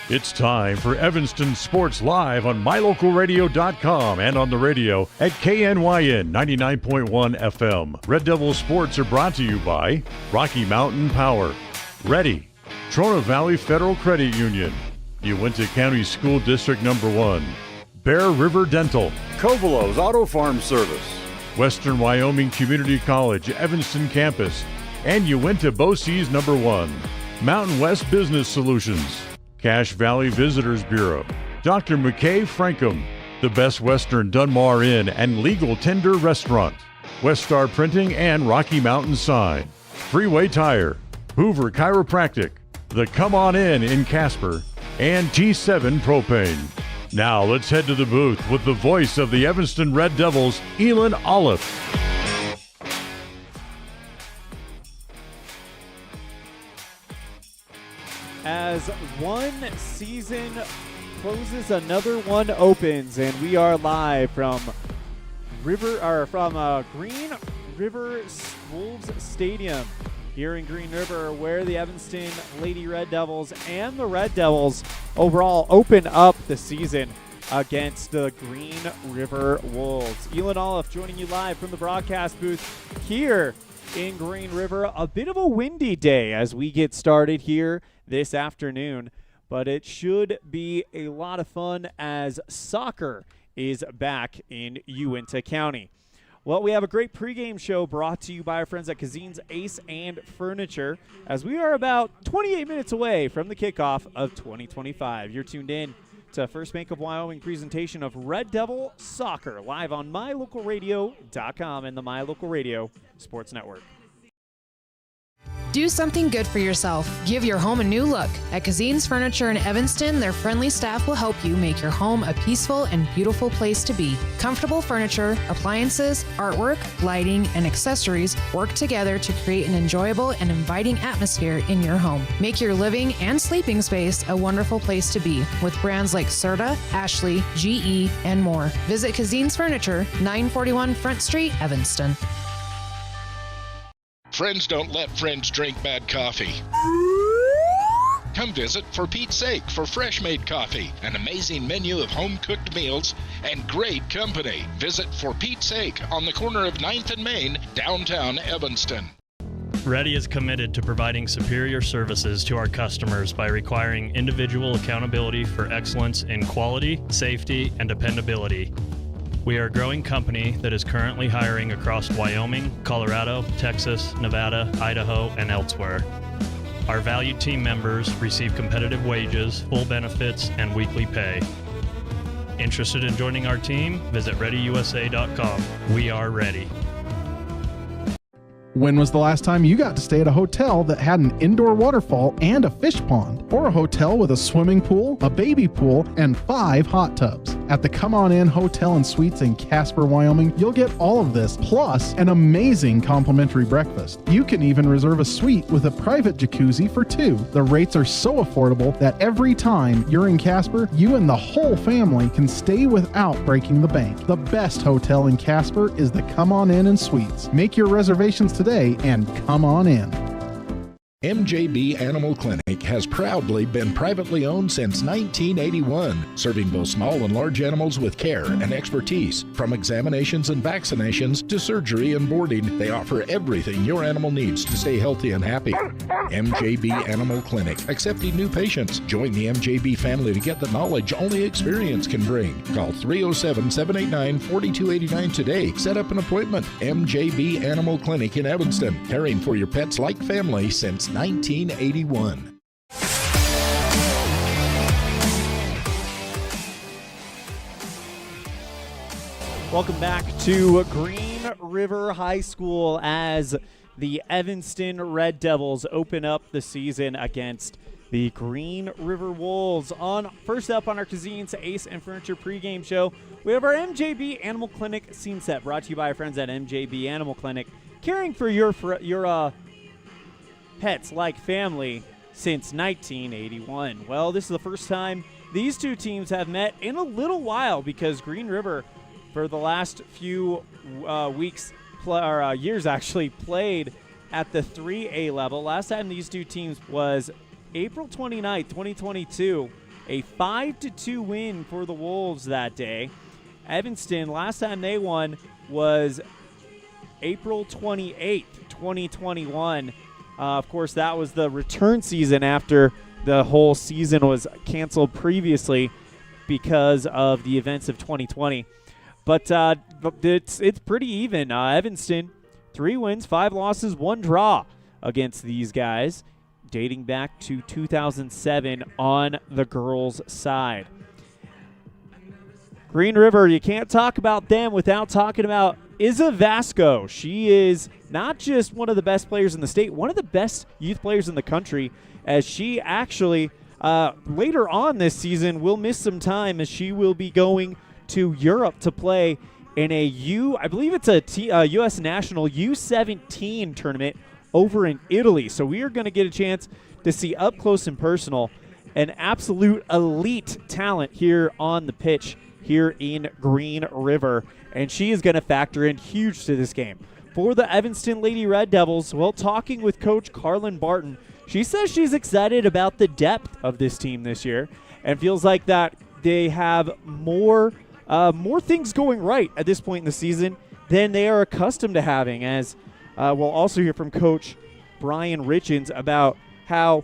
It's time for Evanston Sports Live on mylocalradio.com and on the radio at KNYN 99.1 FM. Red Devil Sports are brought to you by Rocky Mountain Power, Ready, Trona Valley Federal Credit Union, Uinta County School District Number 1, Bear River Dental, Covolos Auto Farm Service, Western Wyoming Community College Evanston Campus, and Uinta BOCES Number 1, Mountain West Business Solutions, Cache Valley Visitors Bureau, Dr. McKay Frankham, the Best Western Dunmar Inn and Legal Tender Restaurant, West Star Printing and Rocky Mountain Sign, Freeway Tire, Hoover Chiropractic, the Come On In Casper, and T7 Propane. Now let's head to the booth with the voice of the Evanston Red Devils, Elan Olliff. As one season closes, another one opens, and we are live from Green River Wolves Stadium here in Green River, where the Evanston Lady Red Devils and the Red Devils overall open up the season against the Green River Wolves. Elan Olliff joining you live from the broadcast booth here in Green River. A bit of a windy day as we get started here this afternoon, but it should be a lot of fun as soccer is back in Uinta County. Well, we have a great pregame show brought to you by our friends at Cazin's Ace and Furniture, as we are about 28 minutes away from the kickoff of 2025. You're tuned in to First Bank of Wyoming presentation of Red Devil Soccer, live on mylocalradio.com and the My Local Radio Sports Network. Do something good for yourself. Give your home a new look. At Cazin's Furniture in Evanston, their friendly staff will help you make your home a peaceful and beautiful place to be. Comfortable furniture, appliances, artwork, lighting, and accessories work together to create an enjoyable and inviting atmosphere in your home. Make your living and sleeping space a wonderful place to be with brands like Serta, Ashley, GE, and more. Visit Cazin's Furniture, 941 Front Street, Evanston. Friends don't let friends drink bad coffee. Come visit For Pete's Sake for fresh-made coffee, an amazing menu of home-cooked meals, and great company. Visit For Pete's Sake on the corner of 9th and Main, downtown Evanston. Ready is committed to providing superior services to our customers by requiring individual accountability for excellence in quality, safety, and dependability. We are a growing company that is currently hiring across Wyoming, Colorado, Texas, Nevada, Idaho, and elsewhere. Our valued team members receive competitive wages, full benefits, and weekly pay. Interested in joining our team? Visit ReadyUSA.com. We are ready. When was the last time you got to stay at a hotel that had an indoor waterfall and a fish pond? Or a hotel with a swimming pool, a baby pool, and 5 hot tubs? At the Come On In Hotel and Suites in Casper, Wyoming, you'll get all of this, plus an amazing complimentary breakfast. You can even reserve a suite with a private jacuzzi for 2. The rates are so affordable that every time you're in Casper, you and the whole family can stay without breaking the bank. The best hotel in Casper is the Come On In and Suites. Make your reservations today and come on in. MJB Animal Clinic has proudly been privately owned since 1981, serving both small and large animals with care and expertise. From examinations and vaccinations to surgery and boarding, they offer everything your animal needs to stay healthy and happy. MJB Animal Clinic, accepting new patients. Join the MJB family to get the knowledge only experience can bring. Call 307-789-4289 today. Set up an appointment. MJB Animal Clinic in Evanston, caring for your pets like family since 1981. Welcome back to Green River High School as the Evanston Red Devils open up the season against the Green River Wolves. First up on our Cazin's Ace and Furniture pregame show, we have our MJB Animal Clinic scene set, brought to you by our friends at MJB Animal Clinic, caring for your pets like family since 1981. Well, this is the first time these two teams have met in a little while, because Green River, for the last few years actually, played at the 3A level. Last time these two teams was April 29th, 2022, A 5-2 win for the Wolves that day. Evanston, last time they won was April 28th, 2021. Of course, that was the return season after the whole season was canceled previously because of the events of 2020. But it's pretty even. Evanston, 3 wins, 5 losses, 1 draw against these guys, dating back to 2007 on the girls' side. Green River, you can't talk about them without talking about Isa Vasco. She is not just one of the best players in the state, one of the best youth players in the country, as she actually later on this season will miss some time as she will be going to Europe to play in I believe it's a U.S. National U17 tournament over in Italy. So we are going to get a chance to see up close and personal an absolute elite talent here on the pitch here in Green River, and she is going to factor in huge to this game. For the Evanston Lady Red Devils, well, talking with Coach Carlin Barton, she says she's excited about the depth of this team this year and feels like that they have more things going right at this point in the season than they are accustomed to having, as we'll also hear from Coach Brian Richens about how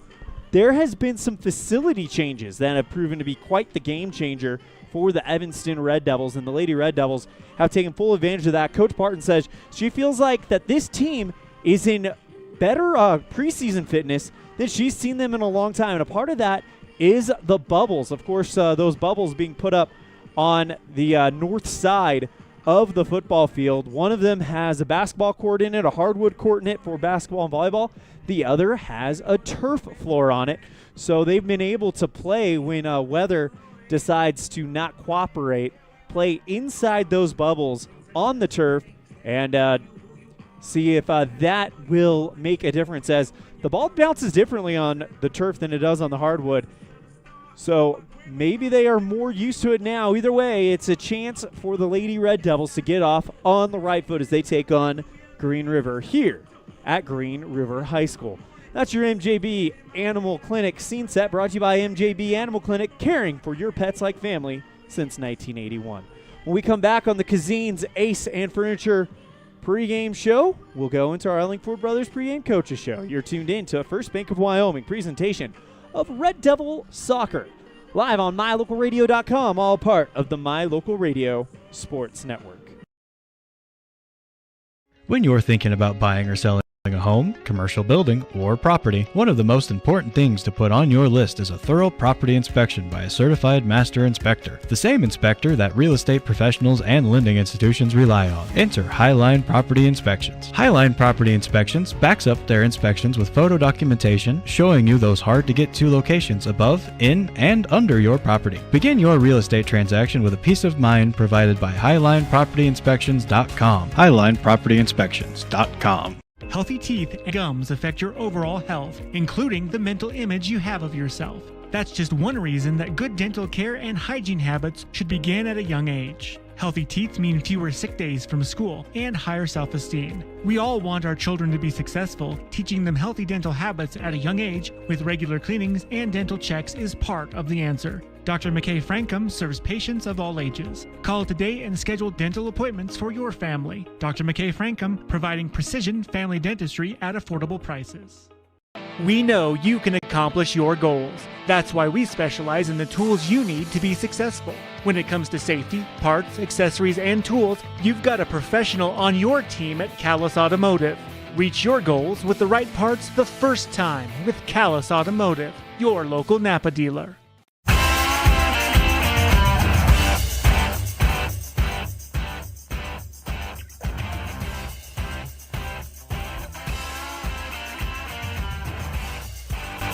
there has been some facility changes that have proven to be quite the game changer for the Evanston Red Devils, and the Lady Red Devils have taken full advantage of that. Coach Barton says she feels like that this team is in better preseason fitness than she's seen them in a long time, and a part of that is the bubbles. Of course, those bubbles being put up on the north side of the football field. One of them has a basketball court in it, a hardwood court in it for basketball and volleyball. The other has a turf floor on it, so they've been able to play when weather decides to not cooperate, play inside those bubbles on the turf, and see if that will make a difference, as the ball bounces differently on the turf than it does on the hardwood. So maybe they are more used to it now. Either way, it's a chance for the Lady Red Devils to get off on the right foot as they take on Green River here at Green River High School. That's your MJB Animal Clinic scene set, brought to you by MJB Animal Clinic, caring for your pets like family since 1981. When we come back on the Cazin's Ace and Furniture pregame show, we'll go into our Ellingford Brothers pregame coaches show. You're tuned in to a First Bank of Wyoming presentation of Red Devil Soccer, live on MyLocalRadio.com, all part of the My Local Radio Sports Network. When you're thinking about buying or selling a home, commercial building, or property, one of the most important things to put on your list is a thorough property inspection by a certified master inspector. The same inspector that real estate professionals and lending institutions rely on. Enter Highline Property Inspections. Highline Property Inspections backs up their inspections with photo documentation showing you those hard-to-get-to locations above, in, and under your property. Begin your real estate transaction with a peace of mind provided by HighlinePropertyInspections.com. HighlinePropertyInspections.com. Healthy teeth and gums affect your overall health, including the mental image you have of yourself. That's just one reason that good dental care and hygiene habits should begin at a young age. Healthy teeth mean fewer sick days from school and higher self-esteem. We all want our children to be successful. Teaching them healthy dental habits at a young age with regular cleanings and dental checks is part of the answer. Dr. McKay Frankum serves patients of all ages. Call today and schedule dental appointments for your family. Dr. McKay Frankum, providing precision family dentistry at affordable prices. We know you can accomplish your goals. That's why we specialize in the tools you need to be successful. When it comes to safety, parts, accessories, and tools, you've got a professional on your team at Callis Automotive. Reach your goals with the right parts the first time with Callis Automotive, your local Napa dealer.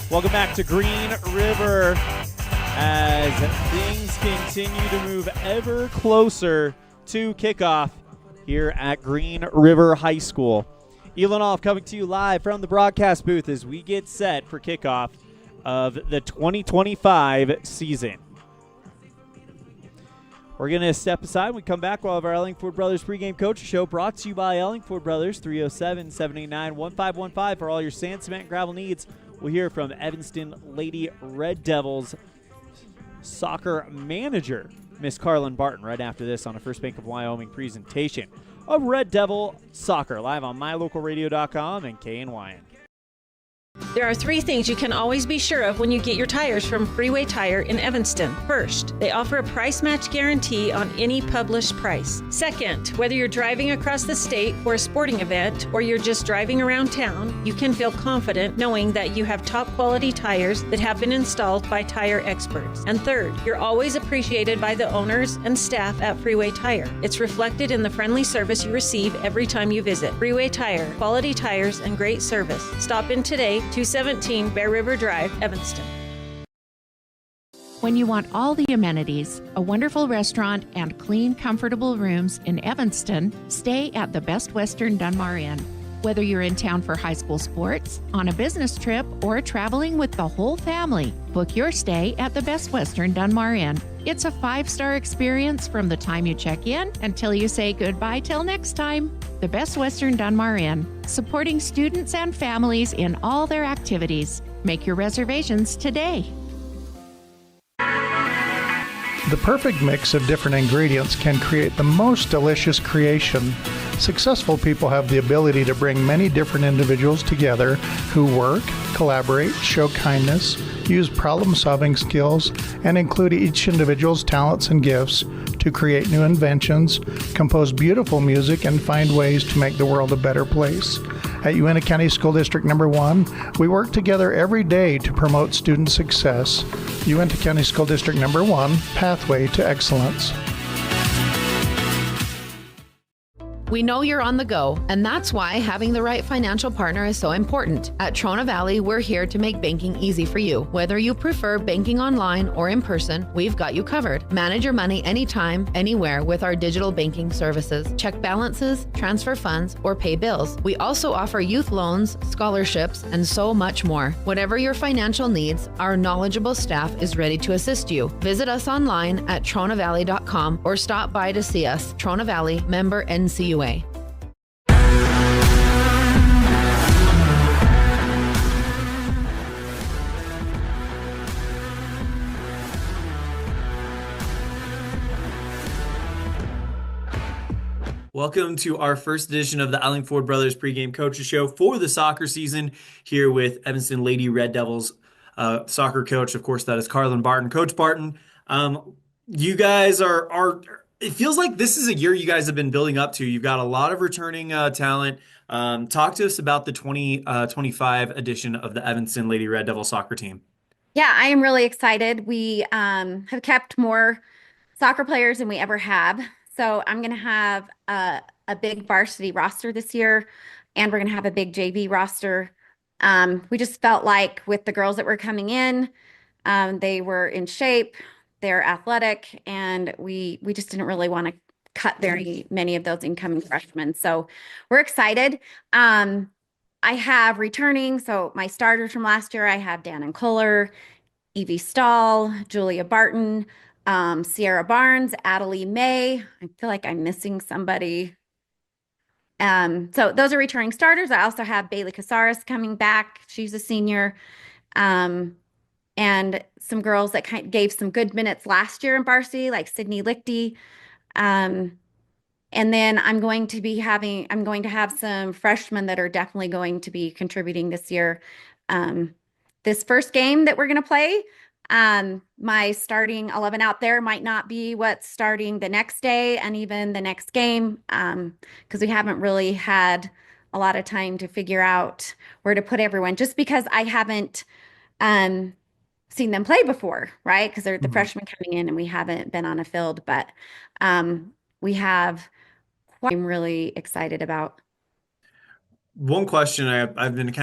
Welcome back to Green River as things continue to move ever closer to kickoff here at Green River High School. Elan Olliff coming to you live from the broadcast booth as we get set for kickoff of the 2025 season. We're going to step aside. When we come back, we'll have our Ellingford Brothers pregame coaches show, brought to you by Ellingford Brothers, 307-789-1515 for all your sand, cement, and gravel needs. We'll hear from Evanston Lady Red Devils soccer manager, Miss Carlin Barton, right after this on a First Bank of Wyoming presentation of Red Devil Soccer, live on mylocalradio.com and KNYN. There are 3 things you can always be sure of when you get your tires from Freeway Tire in Evanston. First, they offer a price match guarantee on any published price. Second, whether you're driving across the state for a sporting event or you're just driving around town, you can feel confident knowing that you have top quality tires that have been installed by tire experts. And third, you're always appreciated by the owners and staff at Freeway Tire. It's reflected in the friendly service you receive every time you visit. Freeway Tire, quality tires and great service. Stop in today, 217 Bear River Drive, Evanston. When you want all the amenities, a wonderful restaurant, and clean, comfortable rooms in Evanston, stay at the Best Western Dunmar Inn. Whether you're in town for high school sports, on a business trip, or traveling with the whole family, book your stay at the Best Western Dunmar Inn. It's a 5-star experience from the time you check in until you say goodbye till next time. The Best Western Dunmar Inn, supporting students and families in all their activities. Make your reservations today. The perfect mix of different ingredients can create the most delicious creation. Successful people have the ability to bring many different individuals together who work, collaborate, show kindness, use problem-solving skills, and include each individual's talents and gifts to create new inventions, compose beautiful music, and find ways to make the world a better place. At Uintah County School District Number 1, we work together every day to promote student success. Uintah County School District Number 1, Pathway to Excellence. We know you're on the go, and that's why having the right financial partner is so important. At Trona Valley, we're here to make banking easy for you. Whether you prefer banking online or in person, we've got you covered. Manage your money anytime, anywhere with our digital banking services. Check balances, transfer funds, or pay bills. We also offer youth loans, scholarships, and so much more. Whatever your financial needs, our knowledgeable staff is ready to assist you. Visit us online at tronavalley.com or stop by to see us. Trona Valley, member NCUA. Welcome to our first edition of the Eileen Ford Brothers Pregame Coaches Show for the soccer season, here with Evanston Lady Red Devils soccer coach. Of course, that is Carlin Barton. Coach Barton, you guys are it feels like this is a year you guys have been building up to. You've got a lot of returning talent. Talk to us about the 2025 edition of the Evanston Lady Red Devil soccer team. Yeah, I am really excited. We have kept more soccer players than we ever have. So I'm going to have a big varsity roster this year, and we're going to have a big JV roster. We just felt like with the girls that were coming in, they were in shape, they're athletic, and we just didn't really want to cut very many of those incoming freshmen. So we're excited. I have returning, so my starters from last year, I have Dan and Kohler, Evie Stahl, Julia Barton, Sierra Barnes, Adelie May. I feel like I'm missing somebody. So those are returning starters. I also have Bailey Casares coming back. She's a senior. And some girls that gave some good minutes last year in varsity, like Sydney Lichty. And then I'm going to have some freshmen that are definitely going to be contributing this year. This first game that we're going to play, my starting 11 out there might not be what's starting the next day and even the next game, because we haven't really had a lot of time to figure out where to put everyone, just because I haven't seen them play before, right? Because they're the freshmen coming in and we haven't been on a field, but we have I'm really excited about. One question I've been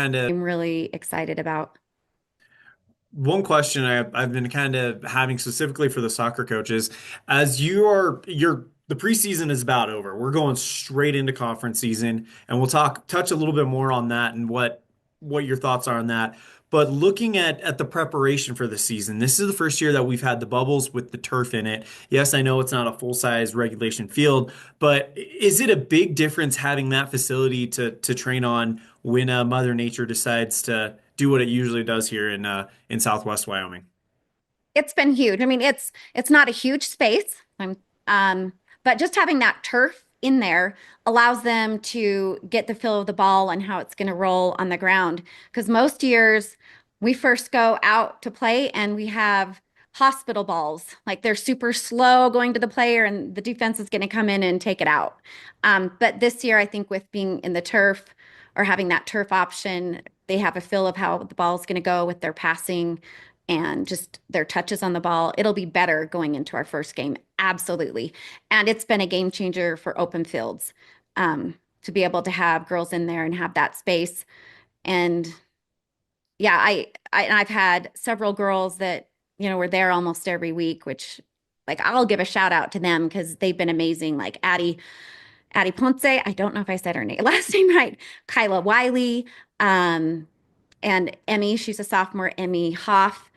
kind of having specifically for the soccer coaches, as the preseason is about over. We're going straight into conference season, and we'll touch a little bit more on that and what your thoughts are on that. But looking at the preparation for the season, this is the first year that we've had the bubbles with the turf in it. Yes, I know it's not a full-size regulation field, but is it a big difference having that facility to train on when Mother Nature decides to do what it usually does here in Southwest Wyoming? it's been huge. I mean, it's not a huge space. But just having that turf in there allows them to get the feel of the ball and how it's going to roll on the ground. Because most years we first go out to play and we have hospital balls, like they're super slow going to the player and the defense is going to come in and take it out. But this year, I think with being in the turf or having that turf option, they have a feel of how the ball is going to go with their passing and just their touches on the ball. It'll be better going into our first game. Absolutely. And it's been a game changer for open fields, to be able to have girls in there and have that space. And yeah, I've had several girls that, were there almost every week, which like I'll give a shout out to them because they've been amazing. Like Addie Ponce, I don't know if I said her last name right, Kyla Wiley, and Emmy, she's a sophomore, Emmy Hoff.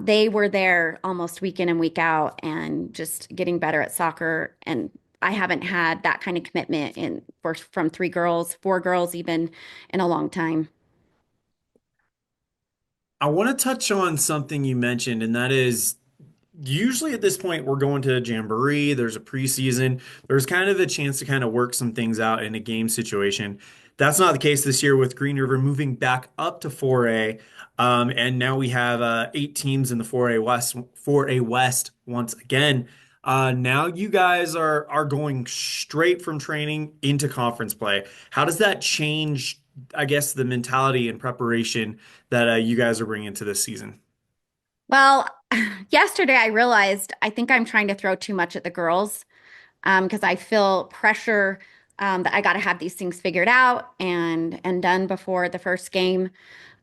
They were there almost week in and week out and just getting better at soccer. And I haven't had that kind of commitment from 3 girls, 4 girls even in a long time. I want to touch on something you mentioned, and that is usually at this point we're going to a jamboree, there's a preseason, there's kind of a chance to kind of work some things out in a game situation. That's not the case this year with Green River moving back up to 4A. And now we have 8 teams in the 4A West once again. Now you guys are going straight from training into conference play. How does that change, I guess, the mentality and preparation that you guys are bringing to this season? Well, yesterday I realized I think I'm trying to throw too much at the girls because I feel pressure that I got to have these things figured out and done before the first game.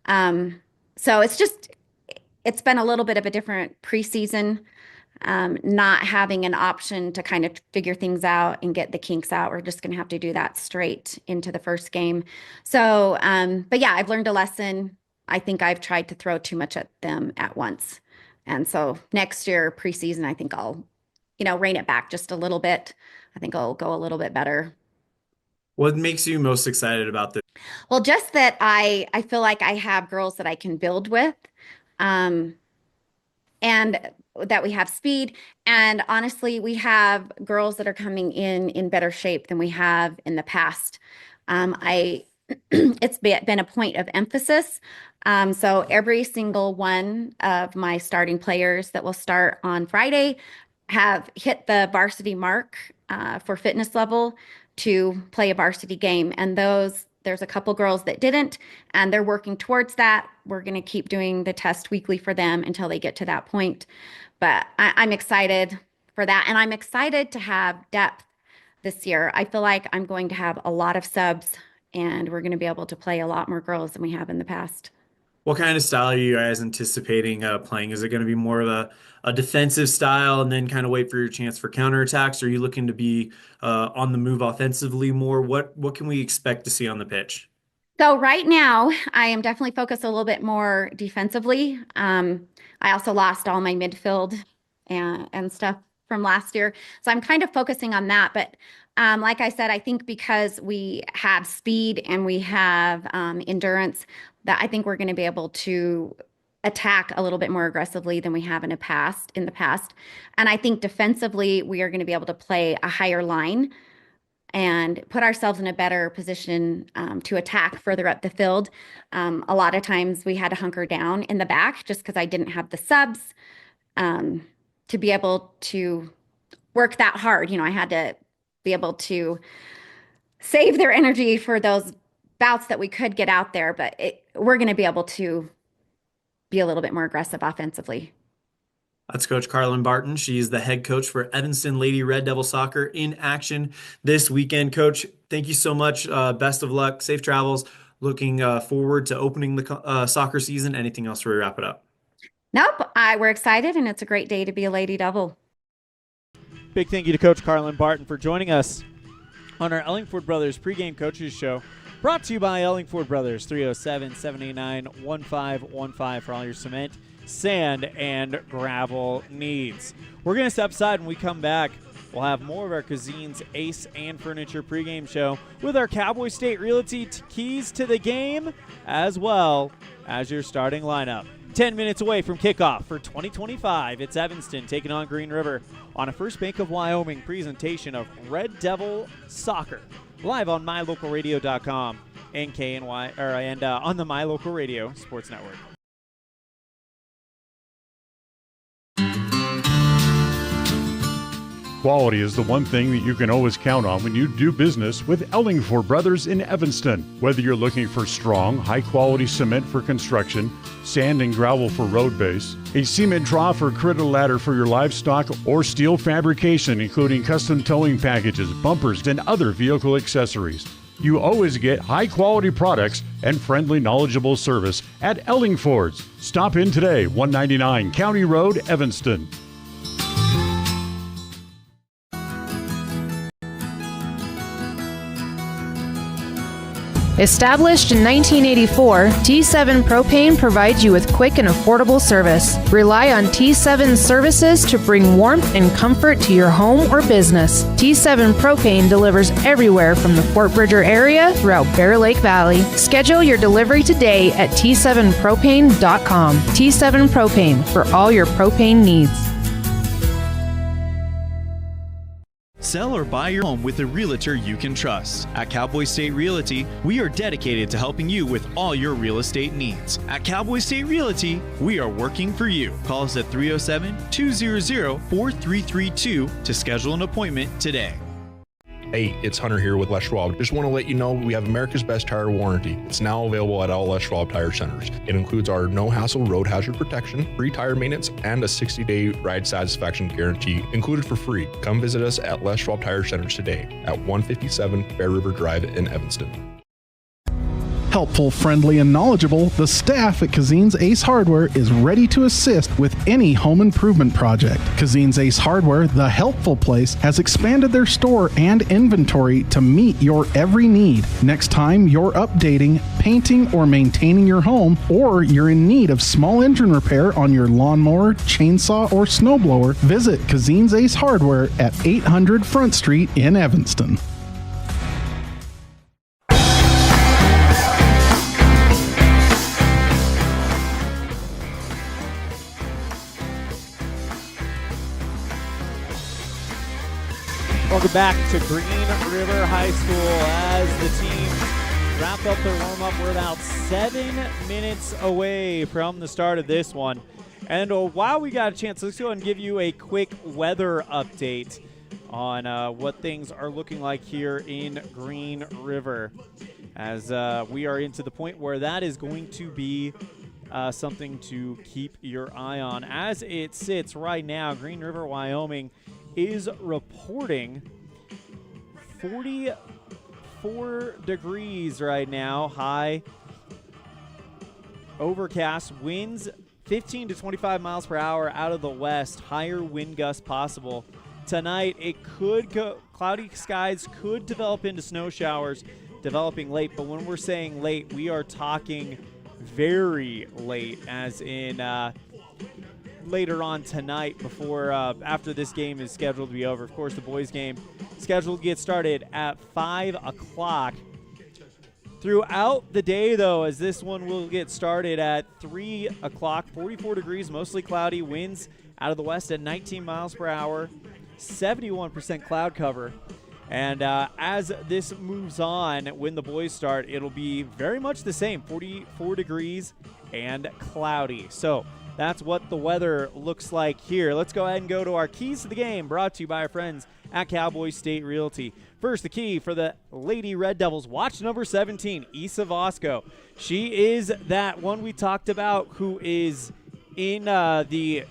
So it's been a little bit of a different preseason, not having an option to kind of figure things out and get the kinks out. We're just going to have to do that straight into the first game. So, but yeah, I've learned a lesson. I think I've tried to throw too much at them at once. And so next year, preseason, I think I'll, rein it back just a little bit. I think I'll go a little bit better. What makes you most excited about this? Well, just that I feel like I have girls that I can build with, and that we have speed. And honestly, we have girls that are coming in better shape than we have in the past. It's been a point of emphasis. So every single one of my starting players that will start on Friday have hit the varsity mark for fitness level to play a varsity game. And there's a couple girls that didn't, and they're working towards that. We're going to keep doing the test weekly for them until they get to that point. But I'm excited for that. And I'm excited to have depth this year. I feel like I'm going to have a lot of subs, and we're going to be able to play a lot more girls than we have in the past. What kind of style are you guys anticipating playing? Is it going to be more of a defensive style and then kind of wait for your chance for counterattacks? Or are you looking to be on the move offensively more? What can we expect to see on the pitch? So right now, I am definitely focused a little bit more defensively. I also lost all my midfield and stuff from last year. So I'm kind of focusing on that. But like I said, I think because we have speed and we have endurance, that I think we're going to be able to attack a little bit more aggressively than we have in the past. And I think defensively, we are going to be able to play a higher line and put ourselves in a better position to attack further up the field. A lot of times we had to hunker down in the back just because I didn't have the subs to be able to work that hard. I had to be able to save their energy for those bouts that we could get out there, but we're going to be able to be a little bit more aggressive offensively. That's Coach Carlin Barton. She's the head coach for Evanston Lady Red Devil Soccer in action this weekend. Coach, thank you so much. Best of luck. Safe travels. Looking forward to opening the soccer season. Anything else before we wrap it up? Nope. We're excited, and it's a great day to be a Lady Devil. Big thank you to Coach Carlin Barton for joining us on our Ellingford Brothers pregame coaches show. Brought to you by Ellingford Brothers, 307-789-1515 for all your cement, sand, and gravel needs. We're going to step aside when we come back. We'll have more of our Cazin's Ace and Furniture pregame show with our Cowboy State Realty keys to the game, as well as your starting lineup. 10 minutes away from kickoff for 2025. It's Evanston taking on Green River on a First Bank of Wyoming presentation of Red Devil Soccer. Live on mylocalradio.com and KNY, and on the My Local Radio Sports Network. Quality is the one thing that you can always count on when you do business with Ellingford Brothers in Evanston. Whether you're looking for strong, high-quality cement for construction, sand and gravel for road base, a cement trough or critter ladder for your livestock, or steel fabrication including custom towing packages, bumpers, and other vehicle accessories, you always get high-quality products and friendly, knowledgeable service at Ellingford's. Stop in today, 199 County Road, Evanston. Established in 1984, T7 Propane provides you with quick and affordable service. Rely on T7 services to bring warmth and comfort to your home or business. T7 Propane delivers everywhere from the Fort Bridger area throughout Bear Lake Valley. Schedule your delivery today at T7propane.com. T7 Propane for all your propane needs. Sell or buy your home with a realtor you can trust. At Cowboy State Realty, we are dedicated to helping you with all your real estate needs. At Cowboy State Realty, we are working for you. Call us at 307-200-4332 to schedule an appointment today. Hey, it's Hunter here with Les Schwab. Just want to let you know we have America's Best Tire Warranty. It's now available at all Les Schwab Tire Centers. It includes our no-hassle road hazard protection, free tire maintenance, and a 60-day ride satisfaction guarantee included for free. Come visit us at Les Schwab Tire Centers today at 157 Bear River Drive in Evanston. Helpful, friendly, and knowledgeable, the staff at Cazin's Ace Hardware is ready to assist with any home improvement project. Cazin's Ace Hardware, the helpful place, has expanded their store and inventory to meet your every need. Next time you're updating, painting, or maintaining your home, or you're in need of small engine repair on your lawnmower, chainsaw, or snowblower, visit Cazin's Ace Hardware at 800 Front Street in Evanston. Welcome back to Green River High School as the teams wrap up their warm-up. We're about 7 minutes away from the start of this one. And while we got a chance, let's go ahead and give you a quick weather update on what things are looking like here in Green River, as we are into the point where that is going to be something to keep your eye on. As it sits right now, Green River, Wyoming is reporting 44 degrees right now, high, overcast, winds 15 to 25 miles per hour out of the west, higher wind gusts possible. Tonight, it could go, cloudy skies could develop into snow showers, developing late, but when we're saying late, we are talking very late, as in later on tonight, before after this game is scheduled to be over. Of course, the boys game scheduled to get started at 5 o'clock. Throughout the day, though, as this one will get started at 3 o'clock, 44 degrees, mostly cloudy, winds out of the west at 19 miles per hour, 71% cloud cover. And as this moves on, when the boys start, it'll be very much the same, 44 degrees and cloudy. So that's what the weather looks like here. Let's go ahead and go to our keys to the game, brought to you by our friends at Cowboy State Realty. First, the key for the Lady Red Devils. Watch number 17, Isa Vasco. She is that one we talked about who is in the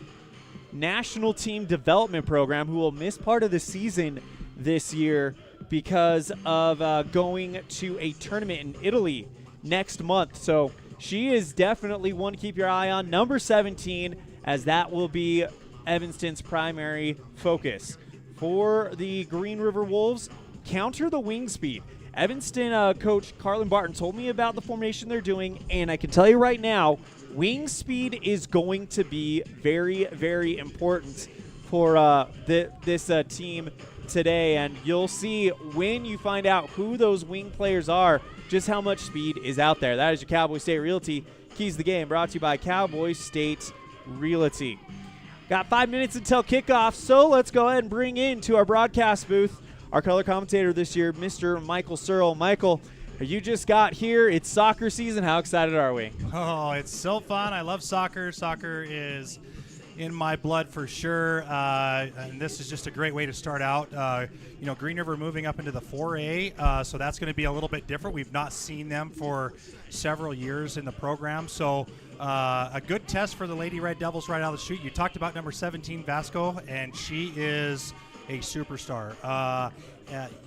national team development program, who will miss part of the season this year because of going to a tournament in Italy next month. So she is definitely one to keep your eye on. Number 17, as that will be Evanston's primary focus. For the Green River Wolves, counter the wing speed. Evanston coach Carlin Barton told me about the formation they're doing, and I can tell you right now, wing speed is going to be very, very important for this team today, and you'll see when you find out who those wing players are, just how much speed is out there. That is your Cowboy State Realty Keys the Game, brought to you by Cowboy State Realty. Got 5 minutes until kickoff, so let's go ahead and bring into our broadcast booth our color commentator this year, Mr. Michael Searle. Michael, you just got here. It's soccer season. How excited are we? Oh, it's so fun. I love soccer. Soccer is in my blood for sure, and this is just a great way to start out. Green River moving up into the 4A, so that's going to be a little bit different. We've not seen them for several years in the program, so a good test for the Lady Red Devils right out of the chute. You talked about number 17, Vasco, and she is a superstar.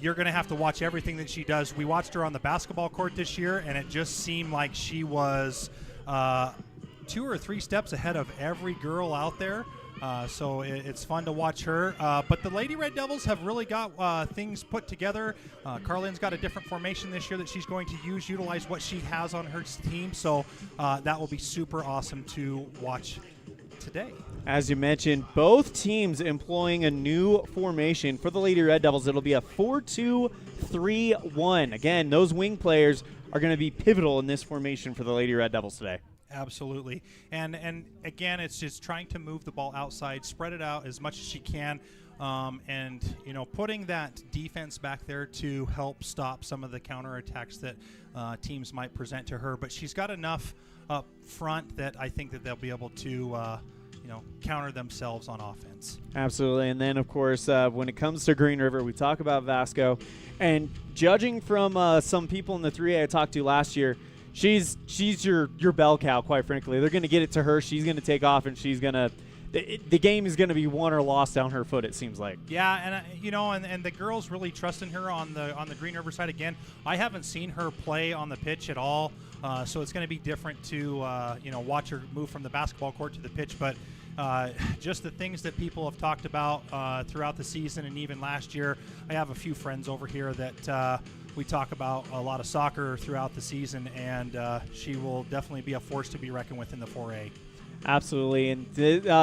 You're going to have to watch everything that she does. We watched her on the basketball court this year, and it just seemed like she was 2 or 3 steps ahead of every girl out there. So it's fun to watch her. But the Lady Red Devils have really got things put together. Carlin's got a different formation this year that she's going to utilize what she has on her team. So that will be super awesome to watch today. As you mentioned, both teams employing a new formation. For the Lady Red Devils, it'll be a 4-2-3-1. Again, those wing players are going to be pivotal in this formation for the Lady Red Devils today. Absolutely. And again, it's just trying to move the ball outside, spread it out as much as she can, and putting that defense back there to help stop some of the counterattacks that teams might present to her. But she's got enough up front that I think that they'll be able to counter themselves on offense. Absolutely. And then, of course, when it comes to Green River, we talk about Vasco. And judging from some people in the 3A I talked to last year, she's your bell cow, quite frankly. They're going to get it to her. She's going to take off, and she's going to the game is going to be won or lost down her foot, it seems like. Yeah, and the girls really trust in her on the Green River side. Again, I haven't seen her play on the pitch at all, so it's going to be different to watch her move from the basketball court to the pitch. But just the things that people have talked about throughout the season and even last year. I have a few friends over here that we talk about a lot of soccer throughout the season, and she will definitely be a force to be reckoned with in the 4A. Absolutely, and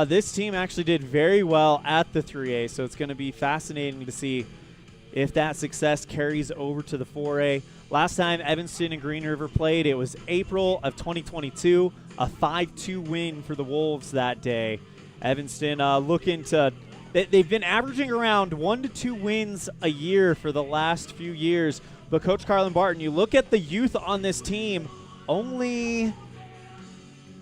this team actually did very well at the 3A, so it's going to be fascinating to see if that success carries over to the 4A. Last time Evanston and Green River played, it was April of 2022, a 5-2 win for the Wolves that day. Evanston looking to – they've been averaging around 1 to 2 wins a year for the last few years. But Coach Carlin Barton, you look at the youth on this team, only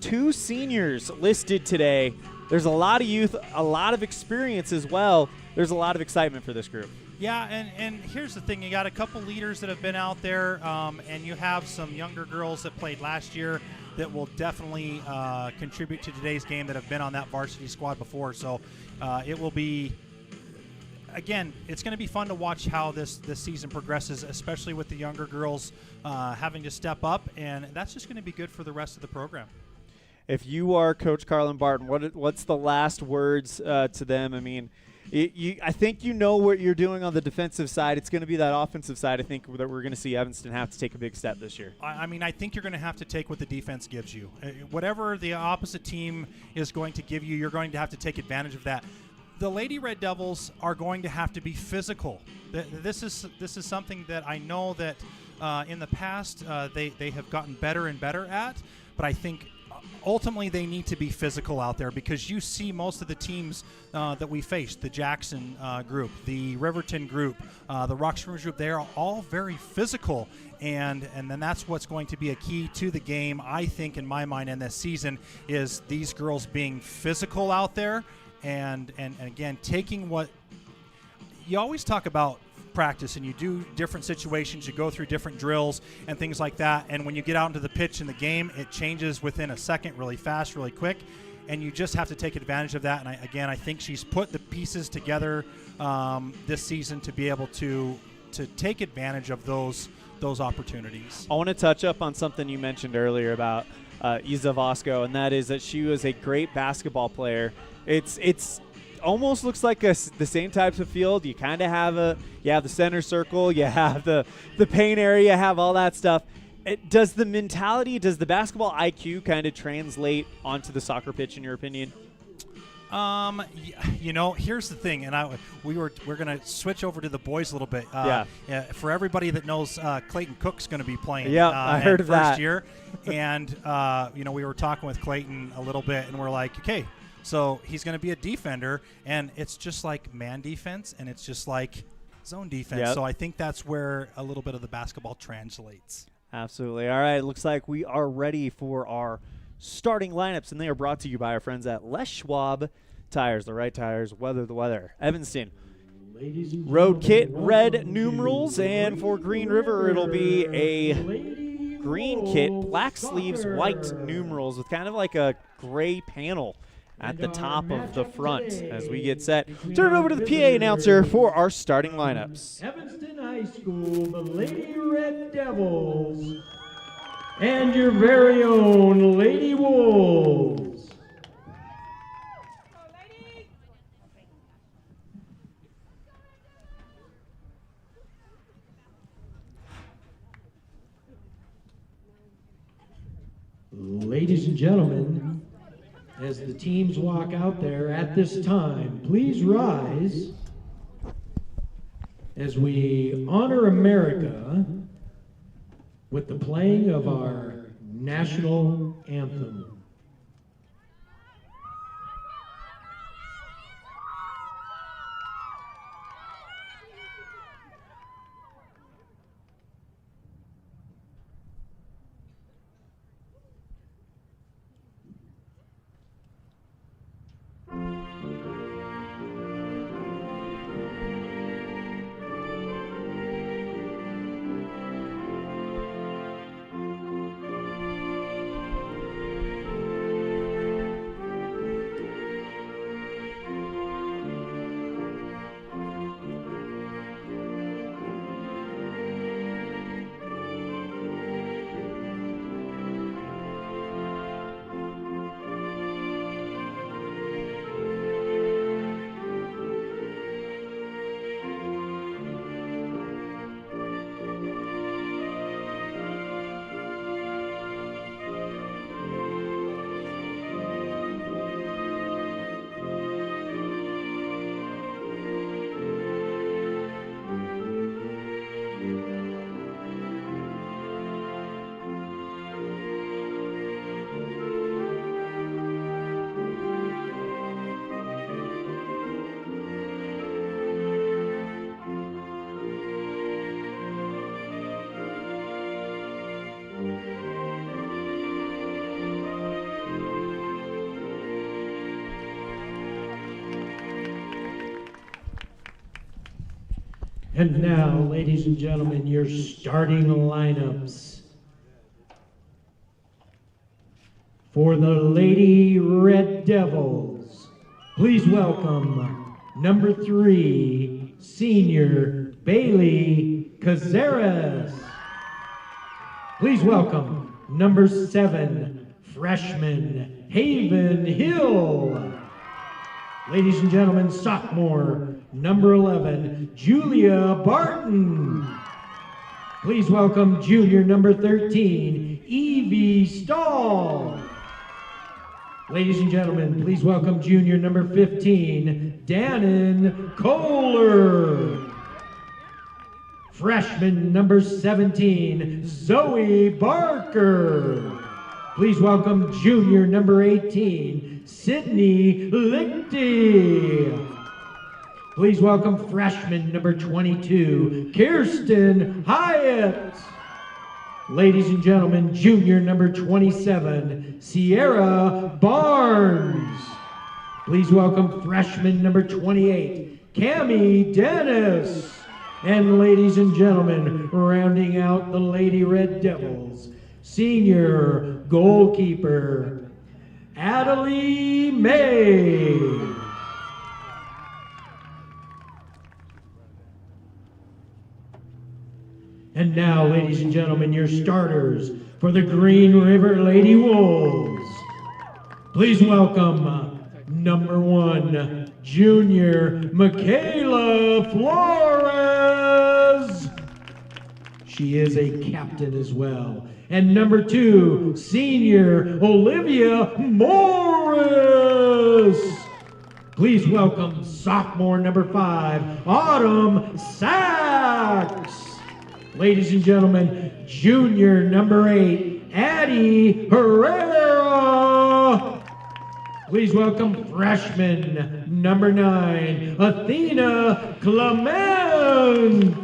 2 seniors listed today. There's a lot of youth, a lot of experience as well. There's a lot of excitement for this group. Yeah, and here's the thing. You got a couple leaders that have been out there, and you have some younger girls that played last year that will definitely contribute to today's game that have been on that varsity squad before. So it will be, again, it's going to be fun to watch how this season progresses, especially with the younger girls having to step up, and that's just going to be good for the rest of the program. If you are Coach Carlin Barton, what's the last words to them? I mean, I think you know what you're doing on the defensive side. It's going to be that offensive side, I think, that we're going to see Evanston have to take a big step this year. I mean, I think you're going to have to take what the defense gives you. Whatever the opposite team is going to give you, you're going to have to take advantage of that. The Lady Red Devils are going to have to be physical. This is something that I know that in the past they have gotten better and better at, but I think ultimately they need to be physical out there, because you see most of the teams that we faced, the Jackson group, the Riverton group, the Rock Springs group, they are all very physical, and then that's what's going to be a key to the game, I think, in my mind, in this season, is these girls being physical out there, and again, taking what you always talk about practice, and you do different situations, you go through different drills and things like that, and when you get out into the pitch in the game, it changes within a second, really fast, really quick, and you just have to take advantage of that. And I think she's put the pieces together this season to be able to take advantage of those opportunities. I want to touch up on something you mentioned earlier about Isa Vasco, and that is that she was a great basketball player. It's almost looks like the same types of field. You kind of have the center circle, you have the paint area, you have all that stuff. Does the mentality, does the basketball IQ kind of translate onto the soccer pitch, in your opinion? Here's the thing, and we're going to switch over to the boys a little bit. For everybody that knows, Clayton Cook's going to be playing. Yeah, I heard of that. First year, and we were talking with Clayton a little bit, and we're like, okay, so he's going to be a defender, and it's just like man defense, and it's just like zone defense. Yep. So I think that's where a little bit of the basketball translates. Absolutely. All right, looks like we are ready for our starting lineups, and they are brought to you by our friends at Les Schwab Tires, the right tires, weather the weather. Evanston, road kit, red numerals, and for Green River, it'll be a green kit, black sleeves, white numerals with kind of like a gray panel at the top of the front as we get set. Turn it over to the PA announcer for our starting lineups. Evanston High School, the Lady Red Devils, and your very own Lady Wolves. Ladies and gentlemen, as the teams walk out there at this time, please rise as we honor America with the playing of our national anthem. And now, ladies and gentlemen, your starting lineups. For the Lady Red Devils, please welcome number 3, senior Bailey Cazares. Please welcome number 7, freshman Haven Hill. Ladies and gentlemen, sophomore number 11, Julia Barton. Please welcome junior number 13, Evie Stahl. Ladies and gentlemen, please welcome junior number 15, Dannon Kohler. Freshman number 17, Zoe Barker. Please welcome junior number 18, Sydney Lichty. Please welcome freshman number 22, Kirsten Hyatt. Ladies and gentlemen, junior number 27, Sierra Barnes. Please welcome freshman number 28, Cammie Dennis. And ladies and gentlemen, rounding out the Lady Red Devils, senior goalkeeper, Adelie May. And now, ladies and gentlemen, your starters for the Green River Lady Wolves. Please welcome number 1, junior Michaela Flores. She is a captain as well. And number 2, senior Olivia Morris. Please welcome sophomore number 5, Autumn Sachs. Ladies and gentlemen, junior number 8, Addie Herrera. Please welcome freshman number 9, Athena Clement.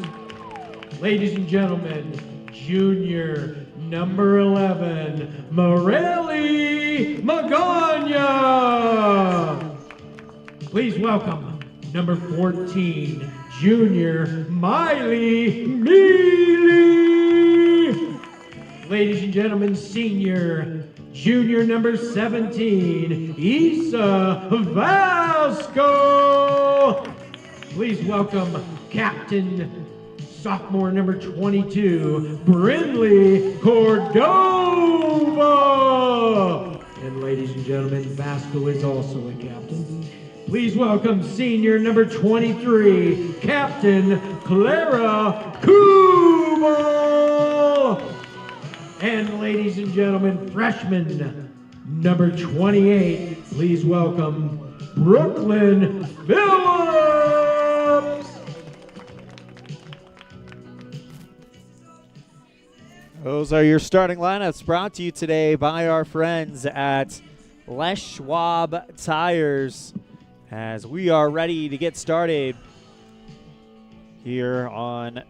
Ladies and gentlemen, junior number 11, Morelli Magana. Please welcome number 14, junior Miley Mealy. Ladies and gentlemen, senior, junior number 17, Isa Vasco. Please welcome captain, sophomore number 22, Brindley Cordova. And ladies and gentlemen, Vasco is also a captain. Please welcome senior number 23, Captain Clara Kubel. And ladies and gentlemen, freshman number 28, please welcome Brooklyn Phillips. Those are your starting lineups brought to you today by our friends at Les Schwab Tires, as we are ready to get started here on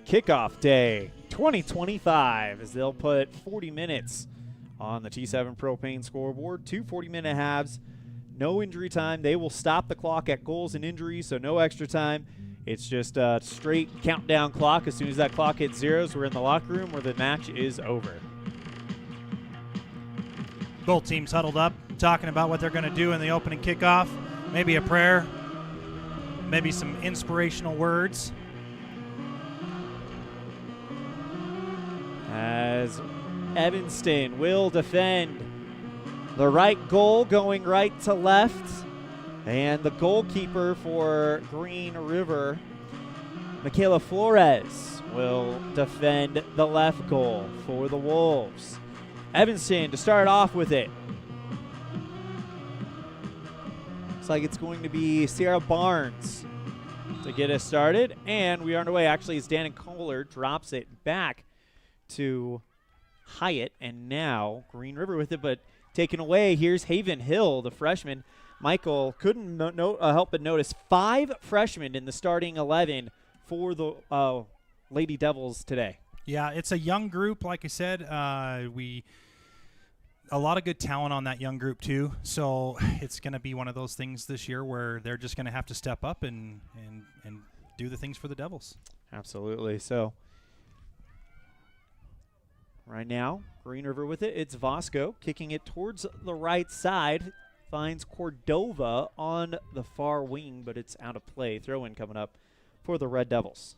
kickoff day 2025, as they'll put 40 minutes on the T7 Propane scoreboard, 2 40-minute halves, no injury time. They will stop the clock at goals and injuries, so no extra time. It's just a straight countdown clock. As soon as that clock hits zeros, we're in the locker room where the match is over. Both teams huddled up, talking about what they're going to do in the opening kickoff. Maybe a prayer, maybe some inspirational words. As Evanston will defend the right goal, going right to left. And the goalkeeper for Green River, Michaela Flores, will defend the left goal for the Wolves. Evanston to start off with it. Looks like it's going to be Sierra Barnes to get us started. And we are underway. Actually, as Dannon Kohler drops it back to Hyatt. And now Green River with it, but taken away. Here's Haven Hill, the freshman. Michael couldn't help but notice 5 freshmen in the starting 11 for the Lady Devils today. Yeah, it's a young group, like I said. A lot of good talent on that young group too. So it's going to be one of those things this year where they're just going to have to step up and do the things for the Devils. Absolutely. So right now, Green River with it. It's Vasco kicking it towards the right side. Finds Cordova on the far wing, but it's out of play. Throw-in coming up for the Red Devils.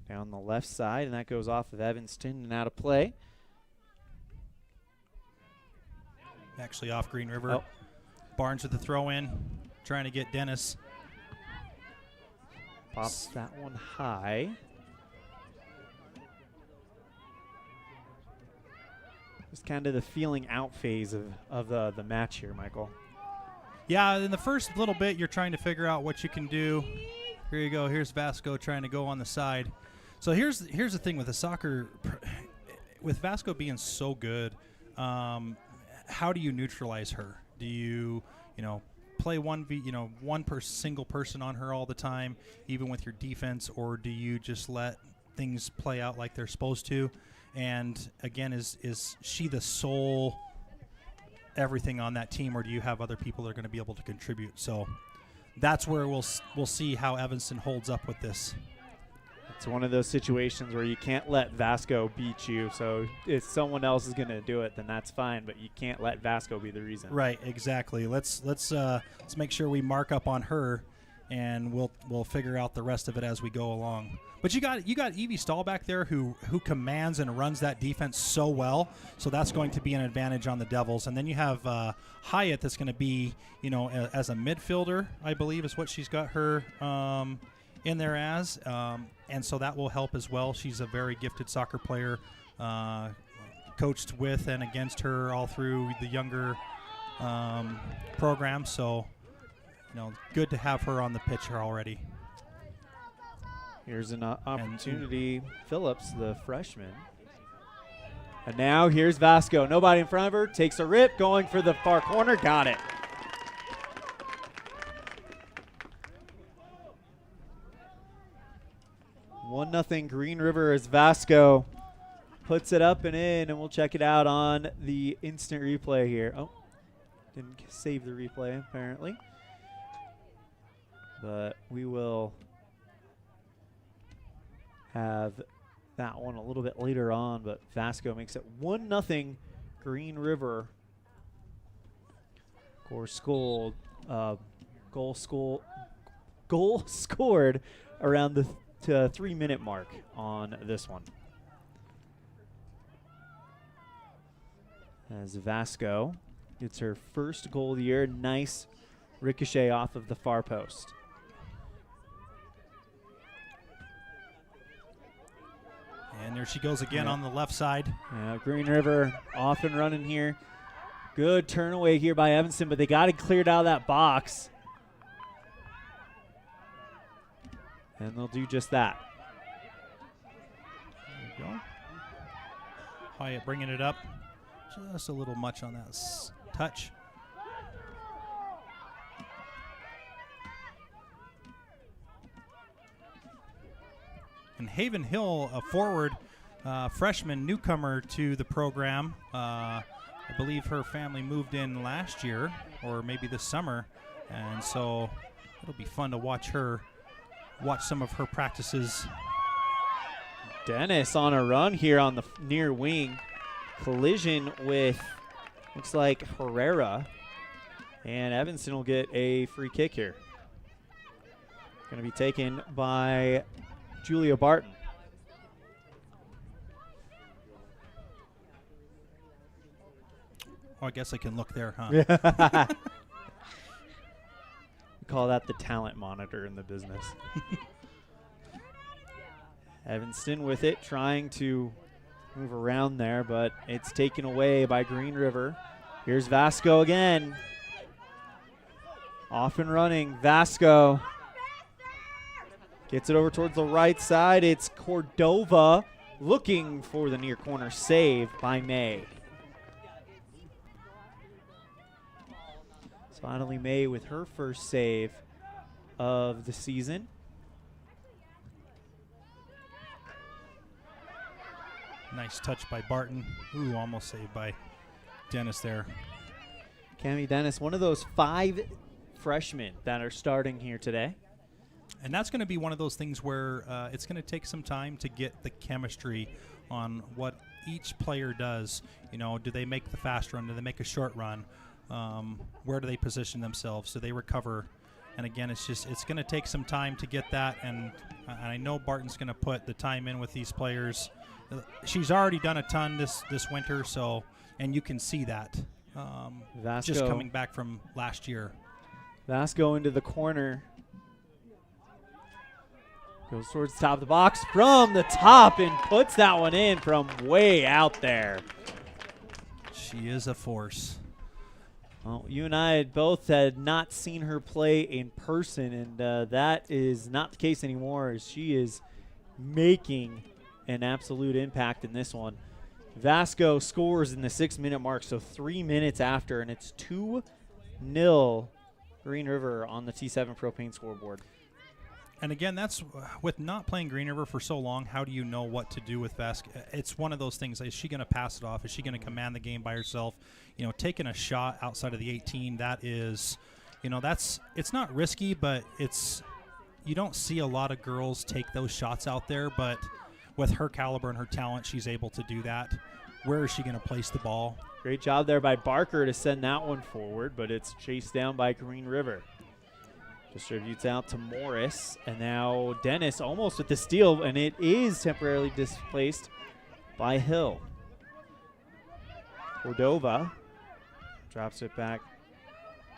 Down the left side, and that goes off of Evanston and out of play. Actually off Green River. Oh. Barnes with the throw-in, trying to get Dennis. Pops that one high. Just kind of the feeling out phase of the match here, Michael. Yeah, in the first little bit, you're trying to figure out what you can do. Here you go. Here's Vasco trying to go on the side. So here's the thing with the soccer, with Vasco being so good, how do you neutralize her? Do you play single person on her all the time, even with your defense, or do you just let things play out like they're supposed to? And again, is she the sole everything on that team, or do you have other people that are going to be able to contribute? So that's where we'll see how Evanston holds up with this. It's one of those situations where you can't let Vasco beat you. So if someone else is going to do it, then that's fine. But you can't let Vasco be the reason. Right, exactly. Let's make sure we mark up on her, and we'll figure out the rest of it as we go along. But you got Evie Stahl back there who commands and runs that defense so well. So that's going to be an advantage on the Devils. And then you have Hyatt that's going to be as a midfielder, I believe is what she's got her in there as, and so that will help as well. She's a very gifted soccer player, coached with and against her all through the younger program. So, good to have her on the pitch here already. Here's an opportunity. Phillips, the freshman. And now here's Vasco. Nobody in front of her. Takes a rip. Going for the far corner. Got it. One nothing Green River as Vasco puts it up and in. And we'll check it out on the instant replay here. Oh, didn't save the replay apparently. But we will have that one a little bit later on, but Vasco makes it 1-0 Green River. Of course, goal scored around the 3-minute mark on this one. As Vasco gets her first goal of the year, nice ricochet off of the far post. And there she goes again on the left side. Yeah, Green River off and running here. Good turn away here by Evanston, but they got it cleared out of that box. And they'll do just that. There we go. Hyatt bringing it up. Just a little much on that touch. And Haven Hill, a forward freshman newcomer to the program. I believe her family moved in last year or maybe this summer. And so it'll be fun to watch some of her practices. Dennis on a run here on the near wing. Collision with, looks like Herrera. And Evanston will get a free kick here. Going to be taken by Julia Barton. Oh, I guess I can look there, huh? Yeah. We call that the talent monitor in the business. Evanston with it, trying to move around there, but it's taken away by Green River. Here's Vasco again. Off and running, Vasco. Gets it over towards the right side. It's Cordova looking for the near corner save by May. So finally May with her first save of the season. Nice touch by Barton. Ooh, almost saved by Dennis there. Cami Dennis, one of those 5 freshmen that are starting here today. And that's going to be one of those things where it's going to take some time to get the chemistry on what each player does. Do they make the fast run? Do they make a short run? Where do they position themselves? Do they recover? And again, it's going to take some time to get that. And I know Barton's going to put the time in with these players. She's already done a ton this winter, and you can see that just coming back from last year. Vasco into the corner. Goes towards the top of the box from the top and puts that one in from way out there. She is a force. Well, you and I had not seen her play in person, and that is not the case anymore, as she is making an absolute impact in this one. Vasco scores in the 6-minute mark, so 3 minutes after, and it's 2-0 Green River on the T7 Propane scoreboard. And again, that's with not playing Green River for so long, how do you know what to do with Vasco? It's one of those things. Is she going to pass it off? Is she going to command the game by herself? Taking a shot outside of the 18, that is, it's not risky, but you don't see a lot of girls take those shots out there, but with her caliber and her talent, she's able to do that. Where is she going to place the ball? Great job there by Barker to send that one forward, but it's chased down by Green River. Distributes out to Morris, and now Dennis almost with the steal, and it is temporarily displaced by Hill. Cordova drops it back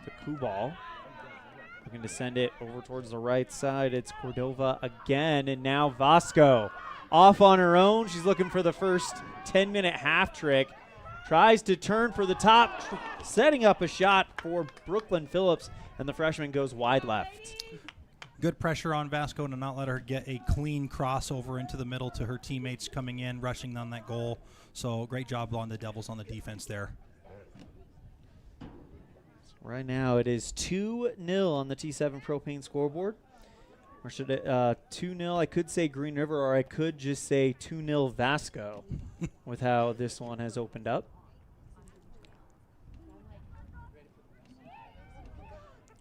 to Kubal. Looking to send it over towards the right side. It's Cordova again, and now Vasco off on her own. She's looking for the first 10-minute half trick. Tries to turn for the top, setting up a shot for Brooklyn Phillips, and the freshman goes wide left. Good pressure on Vasco to not let her get a clean crossover into the middle to her teammates coming in, rushing on that goal. So great job on the Devils on the defense there. Right now it is 2-0 on the T7 Propane scoreboard. Or should it 2-0? I could say Green River, or I could just say 2-0 Vasco with how this one has opened up.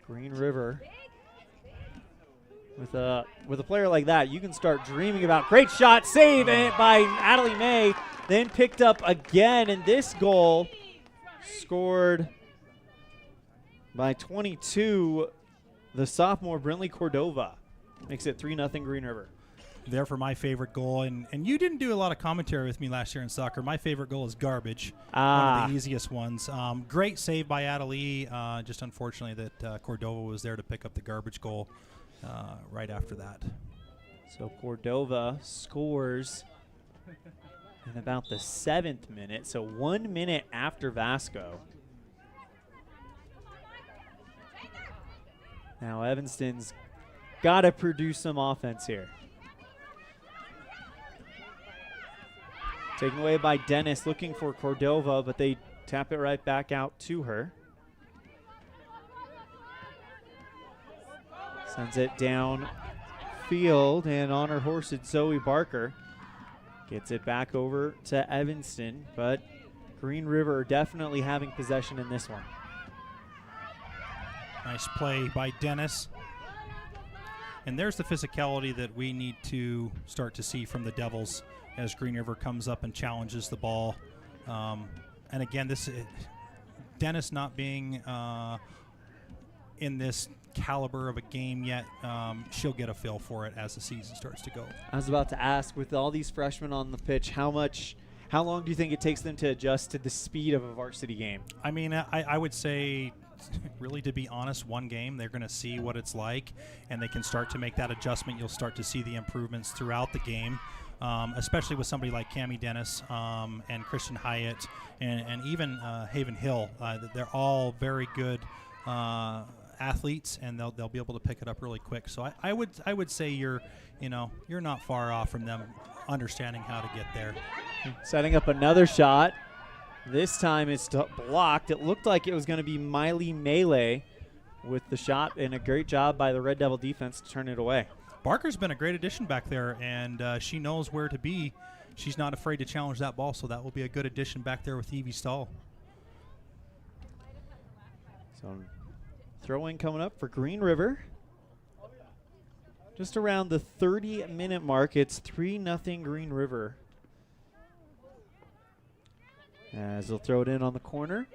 Green River. With a player like that, you can start dreaming about great shot, save by Natalie May, then picked up again, and this goal scored by 22, the sophomore Brinley Cordova. Makes it 3-0 Green River. There for my favorite goal, and you didn't do a lot of commentary with me last year in soccer. My favorite goal is garbage, one of the easiest ones. Great save by Adelie, just unfortunately that Cordova was there to pick up the garbage goal right after that. So Cordova scores in about the 7th minute, so 1 minute after Vasco. Now Evanston's got to produce some offense here. Taken away by Dennis, looking for Cordova, but they tap it right back out to her. Sends it down field, and on her horse it's Zoe Barker. Gets it back over to Evanston, but Green River definitely having possession in this one. Nice play by Dennis. And there's the physicality that we need to start to see from the Devils as Green River comes up and challenges the ball. And again, Dennis not being in this caliber of a game yet, she'll get a feel for it as the season starts to go. I was about to ask, with all these freshmen on the pitch, how long do you think it takes them to adjust to the speed of a varsity game? I mean, I would say, really, to be honest, one game, they're going to see what it's like, and they can start to make that adjustment. You'll start to see the improvements throughout the game, especially with somebody like Cammie Dennis and Christian Hyatt and even Haven Hill. They're all very good athletes, and they'll be able to pick it up really quick. So I would say you're not far off from them understanding how to get there. Setting up another shot. This time it's blocked. It looked like it was going to be Miley Melee with the shot, and a great job by the Red Devil defense to turn it away. Barker's been a great addition back there, and she knows where to be. She's not afraid to challenge that ball, so that will be a good addition back there with Evie Stahl. So throw-in coming up for Green River. Just around the 30-minute mark, it's 3-0 Green River. As they'll throw it in on the corner.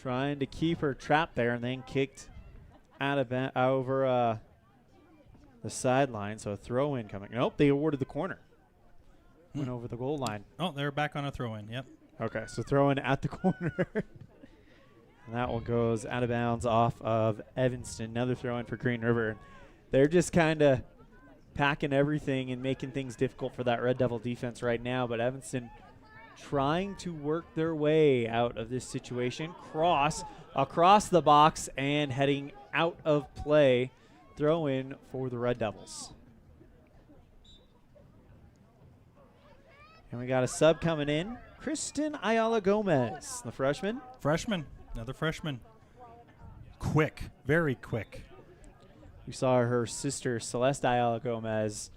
Trying to keep her trapped there, and then kicked out of over the sideline. So a throw-in coming. Nope, they awarded the corner. Went over the goal line. Oh, they're back on a throw-in, yep. Okay, so throw-in at the corner. And that one goes out of bounds off of Evanston. Another throw-in for Green River. They're just kind of packing everything and making things difficult for that Red Devil defense right now, but Evanston trying to work their way out of this situation. Cross across the box and heading out of play. Throw in for the Red Devils. And we got a sub coming in. Kristen Ayala Gomez, the freshman. Another freshman. Quick, very quick. We saw her sister Celeste Ayala Gomez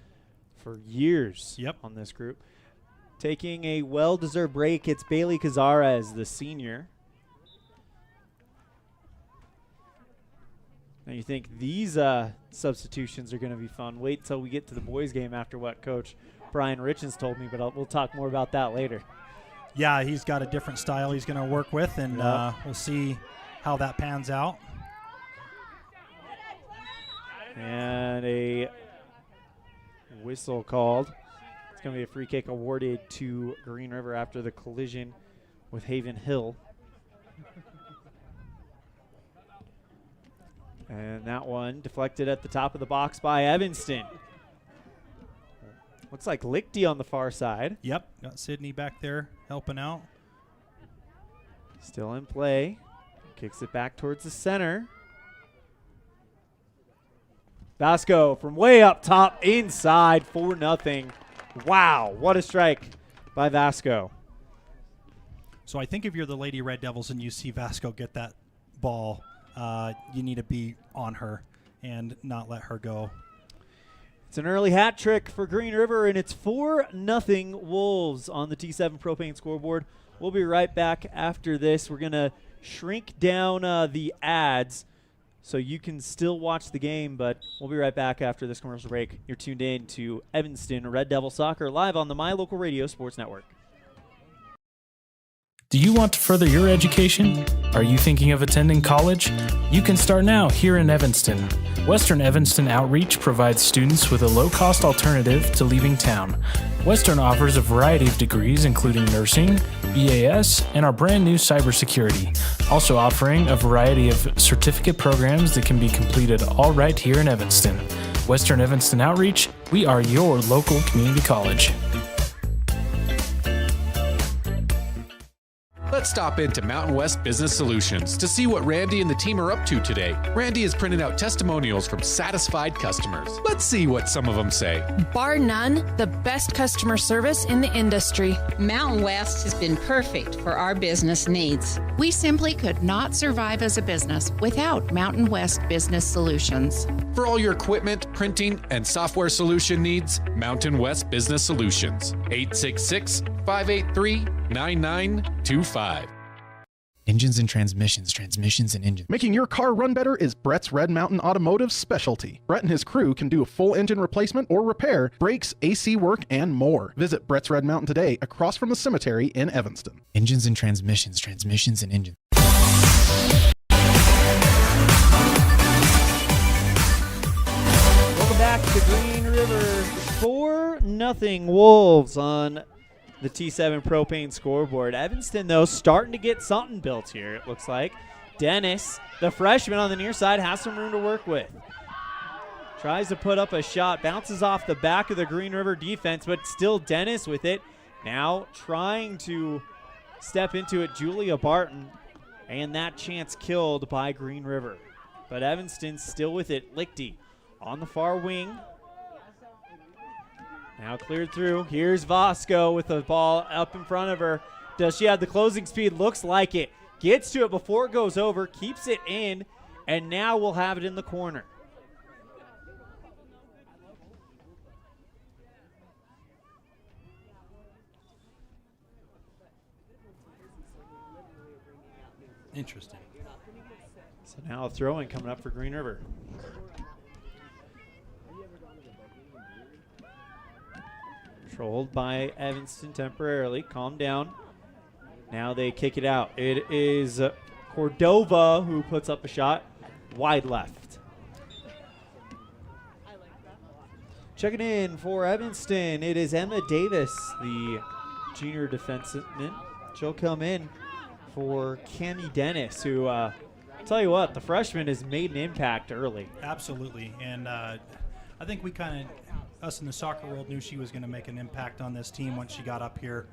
for years on this group. Taking a well-deserved break, it's Bailey Cazares, the senior. Now you think these substitutions are going to be fun. Wait till we get to the boys' game after what Coach Brian Richens told me, but we'll talk more about that later. Yeah, he's got a different style he's going to work with, and we'll see how that pans out. And a whistle called. It's going to be a free kick awarded to Green River after the collision with Haven Hill. And that one deflected at the top of the box by Evanston. Looks like Lichty on the far side. Yep, got Sydney back there helping out. Still in play. Kicks it back towards the center. Vasco from way up top inside 4-0. Wow, what a strike by Vasco. So I think if you're the Lady Red Devils and you see Vasco get that ball, you need to be on her and not let her go. It's an early hat trick for Green River, and it's 4-0 Wolves on the T7 Propane scoreboard. We'll be right back after this. We're going to shrink down the ads so you can still watch the game, but we'll be right back after this commercial break. You're tuned in to Evanston Red Devil Soccer live on the My Local Radio Sports Network. Do you want to further your education? Are you thinking of attending college? You can start now here in Evanston. Western Evanston Outreach provides students with a low-cost alternative to leaving town. Western offers a variety of degrees including nursing, BAS, and our brand new cybersecurity. Also offering a variety of certificate programs that can be completed all right here in Evanston. Western Evanston Outreach, we are your local community college. Let's stop into Mountain West Business Solutions to see what Randy and the team are up to today. Randy is printing out testimonials from satisfied customers. Let's see what some of them say. Bar none, the best customer service in the industry. Mountain West has been perfect for our business needs. We simply could not survive as a business without Mountain West Business Solutions. For all your equipment, printing, and software solution needs, Mountain West Business Solutions. 866-583-9925. Engines and transmissions, transmissions and engines. Making your car run better is Brett's Red Mountain Automotive's specialty. Brett and his crew can do a full engine replacement or repair, brakes, AC work, and more. Visit Brett's Red Mountain today across from the cemetery in Evanston. Engines and transmissions, transmissions and engines. Welcome back to Green River. 4-0 Wolves on the T7 Propane scoreboard. Evanston, though, starting to get something built here, it looks like. Dennis, the freshman on the near side, has some room to work with. Tries to put up a shot, bounces off the back of the Green River defense, but still Dennis with it. Now trying to step into it, Julia Barton, and that chance killed by Green River. But Evanston still with it. Lichty on the far wing. Now cleared through. Here's Vasco with the ball up in front of her. Does she have the closing speed? Looks like it. Gets to it before it goes over, keeps it in, and now we'll have it in the corner. Interesting. So now a throw-in coming up for Green River. Controlled by Evanston temporarily. Calm down. Now they kick it out. It is Cordova who puts up a shot. Wide left. Checking in for Evanston, it is Emma Davis, the junior defenseman. She'll come in for Cammie Dennis, who, tell you what, the freshman has made an impact early. Absolutely. And I think we kind of, us in the soccer world, knew she was going to make an impact on this team once she got up here.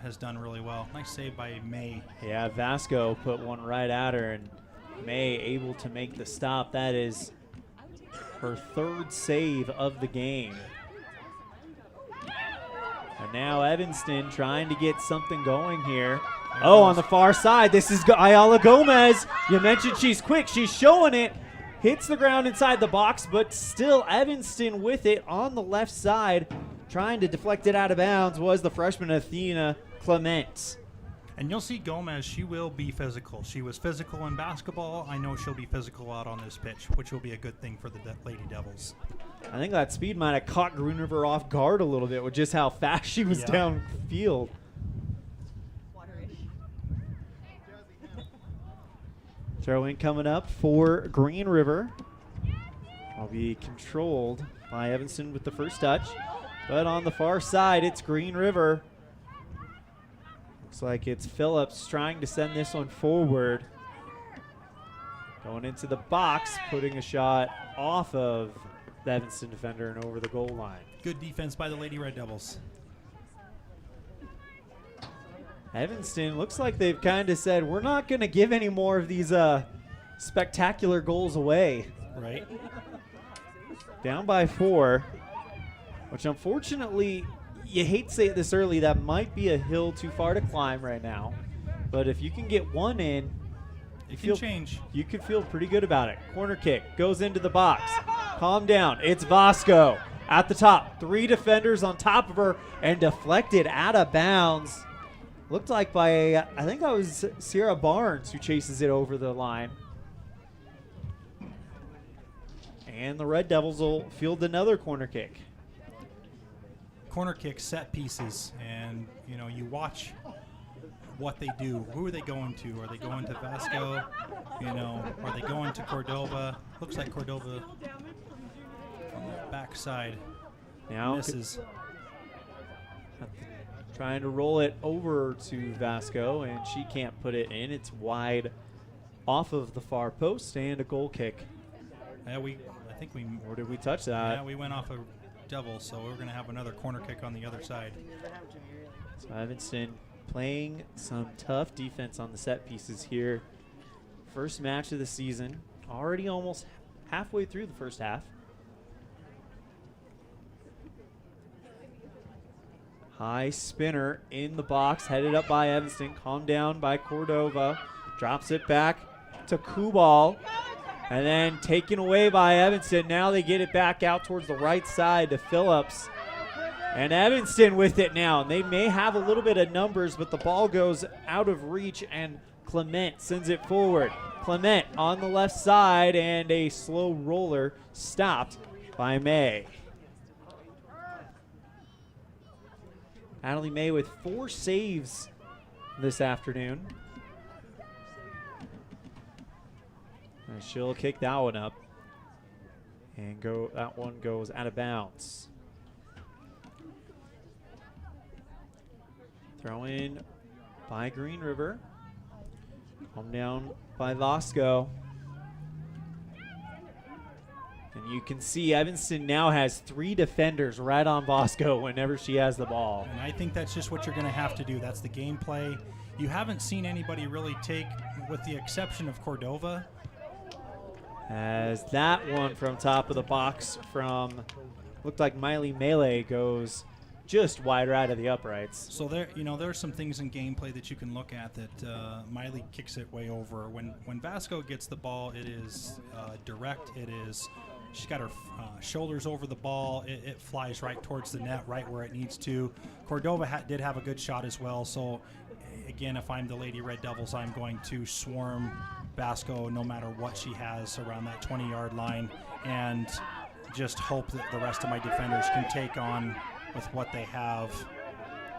Has done really well. Nice save by May. Yeah, Vasco put one right at her, and May able to make the stop. That is her third save of the game. And now Evanston trying to get something going here. Oh, on the far side, this is Ayala Gomez. You mentioned she's quick. She's showing it. Hits the ground inside the box, but still Evanston with it on the left side. Trying to deflect it out of bounds was the freshman Athena Clement. And you'll see Gomez, she will be physical. She was physical in basketball. I know she'll be physical out on this pitch, which will be a good thing for the Lady Devils. I think that speed might have caught Green River off guard a little bit with just how fast she was downfield. Throw-in coming up for Green River. Will be controlled by Evanston with the first touch. But on the far side, it's Green River. Looks like it's Phillips trying to send this one forward. Going into the box, putting a shot off of the Evanston defender and over the goal line. Good defense by the Lady Red Devils. Evanston looks like they've kind of said, we're not going to give any more of these spectacular goals away. Right. Down by 4, which unfortunately, you hate to say it this early, that might be a hill too far to climb right now. But if you can get one in, you could feel pretty good about it. Corner kick goes into the box. Calm down. It's Vasco at the top. 3 defenders on top of her and deflected out of bounds. Looked like by, I think that was Sierra Barnes who chases it over the line. And the Red Devils will field another corner kick. Corner kick set pieces, and you watch what they do. Who are they going to? Are they going to Vasco? Are they going to Cordova? Looks like Cordova on the backside now misses. Trying to roll it over to Vasco, and she can't put it in. It's wide off of the far post, and a goal kick. Yeah, or did we touch that? Yeah, we went off a Devil, so we're going to have another corner kick on the other side. So Evanston playing some tough defense on the set pieces here. First match of the season, already almost halfway through the first half. High spinner in the box, headed up by Evanston, calmed down by Cordova, drops it back to Kubal, and then taken away by Evanston. Now they get it back out towards the right side to Phillips. And Evanston with it now. They may have a little bit of numbers, but the ball goes out of reach, and Clement sends it forward. Clement on the left side, and a slow roller stopped by May. Natalie May with 4 saves this afternoon. And she'll kick that one up. And that one goes out of bounds. Throw in by Green River. Come down by Vasco. And you can see Evanston now has 3 defenders right on Vasco whenever she has the ball. And I think that's just what you're going to have to do. That's the gameplay. You haven't seen anybody really take, with the exception of Cordova. As that one from top of the box from, looked like Miley Melee goes just wider out of the uprights. So there's some things in gameplay that you can look at that Miley kicks it way over. When Vasco gets the ball, it is direct. She's got her shoulders over the ball. It flies right towards the net, right where it needs to. Cordova did have a good shot as well. So again, if I'm the Lady Red Devils, I'm going to swarm Vasco no matter what she has around that 20-yard line, and just hope that the rest of my defenders can take on with what they have.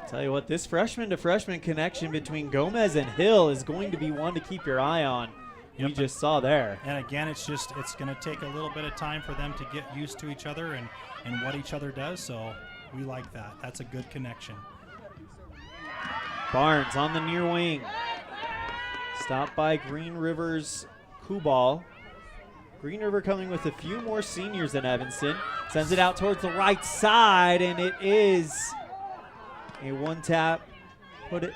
Tell you what, this freshman to freshman connection between Gomez and Hill is going to be one to keep your eye on. Yep. We just saw there. And again, it's going to take a little bit of time for them to get used to each other and what each other does, so we like that. That's a good connection. Barnes on the near wing. Stopped by Green River's Kubal. Green River coming with a few more seniors than Evanston. Sends it out towards the right side, and it is a one-tap put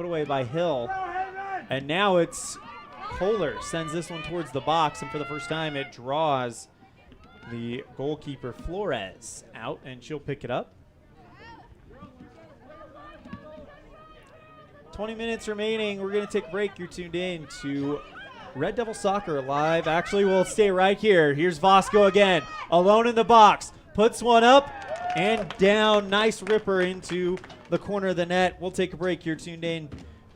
away by Hill. And now it's Kohler sends this one towards the box, and for the first time it draws the goalkeeper Flores out, and she'll pick it up. 20 minutes remaining. We're going to take a break. You're tuned in to Red Devil Soccer Live. Actually, we'll stay right here. Here's Vasco again, alone in the box. Puts one up and down. Nice ripper into the corner of the net. We'll take a break. You're tuned in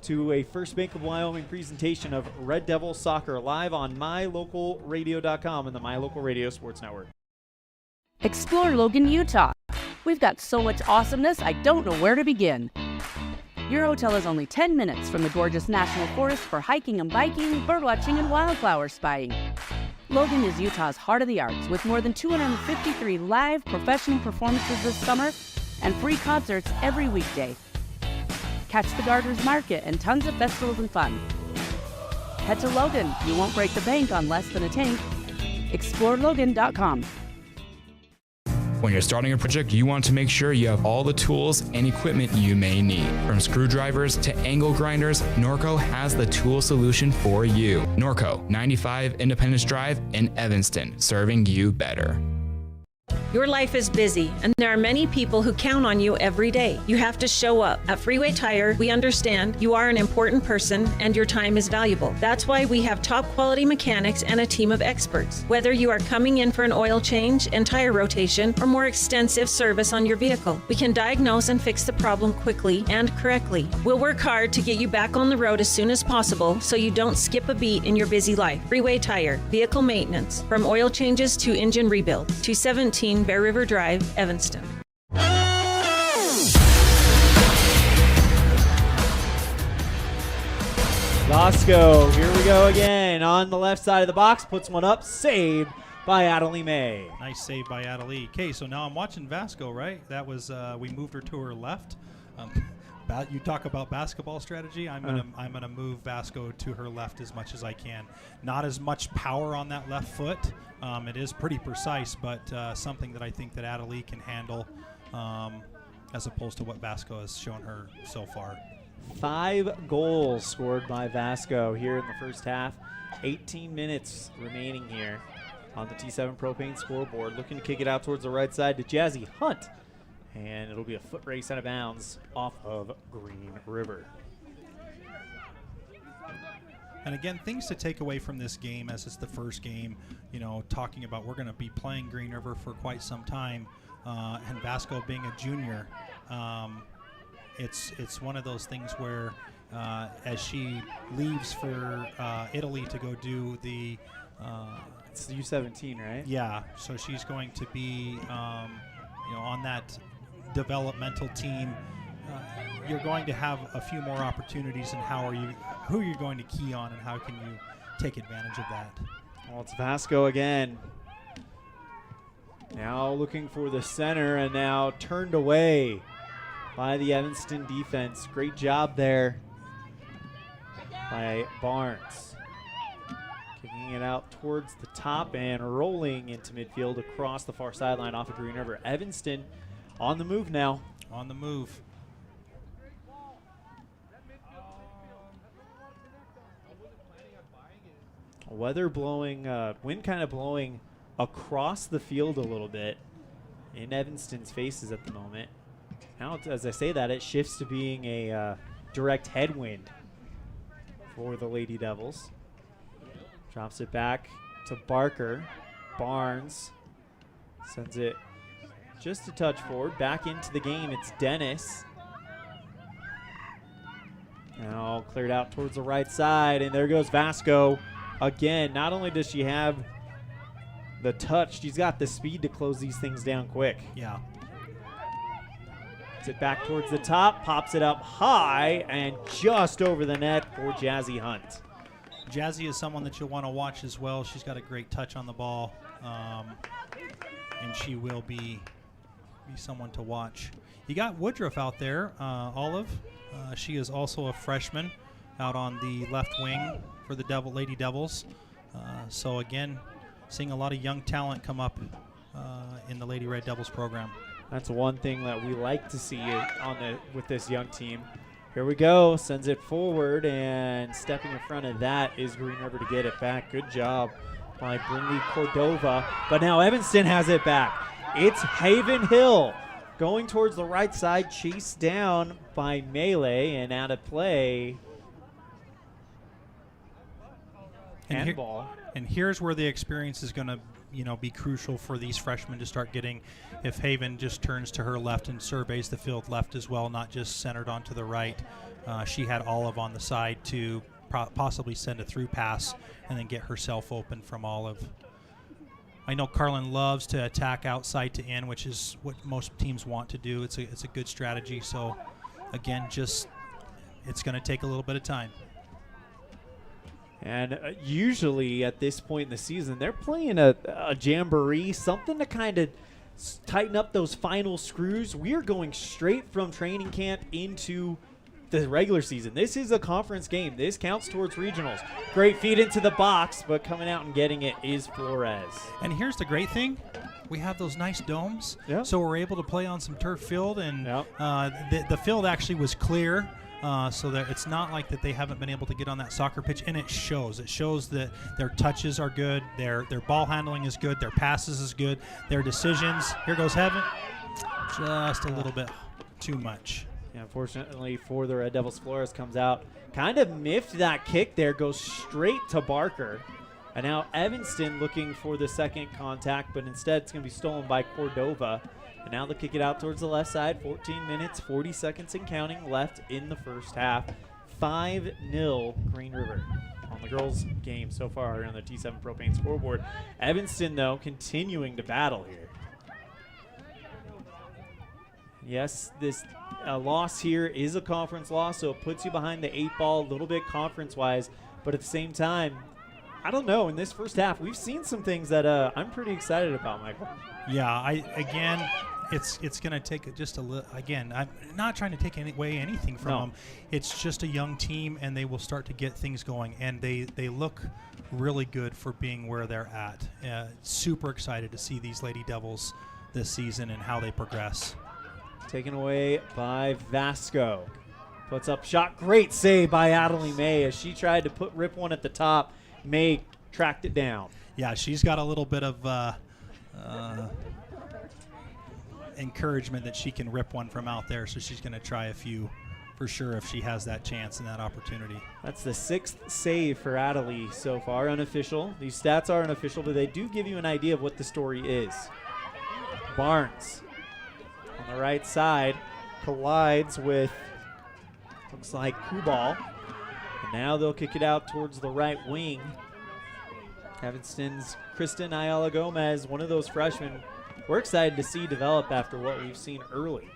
to a First Bank of Wyoming presentation of Red Devil Soccer Live on mylocalradio.com and the My Local Radio Sports Network. Explore Logan, Utah. We've got so much awesomeness, I don't know where to begin. Your hotel is only 10 minutes from the gorgeous National Forest for hiking and biking, birdwatching, and wildflower spying. Logan is Utah's heart of the arts, with more than 253 live professional performances this summer and free concerts every weekday. Catch the Garters Market and tons of festivals and fun. Head to Logan. You won't break the bank on less than a tank. ExploreLogan.com. When you're starting a project, you want to make sure you have all the tools and equipment you may need. From screwdrivers to angle grinders, Norco has the tool solution for you. Norco, 95 Independence Drive in Evanston, serving you better. Your life is busy, and there are many people who count on you every day. You have to show up. At Freeway Tire, we understand you are an important person and your time is valuable. That's why we have top quality mechanics and a team of experts. Whether you are coming in for an oil change and tire rotation or more extensive service on your vehicle, we can diagnose and fix the problem quickly and correctly. We'll work hard to get you back on the road as soon as possible so you don't skip a beat in your busy life. Freeway Tire, vehicle maintenance, from oil changes to engine rebuild. 217 Bear River Drive, Evanston. Vasco, here we go again. On the left side of the box, puts one up, saved by Adelie May. Nice save by Adelie. Okay, so now I'm watching Vasco, right? That was, we moved her to her left. You talk about basketball strategy. I'm gonna move Vasco to her left as much as I can. Not as much power on that left foot. It is pretty precise, but something that I think that Adelie can handle, as opposed to what Vasco has shown her so far. 5 goals scored by Vasco here in the first half. 18 minutes remaining here on the T7 Propane scoreboard. Looking to kick it out towards the right side to Jazzy Hunt. And it'll be a foot race out of bounds off of Green River. And again, things to take away from this game as it's the first game, you know, talking about we're going to be playing Green River for quite some time, and Vasco being a junior, it's one of those things where as she leaves for Italy to go do the it's the U17, right? Yeah, so she's going to be on that developmental team. You're going to have a few more opportunities, and who are you going to key on, and how can you take advantage of that? Well, it's Vasco again. Now looking for the center, and now turned away by the Evanston defense. Great job there by Barnes. Kicking it out towards the top and rolling into midfield across the far sideline off of Green River. Evanston on the move now. On the move. Weather blowing, wind kind of blowing across the field a little bit in Evanston's faces at the moment. Now, as I say that, it shifts to being a direct headwind for the Lady Devils. Drops it back to Barker. Barnes sends it just a touch forward. Back into the game, it's Dennis. Now cleared out towards the right side, and there goes Vasco. Again, not only does she have the touch, she's got the speed to close these things down quick. Yeah. Puts it back towards the top, pops it up high, and just over the net for Jazzy Hunt. Jazzy is someone that you'll want to watch as well. She's got a great touch on the ball, and she will be someone to watch. You got Woodruff out there, Olliff. She is also a freshman out on the left wing for the Lady Devils. So again, seeing a lot of young talent come up in the Lady Red Devils program. That's one thing that we like to see with this young team. Here we go, sends it forward, and stepping in front of that is Green River to get it back. Good job by Brinley Cordova. But now Evanston has it back. It's Haven Hill going towards the right side, chased down by Melee and out of play. Handball. And here's where the experience is going to be crucial for these freshmen to start getting. If Haven just turns to her left and surveys the field left as well, not just centered onto the right. She had Olliff on the side to possibly send a through pass and then get herself open from Olliff. I know Carlin loves to attack outside to in, which is what most teams want to do. It's a good strategy. So again, it's going to take a little bit of time. And usually at this point in the season, they're playing a jamboree, something to kind of tighten up those final screws. We are going straight from training camp into the regular season. This is a conference game. This counts towards regionals. Great feed into the box, but coming out and getting it is Flores. And here's the great thing. We have those nice domes, so we're able to play on some turf field, and the field actually was clear, so that it's not like that they haven't been able to get on that soccer pitch, and it shows. It shows that their touches are good, their ball handling is good, their passes is good, their decisions. Here goes Heaven. Just a little bit too much. Yeah, unfortunately for the Red Devils, Flores comes out, kind of miffed that kick there, goes straight to Barker. And now Evanston looking for the second contact, but instead it's going to be stolen by Cordova. And now they'll kick it out towards the left side. 14 minutes, 40 seconds and counting left in the first half. 5-0 Green River on the girls' game so far on the T7 Propane scoreboard. Evanston, though, continuing to battle here. Yes, this loss here is a conference loss, so it puts you behind the 8 ball a little bit conference-wise. But at the same time, I don't know. In this first half, we've seen some things that I'm pretty excited about, Michael. Yeah, it's going to take just a little. Again, I'm not trying to take away anything from them. It's just a young team, and they will start to get things going. And they look really good for being where they're at. Super excited to see these Lady Devils this season and how they progress. Taken away by Vasco. Puts up shot. Great save by Adelie May as she tried to rip one at the top. May tracked it down. Yeah, she's got a little bit of encouragement that she can rip one from out there, so she's going to try a few for sure if she has that chance and that opportunity. That's the 6th save for Adelie so far, unofficial. These stats are unofficial, but they do give you an idea of what the story is. Barnes on the right side collides with, looks like Kubal. Now they'll kick it out towards the right wing. Evanston's Kristen Ayala Gomez, one of those freshmen we're excited to see develop after what we've seen early.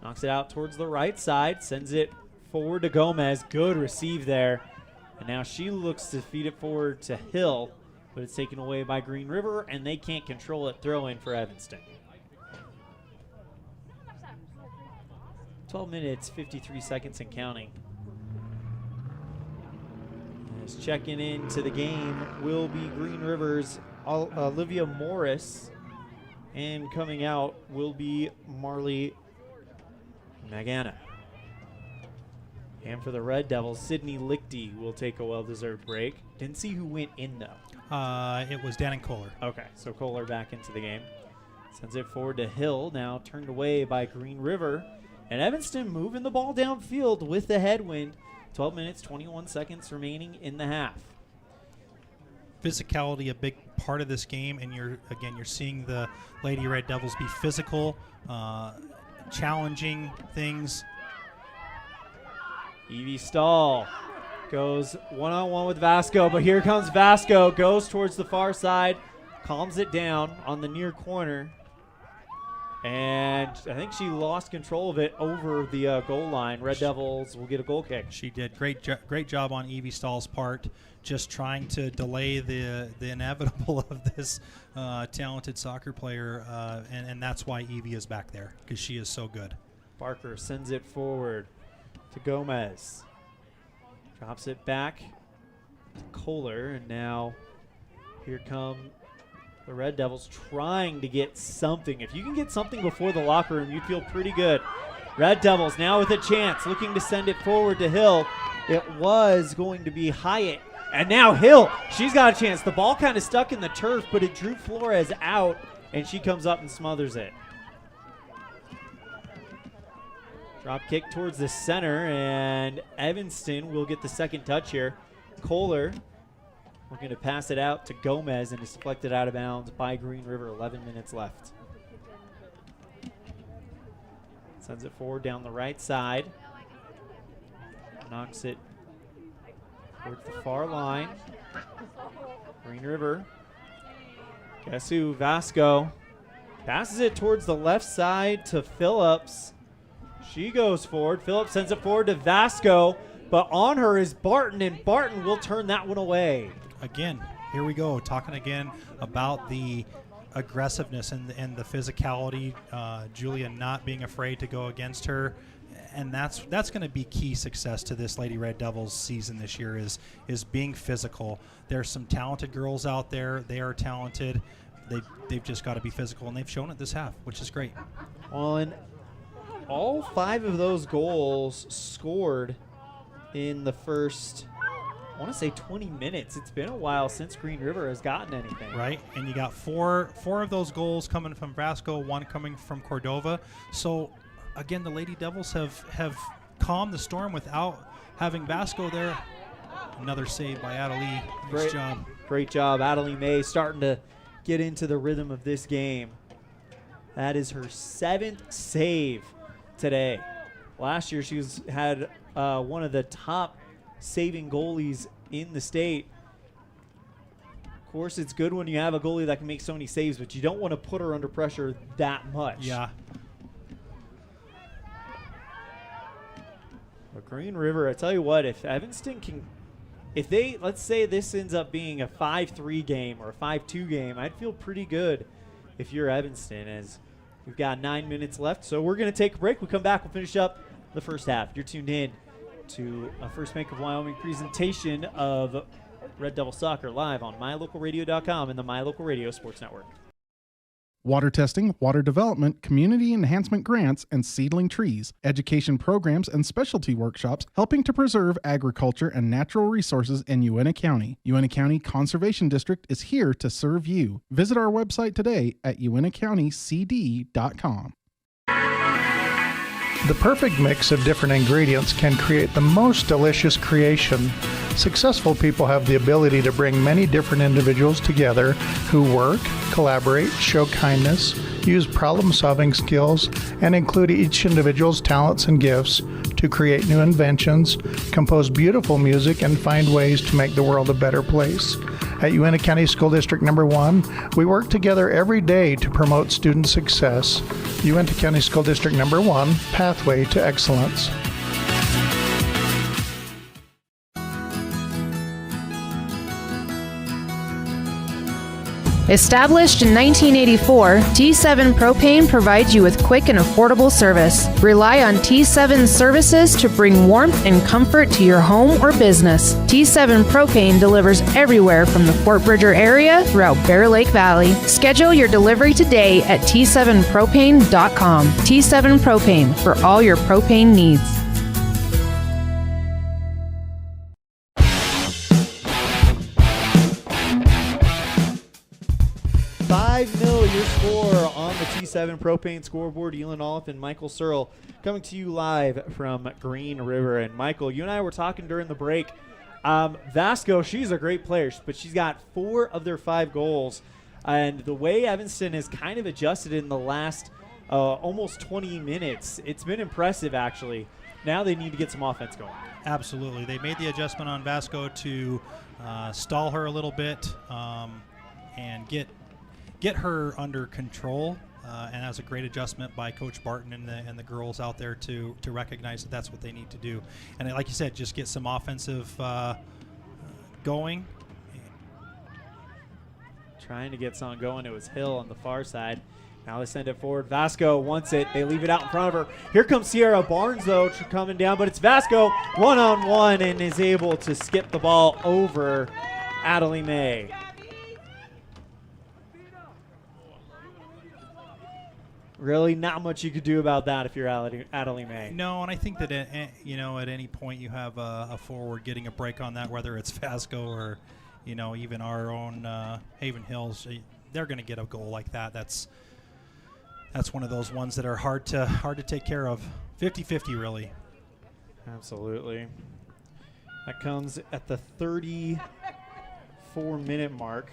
Knocks it out towards the right side, sends it forward to Gomez. Good receive there. And now she looks to feed it forward to Hill, but it's taken away by Green River, and they can't control it. Throw in for Evanston. 12 minutes, 53 seconds and counting. Checking into the game will be Green River's Olivia Morris, and coming out will be Marley Magana. And for the Red Devils, Sydney Lichty will take a well-deserved break. Didn't see who went in, though. It was Dannon Kohler. Okay, so Kohler back into the game. Sends it forward to Hill, now turned away by Green River. And Evanston moving the ball downfield with the headwind. 12 minutes, 21 seconds remaining in the half. Physicality a big part of this game, and you're seeing the Lady Red Devils be physical, challenging things. Evie Stahl goes one-on-one with Vasco, but here comes Vasco, goes towards the far side, calms it down on the near corner. And I think she lost control of it over the goal line. Red Devils will get a goal kick. She did. Great job on Evie Stahl's part, just trying to delay the inevitable of this talented soccer player, and that's why Evie is back there, because she is so good. Barker sends it forward to Gomez. Drops it back to Kohler, and now here come the Red Devils trying to get something. If you can get something before the locker room, you'd feel pretty good. Red Devils now with a chance, looking to send it forward to Hill. It was going to be Hyatt. And now Hill, she's got a chance. The ball kind of stuck in the turf, but it drew Flores out, and she comes up and smothers it. Drop kick towards the center, and Evanston will get the second touch here. Kohler looking to pass it out to Gomez, and it's deflected out of bounds by Green River. 11 minutes left. Sends it forward down the right side. Knocks it towards the far line. Green River. Guess who? Vasco. Passes it towards the left side to Phillips. She goes forward. Phillips sends it forward to Vasco, but on her is Barton, and Barton will turn that one away. Again, here we go, talking again about the aggressiveness and the physicality. Julia not being afraid to go against her, and that's going to be key success to this Lady Red Devils season this year is being physical. There's some talented girls out there. They are talented. They've just got to be physical, and they've shown it this half, which is great. Well, and all 5 of those goals scored in the first, I want to say 20 minutes. It's been a while since Green River has gotten anything. Right, and you got four of those goals coming from Vasco, 1 coming from Cordova. So, again, the Lady Devils have calmed the storm without having Vasco there. Another save by Adelie. Nice job. Great job. Adelie May starting to get into the rhythm of this game. That is her 7th save today. Last year she had one of the top saving goalies in the state. Of course, it's good when you have a goalie that can make so many saves, but you don't want to put her under pressure that much. Yeah. But Green River, I tell you what, if Evanston can, let's say this ends up being a 5-3 game or a 5-2 game, I'd feel pretty good if you're Evanston, as we've got 9 minutes left. So we're going to take a break. We come back, we'll finish up the first half. You're tuned in to a First Bank of Wyoming presentation of Red Devil Soccer live on mylocalradio.com and the My Local Radio Sports Network. Water testing, water development, community enhancement grants, and seedling trees, education programs, and specialty workshops helping to preserve agriculture and natural resources in Uintah County. Uintah County Conservation District is here to serve you. Visit our website today at uintacountycd.com. The perfect mix of different ingredients can create the most delicious creation. Successful people have the ability to bring many different individuals together who work, collaborate, show kindness, use problem-solving skills, and include each individual's talents and gifts to create new inventions, compose beautiful music, and find ways to make the world a better place. At Uintah County School District Number 1, we work together every day to promote student success. Uintah County School District Number 1, Pathway to Excellence. Established in 1984, T7 Propane provides you with quick and affordable service. Rely on T7's services to bring warmth and comfort to your home or business. T7 Propane delivers everywhere from the Fort Bridger area throughout Bear Lake Valley. Schedule your delivery today at T7propane.com. T7 Propane for all your propane needs. 5-0 your score on the T7 Propane scoreboard. Elan, Olliff, and Michael Searle coming to you live from Green River. And Michael, you and I were talking during the break. Vasco, she's a great player, but she's got 4 of their 5 goals. And the way Evanston has kind of adjusted in the last almost 20 minutes, it's been impressive, actually. Now they need to get some offense going. Absolutely. They made the adjustment on Vasco to stall her a little bit and get her under control, and that was a great adjustment by Coach Barton and the girls out there to recognize that that's what they need to do. And like you said, just get some offensive going. Trying to get something going. It was Hill on the far side. Now they send it forward. Vasco wants it. They leave it out in front of her. Here comes Sierra Barnes, though, coming down, but it's Vasco one-on-one and is able to skip the ball over Adelie May. Really not much you could do about that if you're Adelie May. No, and I think that at any point you have a forward getting a break on that, whether it's Vasco or even our own Haven Hills, they're going to get a goal like that. That's one of those ones that are hard to take care of. 50-50 really. Absolutely. That comes at the 34-minute mark.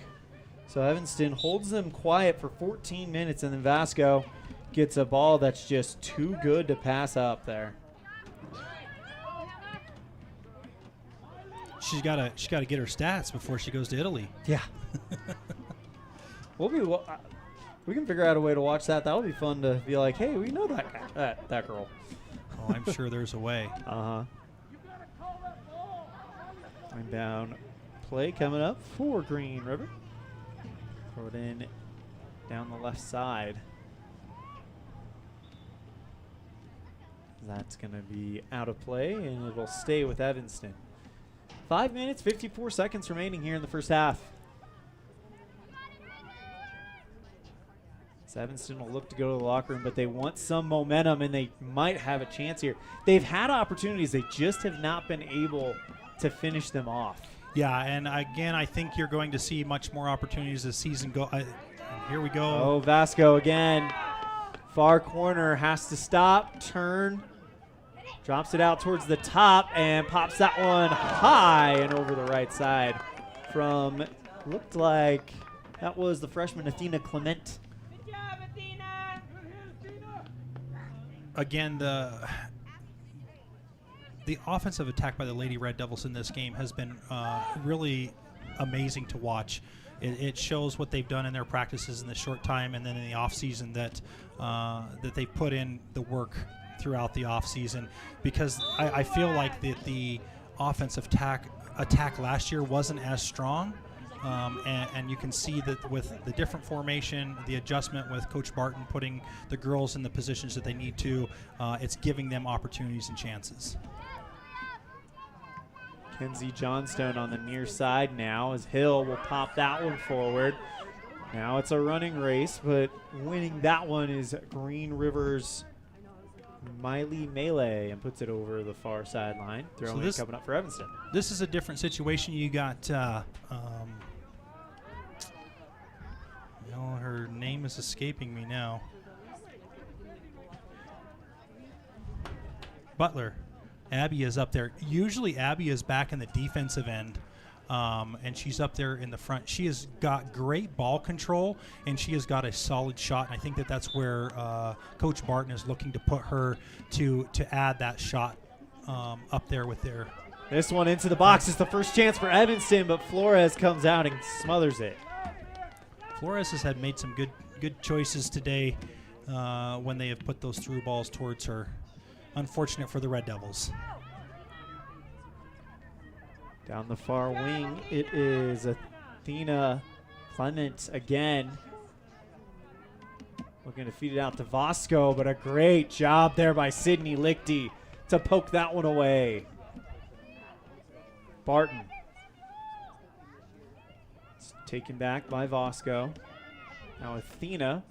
So Evanston holds them quiet for 14 minutes, and then Vasco gets a ball that's just too good to pass up there. She's got to get her stats before she goes to Italy. Yeah. We can figure out a way to watch that. That'll be fun to be like, hey, we know that guy, that girl. Oh, I'm sure there's a way. Uh-huh. And down play coming up for Green River. Throw it in down the left side. That's going to be out of play, and it'll stay with Evanston. 5 minutes, 54 seconds remaining here in the first half. So Evanston will look to go to the locker room, but they want some momentum, and they might have a chance here. They've had opportunities. They just have not been able to finish them off. Yeah, and again, I think you're going to see much more opportunities as season go. Here we go. Oh, Vasco again. Far corner has to stop, turn, drops it out towards the top, and pops that one high and over the right side from, looked like that was the freshman Athena Clement. Again, the offensive attack by the Lady Red Devils in this game has been really amazing to watch. It shows what they've done in their practices in the short time, and then in the off season that they put in the work throughout the off season. Because I feel like the offensive attack last year wasn't as strong. And you can see that with the different formation, the adjustment with Coach Barton putting the girls in the positions that they need to, it's giving them opportunities and chances. Kenzie Johnstone on the near side now as Hill will pop that one forward. Now it's a running race, but winning that one is Green River's Miley Melee and puts it over the far sideline. Throwing it coming up for Evanston. This is a different situation. You got her name is escaping me now. Butler. Abby is up there. Usually Abby is back in the defensive end, and she's up there in the front. She has got great ball control, and she has got a solid shot. And I think that's where Coach Barton is looking to put her to add that shot up there with their. This one into the box is the first chance for Evanston, but Flores comes out and smothers it. Flores has made some good choices today when they have put those through balls towards her. Unfortunate for the Red Devils. Down the far wing, it is Athena Clement again. Looking to feed it out to Vasco, but a great job there by Sydney Lichty to poke that one away. Barton. It's taken back by Vasco. Now Athena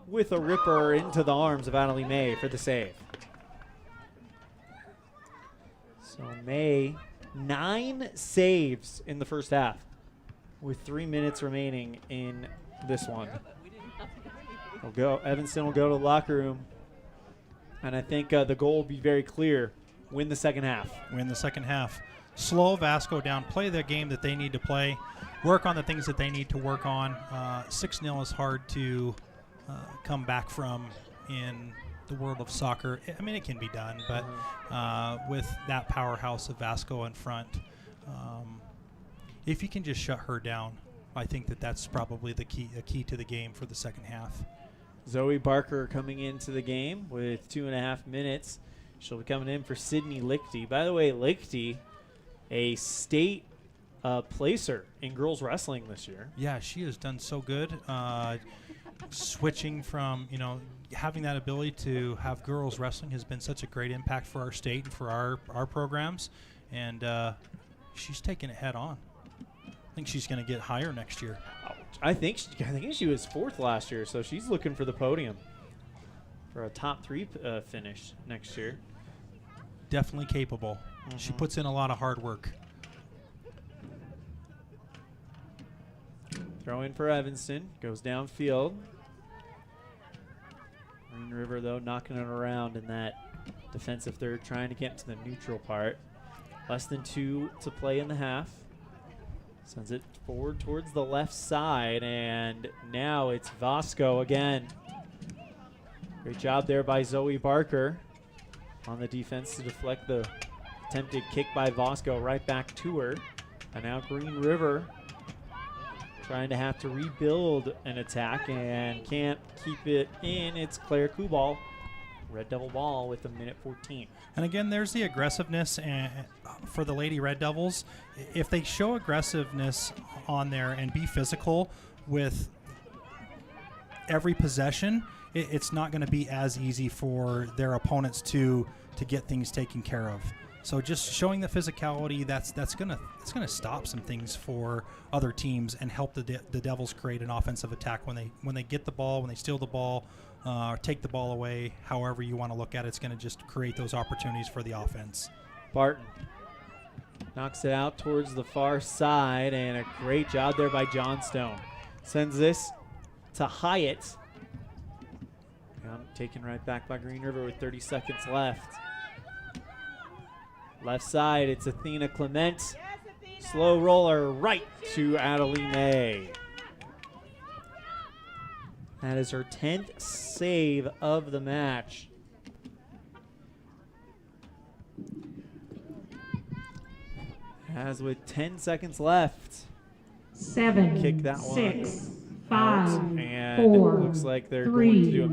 with a ripper into the arms of Annalie May for the save. So May, 9 saves in the first half with 3 minutes remaining in this one. Evanston will go to the locker room, and I think the goal will be very clear. Win the second half. Win the second half. Slow Vasco down. Play the game that they need to play. Work on the things that they need to work on. 6-0 is hard to come back from in the world of soccer. I mean, it can be done, but with that powerhouse of Vasco in front, if you can just shut her down, I think that's probably a key to the game for the second half. Zoe Barker coming into the game with 2.5 minutes. She'll be coming in for Sydney Lichty. By the way, Lichty, a state placer in girls wrestling this year. Yeah, she has done so good. Switching from, having that ability to have girls wrestling has been such a great impact for our state and for our programs, and she's taking it head on. I think she's going to get higher next year. I think she was 4th last year, so she's looking for the podium for a top 3 finish next year. Definitely capable. She puts in a lot of hard work. Throw in for Evanston, goes downfield. Green River, though, knocking it around in that defensive third, trying to get to the neutral part. Less than 2 to play in the half. Sends it forward towards the left side, and now it's Vasco again. Great job there by Zoe Barker on the defense to deflect the attempted kick by Vasco right back to her. And now Green River trying to have to rebuild an attack and can't keep it in. It's Claire Kubal, Red Devil ball with 1:14. And again, there's the aggressiveness for the Lady Red Devils. If they show aggressiveness on there and be physical with every possession, it's not going to be as easy for their opponents to get things taken care of. So just showing the physicality, that's gonna stop some things for other teams and help the Devils create an offensive attack when they get the ball, when they steal the ball, or take the ball away. However you want to look at it, it's going to just create those opportunities for the offense. Barton knocks it out towards the far side, and a great job there by Johnstone. Sends this to Hyatt. Taken right back by Green River with 30 seconds left. Left side, it's Athena Clement. Slow roller right to Adelie May. That is her 10th save of the match. As with 10 seconds left. 7, kick that 6, one 5, and 4, it looks like they're 3, going to do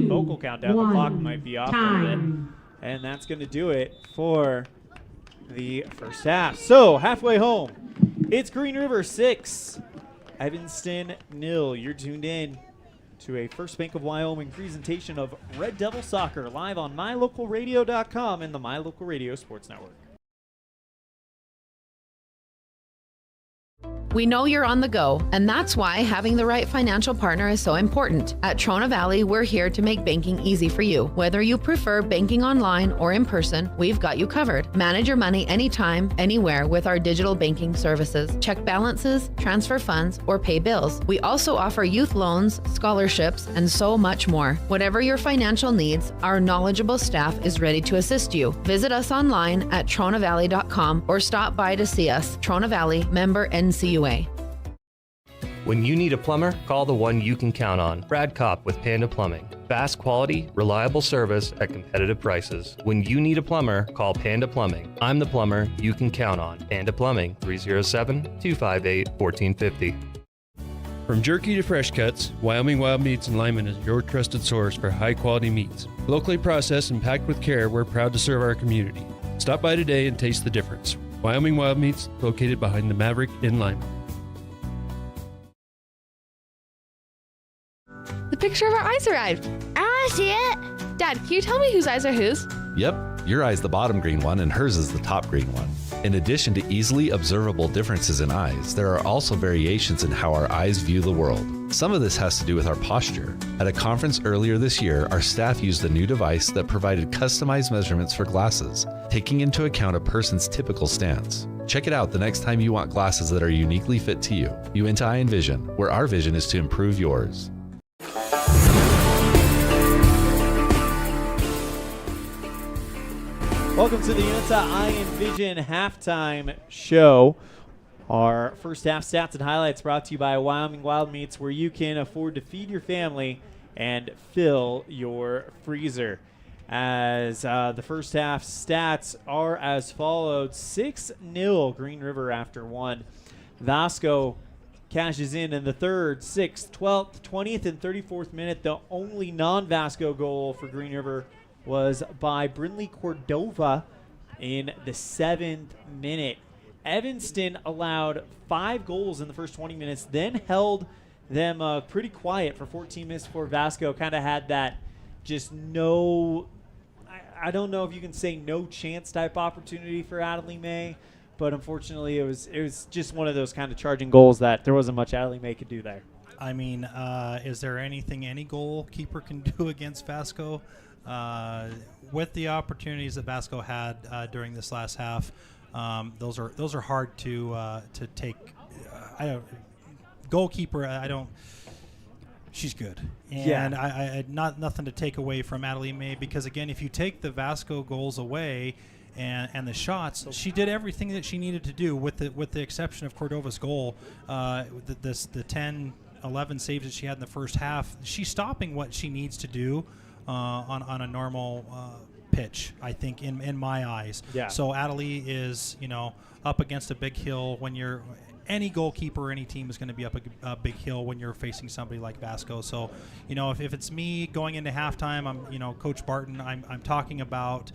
a vocal countdown. 1, the clock might be off a bit. And that's going to do it for the first half. So, halfway home, it's Green River 6, Evanston 0. You're tuned in to a First Bank of Wyoming presentation of Red Devil Soccer live on mylocalradio.com and the My Local Radio Sports Network. We know you're on the go, and that's why having the right financial partner is so important. At Trona Valley, we're here to make banking easy for you. Whether you prefer banking online or in person, we've got you covered. Manage your money anytime, anywhere with our digital banking services. Check balances, transfer funds, or pay bills. We also offer youth loans, scholarships, and so much more. Whatever your financial needs, our knowledgeable staff is ready to assist you. Visit us online at tronavalley.com or stop by to see us. Trona Valley, member NCUA. When you need a plumber, call the one you can count on. Brad Kopp with Panda Plumbing. Fast quality, reliable service at competitive prices. When you need a plumber, call Panda Plumbing. I'm the plumber you can count on. Panda Plumbing, 307-258-1450. From jerky to fresh cuts, Wyoming Wild Meats in Lyman is your trusted source for high-quality meats. Locally processed and packed with care, we're proud to serve our community. Stop by today and taste the difference. Wyoming Wild Meats, located behind the Maverick in Lyman. The picture of our eyes arrived. I want to see it. Dad, can you tell me whose eyes are whose? Yep, your eye's the bottom green one and hers is the top green one. In addition to easily observable differences in eyes, there are also variations in how our eyes view the world. Some of this has to do with our posture. At a conference earlier this year, our staff used a new device that provided customized measurements for glasses, taking into account a person's typical stance. Check it out the next time you want glasses that are uniquely fit to you. Uinta Eye and Vision, where our vision is to improve yours. Welcome to the Uinta Eye and Vision halftime show. Our first half stats and highlights brought to you by Wyoming Wild Meats, where you can afford to feed your family and fill your freezer. As the first half stats are as followed: 6-0 Green River after one. Vasco cashes in the 3rd, 6th, 12th, 20th, and 34th minute. The only non-Vasco goal for Green River was by Brinley Cordova in the 7th minute. Evanston allowed 5 goals in the first 20 minutes, then held them pretty quiet for 14 minutes before Vasco kind of had that just no, I don't know if you can say no chance type opportunity for Adelie May, but unfortunately it was just one of those kind of charging goals that there wasn't much Adelie May could do there. I mean, is there anything any goalkeeper can do against Vasco? With the opportunities that Vasco had during this last half, those are hard to take. Goalkeeper. She's good, and Yeah. I nothing to take away from Adelie May, because again, if you take the Vasco goals away and the shots, she did everything that she needed to do, with the exception of Cordova's goal. The 10-11 saves that she had in the first half, she's stopping what she needs to do on a normal pitch, I think, in my eyes. Yeah. So Adelie is, up against a big hill when you're any goalkeeper or any team is going to be up a big hill when you're facing somebody like Vasco. So, if it's me going into halftime, I'm, Coach Barton, I'm talking about,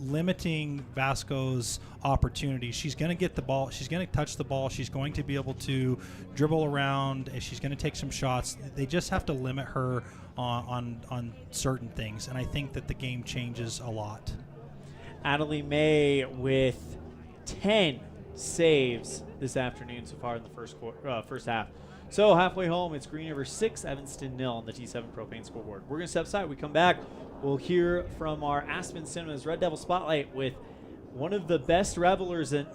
limiting Vasco's opportunities. She's going to get the ball. She's going to touch the ball. She's going to be able to dribble around. And she's going to take some shots. They just have to limit her on certain things. And I think that the game changes a lot. Adelie May with 10 saves this afternoon so far in the first half. So halfway home, it's Green River 6, Evanston 0 on the T7 Propane scoreboard. We're going to step aside. We come back. We'll hear from our Aspen Cinemas Red Devil Spotlight with one of the best wrestlers in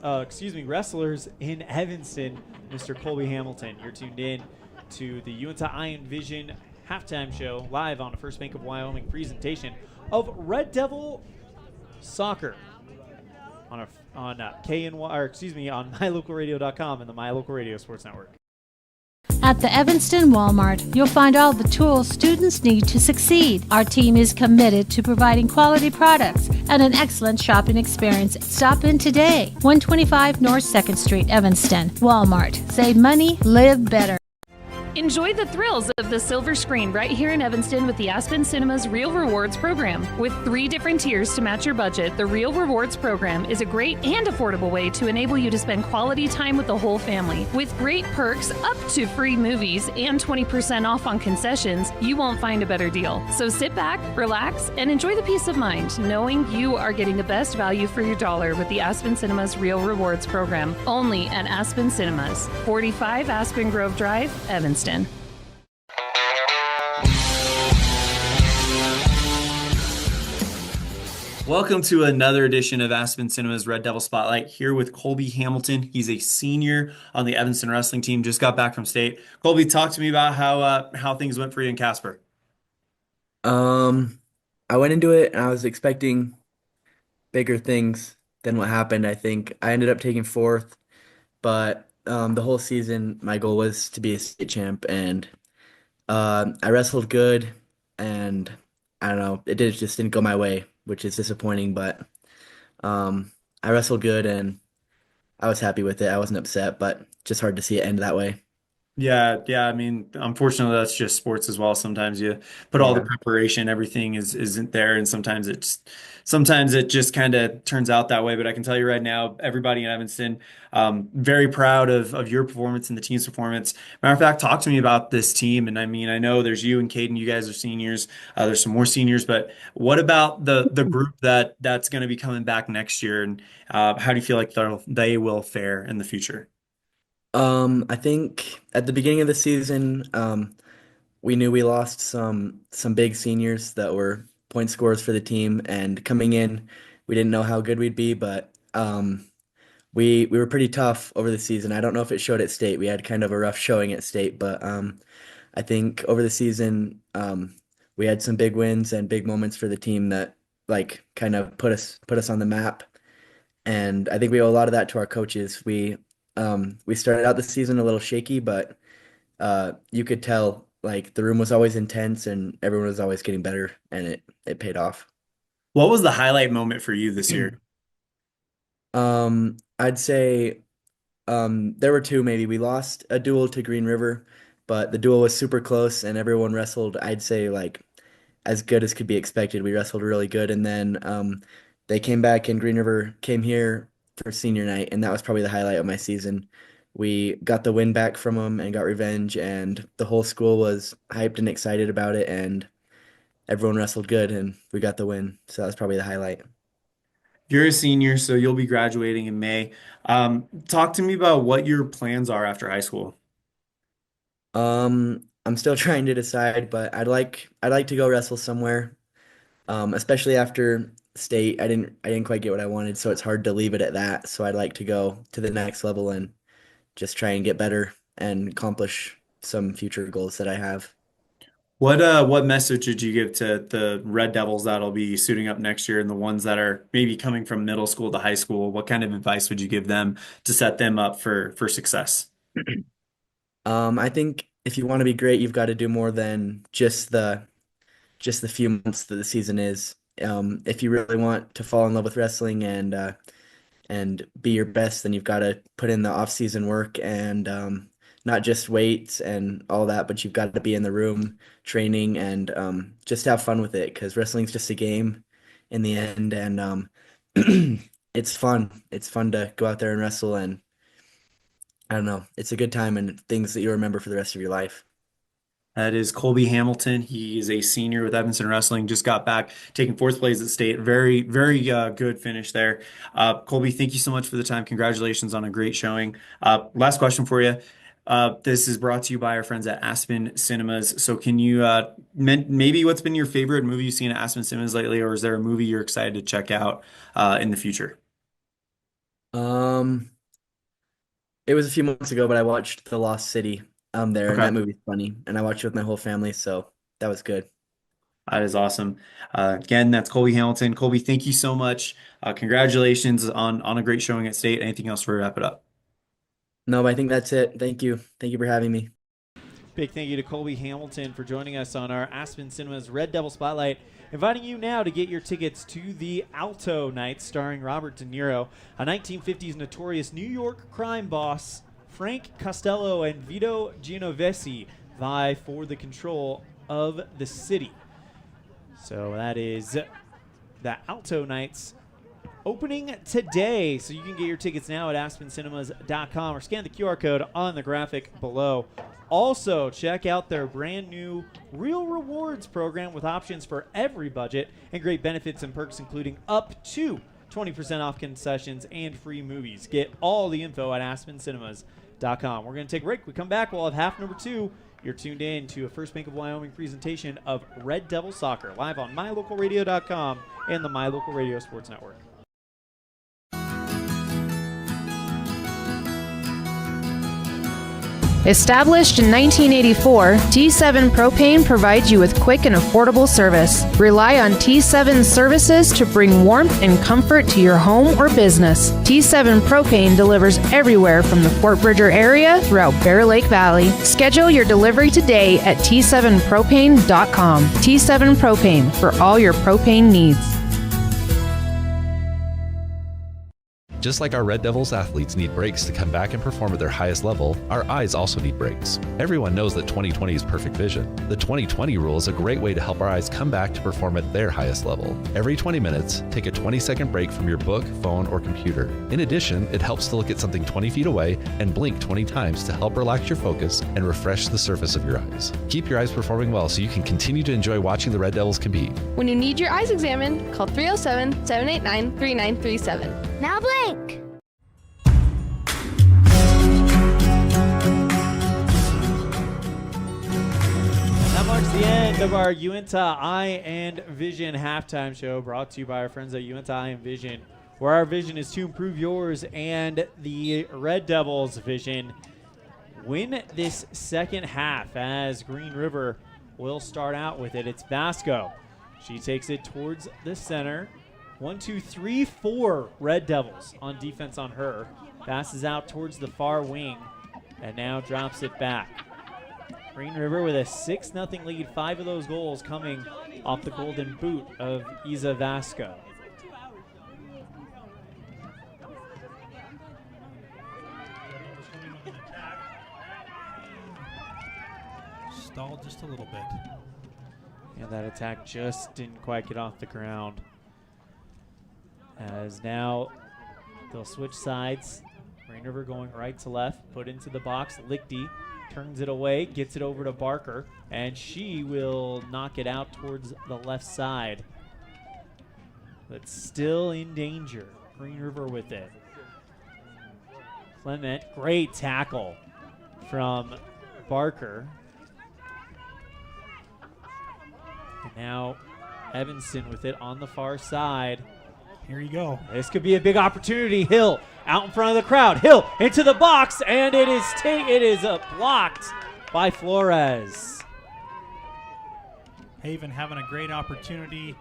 Evanston, Mr. Colby Hamilton. You're tuned in to the Uinta Iron Vision halftime show live on the First Bank of Wyoming presentation of Red Devil Soccer on mylocalradio.com and the My Local Radio Sports Network. At the Evanston Walmart, you'll find all the tools students need to succeed. Our team is committed to providing quality products and an excellent shopping experience. Stop in today. 125 North 2nd Street, Evanston. Walmart. Save money, live better. Enjoy the thrills of the silver screen right here in Evanston with the Aspen Cinemas Real Rewards program. With 3 different tiers to match your budget, the Real Rewards program is a great and affordable way to enable you to spend quality time with the whole family. With great perks up to free movies and 20% off on concessions, you won't find a better deal. So sit back, relax, and enjoy the peace of mind knowing you are getting the best value for your dollar with the Aspen Cinemas Real Rewards program. Only at Aspen Cinemas, 45 Aspen Grove Drive, Evanston. Welcome to another edition of Aspen Cinema's Red Devil Spotlight, here with Colby Hamilton. He's a senior on the Evanston wrestling team, just got back from state. Colby, talk to me about how things went for you in Casper. I went into it and I was expecting bigger things than what happened. I think I ended up taking 4th, but the whole season my goal was to be a state champ, and I wrestled good, and I don't know, just didn't go my way, which is disappointing, but I wrestled good and I was happy with it. I wasn't upset, but just hard to see it end that way. Yeah. I mean, unfortunately, that's just sports as well. Sometimes you put all the preparation, everything isn't there, and sometimes it just kind of turns out that way. But I can tell you right now, everybody in Evanston, very proud of your performance and the team's performance. Matter of fact, talk to me about this team. And I mean, I know there's you and Caden. You guys are seniors. There's some more seniors, but what about the group that's going to be coming back next year? And how do you feel like they will fare in the future? I think at the beginning of the season, we knew we lost some big seniors that were point scorers for the team, and coming in, we didn't know how good we'd be, but we were pretty tough over the season. I don't know if it showed at state. We had kind of a rough showing at state, but I think over the season, we had some big wins and big moments for the team that like kind of put us on the map. And I think we owe a lot of that to our coaches. We started out the season a little shaky, but you could tell like the room was always intense and everyone was always getting better, and it paid off. What was the highlight moment for you this year? I'd say there were 2 maybe. We lost a duel to Green River, but the duel was super close and everyone wrestled, I'd say, like as good as could be expected. We wrestled really good, and then they came back and Green River came here for senior night, and that was probably the highlight of my season. We got the win back from them and got revenge, and the whole school was hyped and excited about it, and everyone wrestled good, and we got the win. So that was probably the highlight. You're a senior, so you'll be graduating in May. Talk to me about what your plans are after high school. I'm still trying to decide, but I'd like to go wrestle somewhere, especially after state. I didn't quite get what I wanted, so it's hard to leave it at that. So I'd like to go to the next level and just try and get better and accomplish some future goals that I have. What message did you give to the Red Devils that'll be suiting up next year, and the ones that are maybe coming from middle school to high school? What kind of advice would you give them to set them up for success? I think if you want to be great, you've got to do more than just the few months that the season is. If you really want to fall in love with wrestling and and be your best, then you've got to put in the off-season work and not just weights and all that, but you've got to be in the room training and just have fun with it, because wrestling's just a game in the end, and it's fun. It's fun to go out there and wrestle, and I don't know, it's a good time and things that you remember for the rest of your life. That is Colby Hamilton. He is a senior with Evanston Wrestling. Just got back, taking fourth place at state. Very, very good finish there. Colby, thank you so much for the time. Congratulations on a great showing. Last question for you. This is brought to you by our friends at Aspen Cinemas. So can you maybe what's been your favorite movie you've seen at Aspen Cinemas lately, or is there a movie you're excited to check out in the future? It was a few months ago, but I watched The Lost City there, and Okay. that movie's funny, and I watched it with my whole family, so that was good. That is awesome. Again, that's Colby Hamilton. Colby, thank you so much. Congratulations on a great showing at state. Anything else before we wrap it up? No, but I think that's it. Thank you. Thank you for having me. Big thank you to Colby Hamilton for joining us on our Aspen Cinemas Red Devil Spotlight. Inviting you now to get your tickets to the Alto Nights starring Robert De Niro, a 1950s notorious New York crime boss. Frank Costello and Vito Genovese vie for the control of the city. So that is the Alto Nights opening today. So you can get your tickets now at aspencinemas.com or scan the QR code on the graphic below. Also, check out their brand new Real Rewards program with options for every budget and great benefits and perks, including up to 20% off concessions and free movies. Get all the info at aspencinemas.com. We're going to take a break. We come back. We'll have half number 2. You're tuned in to a First Bank of Wyoming presentation of Red Devil Soccer live on mylocalradio.com and the My Local Radio Sports Network. Established in 1984, T7 Propane provides you with quick and affordable service. Rely on T7's services to bring warmth and comfort to your home or business. T7 Propane delivers everywhere from the Fort Bridger area throughout Bear Lake Valley. Schedule your delivery today at T7propane.com. T7 Propane for all your propane needs. Just like our Red Devils athletes need breaks to come back and perform at their highest level, our eyes also need breaks. Everyone knows that 20/20 is perfect vision. The 20/20 rule is a great way to help our eyes come back to perform at their highest level. Every 20 minutes, take a 20-second break from your book, phone, or computer. In addition, it helps to look at something 20 feet away and blink 20 times to help relax your focus and refresh the surface of your eyes. Keep your eyes performing well so you can continue to enjoy watching the Red Devils compete. When you need your eyes examined, call 307-789-3937. Now blink! That marks the end of our Uinta Eye and Vision halftime show, brought to you by our friends at Uinta Eye and Vision, where our vision is to improve yours and the Red Devils' vision. Win this second half as Green River will start out with it. It's Vasco. She takes it towards the center. 1, 2, 3, 4 Red Devils on defense on her. Passes out towards the far wing and now drops it back. Green River with a 6-0 lead. 5 of those goals coming off the golden boot of Isa Vasco. Stalled just a little bit. And that attack just didn't quite get off the ground. As now they'll switch sides. Green River going right to left, put into the box. Lichty turns it away, gets it over to Barker, and she will knock it out towards the left side. But still in danger. Green River with it. Clement, great tackle from Barker. And now Evanston with it on the far side. Here you go. This could be a big opportunity. Hill out in front of the crowd. Hill into the box, and it is blocked by Flores. Haven having a great opportunity,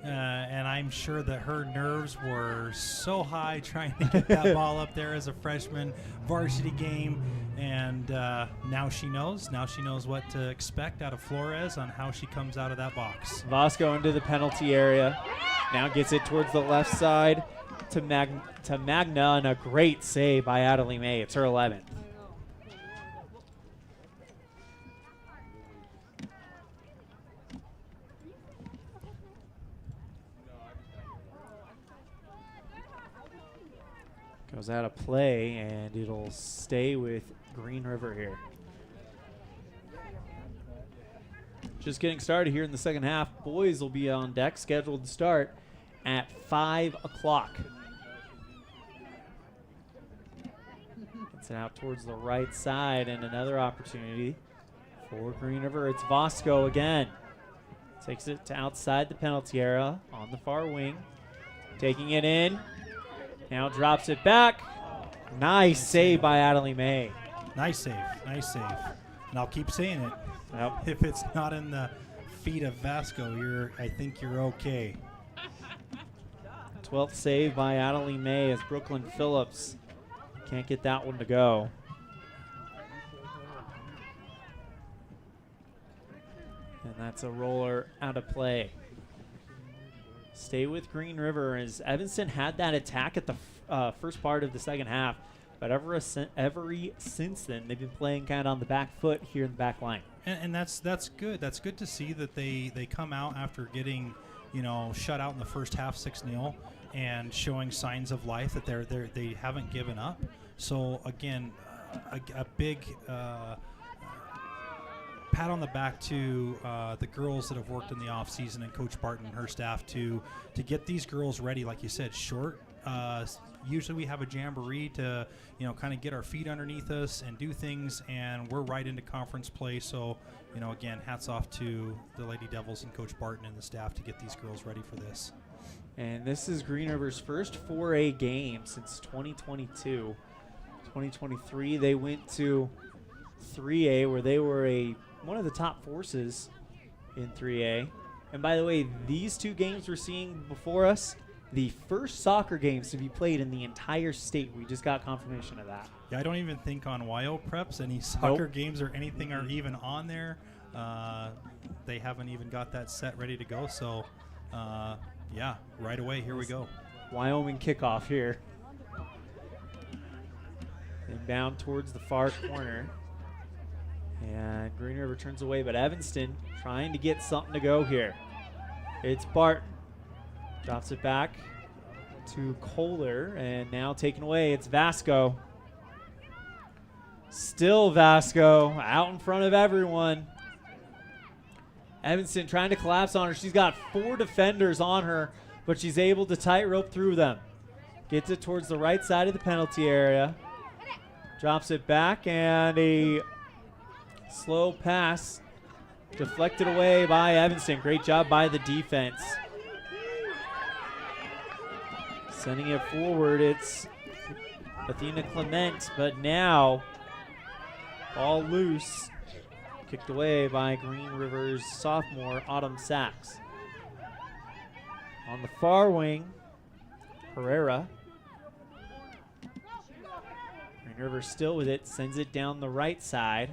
and I'm sure that her nerves were so high trying to get that ball up there as a freshman varsity game. And now she knows. Now she knows what to expect out of Flores on how she comes out of that box. Vasco into the penalty area. Now gets it towards the left side. to Magna, and a great save by Adelie May. It's her 11th. Goes out of play, and it'll stay with Green River here. Just getting started here in the second half. Boys will be on deck, scheduled to start at 5 o'clock. Gets it out towards the right side, and another opportunity for Green River. It's Vasco again. Takes it to outside the penalty area on the far wing. Taking it in. Now drops it back. Nice save by Adelie May. Nice save. Nice save. And I'll keep saying it. Yep. If it's not in the feet of Vasco, I think you're okay. 12th save by Adelie May as Brooklyn Phillips can't get that one to go. And that's a roller out of play. Stay with Green River as Evanston had that attack at the first part of the second half, but ever since then they've been playing kind of on the back foot here in the back line. And that's good. That's good to see that they come out after getting shut out in the first half 6-0 and showing signs of life that they haven't given up. So again, a big pat on the back to the girls that have worked in the off season and Coach Barton and her staff to get these girls ready. Like you said, short. Usually we have a jamboree to kind of get our feet underneath us and do things, and we're right into conference play. So again, hats off to the Lady Devils and Coach Barton and the staff to get these girls ready for this. And this is Green River's first 4A game since 2022. 2023 they went to 3A where they were one of the top forces in 3A. And by the way, these two games we're seeing before us, the first soccer games to be played in the entire state. We just got confirmation of that. Yeah, I don't even think on YO Preps any soccer games or anything are even on there. They haven't even got that set ready to go. So, yeah, right away, here we go. Wyoming kickoff here. Inbound towards the far corner. And Green River turns away, but Evanston trying to get something to go here. It's Barton. Drops it back to Kohler, and now taken away. It's Vasco. Still Vasco out in front of everyone. Evanston trying to collapse on her. She's got 4 defenders on her, but she's able to tightrope through them. Gets it towards the right side of the penalty area. Drops it back, and a slow pass deflected away by Evanston. Great job by the defense. Sending it forward, it's Athena Clement, but now all loose. Kicked away by Green River's sophomore, Autumn Sachs. On the far wing, Herrera. Green River still with it, sends it down the right side.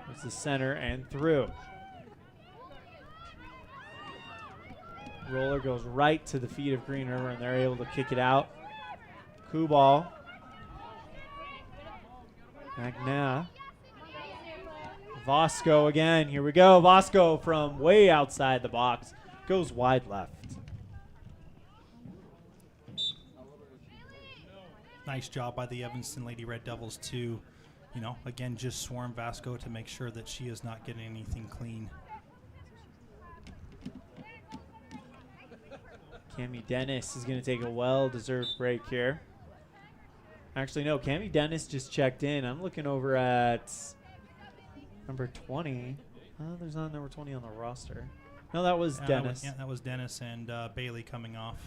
There's the center and through. Roller goes right to the feet of Green River, and they're able to kick it out. Kubal. Magna. Vasco again. Here we go. Vasco from way outside the box. Goes wide left. Nice job by the Evanston Lady Red Devils to, again, just swarm Vasco to make sure that she is not getting anything clean. Cami Dennis is going to take a well-deserved break here. Actually, no, Cami Dennis just checked in. I'm looking over at number 20. There's not number 20 on the roster. No, that was Dennis. That was Dennis and Bailey coming off.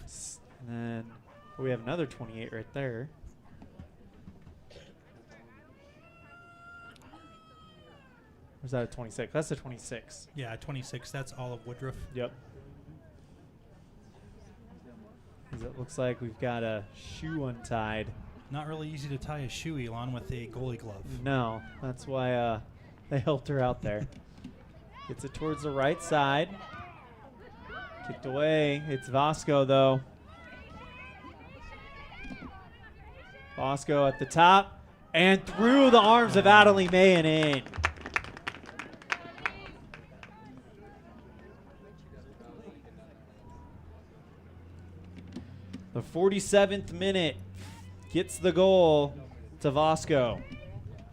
And then we have another 28 right there. Or is that a 26? That's a 26. Yeah, 26. That's Olive Woodruff. Yep. It looks like we've got a shoe untied. Not really easy to tie a shoe, Elan, with a goalie glove. No, that's why they helped her out there. Gets it towards the right side. Kicked away. It's Vasco, though. Vasco at the top and through the arms of Adelie May and in. The 47th minute gets the goal to Vasco.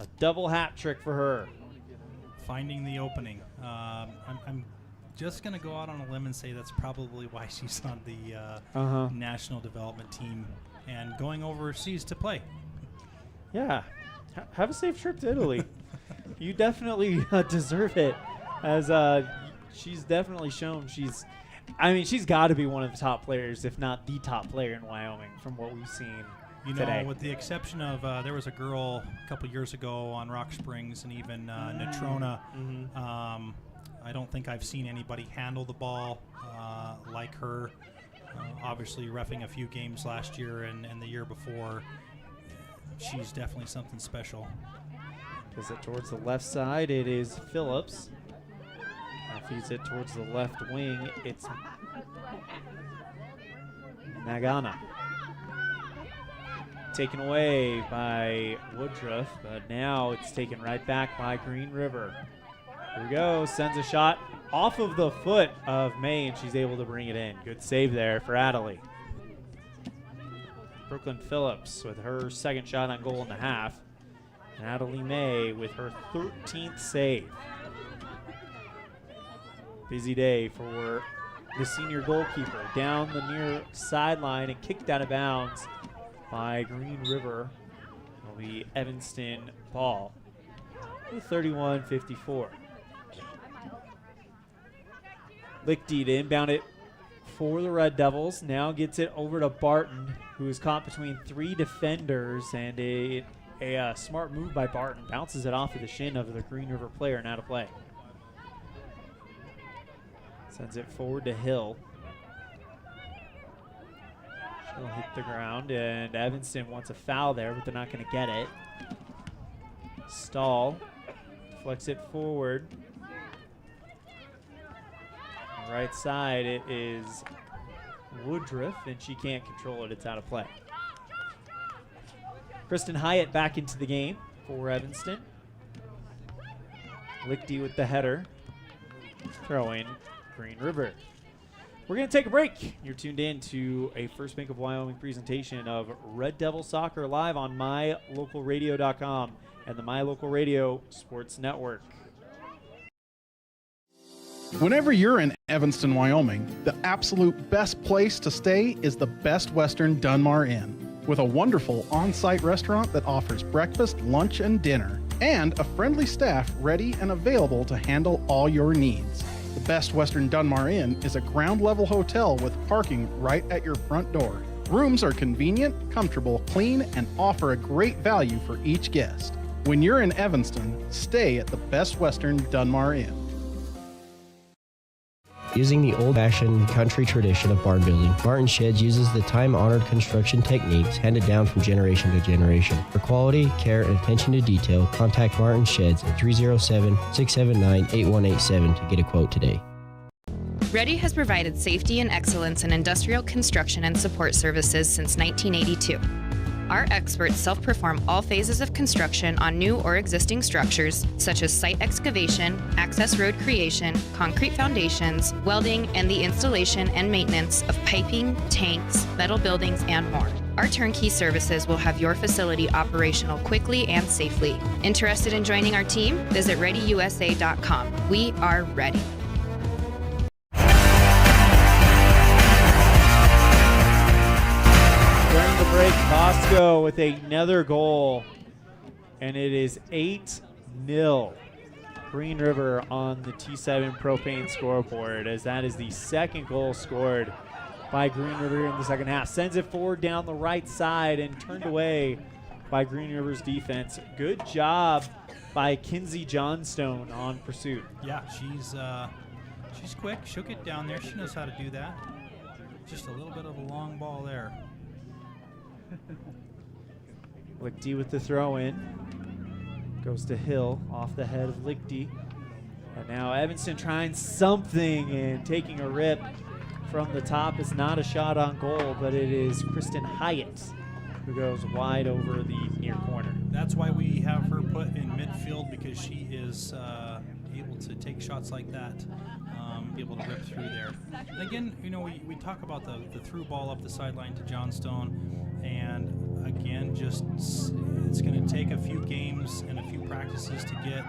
A double hat trick for her. Finding the opening. I'm just going to go out on a limb and say that's probably why she's on the national development team and going overseas to play. Yeah. Have a safe trip to Italy. You definitely deserve it, as she's definitely shown she's got to be one of the top players, if not the top player in Wyoming from what we've seen today. With the exception of there was a girl a couple years ago on Rock Springs and even Natrona. I don't think I've seen anybody handle the ball like her. Obviously reffing a few games last year and the year before. She's definitely something special. Gives it towards the left side. It is Phillips. Now feeds it towards the left wing. It's Nagana. Taken away by Woodruff, but now it's taken right back by Green River. Here we go. Sends a shot off of the foot of May, and she's able to bring it in. Good save there for Adelie. Brooklyn Phillips with her second shot on goal in the half. And Adelie May with her 13th save. Busy day for the senior goalkeeper. Down the near sideline and kicked out of bounds by Green River. It'll be Evanston ball with 31-54. Lichty to inbound it for the Red Devils. Now gets it over to Barton, who is caught between three defenders, and a smart move by Barton. Bounces it off of the shin of the Green River player and out of play. Sends it forward to Hill. She'll hit the ground, and Evanston wants a foul there, but they're not going to get it. Stahl deflects it forward. On the right side, it is Woodruff, and she can't control it. It's out of play. Kristen Hyatt back into the game for Evanston. Lichty with the header. Throw in Green River. We're going to take a break. You're tuned in to a First Bank of Wyoming presentation of Red Devil Soccer live on mylocalradio.com and the My Local Radio Sports Network. Whenever you're in Evanston, Wyoming, the absolute best place to stay is the Best Western Dunmar Inn, with a wonderful on-site restaurant that offers breakfast, lunch, and dinner, and a friendly staff ready and available to handle all your needs. The Best Western Dunmar Inn is a ground-level hotel with parking right at your front door. Rooms are convenient, comfortable, clean, and offer a great value for each guest. When you're in Evanston, stay at the Best Western Dunmar Inn. Using the old-fashioned country tradition of barn building, Martin Sheds uses the time-honored construction techniques handed down from generation to generation. For quality, care, and attention to detail, contact Martin Sheds at 307-679-8187 to get a quote today. Ready has provided safety and excellence in industrial construction and support services since 1982. Our experts self-perform all phases of construction on new or existing structures, such as site excavation, access road creation, concrete foundations, welding, and the installation and maintenance of piping, tanks, metal buildings, and more. Our turnkey services will have your facility operational quickly and safely. Interested in joining our team? Visit ReadyUSA.com. We are ready. During the break, Bosco with another goal, and it is 8-0. Green River on the T7 Propane scoreboard, as that is the second goal scored by Green River in the second half. Sends it forward down the right side and turned away by Green River's defense. Good job by Kinsey Johnstone on pursuit. Yeah, she's quick. She'll get down there. She knows how to do that. Just a little bit of a long ball there. Lichty with the throw in. Goes to Hill off the head of Lichty. And now Evanston trying something and taking a rip from the top is not a shot on goal, but it is Kristen Hyatt who goes wide over the near corner. That's why we have her put in midfield, because she is able to take shots like that, be able to rip through there. And again, we talk about the through ball up the sideline to Johnstone, and again, just it's going to take a few games and a few practices to get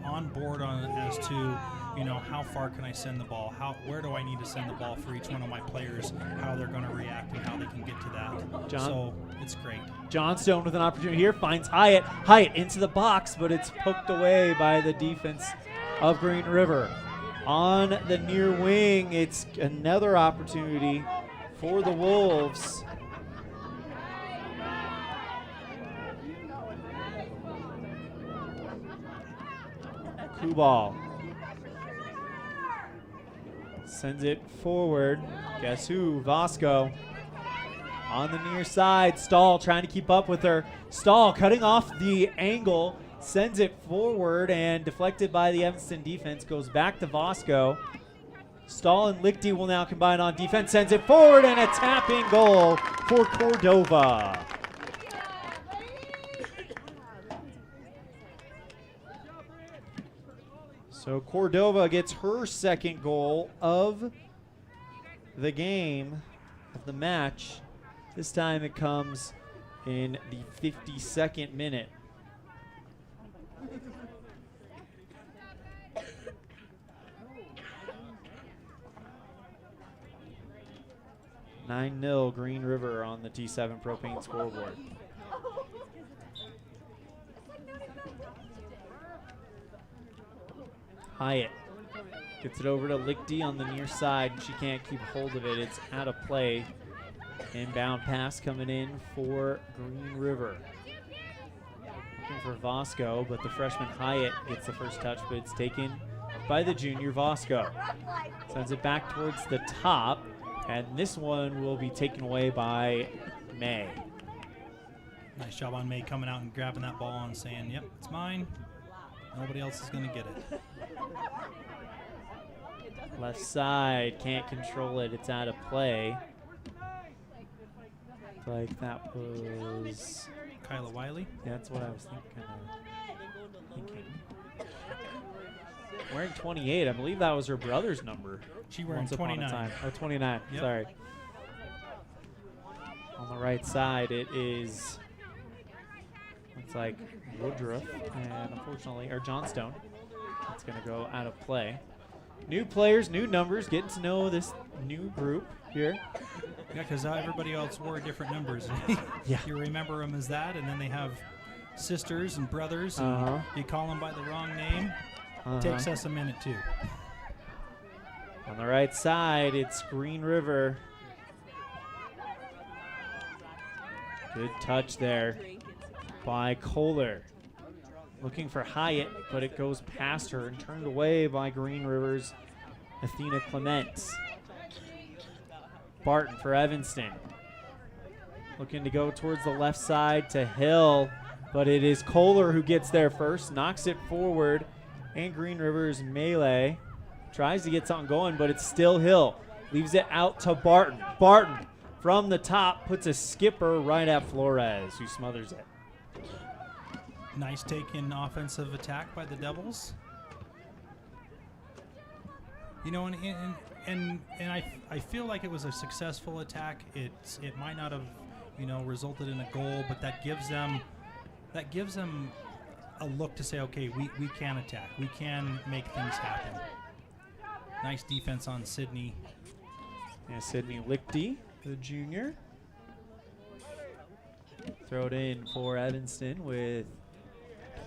on board on as to how far can I send the ball, where do I need to send the ball for each one of my players, how they're going to react and how they can get to that. So it's great. Johnstone with an opportunity here, finds Hyatt. Hyatt into the box, but it's poked away by the defense of Green River. On the near wing, it's another opportunity for the Wolves. Kubal sends it forward. Guess who? Vasco on the near side. Stahl trying to keep up with her. Stahl cutting off the angle, sends it forward, and deflected by the Evanston defense. Goes back to Vasco. Stahl and Lichty will now combine on defense. Sends it forward, and a tap-in goal for Cordova. So Cordova gets her second goal of the game, of the match. This time it comes in the 52nd minute. (9-0) Green River on the T7 Propane scoreboard. Hyatt gets it over to Lichty on the near side. She can't keep hold of it. It's out of play. Inbound pass coming in for Green River. Looking for Vasco, but the freshman Hyatt gets the first touch, but it's taken by the junior Vasco. Sends it back towards the top, and this one will be taken away by May. Nice job on May coming out and grabbing that ball and saying, yep, it's mine. Nobody else is going to get it. Left side, can't control it. It's out of play. Like that was Kyla Wiley. Yeah, that's what I was thinking. Wearing 28, I believe that was her brother's number. She wearing once upon a 29. time. Oh, 29. Yep. Sorry. On the right side, it is. Looks like Woodruff, and unfortunately, or Johnstone. It's going to go out of play. New players, new numbers, getting to know this new group here. Yeah, because everybody else wore different numbers. Yeah. You remember them as that, and then they have sisters and brothers, and you call them by the wrong name. Takes us a minute, too. On the right side, it's Green River. Good touch there by Kohler. Looking for Hyatt, but it goes past her and turned away by Green River's Athena Clement. Barton for Evanston. Looking to go towards the left side to Hill, but it is Kohler who gets there first, knocks it forward, and Green River's Melee tries to get something going, but it's still Hill. Leaves it out to Barton. Barton from the top puts a skipper right at Flores, who smothers it. Nice take in offensive attack by the Devils. You know, and I feel like it was a successful attack. It might not have, resulted in a goal, but that gives them a look to say, okay, we can attack. We can make things happen. Nice defense on Sydney. Yeah, Sydney Lichty, the junior. Throw it in for Evanston with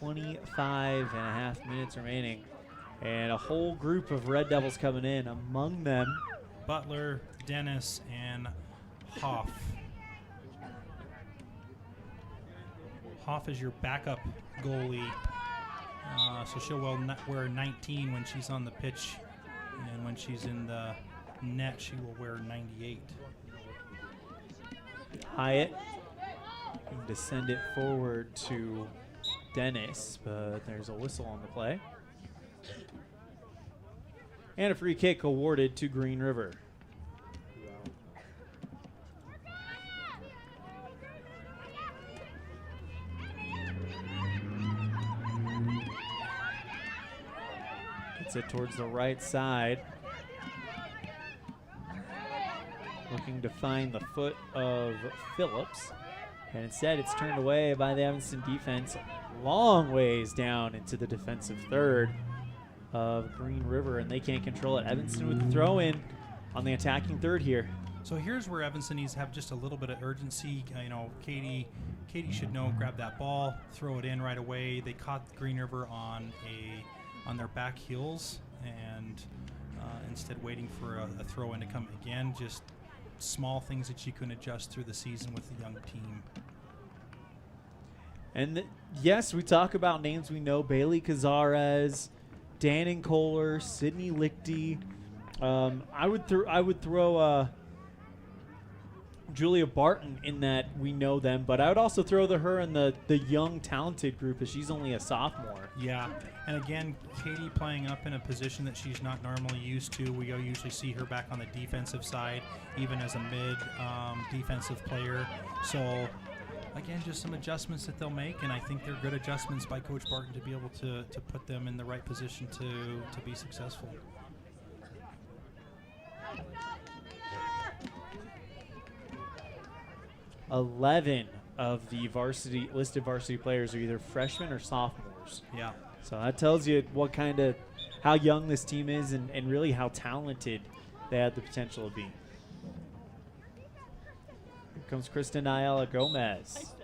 25.5 minutes remaining. And a whole group of Red Devils coming in. Among them, Butler, Dennis, and Hoff. Hoff is your backup goalie. So she'll wear 19 when she's on the pitch. And when she's in the net, she will wear 98. Hyatt to send it forward to Dennis, but there's a whistle on the play. And a free kick awarded to Green River. Gets it towards the right side. Looking to find the foot of Phillips. And instead, it's turned away by the Evanston defense. Long ways down into the defensive third of Green River, and they can't control it. Evanston with the throw in on the attacking third here. So here's where Evanston needs to have just a little bit of urgency. Katie should know, grab that ball, throw it in right away. They caught Green River on their back heels, and instead waiting for a throw in to come again. Just small things that you can adjust through the season with the young team. And yes, we talk about names we know: Bailey Cazares, Dannon Kohler, Sydney Lichty. I would throw Julia Barton in that we know them, but I would also throw her in the young talented group, as she's only a sophomore. Yeah, and again, Katie playing up in a position that she's not normally used to. We usually see her back on the defensive side, even as a mid defensive player. So again, just some adjustments that they'll make, and I think they're good adjustments by Coach Barton to be able to put them in the right position to be successful. $11 of the listed varsity players are either freshmen or sophomores. Yeah. So that tells you how young this team is, and really how talented they have the potential to be. Here comes Kristen Ayala Gomez.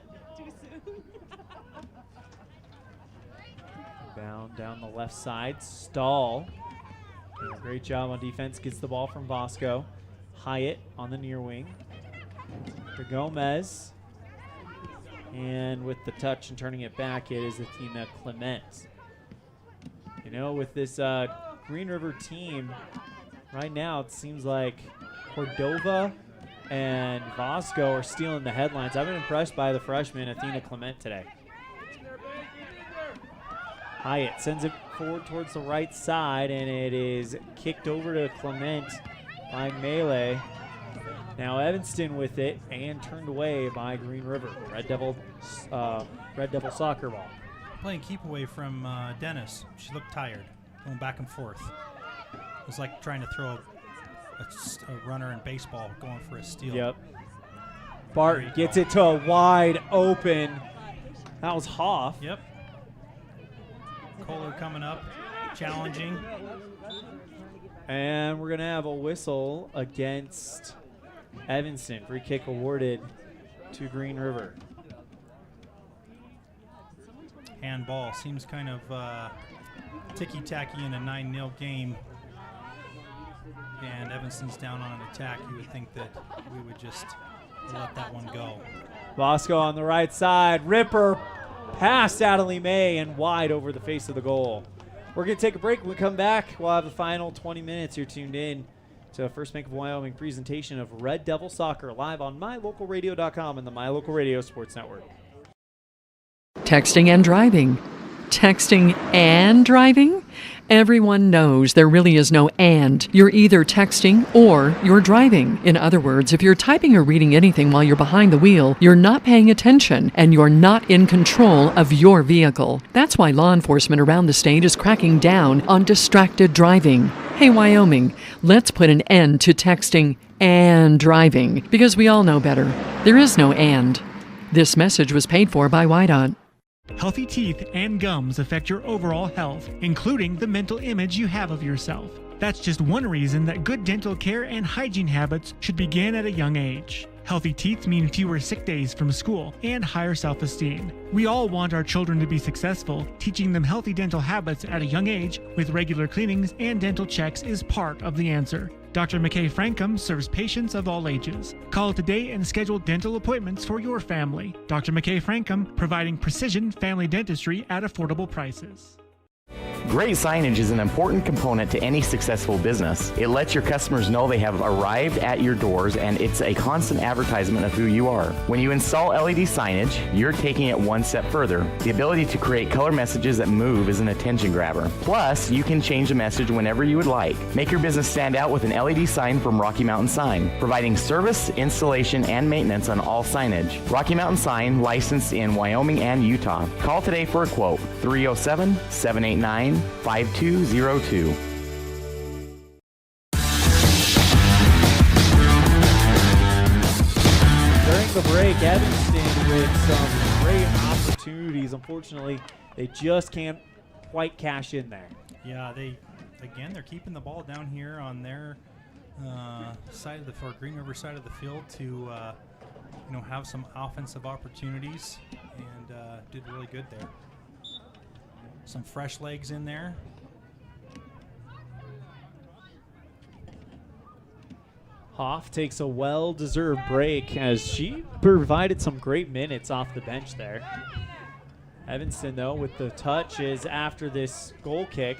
Down the left side. Stahl. Doing a great job on defense. Gets the ball from Vasco. Hyatt on the near wing. For Gomez. And with the touch and turning it back, it is Athena Clement. With this Green River team, right now it seems like Cordova and Vasco are stealing the headlines. I've been impressed by the freshman Athena Clement today. Hyatt sends it forward towards the right side, and it is kicked over to Clement by Melee. Now Evanston with it, and turned away by Green River. Red Devil soccer ball. Playing keep away from Dennis. She looked tired, going back and forth. It was like trying to throw a runner in baseball going for a steal. Yep. Barton gets it to a wide open. That was Hoff. Yep. Kohler coming up, challenging. And we're going to have a whistle against Evanston. Free kick awarded to Green River. Handball. Seems kind of ticky-tacky in a 9-0 game. And Evanston's down on an attack. You would think that we would just let that one go. Bosco on the right side. Ripper past Adelie May and wide over the face of the goal. We're going to take a break. When we come back, we'll have the final 20 minutes. You're tuned in to the First Bank of Wyoming presentation of Red Devil Soccer live on mylocalradio.com and the My Local Radio Sports Network. Texting and driving. Texting and driving? Everyone knows there really is no and. You're either texting or you're driving. In other words, if you're typing or reading anything while you're behind the wheel, you're not paying attention and you're not in control of your vehicle. That's why law enforcement around the state is cracking down on distracted driving. Hey, Wyoming, let's put an end to texting and driving, because we all know better. There is no and. This message was paid for by WYDOT. Healthy teeth and gums affect your overall health, including the mental image you have of yourself. That's just one reason that good dental care and hygiene habits should begin at a young age. Healthy teeth mean fewer sick days from school and higher self-esteem. We all want our children to be successful. Teaching them healthy dental habits at a young age with regular cleanings and dental checks is part of the answer. Dr. McKay Frankum serves patients of all ages. Call today and schedule dental appointments for your family. Dr. McKay Frankum, providing precision family dentistry at affordable prices. Great signage is an important component to any successful business. It lets your customers know they have arrived at your doors, and it's a constant advertisement of who you are. When you install LED signage, you're taking it one step further. The ability to create color messages that move is an attention grabber. Plus, you can change the message whenever you would like. Make your business stand out with an LED sign from Rocky Mountain Sign, providing service, installation, and maintenance on all signage. Rocky Mountain Sign, licensed in Wyoming and Utah. Call today for a quote, 307-789 859-5202. During the break, Evanston with some great opportunities. Unfortunately, they just can't quite cash in there. Yeah, they're keeping the ball down here on their side of the Green River side of the field to have some offensive opportunities, and did really good there. Some fresh legs in there. Hoff takes a well-deserved break as she provided some great minutes off the bench there. Evanston, though, with the touches after this goal kick.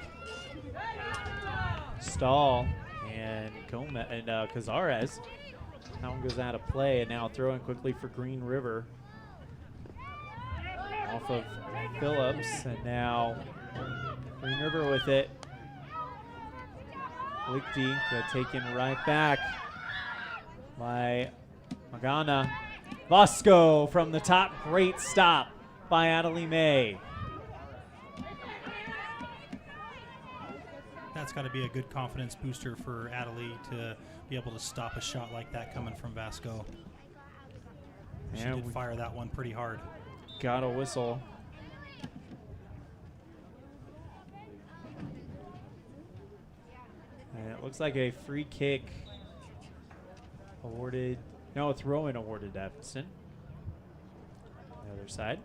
Stahl and Cazares. That one goes out of play, and now throwing quickly for Green River. Off of Phillips, and now Green River with it. Lichty, but taken right back by Magana. Vasco from the top, great stop by Adelie May. That's got to be a good confidence booster for Adelie to be able to stop a shot like that coming from Vasco. She did fire that one pretty hard. Got a whistle. And it looks like a free kick awarded. No, a throw-in awarded to Evanston. The other side.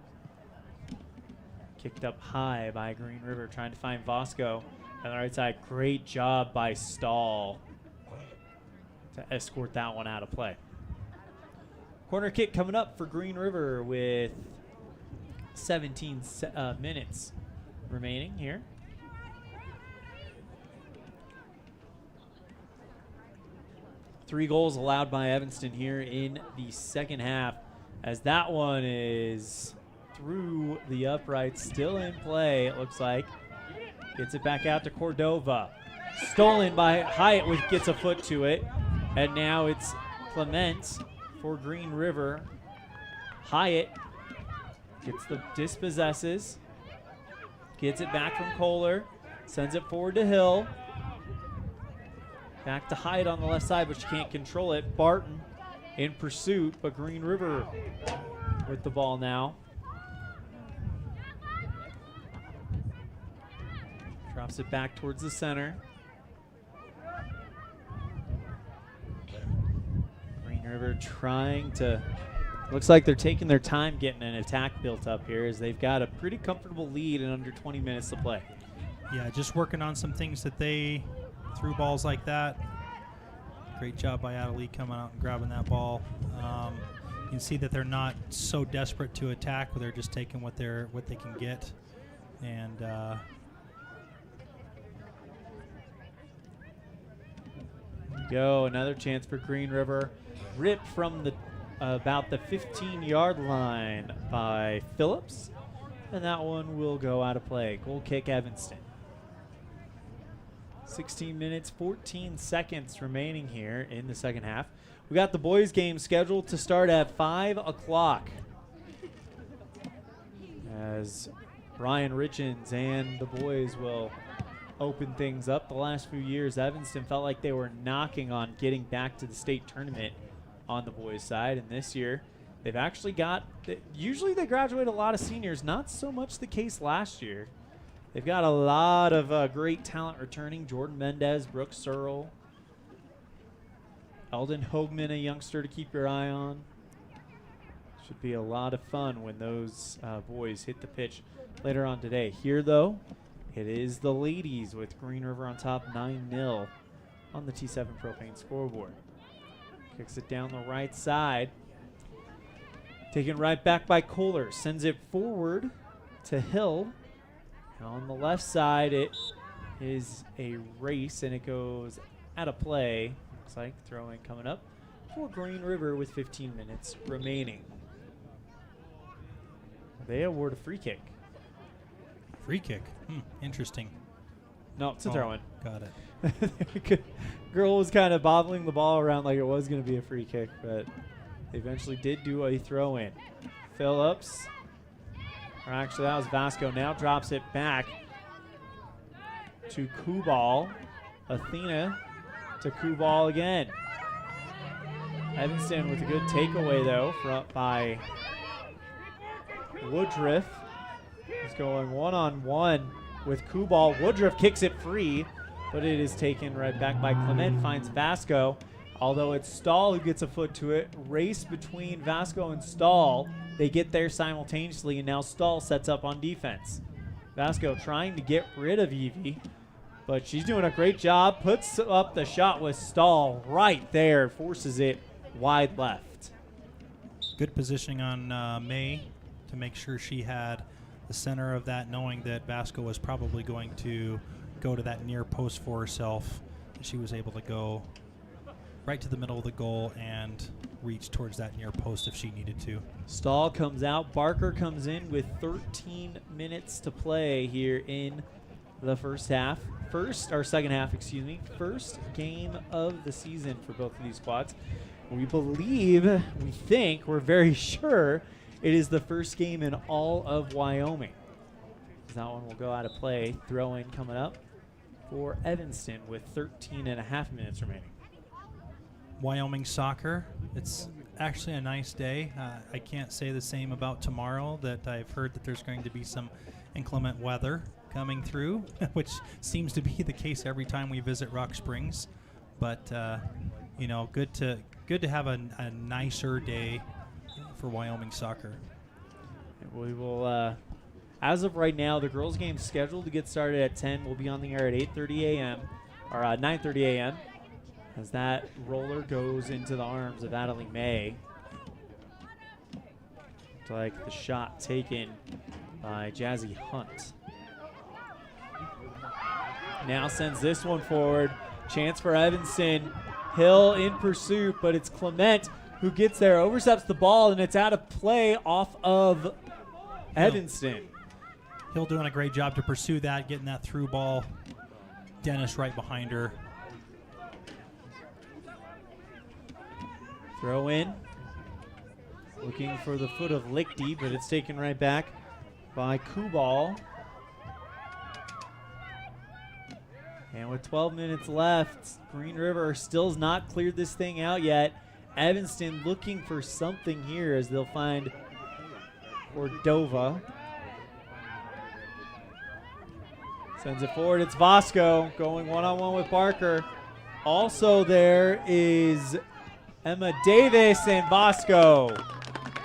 Kicked up high by Green River, trying to find Vasco. On the right side, great job by Stahl to escort that one out of play. Corner kick coming up for Green River with 17 minutes remaining here. Three goals allowed by Evanston here in the second half, as that one is through the uprights, still in play, it looks like. Gets it back out to Cordova. Stolen by Hyatt, which gets a foot to it. And now it's Clement for Green River. Hyatt gets the dispossesses. Gets it back from Kohler. Sends it forward to Hill. Back to Hyatt on the left side, but she can't control it. Barton in pursuit, but Green River with the ball now. Drops it back towards the center. Green River trying to, looks like they're taking their time getting an attack built up here, as they've got a pretty comfortable lead in under 20 minutes to play. Yeah, just working on some things that they threw balls like that. Great job by Adelie coming out and grabbing that ball. You can see that they're not so desperate to attack, but they're just taking what they can get. And go, another chance for Green River. Ripped from the about the 15-yard line by Phillips, and that one will go out of play. Goal kick, Evanston. 16 minutes, 14 seconds remaining here in the second half. We got the boys' game scheduled to start at 5 o'clock, as Brian Richens and the boys will open things up. The last few years, Evanston felt like they were knocking on getting back to the state tournament on the boys' side, and this year they've actually got, usually they graduate a lot of seniors, not so much the case last year. They've got a lot of great talent returning. Jordan Mendez, Brooke Searle, Eldon Hoagman, a youngster to keep your eye on. Should be a lot of fun when those boys hit the pitch later on today. Here, though, it is the ladies with Green River on top 9-0 on the T7 Propane scoreboard. Kicks it down the right side. Taken right back by Kohler. Sends it forward to Hill. On the left side, it is a race, and it goes out of play. Looks like throwing coming up for Green River with 15 minutes remaining. They award a free kick. Free kick. Interesting. No, it's a throw-in. Got it. Girl was kind of bobbling the ball around like it was going to be a free kick, but they eventually did do a throw-in. Phillips, or actually that was Vasco, now drops it back. to Kubal. Athena to Kubal again. Evanston with a good takeaway, though, by Woodruff. He's going one-on-one with Kubal. Woodruff kicks it free, but it is taken right back by Clement. Finds Vasco, although it's Stahl who gets a foot to it. Race between Vasco and Stahl. They get there simultaneously, and now Stahl sets up on defense. Vasco trying to get rid of Evie, but she's doing a great job. Puts up the shot with Stahl right there. Forces it wide left. Good positioning on May to make sure she had the center of that, knowing that Vasco was probably going to go to that near post for herself. She was able to go right to the middle of the goal and reach towards that near post if she needed to. Stahl comes out. Barker comes in with 13 minutes to play here in the second half, excuse me. First game of the season for both of these squads. We think, we're very sure it is the first game in all of Wyoming. That one will go out of play. Throw in coming up for Evanston with 13 and a half minutes remaining. Wyoming soccer, it's actually a nice day. I can't say the same about tomorrow, that I've heard that there's going to be some inclement weather coming through, which seems to be the case every time we visit Rock Springs. But, good to have a nicer day for Wyoming soccer. We will, as of right now, the girls' game scheduled to get started at 10. We'll be on the air at 8:30 a.m. or 9:30 a.m. as that roller goes into the arms of Adelie May. Looks like the shot taken by Jazzy Hunt. Now sends this one forward. Chance for Evanston. Hill in pursuit, but it's Clement who gets there, oversteps the ball, and it's out of play off of Evanston. Hill doing a great job to pursue that, getting that through ball. Dennis right behind her. Throw in. Looking for the foot of Lichty, but it's taken right back by Kubal. And with 12 minutes left, Green River still has not cleared this thing out yet. Evanston looking for something here as they'll find Cordova. Sends it forward. It's Vasco going one-on-one with Barker. Also there is Emma Davis, and Vasco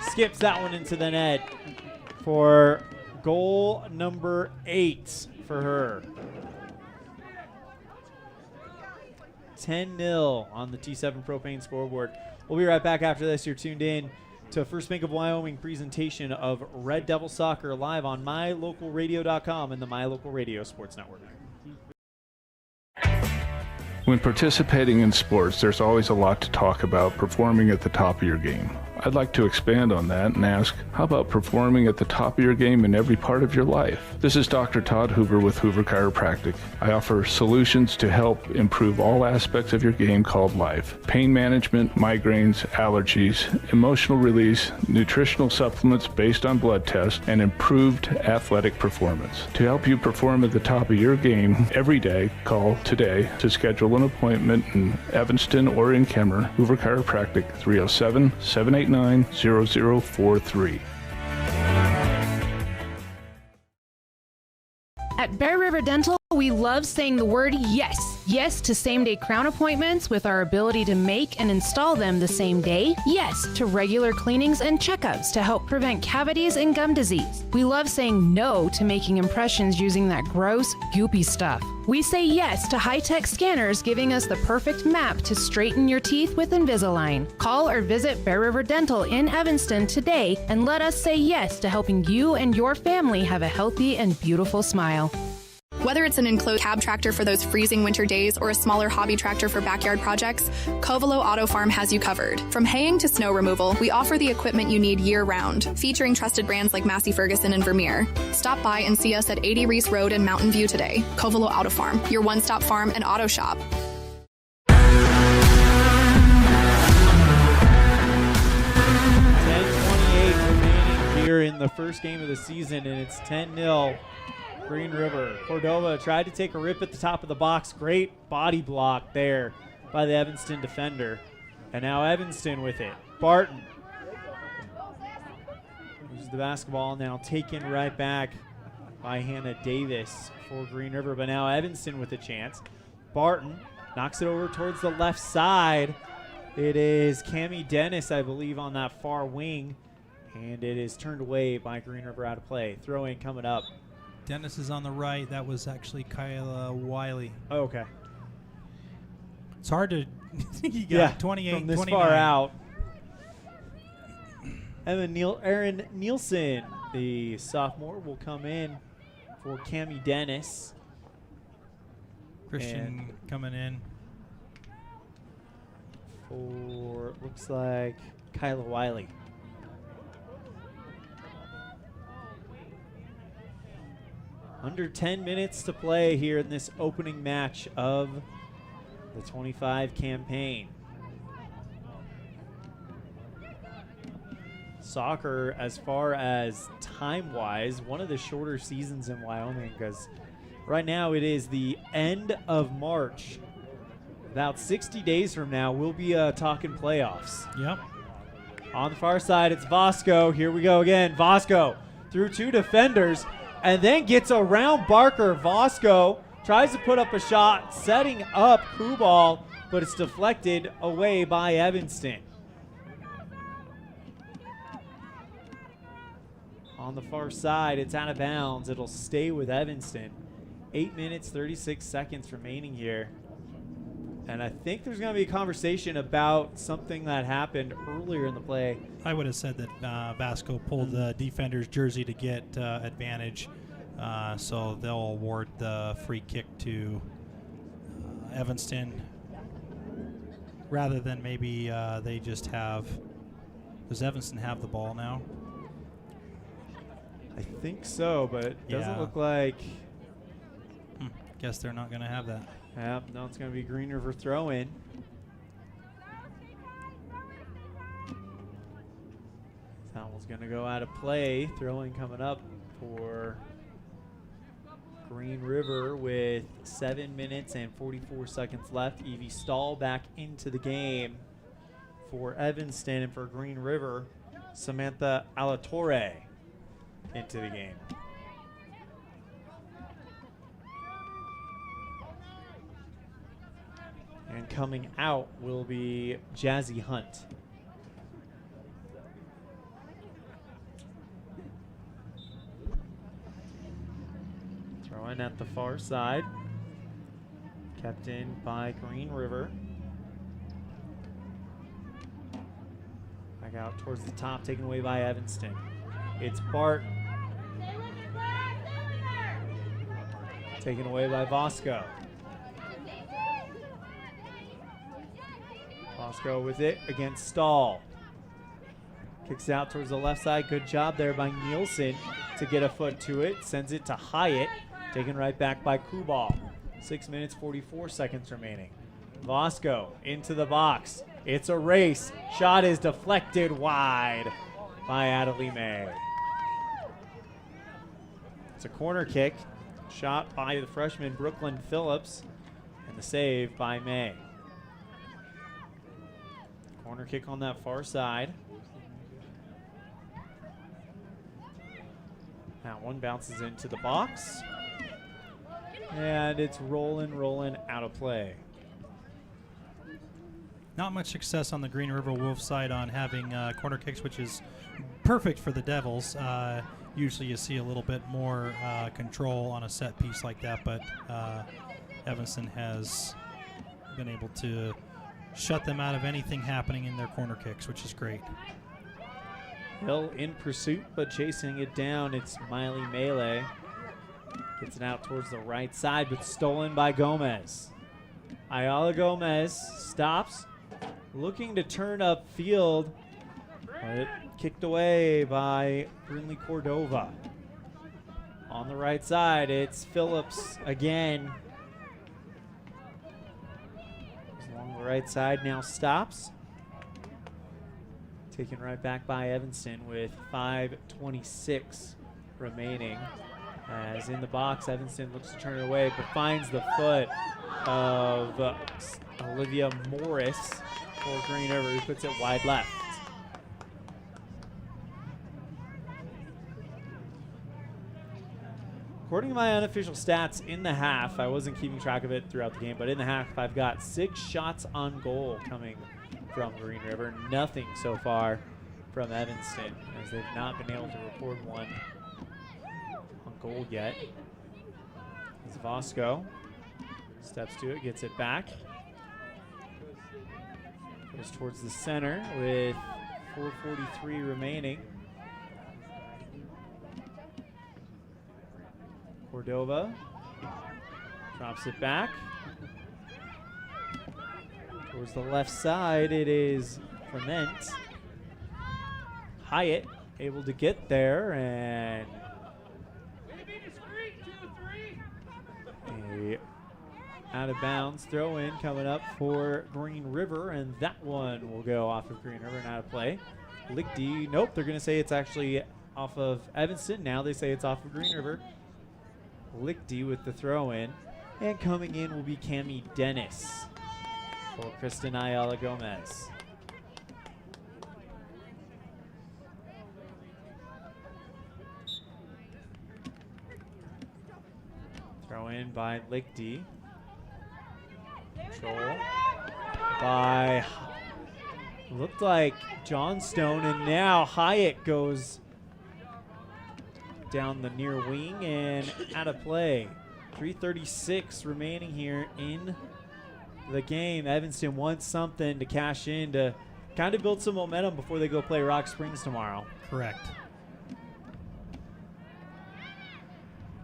skips that one into the net for goal number 8 for her. 10-0 on the T7 Propane scoreboard. We'll be right back after this. You're tuned in to First Bank of Wyoming presentation of Red Devil Soccer live on mylocalradio.com and the My Local Radio Sports Network. When participating in sports, there's always a lot to talk about performing at the top of your game. I'd like to expand on that and ask, how about performing at the top of your game in every part of your life? This is Dr. Todd Hoover with Hoover Chiropractic. I offer solutions to help improve all aspects of your game called life. Pain management, migraines, allergies, emotional release, nutritional supplements based on blood tests, and improved athletic performance. To help you perform at the top of your game every day, call today to schedule an appointment in Evanston or in Kemmer. Hoover Chiropractic, 307-789-0043. At Bear River Dental, we love saying the word yes. Yes to same-day crown appointments with our ability to make and install them the same day. Yes to regular cleanings and checkups to help prevent cavities and gum disease. We love saying no to making impressions using that gross, goopy stuff. We say yes to high-tech scanners giving us the perfect map to straighten your teeth with Invisalign. Call or visit Bear River Dental in Evanston today and let us say yes to helping you and your family have a healthy and beautiful smile. Whether it's an enclosed cab tractor for those freezing winter days or a smaller hobby tractor for backyard projects, Covelo Auto Farm has you covered. From haying to snow removal, we offer the equipment you need year-round, featuring trusted brands like Massey Ferguson and Vermeer. Stop by and see us at 80 Reese Road in Mountain View today. Covelo Auto Farm, your one-stop farm and auto shop. 10:28 remaining here in the first game of the season, and it's 10-0 Green River. Cordova tried to take a rip at the top of the box. Great body block there by the Evanston defender. And now Evanston with it. Barton uses the basketball, now taken right back by Hannah Davis for Green River. But now Evanston with a chance. Barton knocks it over towards the left side. It is Cammie Dennis, I believe, on that far wing. And it is turned away by Green River out of play. Throw in coming up. Dennis is on the right. That was actually Kyla Wiley. Oh, okay. It's hard to you got 28 from this 29. far out. Erin Nielsen, the sophomore, will come in for Cammie Dennis. Christian coming in for, looks like, Kyla Wiley. Under 10 minutes to play here in this opening match of the 25 campaign. Soccer, as far as time-wise, one of the shorter seasons in Wyoming, because right now it is the end of March. About 60 days from now, we'll be talking playoffs. Yep. On the far side, it's Vasco. Here we go again. Vasco through two defenders and then gets around Barker. Vasco tries to put up a shot, setting up Kubal, but it's deflected away by Evanston. On the far side, it's out of bounds. It'll stay with Evanston. 8 minutes, 36 seconds remaining here. And I think there's going to be a conversation about something that happened earlier in the play. I would have said that Vasco pulled the defender's jersey to get advantage. So they'll award the free kick to Evanston rather than maybe they just have. Does Evanston have the ball now? I think so, but it doesn't look like. Guess they're not going to have that. Yeah, no, it's going to be Green River throw-in. That one's going to go out of play. Throw-in coming up for Green River with 7 minutes and 44 seconds left. Evie Stahl back into the game for Evanston, and for Green River, Samantha Alatorre into the game. And coming out will be Jazzy Hunt. Throw in at the far side. Kept in by Green River. Back out towards the top, taken away by Evanston. It's Barton. Taken away by Vasco. Vasco with it against Stahl. Kicks out towards the left side. Good job there by Nielsen to get a foot to it. Sends it to Hyatt. Taken right back by Kubal. 6 minutes, 44 seconds remaining. Vasco into the box. It's a race. Shot is deflected wide by Adelie May. It's a corner kick. Shot by the freshman Brooklyn Phillips. And the save by May. Corner kick on that far side. That one bounces into the box. And it's rolling out of play. Not much success on the Green River Wolves side on having corner kicks, which is perfect for the Devils. Usually you see a little bit more control on a set piece like that, but Evanston has been able to shut them out of anything happening in their corner kicks, which is great. Hill in pursuit, but chasing it down. It's Miley Melee. Gets it out towards the right side, but stolen by Gomez. Ayala Gomez stops, looking to turn up field, but kicked away by Brinley Cordova. On the right side, it's Phillips again. Along the right side, now stops. Taken right back by Evanston with 5:26 remaining. As in the box, Evanston looks to turn it away, but finds the foot of Olivia Morris for Green River, who puts it wide left. According to my unofficial stats in the half, I wasn't keeping track of it throughout the game, but in the half, I've got 6 shots on goal coming from Green River. Nothing so far from Evanston, as they've not been able to record one on goal yet. As Vasco steps to it, gets it back. Goes towards the center with 4:43 remaining. Cordova drops it back. Towards the left side, it is Clement. Hyatt able to get there, and a out of bounds throw in coming up for Green River, and that one will go off of Green River and out of play. Lichty, nope, they're going to say it's actually off of Evanston. Now they say it's off of Green River. Lichty with the throw in, and coming in will be Cami Dennis for Kristen Ayala Gomez. Throw in by Lichty. Control by, looked like Johnstone, and now Hyatt goes down the near wing and out of play. 3:36 remaining here in the game. Evanston wants something to cash in to kind of build some momentum before they go play Rock Springs tomorrow. Correct.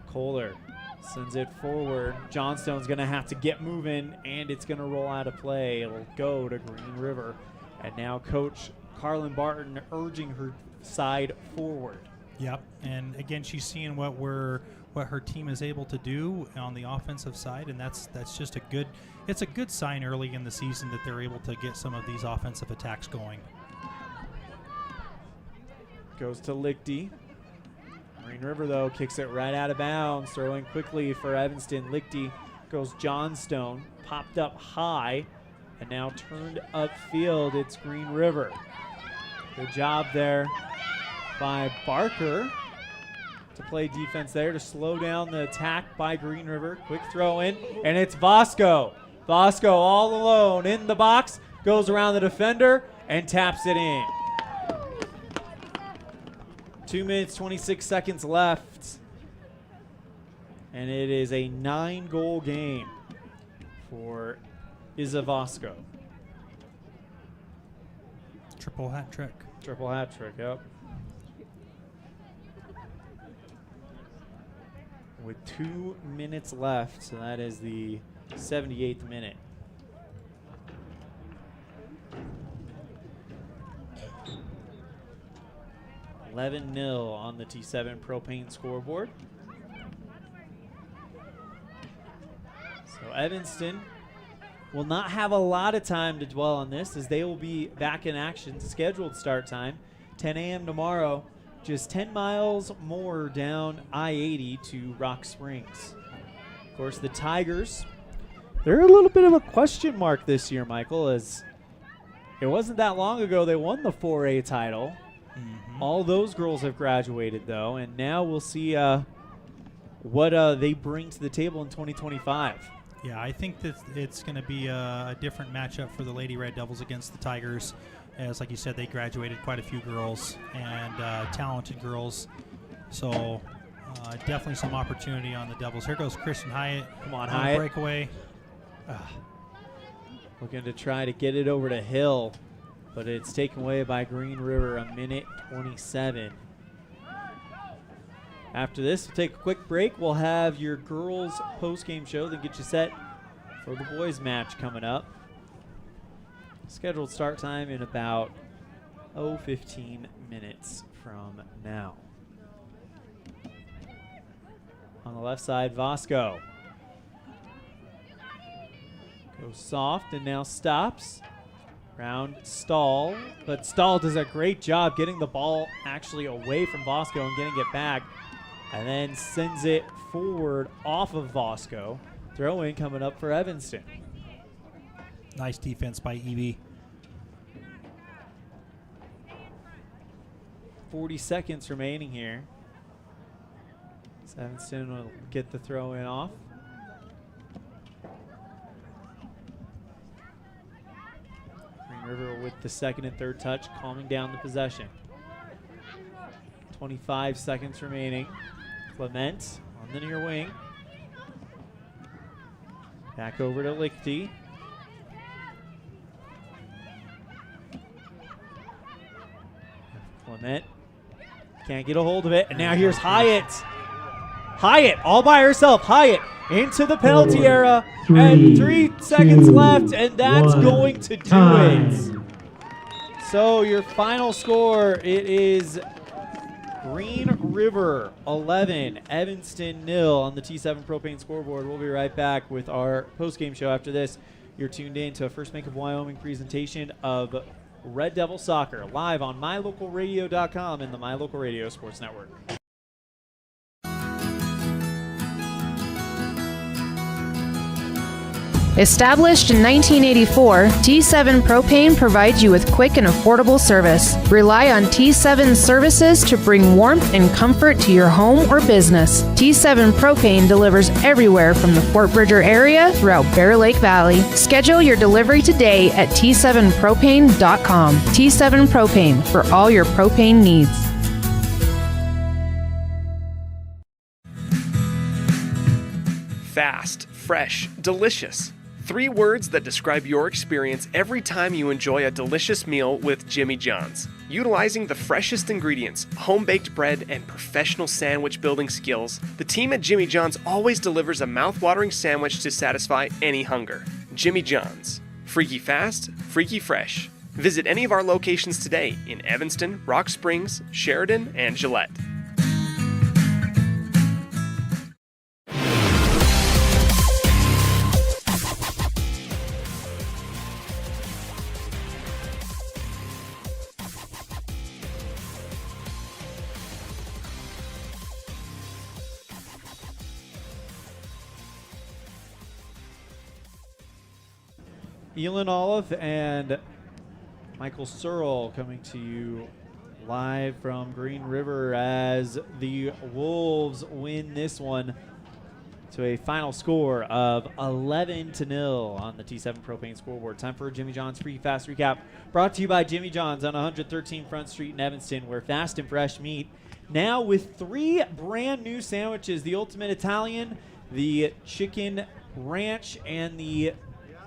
Kohler sends it forward. Johnstone's going to have to get moving, and it's going to roll out of play. It'll go to Green River. And now Coach Carlin Barton urging her side forward. Yep, and again, she's seeing what her team is able to do on the offensive side, and that's just it's a good sign early in the season that they're able to get some of these offensive attacks going. Goes to Lichty. Green River, though, kicks it right out of bounds. Throwing quickly for Evanston. Lichty goes Johnstone. Popped up high and now turned upfield. It's Green River. Good job there by Barker to play defense there to slow down the attack by Green River. Quick throw in, and it's Vasco. Vasco all alone in the box. Goes around the defender and taps it in. 2 minutes, 26 seconds left. And it is a 9-goal game for Isa Vasco. Triple hat trick. Triple hat trick, yep. With 2 minutes left, so that is the 78th minute. $11-0 on the T7 propane scoreboard. So Evanston will not have a lot of time to dwell on this, as they will be back in action. Scheduled start time, 10 a.m. tomorrow, just 10 miles more down I-80 to Rock Springs. Of course, the Tigers, they're a little bit of a question mark this year, Michael, as it wasn't that long ago they won the 4A title. All those girls have graduated, though, and now we'll see what they bring to the table in 2025. Yeah, I think that it's going to be a different matchup for the Lady Red Devils against the Tigers. As, like you said, they graduated quite a few girls and talented girls. So definitely some opportunity on the Devils. Here goes Christian Hyatt. Come on, Hyatt. Breakaway. Looking to try to get it over to Hill, but it's taken away by Green River, 1:27. After this, we'll take a quick break. We'll have your girls' post-game show, then get you set for the boys' match coming up. Scheduled start time in about 15 minutes from now. On the left side, Vasco goes soft and now stops. Round Stahl, but Stahl does a great job getting the ball actually away from Vasco and getting it back. and then sends it forward off of Vasco. Throw in coming up for Evanston. Nice defense by Evie. 40 seconds remaining here. Evanston will get the throw in off. Green River with the second and third touch, calming down the possession. 25 seconds remaining. Clement on the near wing. Back over to Lichty. Clement can't get a hold of it. And now here's Hyatt. Hyatt all by herself. Hyatt into the penalty area. And 3 seconds left. And that's going to do it. So your final score, it is Green River 11, Evanston 0 on the T7 Propane scoreboard. We'll be right back with our post-game show after this. You're tuned in to a First Bank of Wyoming presentation of Red Devil Soccer live on mylocalradio.com and the My Local Radio Sports Network. Established in 1984, T7 Propane provides you with quick and affordable service. Rely on T7 services to bring warmth and comfort to your home or business. T7 Propane delivers everywhere from the Fort Bridger area throughout Bear Lake Valley. Schedule your delivery today at T7propane.com. T7 Propane for all your propane needs. Fast, fresh, delicious. 3 words that describe your experience every time you enjoy a delicious meal with Jimmy John's. Utilizing the freshest ingredients, home-baked bread, and professional sandwich building skills, the team at Jimmy John's always delivers a mouth-watering sandwich to satisfy any hunger. Jimmy John's. Freaky fast, freaky fresh. Visit any of our locations today in Evanston, Rock Springs, Sheridan, and Gillette. Elan Olliff and Michael Searle coming to you live from Green River as the Wolves win this one to a final score of 11-0 on the T7 Propane scoreboard. Time for a Jimmy John's Free Fast Recap, brought to you by Jimmy John's on 113 Front Street in Evanston, where fast and fresh meat. Now with 3 brand new sandwiches, the Ultimate Italian, the Chicken Ranch, and the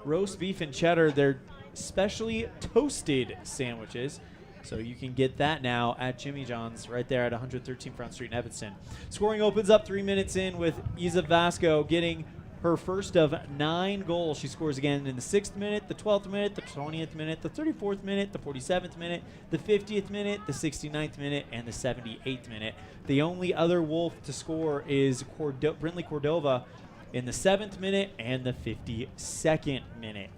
Roast Beef and Cheddar. They're specially toasted sandwiches, so you can get that now at Jimmy John's right there at 113 Front Street in Evanston. Scoring opens up 3 minutes in with Isa Vasco getting her first of 9 goals. She scores again in the 6th minute, the 12th minute, the 20th minute, the 34th minute, the 47th minute, the 50th minute, the 69th minute, and the 78th minute. The only other Wolf to score is Brindley Cordova in the 7th minute and the 52nd minute.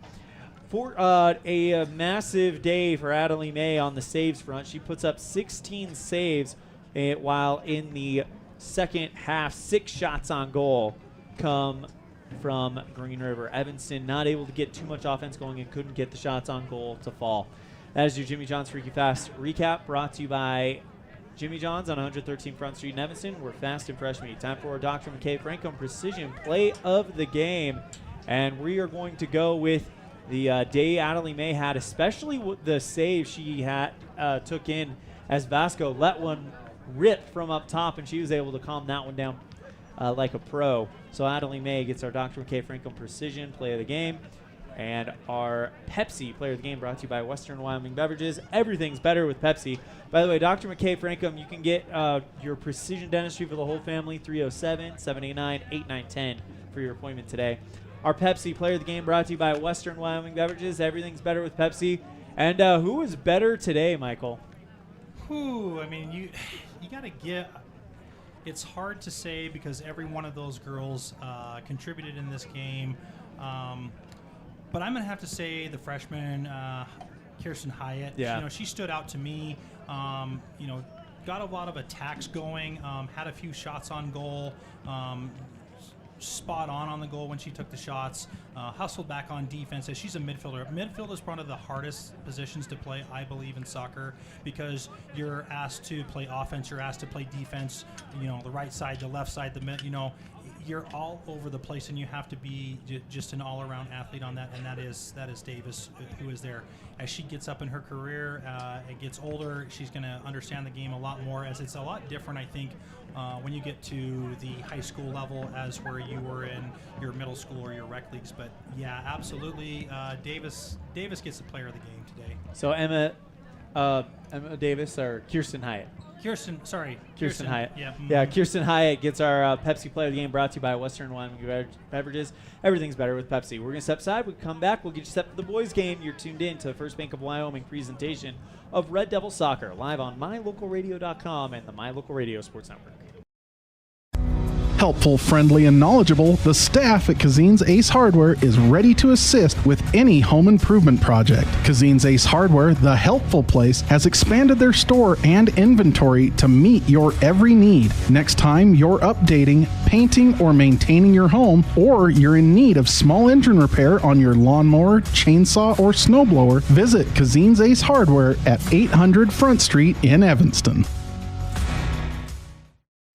For a massive day for Adelie May on the saves front. She puts up 16 saves, while in the second half, 6 shots on goal come from Green River. Evanston not able to get too much offense going and couldn't get the shots on goal to fall. That is your Jimmy John's Freaky Fast Recap, brought to you by Jimmy John's on 113 Front Street in Evanston. We're fast and fresh meat. Time for our Dr. McKay Franklin Precision Play of the Game. And we are going to go with the day Adelie May had, especially with the save she had took in as Vasco let one rip from up top, and she was able to calm that one down like a pro. So Adelie May gets our Dr. McKay Franklin Precision Play of the Game. And our Pepsi Player of the Game, brought to you by Western Wyoming Beverages. Everything's better with Pepsi. By the way, Dr. McKay Franklin, you can get your precision dentistry for the whole family, 307-789-8910 for your appointment today. Our Pepsi Player of the Game, brought to you by Western Wyoming Beverages. Everything's better with Pepsi. And who was better today, Michael? Whew, I mean, you got to get... It's hard to say because every one of those girls contributed in this game. But I'm going to have to say the freshman, Kirsten Hyatt. Yeah. She stood out to me. got a lot of attacks going, had a few shots on goal, spot on the goal when she took the shots, hustled back on defense. As she's a midfielder. Midfield is one of the hardest positions to play, I believe, in soccer, because you're asked to play offense, you're asked to play defense, the right side, the left side, you're all over the place, and you have to be just an all-around athlete on that, and that is Davis, who is there. As she gets up in her career, and gets older, she's going to understand the game a lot more, as it's a lot different, I think, when you get to the high school level as where you were in your middle school or your rec leagues. But yeah, absolutely, Davis gets the player of the game today. So Emma Davis or Kirsten Hyatt? Kirsten Hyatt. Yeah. Yeah, Kirsten Hyatt gets our Pepsi Player of the Game, brought to you by Western Wyoming Beverages. Everything's better with Pepsi. We're going to step aside. We come back. We'll get you set for the boys' game. You're tuned in to the First Bank of Wyoming presentation of Red Devil Soccer, live on mylocalradio.com and the My Local Radio Sports Network. Helpful, friendly, and knowledgeable, the staff at Cazin's Ace Hardware is ready to assist with any home improvement project. Cazin's Ace Hardware, the helpful place, has expanded their store and inventory to meet your every need. Next time you're updating, painting, or maintaining your home, or you're in need of small engine repair on your lawnmower, chainsaw, or snowblower, visit Cazin's Ace Hardware at 800 Front Street in Evanston.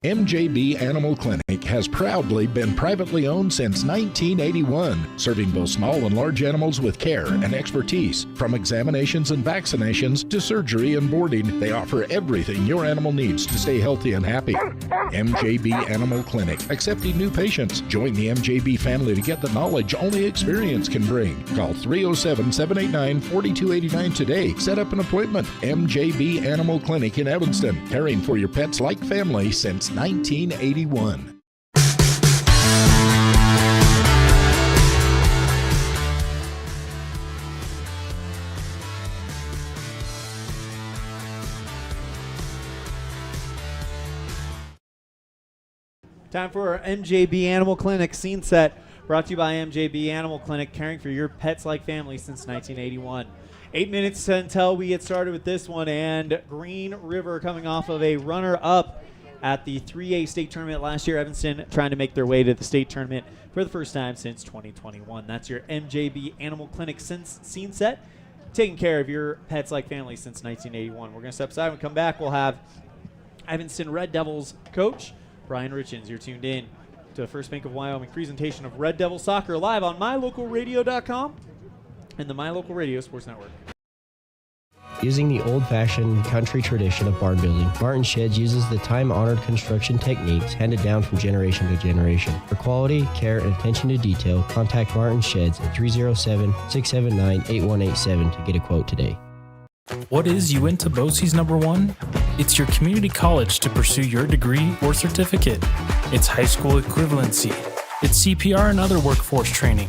MJB Animal Clinic has proudly been privately owned since 1981, serving both small and large animals with care and expertise. From examinations and vaccinations to surgery and boarding, they offer everything your animal needs to stay healthy and happy. MJB Animal Clinic, accepting new patients. Join the MJB family to get the knowledge only experience can bring. Call 307-789-4289 today. Set up an appointment. MJB Animal Clinic in Evanston, caring for your pets like family since 1981. Time for our MJB Animal Clinic scene set, brought to you by MJB Animal Clinic, caring for your pets like family since 1981. 8 minutes until we get started with this one, and Green River coming off of a runner-up at the 3A state tournament last year. Evanston trying to make their way to the state tournament for the first time since 2021. That's your MJB Animal Clinic scene set, taking care of your pets like family since 1981. We're going to step aside. When we come back, we'll have Evanston Red Devils coach Brian Richens. You're tuned in to the First Bank of Wyoming presentation of Red Devil Soccer, live on mylocalradio.com and the My Local Radio Sports Network. Using the old-fashioned country tradition of barn building, Martin Sheds uses the time-honored construction techniques handed down from generation to generation. For quality, care, and attention to detail, contact Martin Sheds at 307-679-8187 to get a quote today. What is Uinta BOCES #1? It's your community college to pursue your degree or certificate. It's high school equivalency. It's CPR and other workforce training.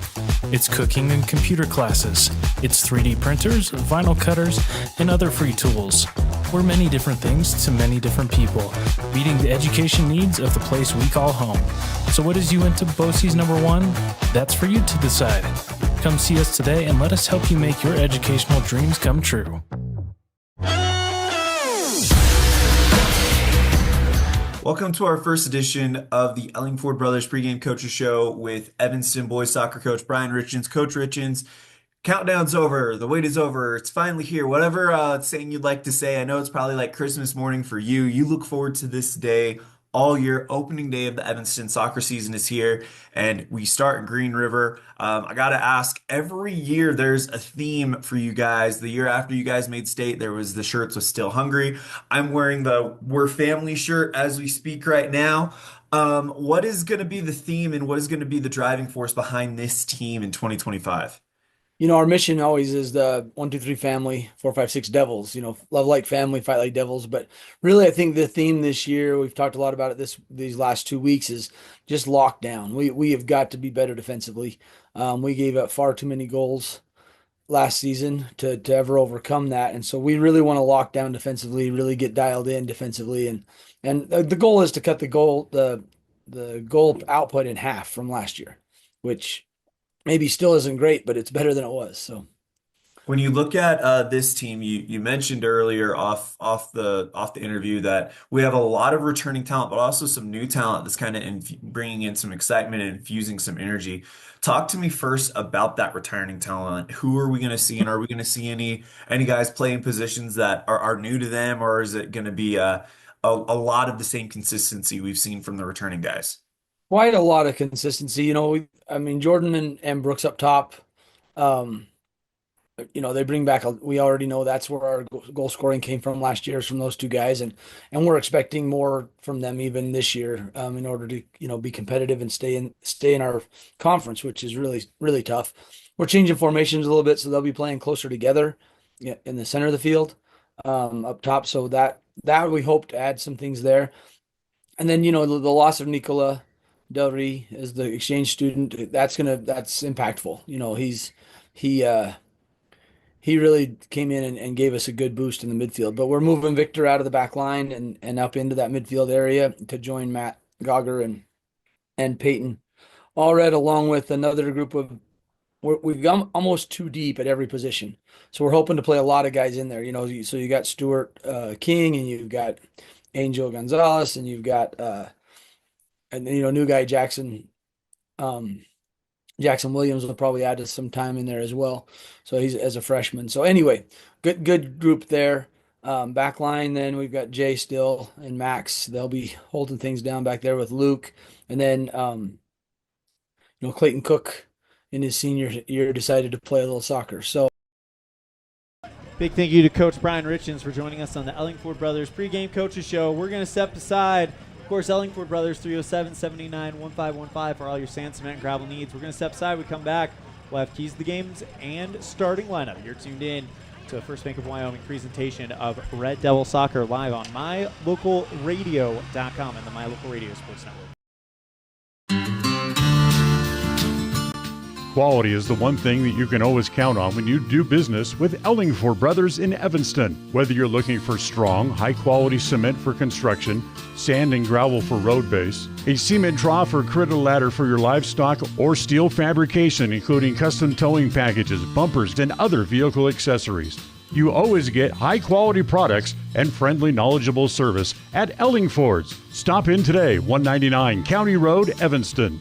It's cooking and computer classes. It's 3D printers, vinyl cutters, and other free tools. We're many different things to many different people, meeting the education needs of the place we call home. So what is Uinta BOCES #1? That's for you to decide. Come see us today and let us help you make your educational dreams come true. Welcome to our first edition of the Ellingford Brothers Pregame Coaches Show with Evanston boys soccer coach Brian Richens. Coach Richens, countdown's over. The wait is over. It's finally here. Whatever saying you'd like to say. I know it's probably like Christmas morning for you. You look forward to this day all year. Opening day of the Evanston soccer season is here, and we start in Green River. I got to ask, every year there's a theme for you guys. The year after you guys made state, there was the shirts was Still Hungry. I'm wearing the We're Family shirt as we speak right now. What is going to be the theme, and what is going to be the driving force behind this team in 2025? Our mission always is the 1, 2, 3 family, 4, 5, 6 devils, love like family, fight like devils. But really, I think the theme this year, we've talked a lot about it these last 2 weeks, is just lockdown. We have got to be better defensively. We gave up far too many goals last season to ever overcome that. And so we really want to lock down defensively, really get dialed in defensively. And the goal is to cut the goal output in half from last year, which maybe still isn't great, but it's better than it was. So When you look at this team, you mentioned earlier off the interview that we have a lot of returning talent, but also some new talent that's kind of bringing in some excitement and infusing some energy. Talk to me first about that returning talent. Who are we going to see, and are we going to see any guys playing positions that are new to them, or is it going to be a lot of the same consistency we've seen from the returning guys? Quite a lot of consistency. Jordan and Brooks up top. They bring back, we already know that's where our goal scoring came from last year, is from those two guys. And we're expecting more from them even this year, in order to, be competitive and stay in our conference, which is really, really tough. We're changing formations a little bit, so they'll be playing closer together in the center of the field, up top. So that we hope to add some things there. And then, the loss of Nicola Del Rey as the exchange student, that's impactful. He really came in and gave us a good boost in the midfield. But we're moving Victor out of the back line and up into that midfield area to join Matt Gogger and Peyton Allred, along with another group of, we've gone almost too deep at every position. So we're hoping to play a lot of guys in there. So you got Stuart King, and you've got Angel Gonzalez, and you've got new guy Jackson Williams will probably add some time in there as well. So he's as a freshman. So anyway, good group there. Back line, then we've got Jay still and Max. They'll be holding things down back there with Luke. And then, Clayton Cook in his senior year decided to play a little soccer. So big thank you to Coach Brian Richens for joining us on the Ellingford Brothers Pregame Coaches Show. We're going to step aside. Of course, Ellingford Brothers, 307-799-1515 for all your sand, cement, and gravel needs. We're going to step aside. We come back. We'll have keys to the games and starting lineup. You're tuned in to the First Bank of Wyoming presentation of Red Devil Soccer live on mylocalradio.com and the My Local Radio Sports Network. Quality is the one thing that you can always count on when you do business with Ellingford Brothers in Evanston. Whether you're looking for strong, high-quality cement for construction, sand and gravel for road base, a cement trough or critter ladder for your livestock, or steel fabrication, including custom towing packages, bumpers, and other vehicle accessories, you always get high-quality products and friendly, knowledgeable service at Ellingford's. Stop in today, 199 County Road, Evanston.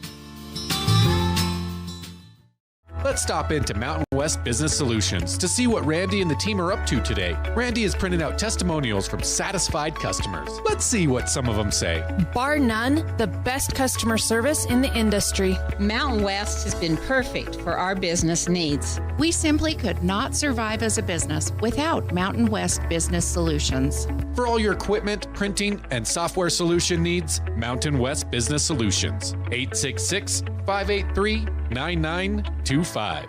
Let's stop into Mountain West Business Solutions to see what Randy and the team are up to today. Randy has printed out testimonials from satisfied customers. Let's see what some of them say. Bar none, the best customer service in the industry. Mountain West has been perfect for our business needs. We simply could not survive as a business without Mountain West Business Solutions. For all your equipment, printing, and software solution needs, Mountain West Business Solutions. 866-583-9925.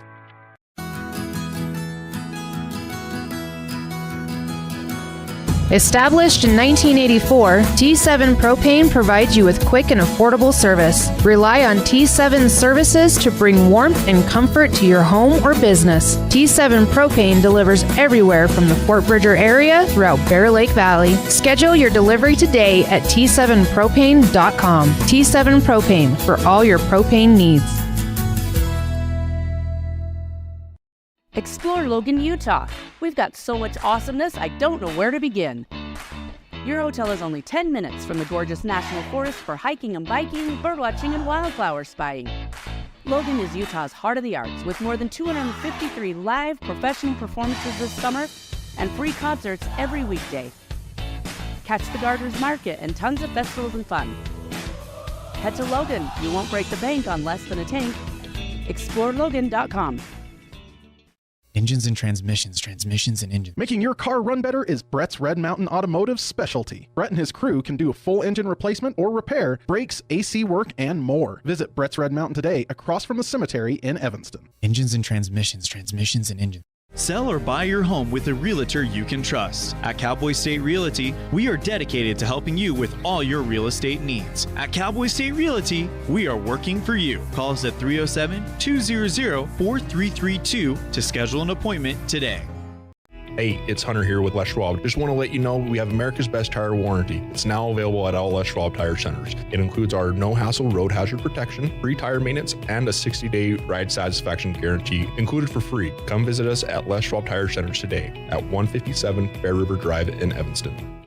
Established in 1984, T7 Propane provides you with quick and affordable service. Rely on T7 services to bring warmth and comfort to your home or business. T7 Propane delivers everywhere from the Fort Bridger area throughout Bear Lake Valley. Schedule your delivery today at T7propane.com. T7 Propane for all your propane needs. Explore Logan, Utah. We've got so much awesomeness, I don't know where to begin. Your hotel is only 10 minutes from the gorgeous National Forest for hiking and biking, birdwatching, and wildflower spotting. Logan is Utah's heart of the arts, with more than 253 live professional performances this summer and free concerts every weekday. Catch the Garters Market and tons of festivals and fun. Head to Logan. You won't break the bank on less than a tank. ExploreLogan.com. Engines and transmissions and engines. Making your car run better is Brett's Red Mountain Automotive's specialty. Brett and his crew can do a full engine replacement or repair, brakes, AC work, and more. Visit Brett's Red Mountain today across from the cemetery in Evanston. Engines and transmissions and engines. Sell or buy your home with a realtor you can trust. At Cowboy State Realty, we are dedicated to helping you with all your real estate needs. At Cowboy State Realty, we are working for you. Call us at 307-200-4332 to schedule an appointment today. Hey, it's Hunter here with Les Schwab. Just want to let you know we have America's Best Tire Warranty. It's now available at all Les Schwab Tire Centers. It includes our no-hassle road hazard protection, free tire maintenance, and a 60-day ride satisfaction guarantee included for free. Come visit us at Les Schwab Tire Centers today at 157 Bear River Drive in Evanston.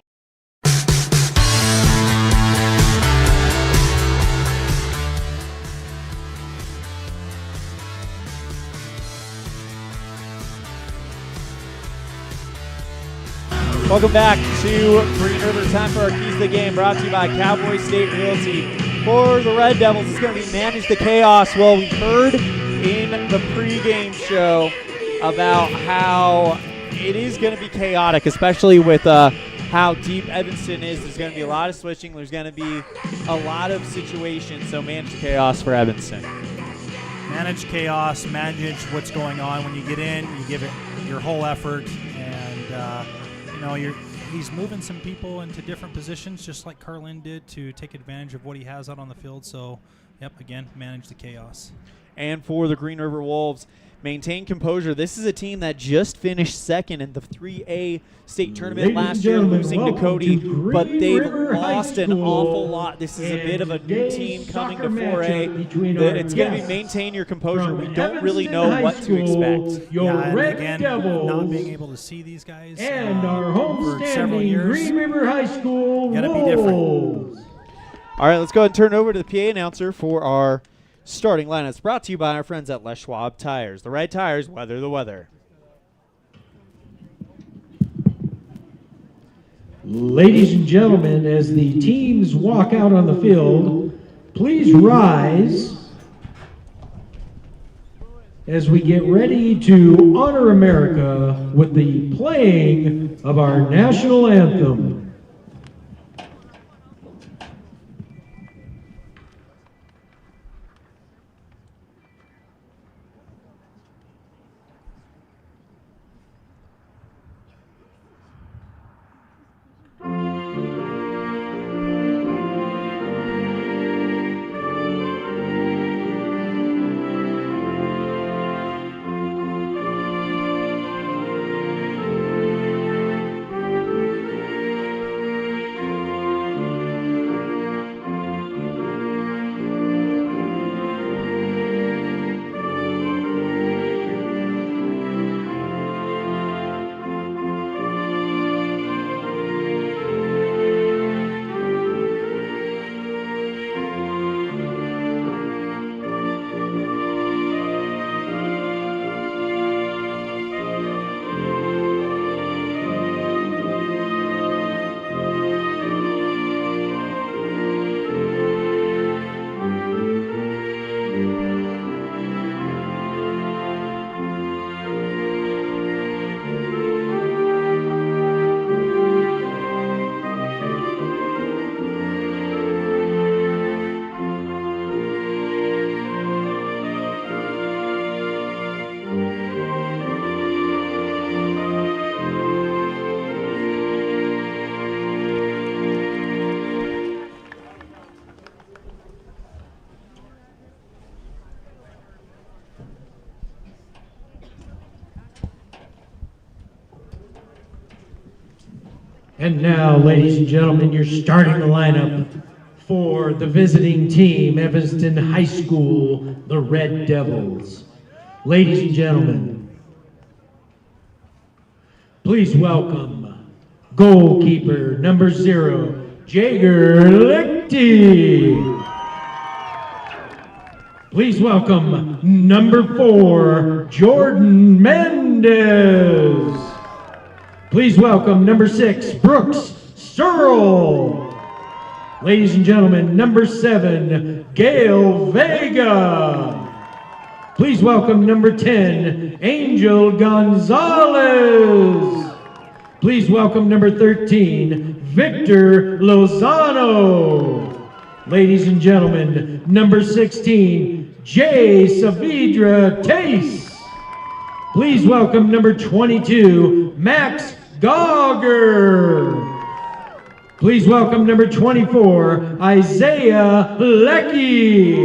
Welcome back to Green River. Time for our Keys to the Game, brought to you by Cowboy State Realty. For the Red Devils, it's going to be Manage the Chaos. Well, we heard in the pregame show about how it is going to be chaotic, especially with how deep Evanston is. There's going to be a lot of switching. There's going to be a lot of situations, so manage the chaos for Evanston. Manage chaos, manage what's going on. When you get in, you give it your whole effort, and he's moving some people into different positions, just like Carlin did, to take advantage of what he has out on the field. So, again, manage the chaos. And for the Green River Wolves, maintain composure. This is a team that just finished second in the 3A state tournament last year, losing to Cody, but they've lost an awful lot. This is a bit of a new team coming to 4A. It's going to be maintain your composure. We don't really know what to expect. And again, not being able to see these guys and our for several years, Green River High School got to be different. All right, let's go ahead and turn it over to the PA announcer for our starting lineups, brought to you by our friends at Les Schwab Tires. The right tires, weather the weather. Ladies and gentlemen, as the teams walk out on the field, please rise as we get ready to honor America with the playing of our national anthem. And now, ladies and gentlemen, you're starting the lineup for the visiting team, Evanston High School, the Red Devils. Ladies and gentlemen, please welcome goalkeeper number 0, Jager Lichty. Please welcome number 4, Jordan Mendez. Please welcome number 6, Brooks Searle. Ladies and gentlemen, number 7, Gail Vega. Please welcome number 10, Angel Gonzalez. Please welcome number 13, Victor Lozano. Ladies and gentlemen, number 16, Jay Saavedra Tace. Please welcome number 22, Max Gauger. Please welcome number 24, Isaiah Leckie.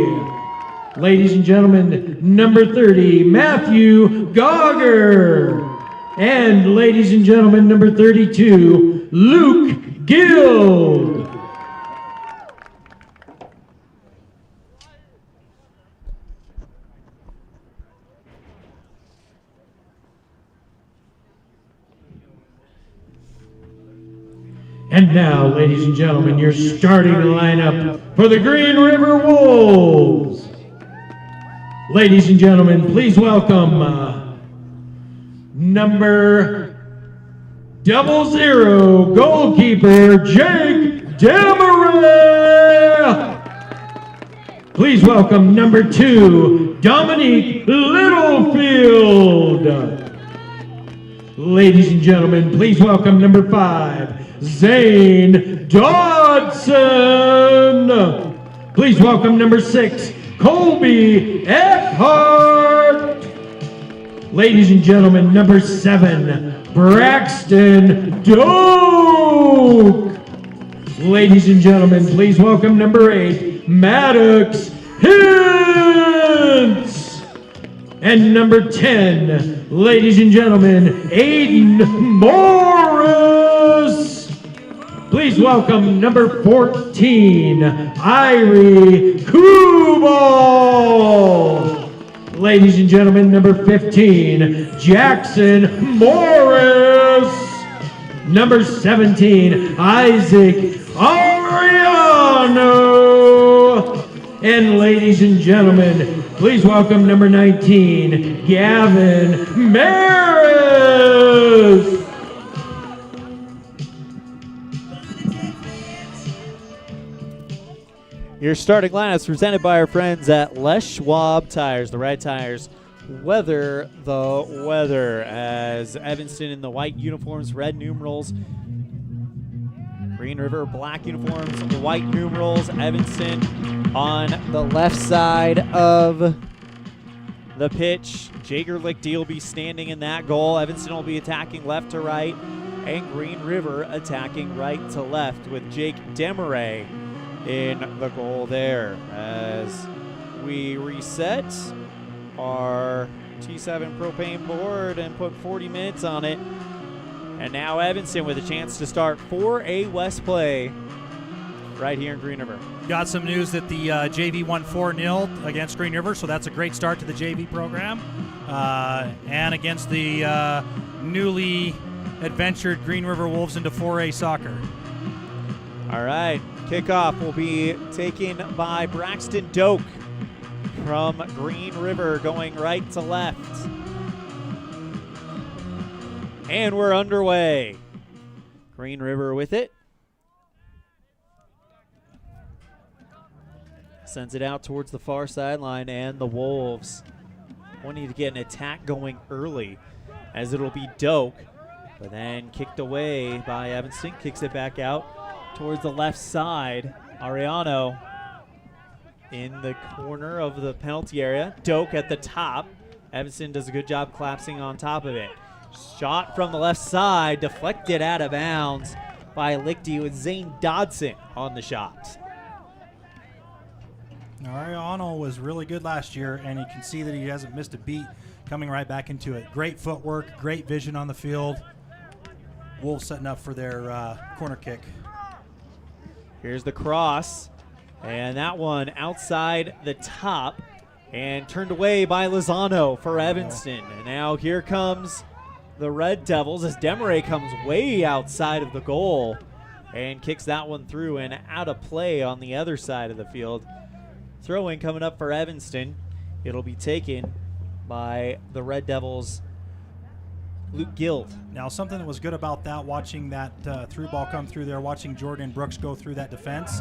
Ladies and gentlemen, number 30, Matthew Gauger. And ladies and gentlemen, number 32, Luke Guild. And now, ladies and gentlemen, your starting lineup for the Green River Wolves. Ladies and gentlemen, please welcome number 00 goalkeeper Jake Demaray. Please welcome number 2 Dominique Littlefield. Ladies and gentlemen, please welcome number 5 Zane Dodson. Please welcome number 6 Colby Eckhart. Ladies and gentlemen, number 7 Braxton Doak. Ladies and gentlemen, please welcome number 8 Maddox Hintz. And number 10, ladies and gentlemen, Aiden Morris. Please welcome number 14, Irie Kubal. Ladies and gentlemen, number 15, Jackson Morris. Number 17, Isaac Ariano. And ladies and gentlemen, please welcome number 19, Gavin Maris. Your starting lineups presented by our friends at Les Schwab Tires, the right tires. Weather the weather as Evanston in the white uniforms, red numerals. Green River, black uniforms, white numerals. Evanston on the left side of the pitch. Jager Lichty will be standing in that goal. Evanston will be attacking left to right, and Green River attacking right to left with Jake Demaray in the goal there. As we reset our T7 propane board and put 40 minutes on it. And now Evanston with a chance to start 4A West play right here in Green River. Got some news that the JV won 4-0 against Green River, so that's a great start to the JV program. And against the newly adventured Green River Wolves into 4A soccer. All right, kickoff will be taken by Braxton Doak from Green River, going right to left. And we're underway. Green River with it. Sends it out towards the far sideline, and the Wolves wanting to get an attack going early, as it'll be Doak, but then kicked away by Evanston. Kicks it back out towards the left side. Ariano in the corner of the penalty area. Doak at the top. Evanston does a good job collapsing on top of it. Shot from the left side, deflected out of bounds by Lichty with Zane Dodson on the shot. Ariano was really good last year, and you can see that he hasn't missed a beat coming right back into it. Great footwork, great vision on the field. Wolves setting up for their corner kick. Here's the cross, and that one outside the top and turned away by Lozano for Evanston. And now here comes the Red Devils as Demaray comes way outside of the goal and kicks that one through and out of play on the other side of the field. Throw-in coming up for Evanston. It'll be taken by the Red Devils' Luke Guild. Now, something that was good about that, watching that through ball come through there, watching Jordan Brooks go through that defense,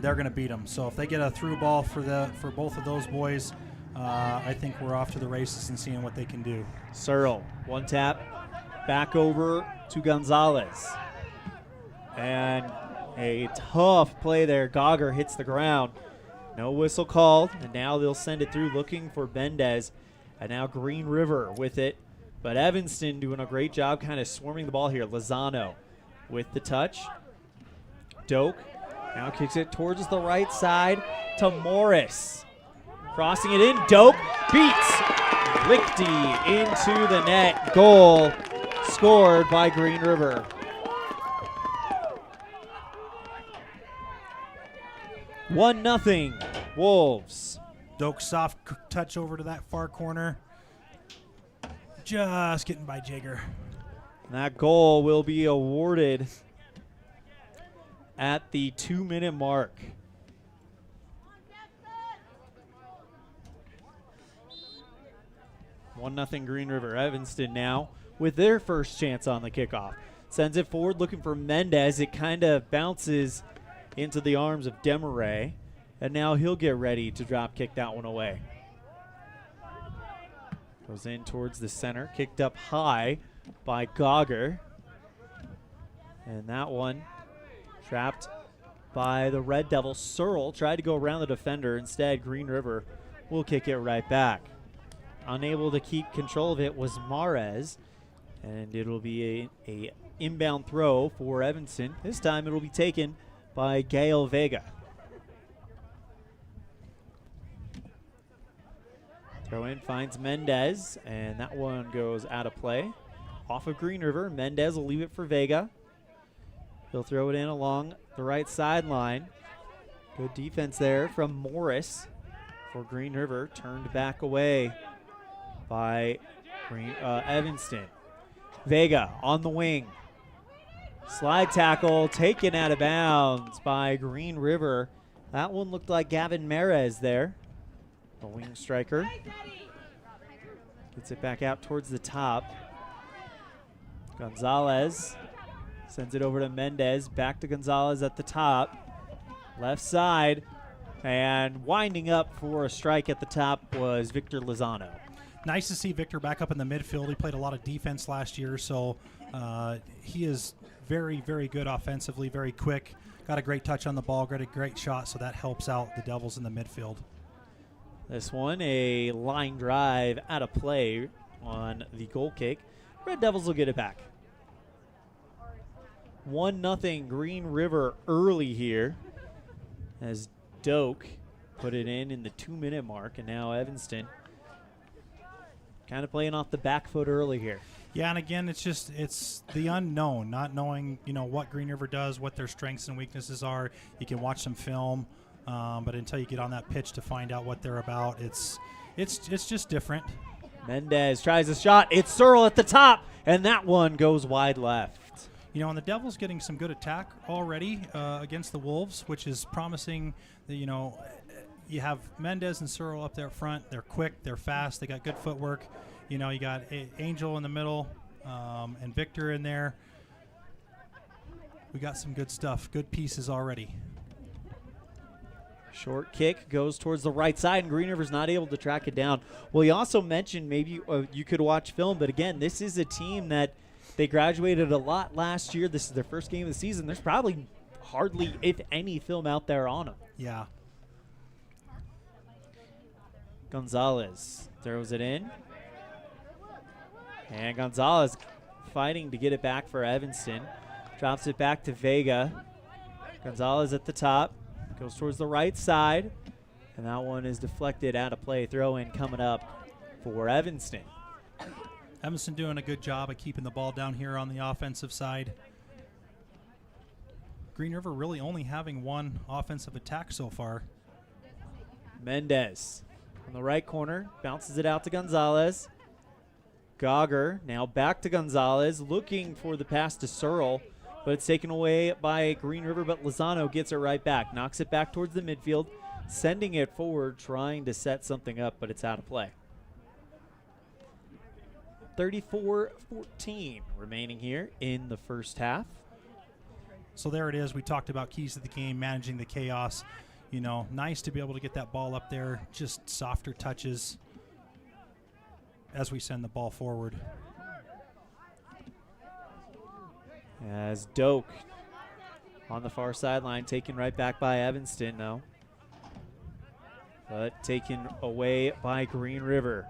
they're going to beat them. So if they get a through ball for both of those boys, I think we're off to the races and seeing what they can do. Searle, one tap, back over to Gonzalez. And a tough play there. Gogger hits the ground. No whistle called, and now they'll send it through looking for Mendez. And now Green River with it. But Evanston doing a great job kind of swarming the ball here. Lozano with the touch. Doak now kicks it towards the right side to Morris. Crossing it in, Doak beats Lichty into the net. Goal scored by Green River. One nothing Wolves. Doak soft touch over to that far corner. Just getting by Jagger. That goal will be awarded at the 2-minute mark. 1-0 Green River. Evanston now with their first chance on the kickoff. Sends it forward looking for Mendez. It kind of bounces into the arms of Demaray. And now he'll get ready to drop kick that one away. Goes in towards the center. Kicked up high by Gogger. And that one trapped by the Red Devils. Searle tried to go around the defender. Instead, Green River will kick it right back. Unable to keep control of it was Mares. And it'll be a inbound throw for Evanston. This time it'll be taken by Gael Vega. Throw in finds Mendez, and that one goes out of play. Off of Green River, Mendez will leave it for Vega. He'll throw it in along the right sideline. Good defense there from Morris for Green River. Turned back away by Evanston. Vega on the wing. Slide tackle taken out of bounds by Green River. That one looked like Gavin Mares there. The wing striker. Gets it back out towards the top. Gonzalez sends it over to Mendez. Back to Gonzalez at the top. Left side. And winding up for a strike at the top was Victor Lozano. Nice to see Victor back up in the midfield. He played a lot of defense last year, so he is very, very good offensively, very quick. Got a great touch on the ball, got a great shot, so that helps out the Devils in the midfield. This one, a line drive out of play on the goal kick. Red Devils will get it back. 1-0 Green River early here as Doak put it in the 2-minute mark, and now Evanston kind of playing off the back foot early here. Yeah, and again, it's the unknown, not knowing, what Green River does, what their strengths and weaknesses are. You can watch some film, but until you get on that pitch to find out what they're about, it's just different. Mendez tries a shot. It's Searle at the top, and that one goes wide left. And the Devils getting some good attack already against the Wolves, which is promising. You have Mendez and Searle up there front. They're quick, they're fast, they got good footwork. You got Angel in the middle and Victor in there. We got some good stuff, good pieces already. Short kick goes towards the right side, and Green River's not able to track it down. Well, you also mentioned maybe you could watch film, but again, this is a team that they graduated a lot last year. This is their first game of the season. There's probably hardly, if any, film out there on them. Yeah. Gonzalez throws it in. And Gonzalez fighting to get it back for Evanston. Drops it back to Vega. Gonzalez at the top. Goes towards the right side. And that one is deflected out of play. Throw in coming up for Evanston. Evanston doing a good job of keeping the ball down here on the offensive side. Green River really only having one offensive attack so far. Mendez on the right corner. Bounces it out to Gonzalez. Gogger now back to Gonzalez, looking for the pass to Searle, but it's taken away by Green River, but Lozano gets it right back. Knocks it back towards the midfield, sending it forward, trying to set something up, but it's out of play. 34-14 remaining here in the first half. So there it is. We talked about keys to the game, managing the chaos. Nice to be able to get that ball up there, just softer touches as we send the ball forward. As Doak on the far sideline, taken right back by Evanston, though. But taken away by Green River.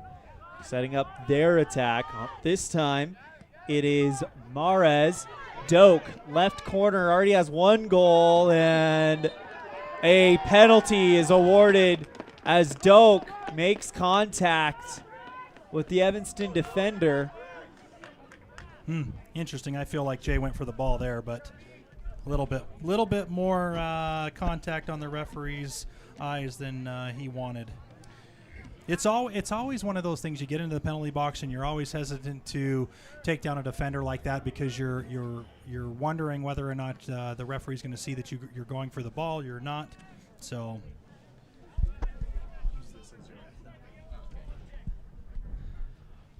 Setting up their attack. This time it is Mares. Doak, left corner, already has one goal, and a penalty is awarded as Doak makes contact with the Evanston defender. Interesting. I feel like Jay went for the ball there, but a little bit more contact on the referee's eyes than he wanted. It's always one of those things. You get into the penalty box and you're always hesitant to take down a defender like that because you're wondering whether or not the referee's going to see that you're going for the ball. You're not. So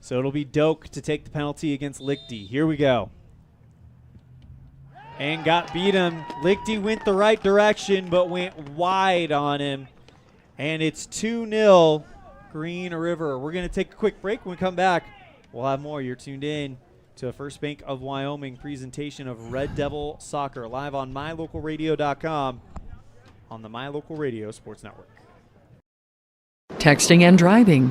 it'll be Doak to take the penalty against Lichty. Here we go. And got beat him. Lichty went the right direction but went wide on him. And it's 2-0 Green River. We're going to take a quick break. When we come back, we'll have more. You're tuned in to a First Bank of Wyoming presentation of Red Devil Soccer live on mylocalradio.com on the My Local Radio Sports Network. Texting and driving.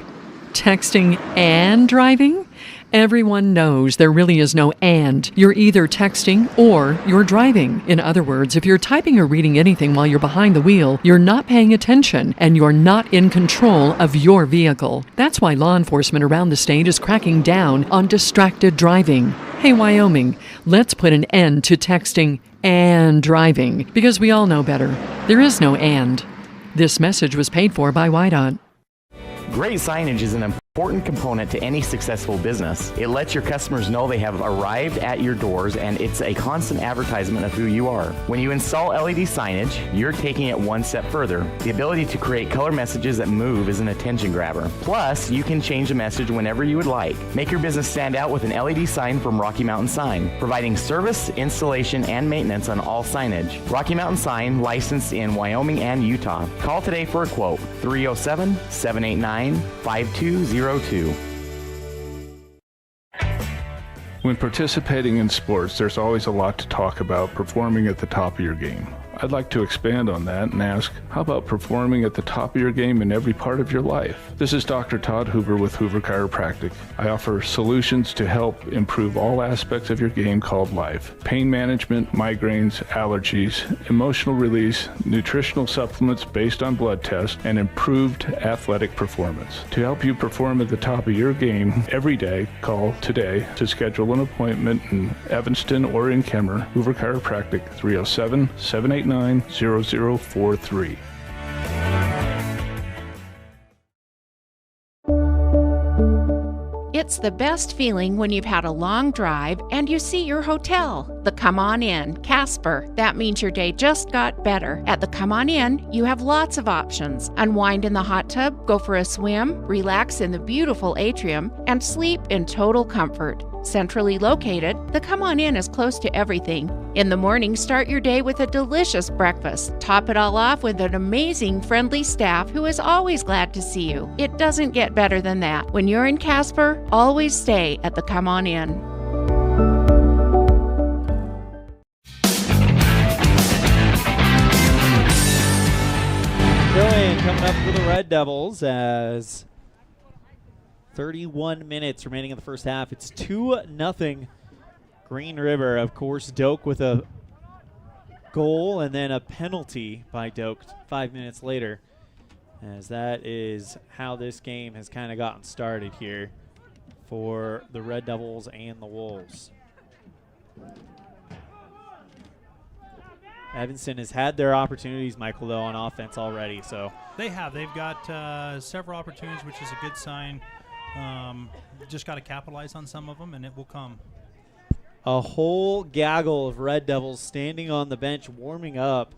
Texting and driving? Everyone knows there really is no and. You're either texting or you're driving. In other words, if you're typing or reading anything while you're behind the wheel, you're not paying attention and you're not in control of your vehicle. That's why law enforcement around the state is cracking down on distracted driving. Hey, Wyoming, let's put an end to texting and driving because we all know better. There is no and. This message was paid for by WYDOT. Great signage is an important component to any successful business. It lets your customers know they have arrived at your doors, and it's a constant advertisement of who you are. When you install LED signage, you're taking it one step further. The ability to create color messages that move is an attention grabber. Plus, you can change the message whenever you would like. Make your business stand out with an LED sign from Rocky Mountain Sign, providing service, installation, and maintenance on all signage. Rocky Mountain Sign, licensed in Wyoming and Utah. Call today for a quote, 307-789-5202. When participating in sports, there's always a lot to talk about performing at the top of your game. I'd like to expand on that and ask, how about performing at the top of your game in every part of your life? This is Dr. Todd Hoover with Hoover Chiropractic. I offer solutions to help improve all aspects of your game called life. Pain management, migraines, allergies, emotional release, nutritional supplements based on blood tests, and improved athletic performance. To help you perform at the top of your game every day, call today to schedule an appointment in Evanston or in Kemmer. Hoover Chiropractic, 307-789-0043. It's the best feeling when you've had a long drive and you see your hotel, the Come On Inn, Casper. That means your day just got better. At the Come On Inn, you have lots of options. Unwind in the hot tub, go for a swim, relax in the beautiful atrium, and sleep in total comfort. Centrally located, the Come On Inn is close to everything. In the morning, start your day with a delicious breakfast. Top it all off with an amazing, friendly staff who is always glad to see you. It doesn't get better than that. When you're in Casper, always stay at the Come On Inn. Fill-in coming up for the Red Devils as 31 minutes remaining in the first half. It's 2-0 Green River. Of course, Doak with a goal and then a penalty by Doak 5 minutes later, as that is how this game has kind of gotten started here for the Red Devils and the Wolves. Evanston has had their opportunities, Michael, though, on offense already. So they have. They've got several opportunities, which is a good sign. Just got to capitalize on some of them, and it will come. A whole gaggle of Red Devils standing on the bench warming up.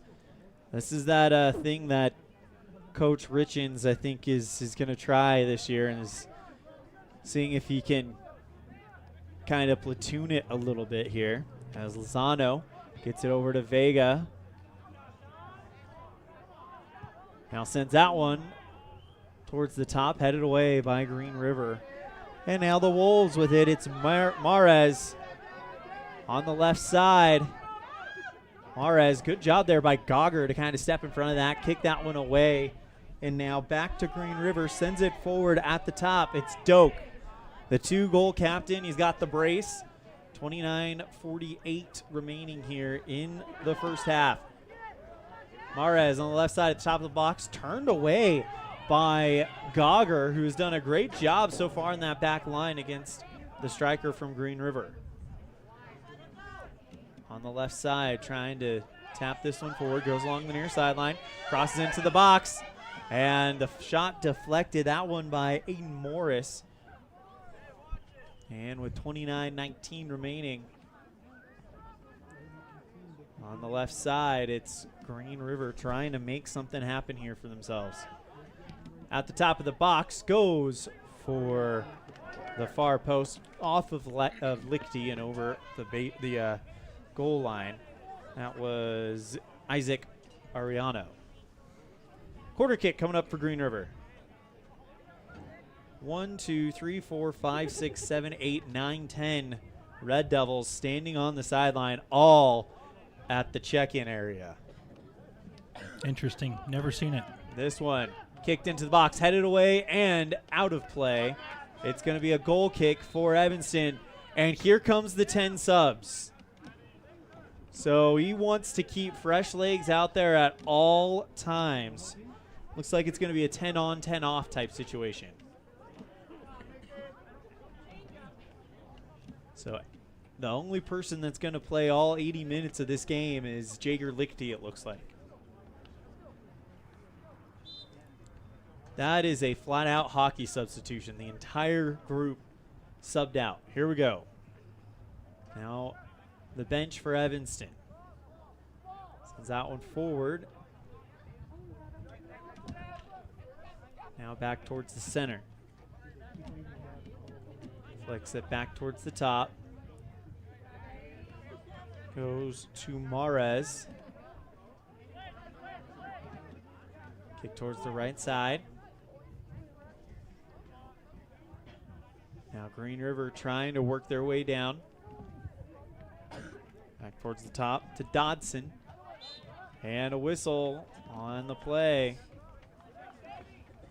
This is that thing that Coach Richens, I think, is going to try this year, and is seeing if he can kind of platoon it a little bit here as Lozano gets it over to Vega. Now sends that one towards the top, headed away by Green River. And now the Wolves with it. It's Mares on the left side. Mares, good job there by Gogger to kind of step in front of that, kick that one away. And now back to Green River, sends it forward at the top. It's Doak, the 2-goal captain. He's got the brace. 29:48 remaining here in the first half. Mares on the left side at the top of the box, turned away by Gogger, who has done a great job so far in that back line against the striker from Green River. On the left side, trying to tap this one forward, goes along the near sideline, crosses into the box, and the shot deflected. That one by Aiden Morris. And with 29:19 remaining, on the left side, it's Green River trying to make something happen here for themselves. At the top of the box goes for the far post off of Lichty and over the goal line. That was Isaac Ariano. Quarter kick coming up for Green River. 1, 2, 3, 4, 5, 6, 7, 8, 9, 10 Red Devils standing on the sideline, all at the check-in area. Interesting. Never seen it. This one kicked into the box, headed away and out of play. It's going to be a goal kick for Evanston, and here comes the 10 subs. So he wants to keep fresh legs out there at all times. Looks like it's going to be a 10 on, 10 off type situation. So the only person that's going to play all 80 minutes of this game is Jager Lichty, it looks like. That is a flat-out hockey substitution. The entire group subbed out. Here we go. Now the bench for Evanston. Sends that one forward. Now back towards the center. Flicks it back towards the top. Goes to Mares. Kick towards the right side. Now Green River trying to work their way down. Back towards the top to Dodson. And a whistle on the play.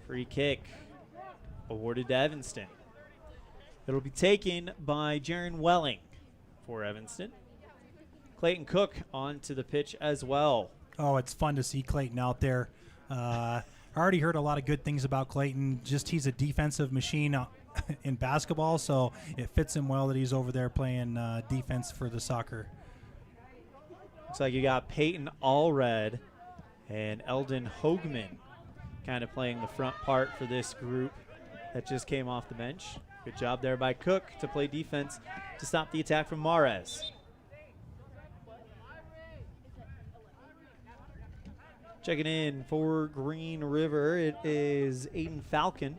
Free kick awarded to Evanston. It'll be taken by Jaron Welling for Evanston. Clayton Cook onto the pitch as well. Oh, it's fun to see Clayton out there. I already heard a lot of good things about Clayton. Just he's a defensive machine in basketball, so it fits him well that he's over there playing defense for the soccer. Looks like you got Peyton Allred and Eldon Hoagman kind of playing the front part for this group that just came off the bench. Good job there by Cook to play defense to stop the attack from Mares. Checking in for Green River, it is Aiden Falcon.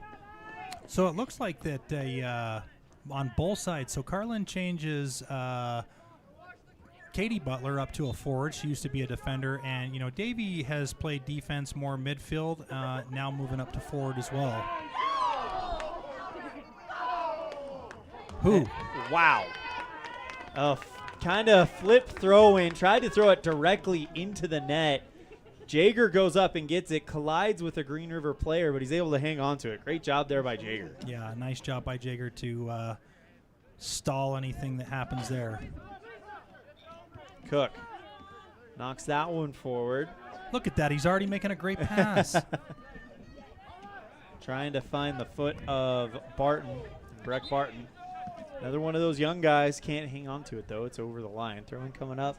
So it looks like that on both sides. So Carlin changes Katie Butler up to a forward. She used to be a defender. And, you know, Davey has played defense more midfield, now moving up to forward as well. Who? Wow. Kind of flip throw in. Tried to throw it directly into the net. Jager goes up and gets it, collides with a Green River player, but he's able to hang on to it. Great job there by Jager. Yeah, nice job by Jager to stall anything that happens there. Cook knocks that one forward. Look at that. He's already making a great pass. Trying to find the foot of Barton, Breck Barton. Another one of those young guys. Can't hang on to it, though. It's over the line. Throw-in coming up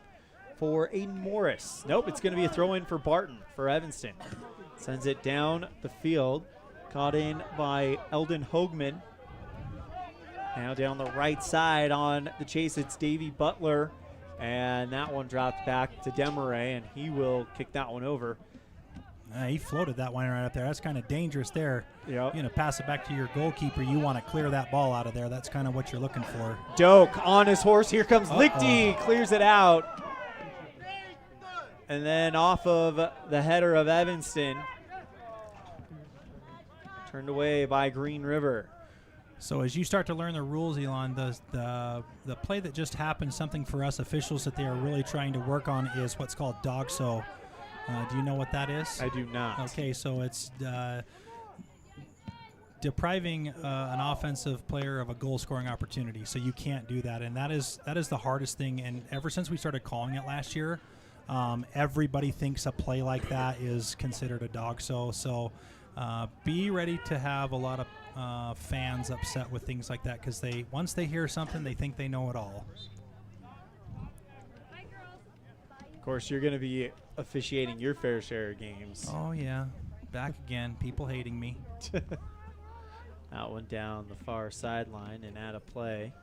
for Aiden Morris. Nope, it's going to be a throw-in for Barton for Evanston. Sends it down the field. Caught in by Eldon Hoagman. Now down the right side on the chase, it's Davey Butler. And that one dropped back to Demaray, and he will kick that one over. He floated that one right up there. That's kind of dangerous there. Yep. You're going to pass it back to your goalkeeper. You want to clear that ball out of there. That's kind of what you're looking for. Doak on his horse. Here comes Lichty. Clears it out. And then off of the header of Evanston. Turned away by Green River. So as you start to learn the rules, Elan, the play that just happened, something for us officials that they are really trying to work on is what's called dog so. Do you know what that is? I do not. Okay, so it's depriving an offensive player of a goal-scoring opportunity. So you can't do that, and that is the hardest thing. And ever since we started calling it last year, everybody thinks a play like that is considered a dog so. So be ready to have a lot of fans upset with things like that, because once they hear something, they think they know it all. Of course, you're going to be officiating your fair share of games. Oh, yeah. Back again. People hating me. That one down the far sideline and out of play.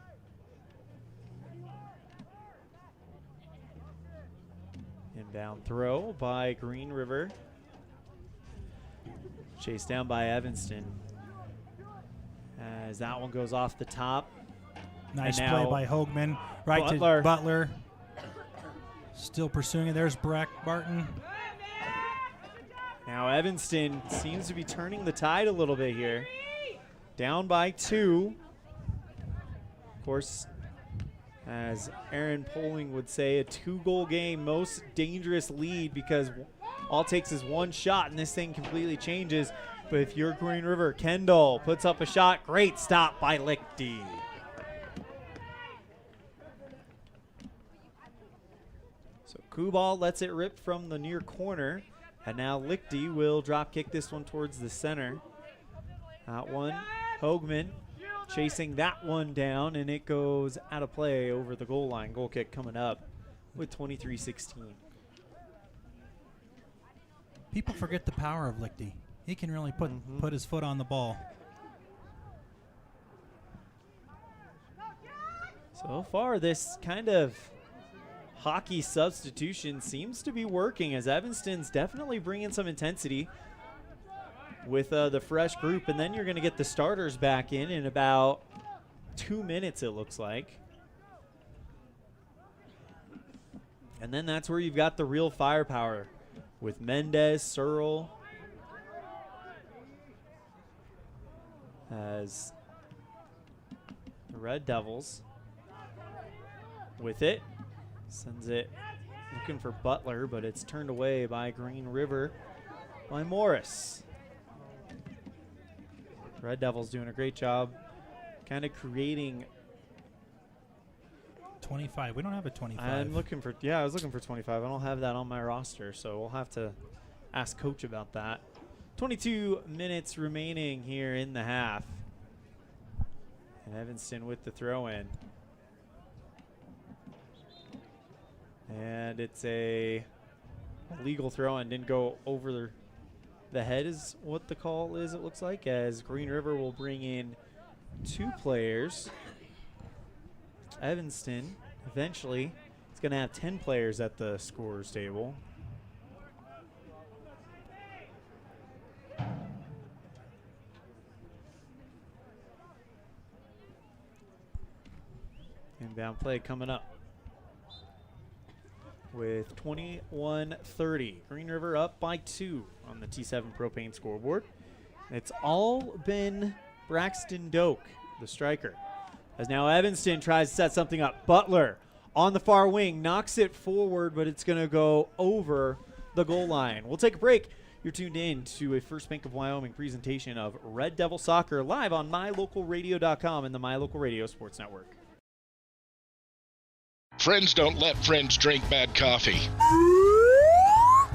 Inbound throw by Green River. Chased down by Evanston. As that one goes off the top. Nice play by Hoagman. Right to Butler. Still pursuing it. There's Breck Barton. Now Evanston seems to be turning the tide a little bit here. Down by 2. Of course, as Aaron Poling would say, a 2-goal game, most dangerous lead, because all it takes is one shot and this thing completely changes. But if you're Green River, Kendall puts up a shot. Great stop by Lichty. So Kubal lets it rip from the near corner. And now Lichty will drop kick this one towards the center. That one, Hoagman chasing that one down, and it goes out of play over the goal line. Goal kick coming up with 23-16. People forget the power of Lichty. He can really put his foot on the ball. So far, this kind of hockey substitution seems to be working, as Evanston's definitely bringing some intensity with the fresh group, and then you're going to get the starters back in about 2 minutes, it looks like. And then that's where you've got the real firepower with Mendez, Searle, as the Red Devils with it. Sends it looking for Butler, but it's turned away by Green River by Morris. Red Devils doing a great job kind of creating 25. We don't have a 25. I was looking for 25. I don't have that on my roster, so we'll have to ask coach about that. 22 minutes remaining here in the half. And Evanston with the throw in. And it's a legal throw and didn't go over the head is what the call is, it looks like, as Green River will bring in 2 players. Evanston eventually is going to have 10 players at the scorer's table. Inbound play coming up with 21-30. Green River up by 2 on the T7 Propane scoreboard. It's all been Braxton Doak, the striker. As now Evanston tries to set something up. Butler on the far wing, knocks it forward, but it's going to go over the goal line. We'll take a break. You're tuned in to a First Bank of Wyoming presentation of Red Devil Soccer live on mylocalradio.com and the My Local Radio Sports Network. Friends don't let friends drink bad coffee.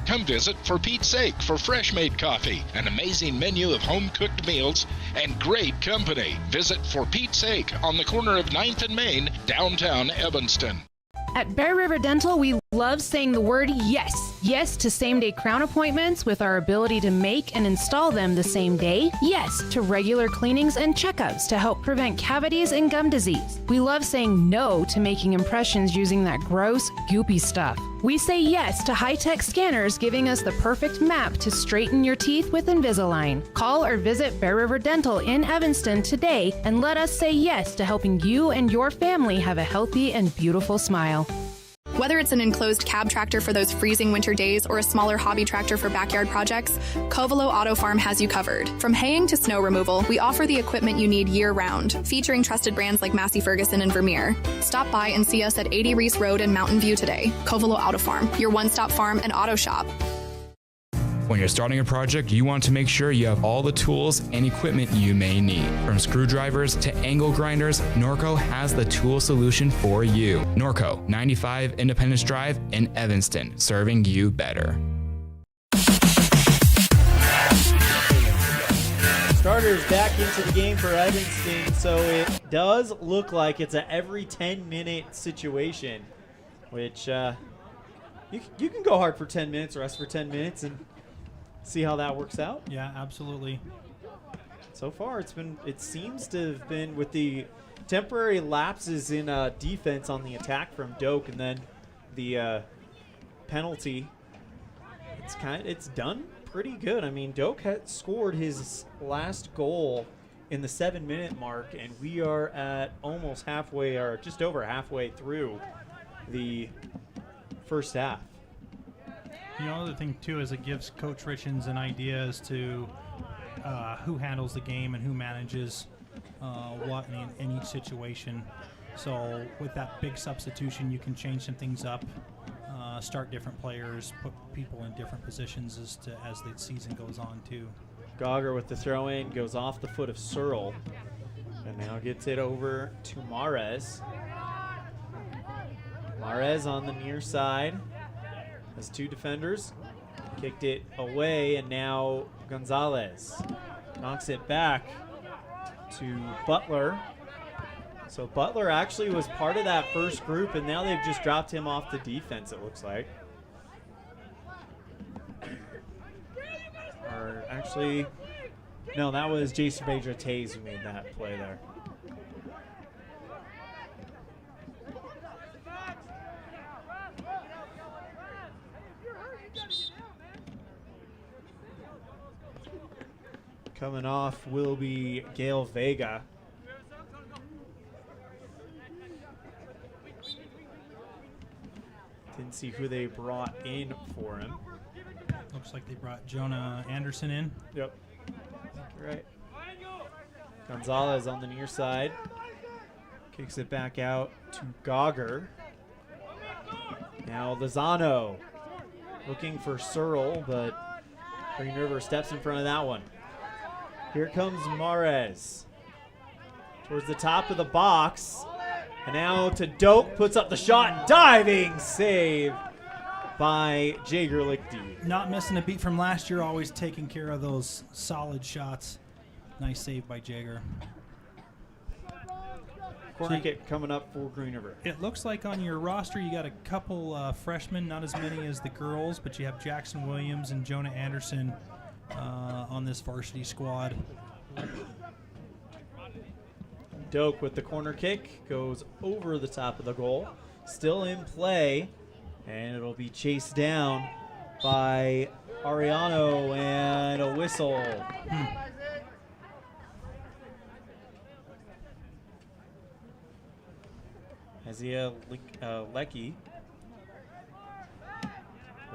Come visit For Pete's Sake for fresh-made coffee, an amazing menu of home-cooked meals, and great company. Visit For Pete's Sake on the corner of 9th and Main, downtown Evanston. At Bear River Dental, we love saying the word yes. Yes to same-day crown appointments with our ability to make and install them the same day. Yes to regular cleanings and checkups to help prevent cavities and gum disease. We love saying no to making impressions using that gross, goopy stuff. We say yes to high-tech scanners giving us the perfect map to straighten your teeth with Invisalign. Call or visit Bear River Dental in Evanston today and let us say yes to helping you and your family have a healthy and beautiful smile. Whether it's an enclosed cab tractor for those freezing winter days or a smaller hobby tractor for backyard projects, Covelo Auto Farm has you covered. From haying to snow removal, we offer the equipment you need year-round, featuring trusted brands like Massey Ferguson and Vermeer. Stop by and see us at 80 Reese Road in Mountain View today. Covelo Auto Farm, your one-stop farm and auto shop. When you're starting a project, you want to make sure you have all the tools and equipment you may need. From screwdrivers to angle grinders, Norco has the tool solution for you. Norco, 95 Independence Drive in Evanston, serving you better. Starters back into the game for Evanston, so it does look like it's a every 10-minute situation, which you can go hard for 10 minutes, rest for 10 minutes, and see how that works out. Yeah, absolutely. So far, it seems to have been with the temporary lapses in defense on the attack from Doak, and then the penalty. It's done pretty good. I mean, Doak had scored his last goal in the 7-minute mark, and we are at almost halfway, or just over halfway through the first half. The other thing, too, is it gives Coach Richens an idea as to who handles the game and who manages what in each situation. So with that big substitution, you can change some things up, start different players, put people in different positions as the season goes on, too. Gauger with the throw-in goes off the foot of Searle, and now gets it over to Mares. Mares on the near side has two defenders. Kicked it away, and now Gonzalez knocks it back to Butler. So Butler actually was part of that first group, and now they've just dropped him off the defense, it looks like. Or actually, no, that was Jason Vedra Taze who made that play there. Coming off will be Gail Vega. Didn't see who they brought in for him. Looks like they brought Jonah Anderson in. Yep. You're right. Gonzalez on the near side. Kicks it back out to Gauger. Now Lozano looking for Searle, but Green River steps in front of that one. Here comes Mares towards the top of the box. And now to Doak, puts up the shot, diving save by Jager Lichty. Not missing a beat from last year, always taking care of those solid shots. Nice save by Jager. Corner kick coming up for Green River. It looks like on your roster you got a couple freshmen, not as many as the girls, but you have Jackson Williams and Jonah Anderson on this varsity squad. Doak with the corner kick goes over the top of the goal. Still in play, and it'll be chased down by Ariano, and a whistle. Isaiah Leckie.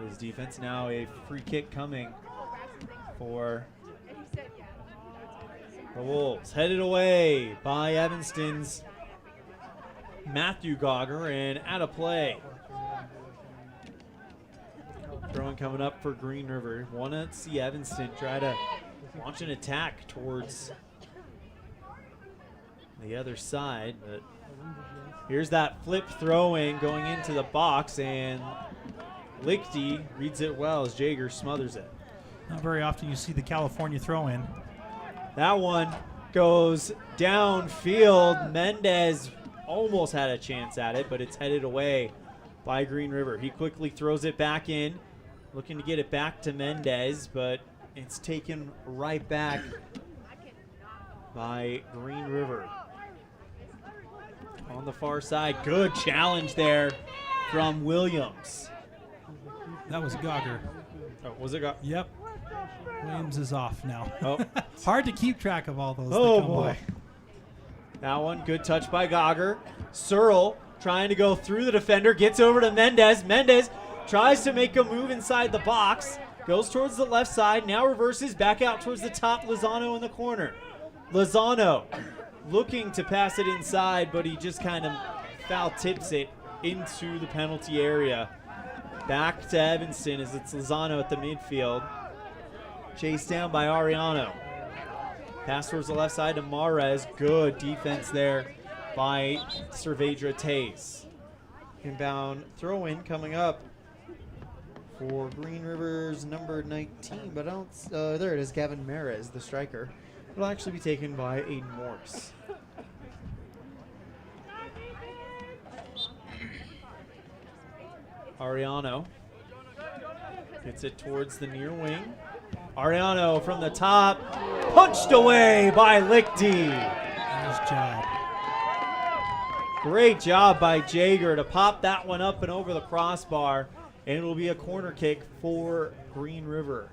His defense now a free kick coming for the Wolves. Headed away by Evanston's Matthew Gauger, and out of play. Throwing coming up for Green River. Want to see Evanston try to launch an attack towards the other side, but here's that flip throw-in going into the box, and Lichty reads it well as Jager smothers it. Not very often you see the California throw-in. That one goes downfield. Mendez almost had a chance at it, but it's headed away by Green River. He quickly throws it back in, looking to get it back to Mendez, but it's taken right back by Green River. On the far side, good challenge there from Williams. That was Gauger. Oh, was it Gauger? Yep. Williams is off now. Oh. Hard to keep track of all those. Oh, boy. That one, good touch by Gauger. Searle trying to go through the defender, gets over to Mendez. Mendez tries to make a move inside the box, goes towards the left side, now reverses back out towards the top. Lozano in the corner. Lozano looking to pass it inside, but he just kind of foul tips it into the penalty area. Back to Evanston as it's Lozano at the midfield. Chased down by Ariano. Pass towards the left side to Mares. Good defense there by Cervedra Taze. Inbound throw-in coming up for Green River's number 19, but I don't. There it is, Gavin Mares, the striker. It'll actually be taken by Aiden Morse. Ariano gets it towards the near wing. Ariano from the top, punched away by Lichty. Nice job. Great job by Jaeger to pop that one up and over the crossbar, and it'll be a corner kick for Green River.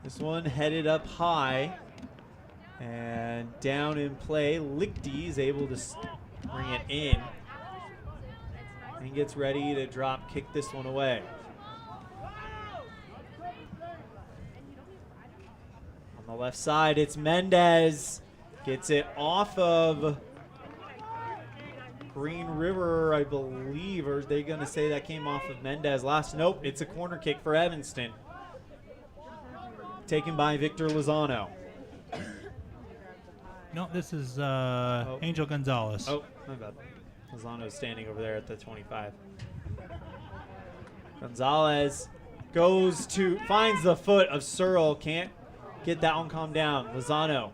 This one headed up high and down in play. Lichty is able to bring it in and gets ready to drop kick this one away. On the left side, it's Mendez. Gets it off of Green River, I believe. Or are they going to say that came off of Mendez last? Nope, it's a corner kick for Evanston. Taken by Victor Lozano. No, this is Angel Gonzalez. Oh, my bad. Lozano's standing over there at the 25. Gonzalez finds the foot of Searle. Can't get that one calmed down. Lozano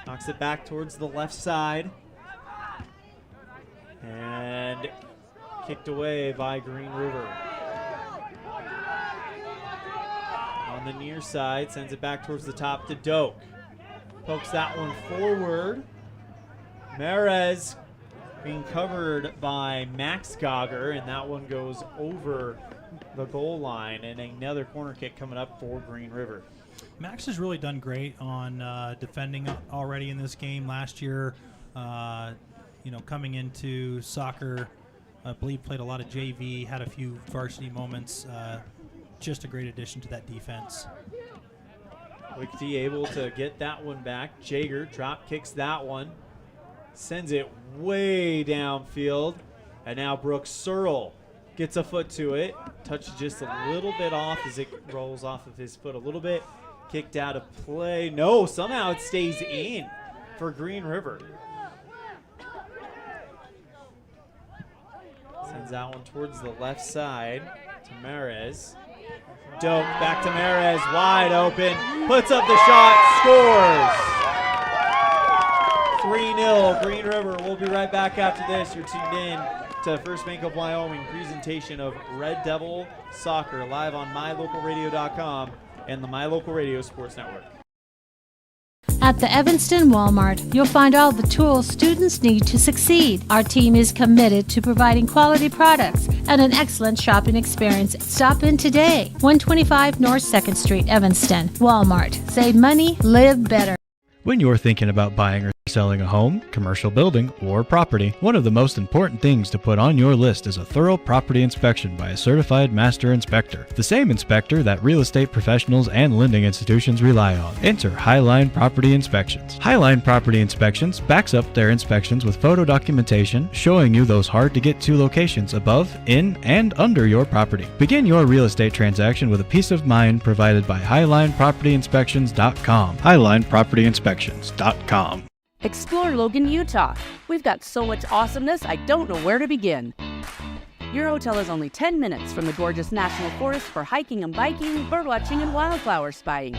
knocks it back towards the left side. And kicked away by Green River. On the near side, sends it back towards the top to Doak. Pokes that one forward. Merez being covered by Max Gogger, and that one goes over the goal line, and another corner kick coming up for Green River. Max has really done great on defending already in this game. Last year, coming into soccer, I believe played a lot of JV, had a few varsity moments. Just a great addition to that defense. Lichty able to get that one back. Jaeger drop kicks that one. Sends it way downfield. And now Brooks Searle gets a foot to it. Touches just a little bit off as it rolls off of his foot a little bit. Kicked out of play. No, somehow it stays in for Green River. Sends that one towards the left side to Merez. Doak back to Merez, wide open, puts up the shot, scores. 3-0 Green River. We'll be right back after this. You're tuned in to First Bank of Wyoming presentation of Red Devil Soccer live on mylocalradio.com and the My Local Radio Sports Network. At the Evanston Walmart, you'll find all the tools students need to succeed. Our team is committed to providing quality products and an excellent shopping experience. Stop in today. 125 North 2nd Street, Evanston. Walmart. Save money, live better. When you're thinking about buying or selling a home, commercial building, or property, one of the most important things to put on your list is a thorough property inspection by a certified master inspector. The same inspector that real estate professionals and lending institutions rely on. Enter Highline Property Inspections. Highline Property Inspections backs up their inspections with photo documentation showing you those hard-to-get-to locations above, in, and under your property. Begin your real estate transaction with a peace of mind provided by HighlinePropertyInspections.com. HighlinePropertyInspections.com. Explore Logan, Utah. We've got so much awesomeness, I don't know where to begin. Your hotel is only 10 minutes from the gorgeous National Forest for hiking and biking, birdwatching, and wildflower spying.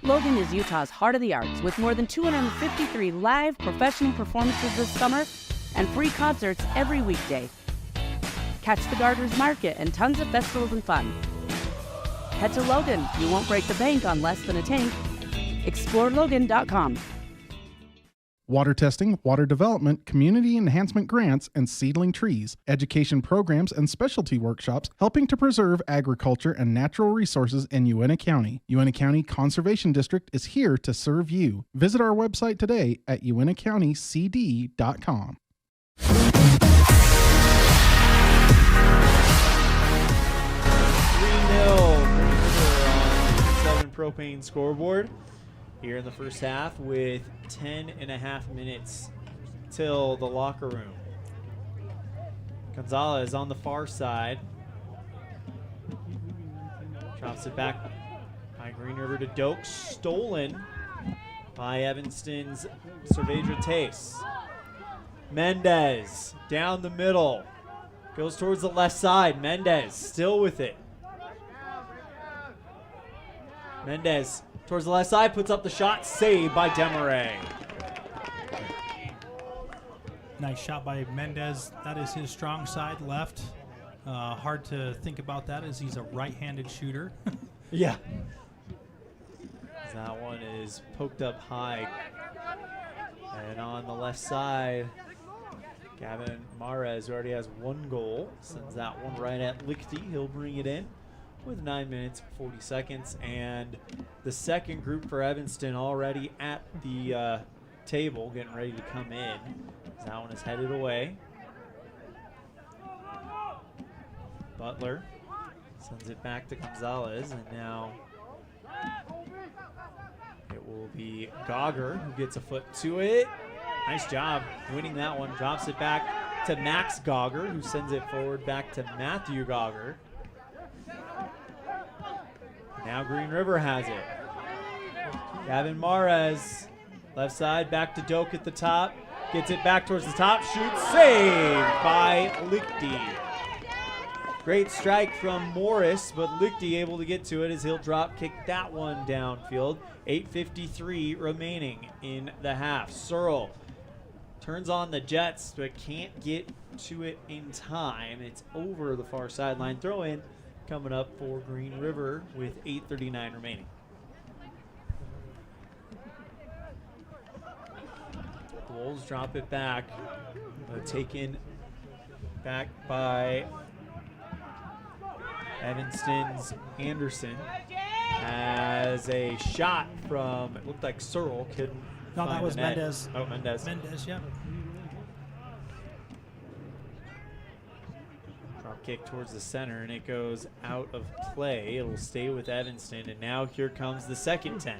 Logan is Utah's heart of the arts with more than 253 live professional performances this summer and free concerts every weekday. Catch the Garters Market and tons of festivals and fun. Head to Logan. You won't break the bank on less than a tank. ExploreLogan.com. Water testing, water development, community enhancement grants, and seedling trees, education programs, and specialty workshops helping to preserve agriculture and natural resources in Uintah County. Uintah County Conservation District is here to serve you. Visit our website today at uintahcountycd.com. 7 propane scoreboard here in the first half with 10.5 minutes till the locker room. Gonzalez on the far side. Drops it back by Green River to Doak. Stolen by Evanston's Cervedra Tace. Mendez down the middle. Goes towards the left side. Mendez still with it. Mendez towards the left side, puts up the shot, saved by Demaray. Nice shot by Mendez. That is his strong side, left. Hard to think about that as he's a right-handed shooter. Yeah. That one is poked up high. And on the left side, Gavin Mares already has 1 goal. Sends that one right at Lichty. He'll bring it in with 9 minutes, 40 seconds. And the second group for Evanston already at the table, getting ready to come in. That one is headed away. Butler sends it back to Gonzalez, and now it will be Gauger who gets a foot to it. Nice job winning that one. Drops it back to Max Gauger, who sends it forward back to Matthew Gauger. Now Green River has it. Gavin Mares, left side, back to Doak at the top. Gets it back towards the top, shoots, saved by Lichty. Great strike from Morris, but Lichty able to get to it as he'll drop kick that one downfield. 8:53 remaining in the half. Searle turns on the Jets, but can't get to it in time. It's over the far sideline. Throw in coming up for Green River with 8:39 remaining. The Wolves drop it back, taken back by Evanston's Anderson. As a shot from, it looked like Searle couldn't. No, that was Mendez. Oh, Mendez. Mendez, yeah. Drop kick towards the center, and it goes out of play. It'll stay with Evanston, and now here comes the second 10.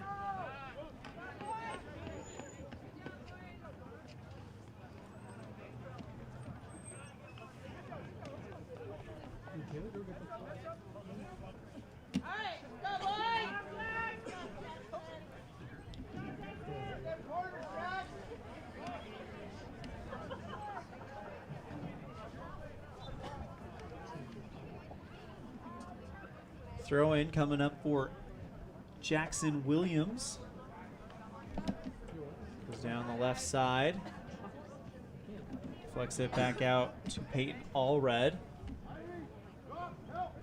Throw in coming up for Jackson Williams. Goes down the left side. Flex it back out to Peyton Allred.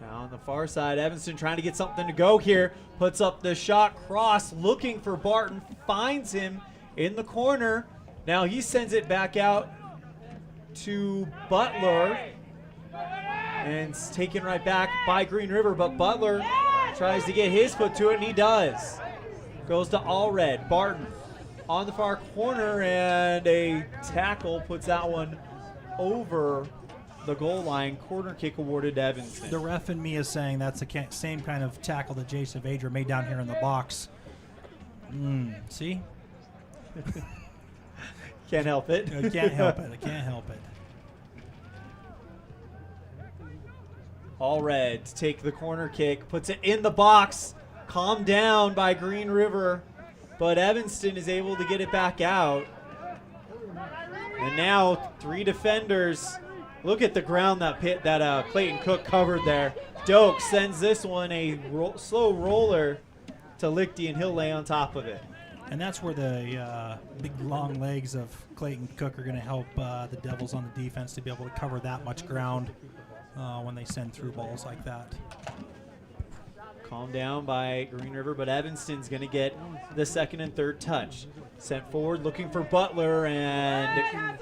Now on the far side, Evanston trying to get something to go here. Puts up the shot cross, looking for Barton. Finds him in the corner. Now he sends it back out to Butler. And it's taken right back by Green River, but Butler tries to get his foot to it, and he does. Goes to Allred. Barton on the far corner, and a tackle puts that one over the goal line. Corner kick awarded to Evanston. The ref in me is saying that's the same kind of tackle that Jason Vadra made down here in the box. See? Can't help it. I can't help it. I can't help it. Allred to take the corner kick, puts it in the box, calmed down by Green River, but Evanston is able to get it back out. And now 3 defenders. Look at the ground that Clayton Cook covered there. Doak sends this one a slow roller to Lichty, and he'll lay on top of it. And that's where the big long legs of Clayton Cook are going to help the Devils on the defense to be able to cover that much ground when they send through balls like that. Calmed down by Green River, but Evanston's going to get the second and third touch. Sent forward, looking for Butler, and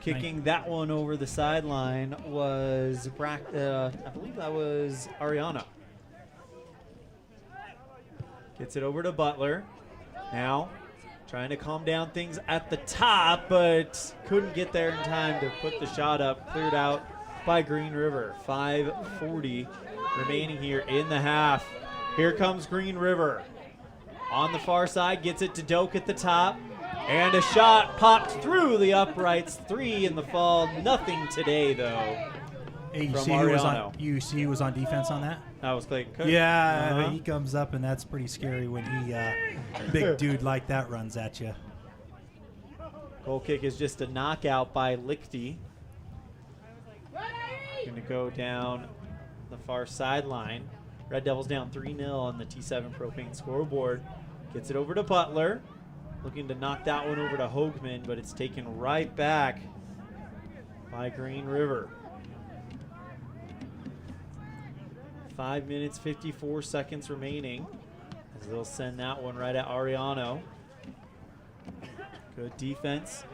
kicking that one over the sideline was, I believe that was Ariana. Gets it over to Butler. Now trying to calm down things at the top, but couldn't get there in time to put the shot up. Cleared out by Green River. 5:40 remaining here in the half. Here comes Green River. On the far side, gets it to Doak at the top. And a shot popped through the uprights. 3 in the fall. Nothing today, though. Hey, from Ariano. You see who was on defense on that? That was Clayton Cook. Yeah, he comes up, and that's pretty scary when he, big dude like that runs at you. Goal kick is just a knockout by Lichty. Going to go down the far sideline. Red Devils down 3-0 on the T7 Propane scoreboard. Gets it over to Butler. Looking to knock that one over to Hoagman, but it's taken right back by Green River. 5 minutes, 54 seconds remaining as they'll send that one right at Ariano. Good defense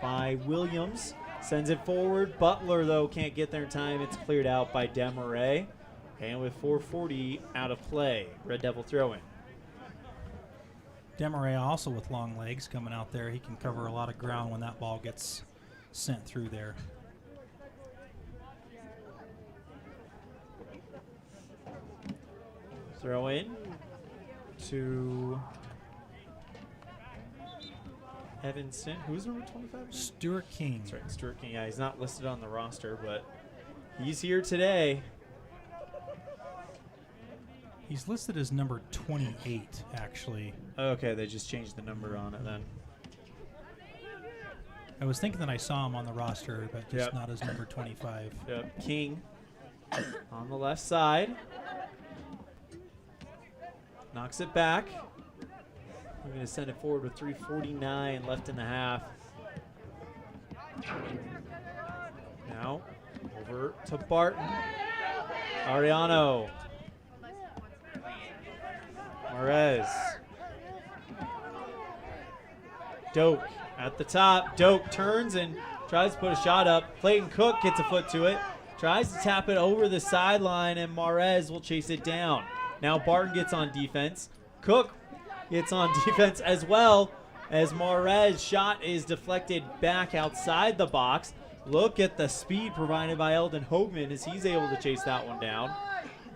by Williams. Sends it forward. Butler, though, can't get there in time. It's cleared out by Demarais. And with 4:40 out of play, Red Devil throw-in. Demarais also with long legs coming out there. He can cover a lot of ground when that ball gets sent through there. Throw in to Evanston. Who's number 25? Stuart King. That's right, Stuart King. Yeah, he's not listed on the roster, but he's here today. He's listed as number 28, actually. Okay, they just changed the number on it then. I was thinking that I saw him on the roster, but just not as number 25. Yep, King on the left side. Knocks it back. We're going to send it forward with 3:49 left in the half. Now, over to Barton. Ariano. Marez. Doak at the top. Doak turns and tries to put a shot up. Clayton Cook gets a foot to it. Tries to tap it over the sideline, and Marez will chase it down. Now Barton gets on defense. Cook gets on defense as well as Marez's shot is deflected back outside the box. Look at the speed provided by Eldon Hoagman as he's able to chase that one down.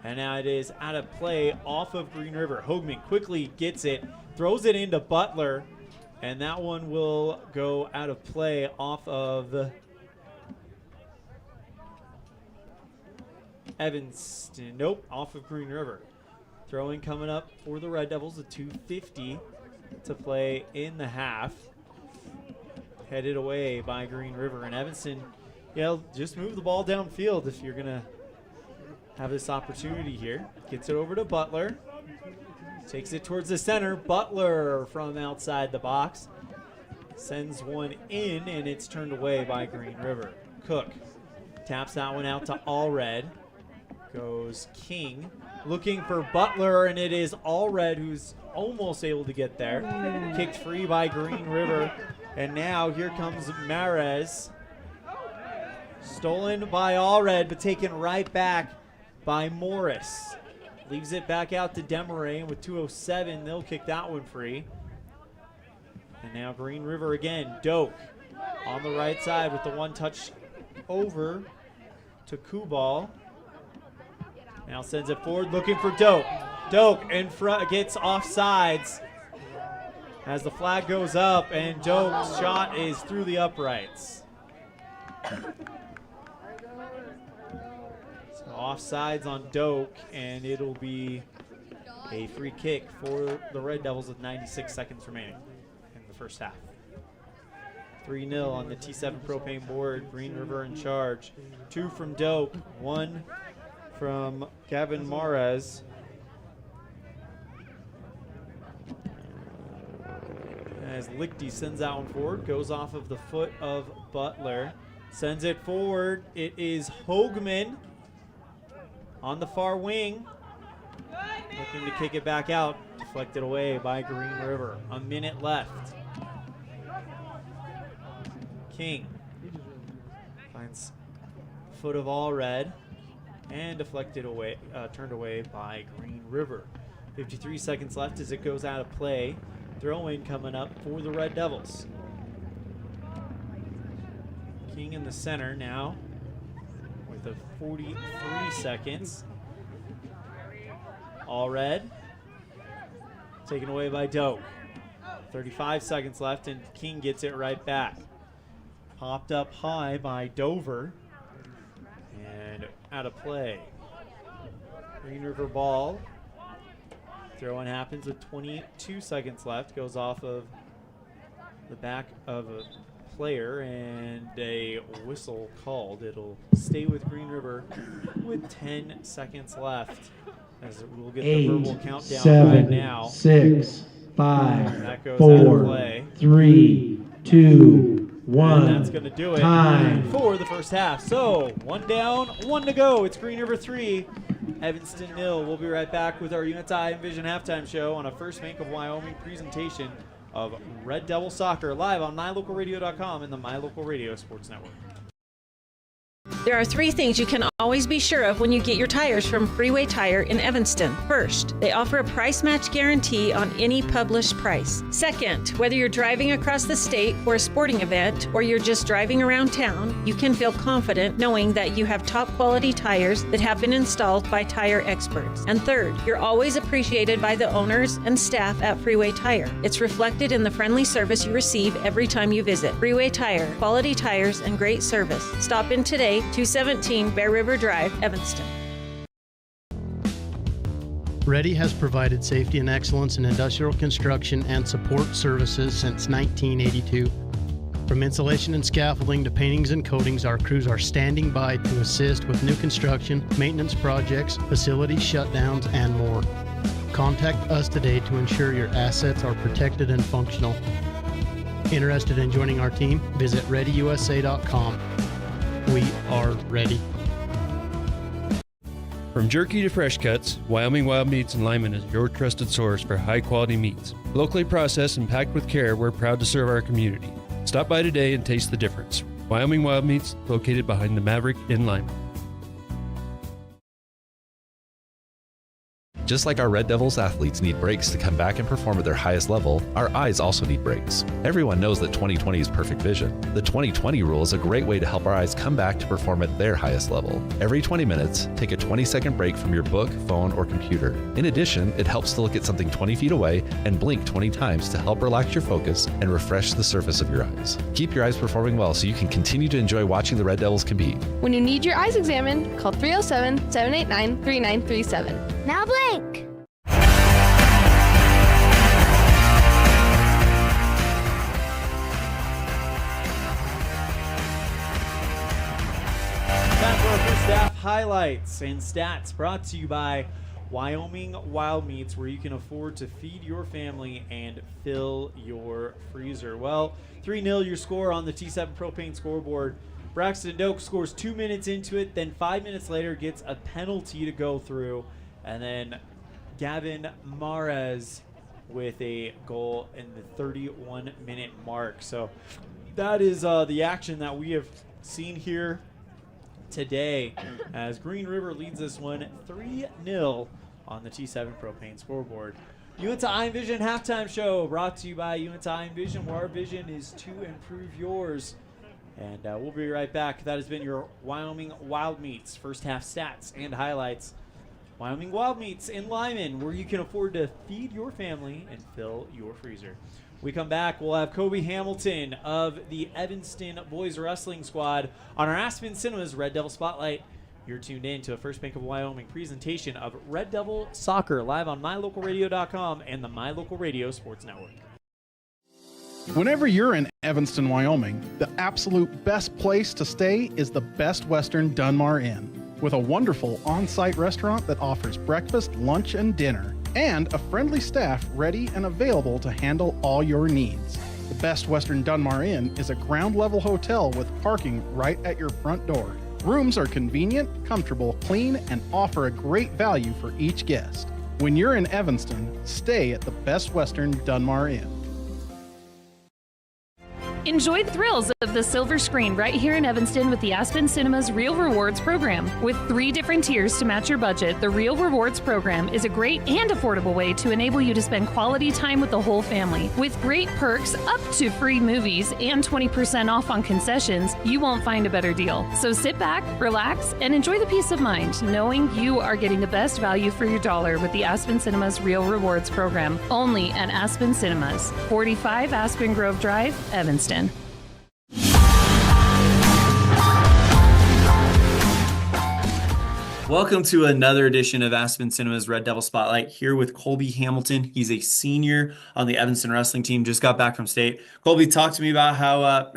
And now it is out of play off of Green River. Hoagman quickly gets it, throws it into Butler, and that one will go out of play off of Evanston. Nope, off of Green River. Throwing coming up for the Red Devils, a 2:50 to play in the half. Headed away by Green River. And Evanston, just move the ball downfield if you're going to have this opportunity here. Gets it over to Butler. Takes it towards the center. Butler from outside the box. Sends one in, and it's turned away by Green River. Cook taps that one out to Allred. Goes King. Looking for Butler, and it is Allred who's almost able to get there. Kicked free by Green River. And now here comes Marez. Stolen by Allred, but taken right back by Morris. Leaves it back out to Demarais, and with 2:07, they'll kick that one free. And now Green River again. Doak on the right side with the one touch over to Kubal. Now sends it forward, looking for Doak. Doak in front, gets offsides as the flag goes up, and Doak's shot is through the uprights. So offsides on Doak, and it'll be a free kick for the Red Devils with 96 seconds remaining in the first half. 3-0 on the T7 Propane board. Green River in charge. 2 from Doak, 1 from Gavin Marez. As Lichty sends that one forward, goes off of the foot of Butler. Sends it forward. It is Hoagman on the far wing. Looking to kick it back out. Deflected away by Green River. A minute left. King finds foot of Allred and deflected away, turned away by Green River. 53 seconds left as it goes out of play. Throw-in coming up for the Red Devils. King in the center now with a 43 seconds. Allred taken away by Doak. 35 seconds left, and King gets it right back. Popped up high by Dover and out of play. Green River ball. Throw-in happens with 22 seconds left. Goes off of the back of a player and a whistle called. It'll stay with Green River with 10 seconds left as we'll get the verbal countdown right now. 6, 5, that goes 4, out of play. 3, 2, 1. And that's going to do it Time. for the first half. So 1 down, 1 to go. It's Green River 3, Evanston 0. We'll be right back with our UNTI Envision halftime show on a First Bank of Wyoming presentation of Red Devil Soccer live on MyLocalRadio.com and the My Local Radio Sports Network. There are 3 things you can always be sure of when you get your tires from Freeway Tire in Evanston. First, they offer a price match guarantee on any published price. Second, whether you're driving across the state for a sporting event or you're just driving around town, you can feel confident knowing that you have top quality tires that have been installed by tire experts. And third, you're always appreciated by the owners and staff at Freeway Tire. It's reflected in the friendly service you receive every time you visit. Freeway Tire, quality tires and great service. Stop in today, 217 Bear River Drive, Evanston. Ready has provided safety and excellence in industrial construction and support services since 1982. From insulation and scaffolding to paintings and coatings, our crews are standing by to assist with new construction, maintenance projects, facility shutdowns, and more. Contact us today to ensure your assets are protected and functional. Interested in joining our team? Visit ReadyUSA.com. We are ready. From jerky to fresh cuts, Wyoming Wild Meats in Lyman is your trusted source for high-quality meats. Locally processed and packed with care, we're proud to serve our community. Stop by today and taste the difference. Wyoming Wild Meats, located behind the Maverick in Lyman. Just like our Red Devils athletes need breaks to come back and perform at their highest level, our eyes also need breaks. Everyone knows that 20/20 is perfect vision. The 20/20 rule is a great way to help our eyes come back to perform at their highest level. Every 20 minutes, take a 20-second break from your book, phone, or computer. In addition, it helps to look at something 20 feet away and blink 20 times to help relax your focus and refresh the surface of your eyes. Keep your eyes performing well so you can continue to enjoy watching the Red Devils compete. When you need your eyes examined, call 307-789-3937. Now blink! Time for our first half highlights and stats brought to you by Wyoming Wild Meats, where you can afford to feed your family and fill your freezer. Well, 3-0 your score on the T7 Propane scoreboard. Braxton Doak scores 2 minutes into it, then 5 minutes later gets a penalty to go through, and then Gavin Mares with a goal in the 31-minute mark. So that is the action that we have seen here today as Green River leads this one 3-0 on the T7 Propane scoreboard. UNTI Envision halftime show brought to you by UNTI Envision, where our vision is to improve yours. And we'll be right back. That has been your Wyoming Wild Meats first half stats and highlights. Wyoming Wild Meats in Lyman, where you can afford to feed your family and fill your freezer. We come back, we'll have Kobe Hamilton of the Evanston Boys Wrestling Squad on our Aspen Cinemas Red Devil Spotlight. You're tuned in to a First Bank of Wyoming presentation of Red Devil Soccer live on MyLocalRadio.com and the My Local Radio Sports Network. Whenever you're in Evanston, Wyoming, the absolute best place to stay is the Best Western Dunmar Inn, with a wonderful on-site restaurant that offers breakfast, lunch, and dinner, and a friendly staff ready and available to handle all your needs. The Best Western Dunmar Inn is a ground-level hotel with parking right at your front door. Rooms are convenient, comfortable, clean, and offer a great value for each guest. When you're in Evanston, stay at the Best Western Dunmar Inn. Enjoy the thrills of the silver screen right here in Evanston with the Aspen Cinemas Real Rewards program. With 3 different tiers to match your budget, the Real Rewards program is a great and affordable way to enable you to spend quality time with the whole family. With great perks up to free movies and 20% off on concessions, you won't find a better deal. So sit back, relax, and enjoy the peace of mind knowing you are getting the best value for your dollar with the Aspen Cinemas Real Rewards program. Only at Aspen Cinemas, 45 Aspen Grove Drive, Evanston. Welcome to another edition of Aspen Cinema's Red Devil Spotlight, here with Colby Hamilton. He's a senior on the Evanston wrestling team, just got back from state. Colby, talk to me about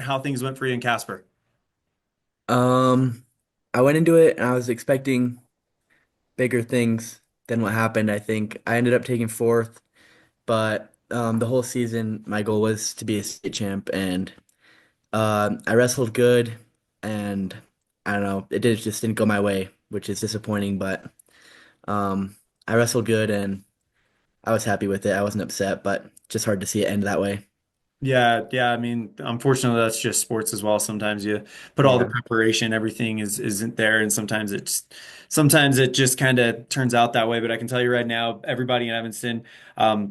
how things went for you in Casper. I went into it and I was expecting bigger things than what happened. I think I ended up taking fourth, but the whole season my goal was to be a state champ, and I wrestled good, and I don't know, just didn't go my way, which is disappointing, but I wrestled good and I was happy with it. I wasn't upset, but just hard to see it end that way. Yeah. I mean, unfortunately, that's just sports as well. Sometimes you put all the Yeah. preparation, everything isn't there, and sometimes it just kind of turns out that way. But I can tell you right now, everybody in Evanston,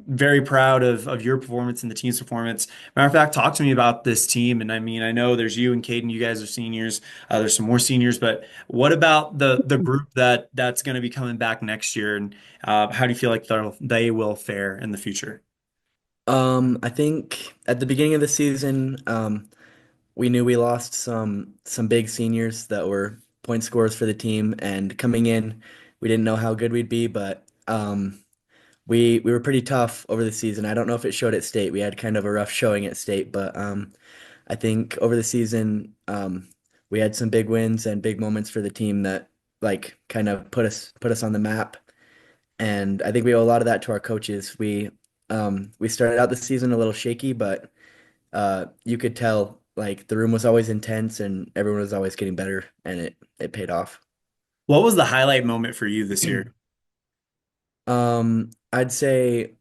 very proud of your performance and the team's performance. Matter of fact, talk to me about this team. And I mean, I know there's you and Caden. You guys are seniors. There's some more seniors, but what about the group that's going to be coming back next year? And how do you feel like they will fare in the future? I think at the beginning of the season, we knew we lost some big seniors that were point scorers for the team, and coming in, we didn't know how good we'd be, but we were pretty tough over the season. I don't know if it showed at state. We had kind of a rough showing at state, but I think over the season, we had some big wins and big moments for the team that like kind of put us on the map. And I think we owe a lot of that to our coaches. We started out the season a little shaky, but you could tell like the room was always intense and everyone was always getting better, and it paid off. What was the highlight moment for you this year? I'd say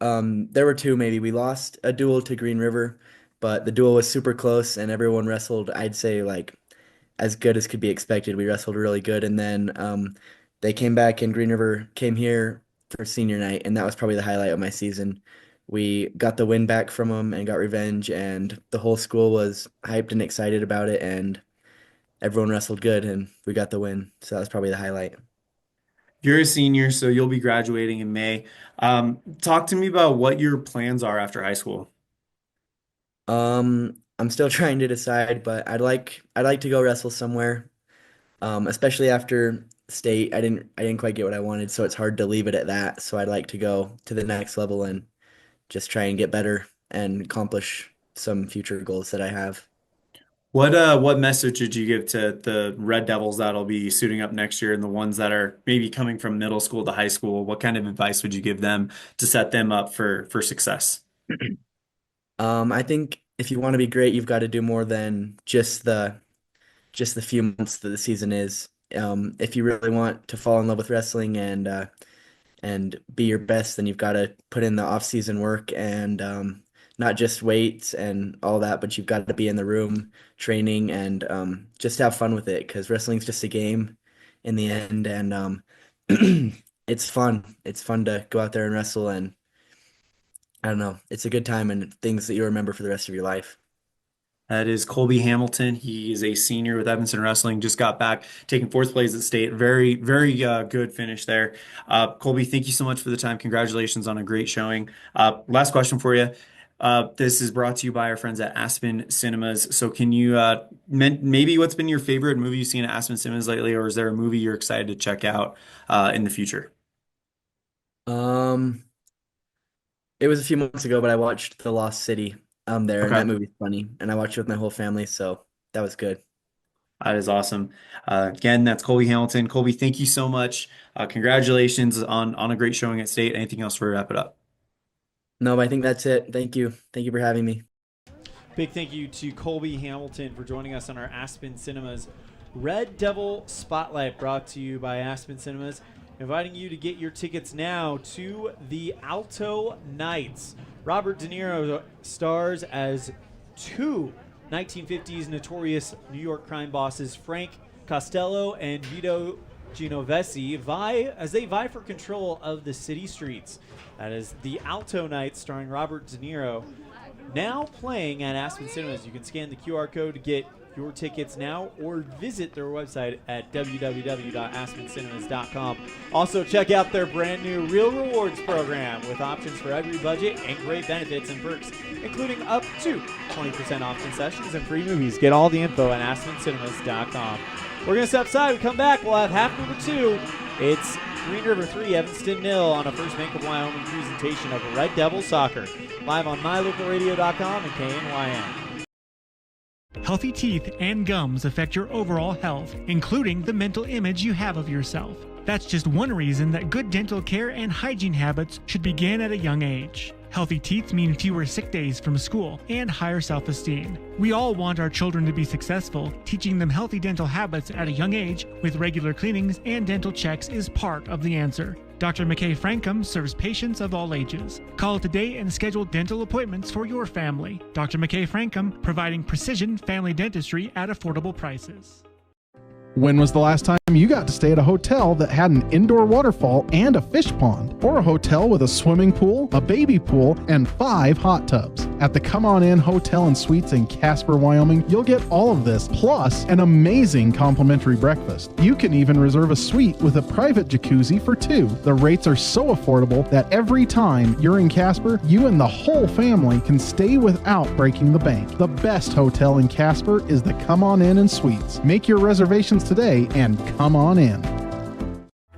there were two maybe. We lost a duel to Green River, but the duel was super close and everyone wrestled, I'd say, like as good as could be expected. We wrestled really good, and then they came back and Green River came here for senior night, and that was probably the highlight of my season. We got the win back from them and got revenge, and the whole school was hyped and excited about it, and everyone wrestled good, and we got the win. So that was probably the highlight. You're a senior, so you'll be graduating in May. Talk to me about what your plans are after high school. I'm still trying to decide, but I'd like to go wrestle somewhere. Especially after state, I didn't quite get what I wanted, so it's hard to leave it at that. So I'd like to go to the next level and just try and get better and accomplish some future goals that I have. What message did you give to the Red Devils that'll be suiting up next year and the ones that are maybe coming from middle school to high school? What kind of advice would you give them to set them up for success? I think if you want to be great, you've got to do more than just the few months that the season is. If you really want to fall in love with wrestling and be your best, then you've got to put in the off-season work and not just weights and all that, but you've got to be in the room training and just have fun with it, because wrestling's just a game in the end, and it's fun. It's fun to go out there and wrestle, and I don't know, it's a good time and things that you remember for the rest of your life. That is Colby Hamilton. He is a senior with Evanston Wrestling. Just got back, taking fourth place at state. Very, very good finish there. Colby, thank you so much for the time. Congratulations on a great showing. Last question for you. This is brought to you by our friends at Aspen Cinemas. So can you maybe what's been your favorite movie you've seen at Aspen Cinemas lately, or is there a movie you're excited to check out in the future? Um, it was a few months ago, but I watched The Lost City there, and Okay. that movie's funny, and I watched it with my whole family, so that was good. That is awesome. Again, that's Colby Hamilton. Colby, thank you so much. Congratulations on a great showing at state. Anything else for wrap it up? No, but I think that's it. Thank you. Thank you for having me. Big thank you to Colby Hamilton for joining us on our Aspen Cinemas Red Devil Spotlight, brought to you by Aspen Cinemas, inviting you to get your tickets now to the Alto Nights. Robert De Niro stars as two 1950s notorious New York crime bosses, Frank Costello and Vito Genovese, vie for control of the city streets. That is the Alto Nights, starring Robert De Niro. Now playing at Aspen Cinemas. You can scan the QR code to get your tickets now or visit their website at www.aspencinemas.com. Also, check out their brand new Real Rewards program with options for every budget and great benefits and perks, including up to 20% off concessions and free movies. Get all the info at aspencinemas.com. We're going to step aside. We come back. We'll have half number 2. It's Green River 3, Evanston 0 on a First Bank of Wyoming presentation of Red Devil Soccer. Live on mylocalradio.com and KNYN. Healthy teeth and gums affect your overall health, including the mental image you have of yourself. That's just one reason that good dental care and hygiene habits should begin at a young age. Healthy teeth mean fewer sick days from school and higher self-esteem. We all want our children to be successful. Teaching them healthy dental habits at a young age with regular cleanings and dental checks is part of the answer. Dr. McKay Frankum serves patients of all ages. Call today and schedule dental appointments for your family. Dr. McKay Frankum, providing precision family dentistry at affordable prices. When was the last time you got to stay at a hotel that had an indoor waterfall and a fish pond? Or a hotel with a swimming pool, a baby pool, and 5 hot tubs? At the Come On In Hotel and Suites in Casper, Wyoming, you'll get all of this, plus an amazing complimentary breakfast. You can even reserve a suite with a private jacuzzi for 2. The rates are so affordable that every time you're in Casper, you and the whole family can stay without breaking the bank. The best hotel in Casper is the Come On In and Suites. Make your reservations today and come on in.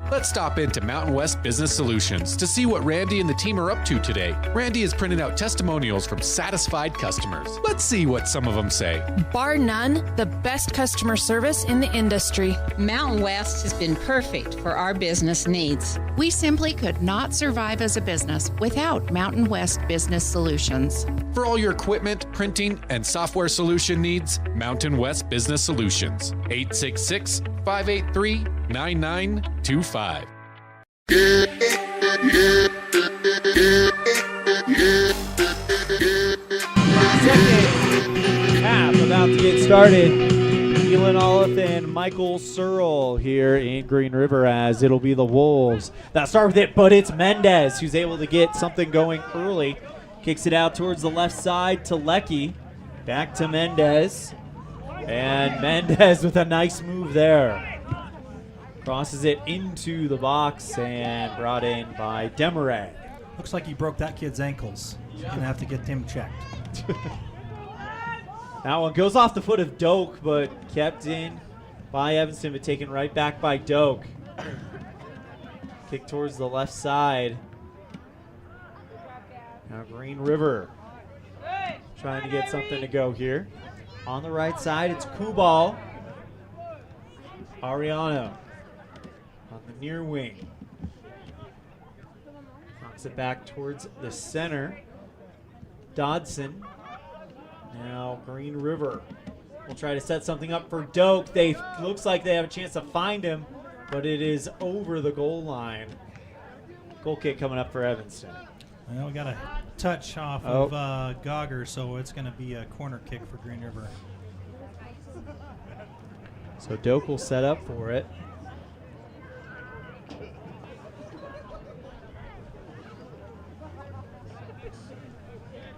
Let's stop into Mountain West Business Solutions to see what Randy and the team are up to today. Randy is printing out testimonials from satisfied customers. Let's see what some of them say. Bar none, the best customer service in the industry. Mountain West has been perfect for our business needs. We simply could not survive as a business without Mountain West Business Solutions. For all your equipment, printing, and software solution needs, Mountain West Business Solutions. 866-583-9925. Second half about to get started. Elan, Olliff, and Michael Searle here in Green River, as it'll be the Wolves that start with it, but it's Mendez who's able to get something going early. Kicks it out towards the left side to Lecky. Back to Mendez. And Mendez with a nice move there. Crosses it into the box and brought in by Demaray. Looks like he broke that kid's ankles. He's going to have to get him checked. That one goes off the foot of Doak, but kept in by Evanston, but taken right back by Doak. Kick towards the left side. Now Green River trying to get something to go here. On the right side, it's Kubal. Ariano on the near wing. Knocks it back towards the center. Dodson. Now Green River will try to set something up for Doak. Looks like they have a chance to find him, but it is over the goal line. Goal kick coming up for Evanston. Well, we got a touch off of Gogger, so it's going to be a corner kick for Green River. So Doak will set up for it.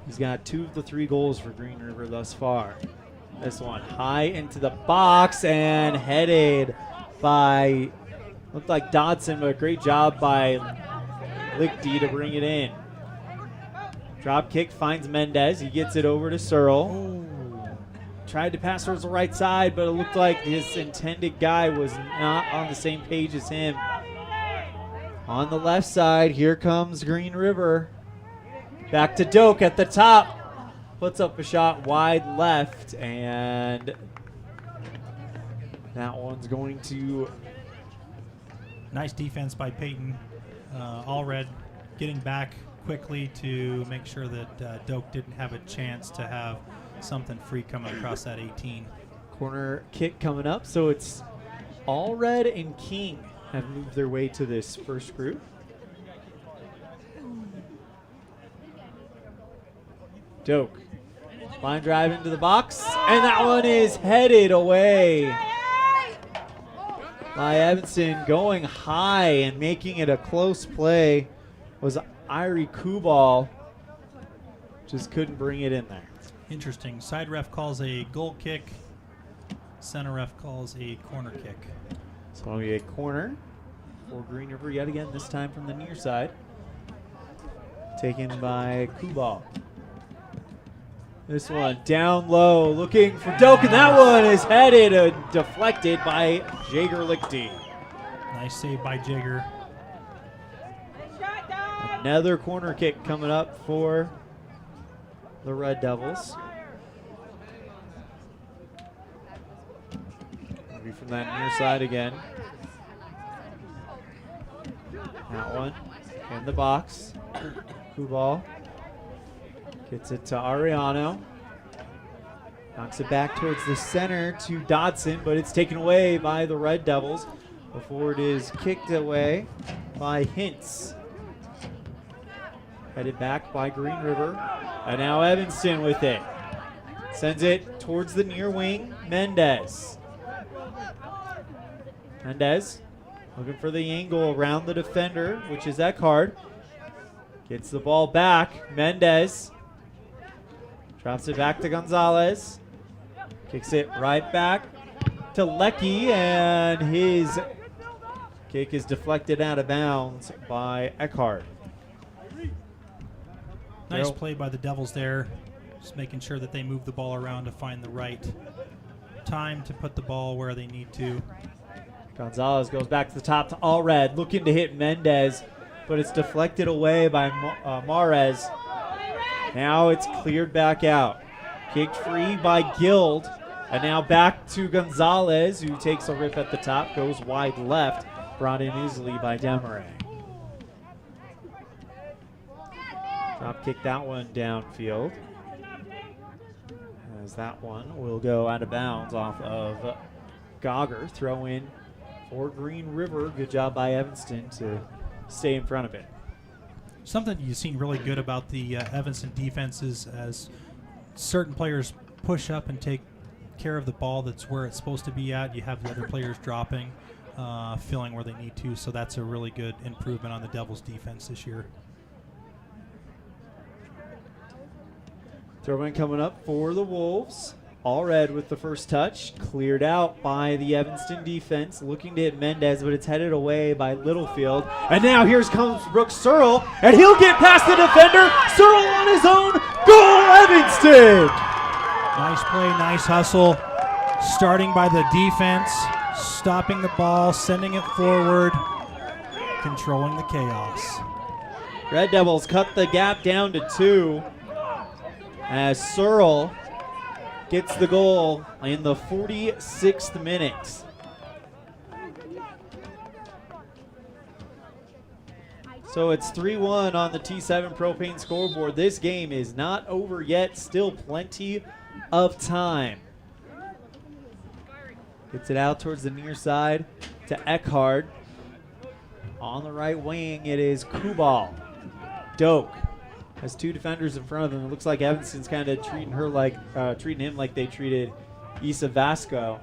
He's got 2 of the 3 goals for Green River thus far. This one high into the box and headed by, looked like Dodson, but a great job by Lichty to bring it in. Drop kick finds Mendez. He gets it over to Searle. Tried to pass towards the right side, but it looked like his intended guy was not on the same page as him. On the left side, here comes Green River. Back to Doak at the top. Puts up a shot wide left, and that one's going to... Nice defense by Peyton. Allred getting back quickly to make sure that Doak didn't have a chance to have something free coming across that 18. Corner kick coming up, so it's Allred and King have moved their way to this first group. Doak. Line drive into the box, and that one is headed away by Evanston. Going high and making it a close play was Irie Kubal. Just couldn't bring it in there. Interesting. Side ref calls a goal kick Center ref calls a corner kick. It's going to be a corner for Green River yet again, this time from the near side. Taken by Kubal. This one down low, looking for Doak, and that one is headed deflected by Jager Lichty. Nice save by Jager. Another corner kick coming up for the Red Devils. Maybe from that near side again. That one in the box. Kubal gets it to Ariano. Knocks it back towards the center to Dodson, but it's taken away by the Red Devils before it is kicked away by Hintz. Headed back by Green River. And now Evanston with it. Sends it towards the near wing. Mendez. Mendez looking for the angle around the defender, which is Eckhart. Gets the ball back. Mendez drops it back to Gonzalez. Kicks it right back to Lecky, and his kick is deflected out of bounds by Eckhart. Nice play by the Devils there. Just making sure that they move the ball around to find the right time to put the ball where they need to. Gonzalez goes back to the top to Allred, looking to hit Mendez, but it's deflected away by Mares. Now it's cleared back out. Kicked free by Guild, and now back to Gonzalez, who takes a rip at the top, goes wide left, brought in easily by Demaray. Drop kick that one downfield, as that one will go out of bounds off of Gogger. Throw in for Green River. Good job by Evanston to stay in front of it. Something you've seen really good about the Evanston defense is as certain players push up and take care of the ball that's where it's supposed to be at, you have the other players dropping, filling where they need to. So that's a really good improvement on the Devils defense this year. Throw in coming up for the Wolves. Allred with the first touch. Cleared out by the Evanston defense. Looking to hit Mendez, but it's headed away by Littlefield. And now here comes Brooks Searle, and he'll get past the defender. Searle on his own. Goal, Evanston! Nice play, nice hustle. Starting by the defense, stopping the ball, sending it forward, controlling the chaos. Red Devils cut the gap down to 2 as Searle gets the goal in the 46th minute. So it's 3-1 on the T7 Propane scoreboard. This game is not over yet. Still plenty of time. Gets it out towards the near side to Eckhart. On the right wing, it is Kubal. Doak has 2 defenders in front of him. It looks like Evanston's kind of treating him like they treated Isa Vasco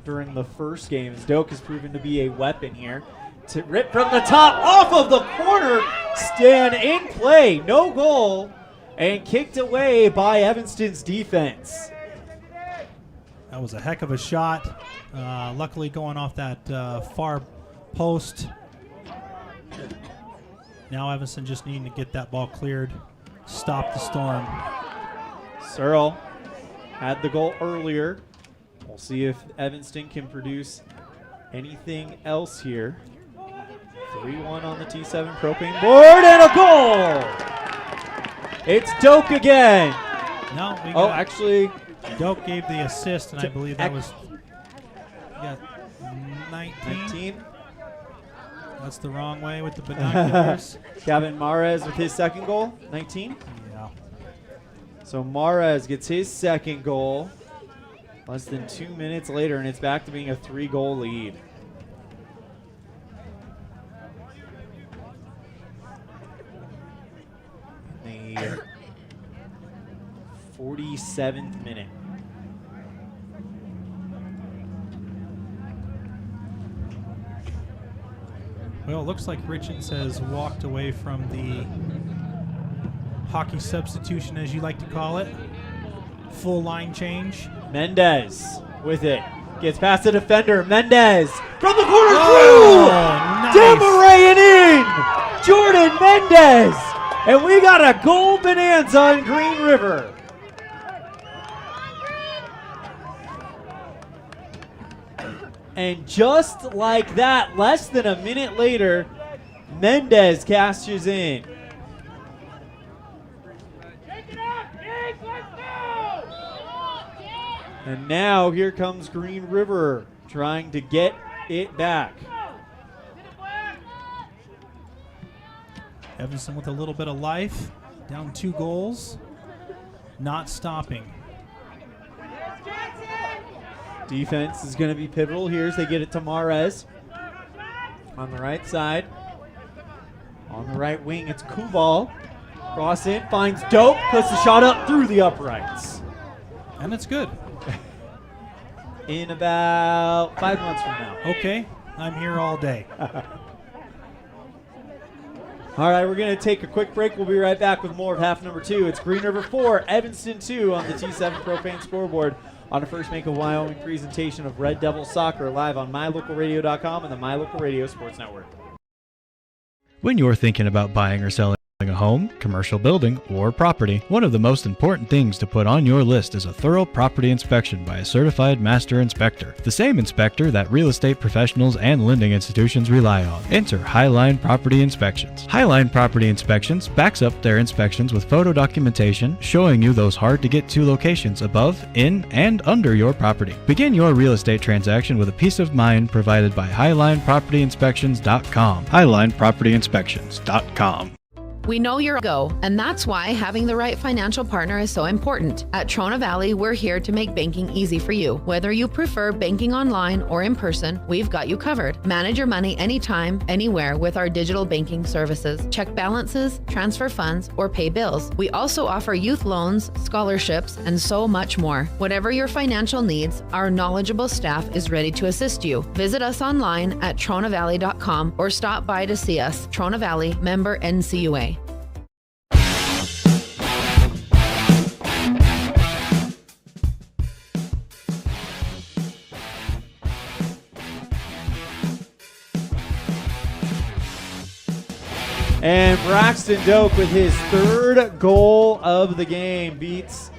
during the first game. As Doak has proven to be a weapon here. To rip from the top, off of the corner, stand in play, no goal, and kicked away by Evanston's defense. That was a heck of a shot. Luckily going off that far post. Now Evanston just needing to get that ball cleared. Stop the storm. Searle had the goal earlier. We'll see if Evanston can produce anything else here. 3-1 on the T7 Propane board, and a goal! It's Doak again. No, actually, Doak gave the assist, and I believe that was 19. That's the wrong way with the binoculars. Gavin Mares with his second goal, 19. Yeah. So Mares gets his second goal less than 2 minutes later, and it's back to being a 3-goal lead. The 47th minute. Well, it looks like Richards has walked away from the hockey substitution, as you like to call it. Full line change. Mendez with it. Gets past the defender. Mendez from the corner Oh, through. nice. Demaray and in. Jordan Mendez. And we got a goal bonanza in Green River. And just like that, less than a minute later, Mendez cashes in. And now here comes Green River trying to get it back. Evanston with a little bit of life, down 2 goals, not stopping. Defense is going to be pivotal here as they get it to Mares on the right side. On the right wing, it's Kubal. Cross in, finds Doak, puts the shot up through the uprights. And it's good. In about 5 months from now. Okay, I'm here all day. All right, we're going to take a quick break. We'll be right back with more of half number 2. It's Green River 4, Evanston 2 on the T7 Propane scoreboard on a First Make of Wyoming presentation of Red Devil Soccer live on mylocalradio.com and the My Local Radio Sports Network. When you're thinking about buying or selling a home, commercial building, or property, one of the most important things to put on your list is a thorough property inspection by a certified master inspector. The same inspector that real estate professionals and lending institutions rely on. Enter Highline Property Inspections. Highline Property Inspections backs up their inspections with photo documentation showing you those hard-to-get-to locations above, in, and under your property. Begin your real estate transaction with a peace of mind provided by HighlinePropertyInspections.com. HighlinePropertyInspections.com. We know you're a go, and that's why having the right financial partner is so important. At Trona Valley, we're here to make banking easy for you. Whether you prefer banking online or in person, we've got you covered. Manage your money anytime, anywhere with our digital banking services. Check balances, transfer funds, or pay bills. We also offer youth loans, scholarships, and so much more. Whatever your financial needs, our knowledgeable staff is ready to assist you. Visit us online at tronavalley.com or stop by to see us. Trona Valley, member NCUA. And Braxton Doak with his 3rd goal of the game beats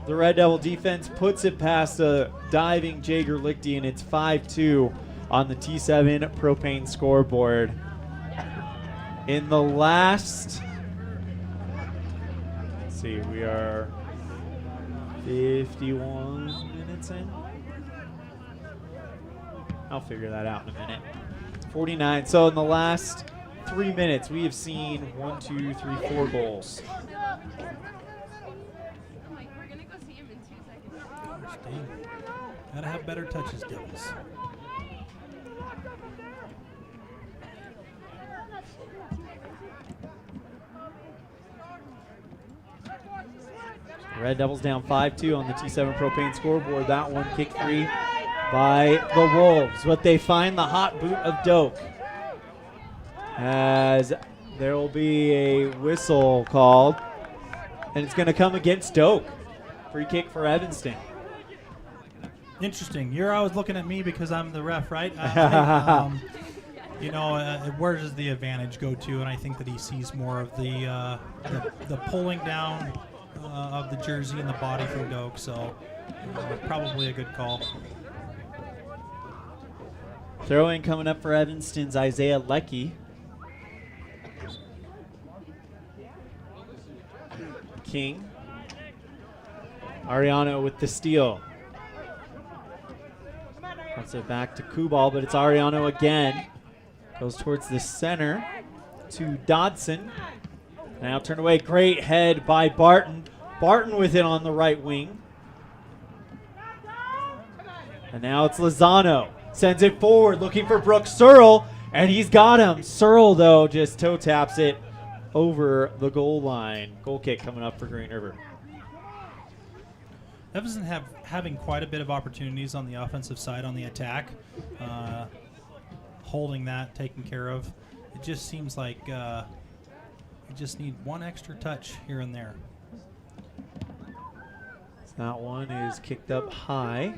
the Red Devil defense, puts it past a diving Jager Lichty, and it's 5-2 on the T7 Propane scoreboard. In the last, let's see, we are 51 minutes in. I'll figure that out in a minute. 49. So in the last 3 minutes, we have seen 1, 2, 3, 4 goals. Gotta have better touches, Devils. Red Devils down 5-2 on the T7 Propane scoreboard. That one kicked free by the Wolves, but they find the hot boot of Doak, as there will be a whistle called, and it's going to come against Doak. Free kick for Evanston. Interesting. You're always looking at me because I'm the ref, right? Where does the advantage go to? And I think that he sees more of the pulling down of the jersey and the body from Doak, so probably a good call. Throw-in coming up for Evanston's Isaiah Leckie. King. Ariano with the steal. Puts it back to Kubal, but it's Ariano again. Goes towards the center to Dodson. Now turned away. Great head by Barton. Barton with it on the right wing. And now it's Lozano. Sends it forward, looking for Brooks Searle, and he's got him. Searle, though, just toe taps it over the goal line. Goal kick coming up for Green River. Evanston having quite a bit of opportunities on the offensive side on the attack. Holding that, taken care of. It just seems like we just need one extra touch here and there. That one is kicked up high.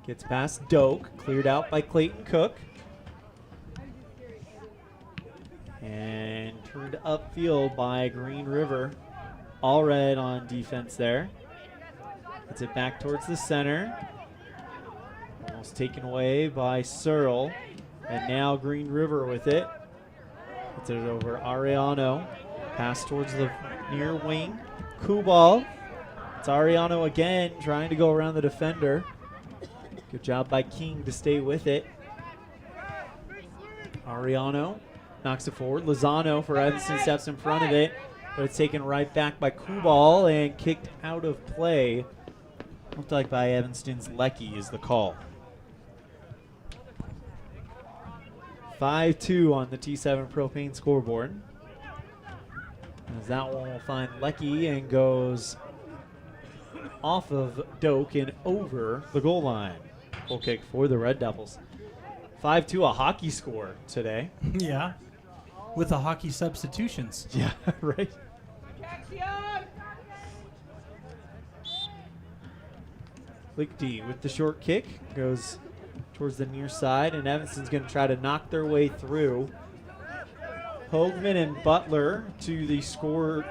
Gets past Doak, cleared out by Clayton Cook. And turned upfield by Green River. All red on defense there. Gets it back towards the center. Almost taken away by Searle. And now Green River with it. Gets it over Ariano. Pass towards the near wing. Kubal. It's Ariano again trying to go around the defender. Good job by King to stay with it. Ariano knocks it forward. Lozano for Evanston steps in front of it, but it's taken right back by Kubal and kicked out of play. Looked like by Evanston's Lecky is the call. 5-2 on the T7 Propane scoreboard. As that one will find Lecky and goes off of Doak and over the goal line. Goal kick for the Red Devils. 5-2, a hockey score today. Yeah, with the hockey substitutions. Yeah, right. Lichty with the short kick goes towards the near side, and Evanston's going to try to knock their way through. Hoagman and Butler to the scorer's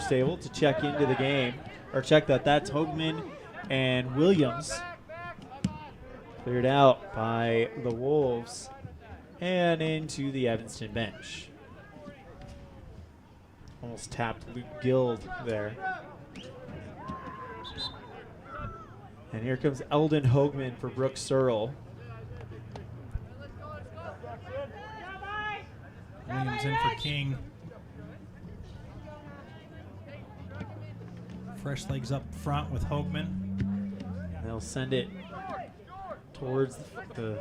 table to check into the game, or check that. That's Hoagman and Williams. Cleared out by the Wolves and into the Evanston bench. Almost tapped Luke Guild there. And here comes Eldon Hoagman for Brooks Searle. Williams in for King. Fresh legs up front with Hoagman. They'll send it towards the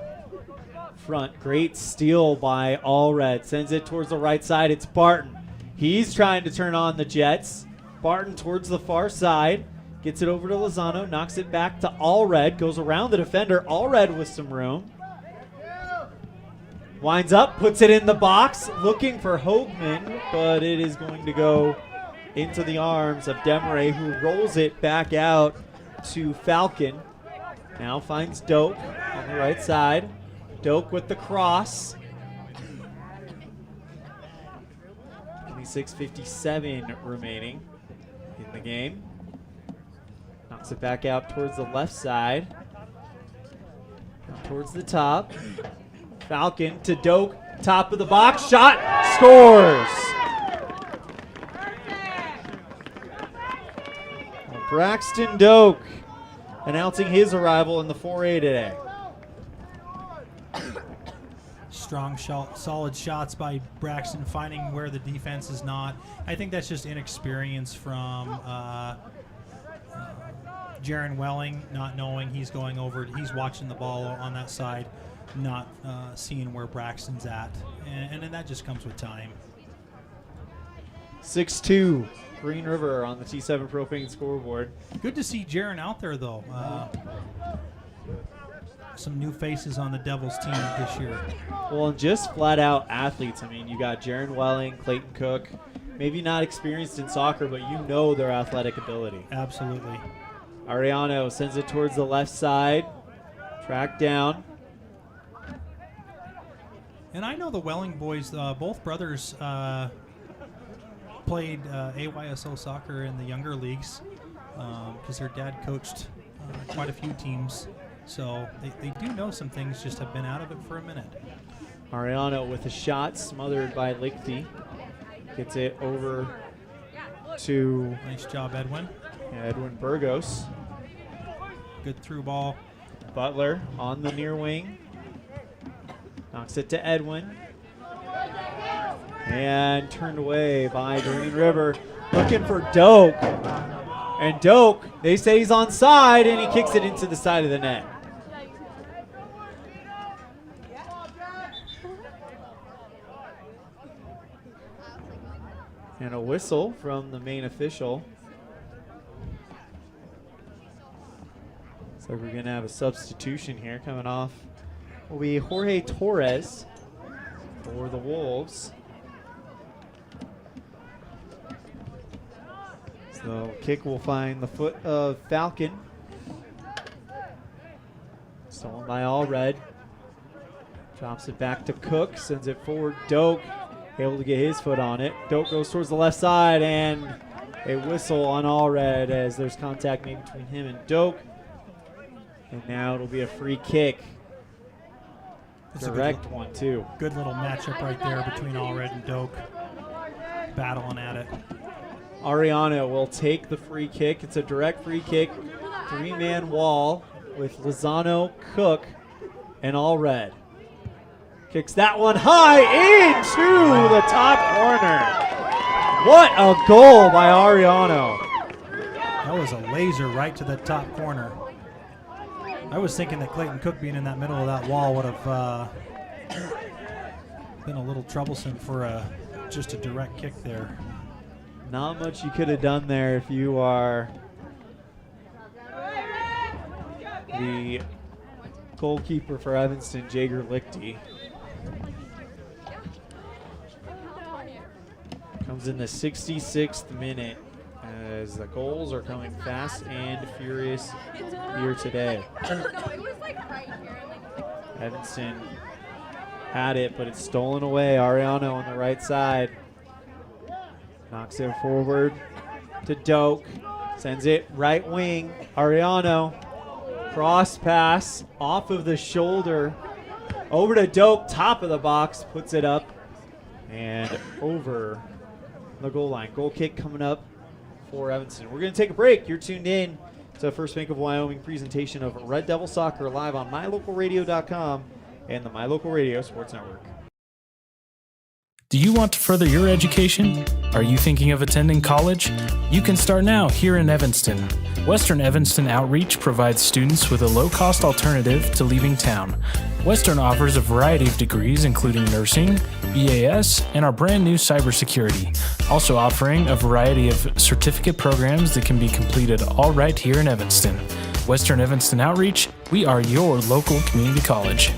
front. Great steal by All Red. Sends it towards the right side. It's Barton. He's trying to turn on the Jets. Barton towards the far side. Gets it over to Lozano. Knocks it back to All Red. Goes around the defender. All Red with some room. Winds up. Puts it in the box. Looking for Hoagman. But it is going to go into the arms of Demaray, who rolls it back out to Falcon. Now finds Doak on the right side. Doak with the cross. 26:57 remaining in the game. Knocks it back out towards the left side. Now towards the top. Falcon to Doak. Top of the box. Shot. Scores. Braxton Doak announcing his arrival in the 4A today. Strong shot, solid shots by Braxton, finding where the defense is not. I think that's just inexperience from Jaron Welling, not knowing he's going over. He's watching the ball on that side, not seeing where Braxton's at. And then that just comes with time. 6-2. Green River on the T7 Propane scoreboard. Good to see Jaron out there, though. Some new faces on the Devils team this year. Well, and just flat-out athletes. I mean, you got Jaron Welling, Clayton Cook, maybe not experienced in soccer, but you know their athletic ability. Absolutely. Ariano sends it towards the left side. Tracked down. And I know the Welling boys, both brothers played AYSO soccer in the younger leagues because their dad coached quite a few teams. So they do know some things, just have been out of it for a minute. Ariano with a shot smothered by Lichty. Gets it over to... Nice job, Edwin. Edwin Burgos. Good through ball. Butler on the near wing. Knocks it to Edwin. And turned away by Green River. Looking for Doak. And Doak, they say he's onside, and he kicks it into the side of the net. And a whistle from the main official. So we're going to have a substitution here coming off. Will be Jorge Torres for the Wolves. So kick will find the foot of Falcon. Stolen by All Red. Drops it back to Cook, sends it forward. Doak able to get his foot on it. Doak goes towards the left side, and a whistle on All Red as there's contact made between him and Doak. And now it'll be a free kick. Direct one, too. Good little matchup right there between All Red and Doak. Battling at it. Ariano will take the free kick. It's a direct free kick. 3-man wall with Lozano, Cook, and All Red. Kicks that one high into the top corner. What a goal by Ariano. That was a laser right to the top corner. I was thinking that Clayton Cook being in that middle of that wall would have been a little troublesome for just a direct kick there. Not much you could have done there if you are the goalkeeper for Evanston, Jager Lichty. Comes in the 66th minute as the goals are coming fast and furious here today. Evanston had it, but it's stolen away. Ariano on the right side. Knocks it forward to Doak. Sends it right wing. Ariano. Cross pass off of the shoulder. Over to Doak. Top of the box. Puts it up. And over the goal line. Goal kick coming up for Evanston. We're going to take a break. You're tuned in to the First Bank of Wyoming presentation of Red Devil Soccer live on mylocalradio.com and the My Local Radio Sports Network. Do you want to further your education? Are you thinking of attending college? You can start now here in Evanston. Western Evanston Outreach provides students with a low-cost alternative to leaving town. Western offers a variety of degrees including nursing, EAS, and our brand new cybersecurity, also offering a variety of certificate programs that can be completed all right here in Evanston. Western Evanston Outreach, we are your local community college.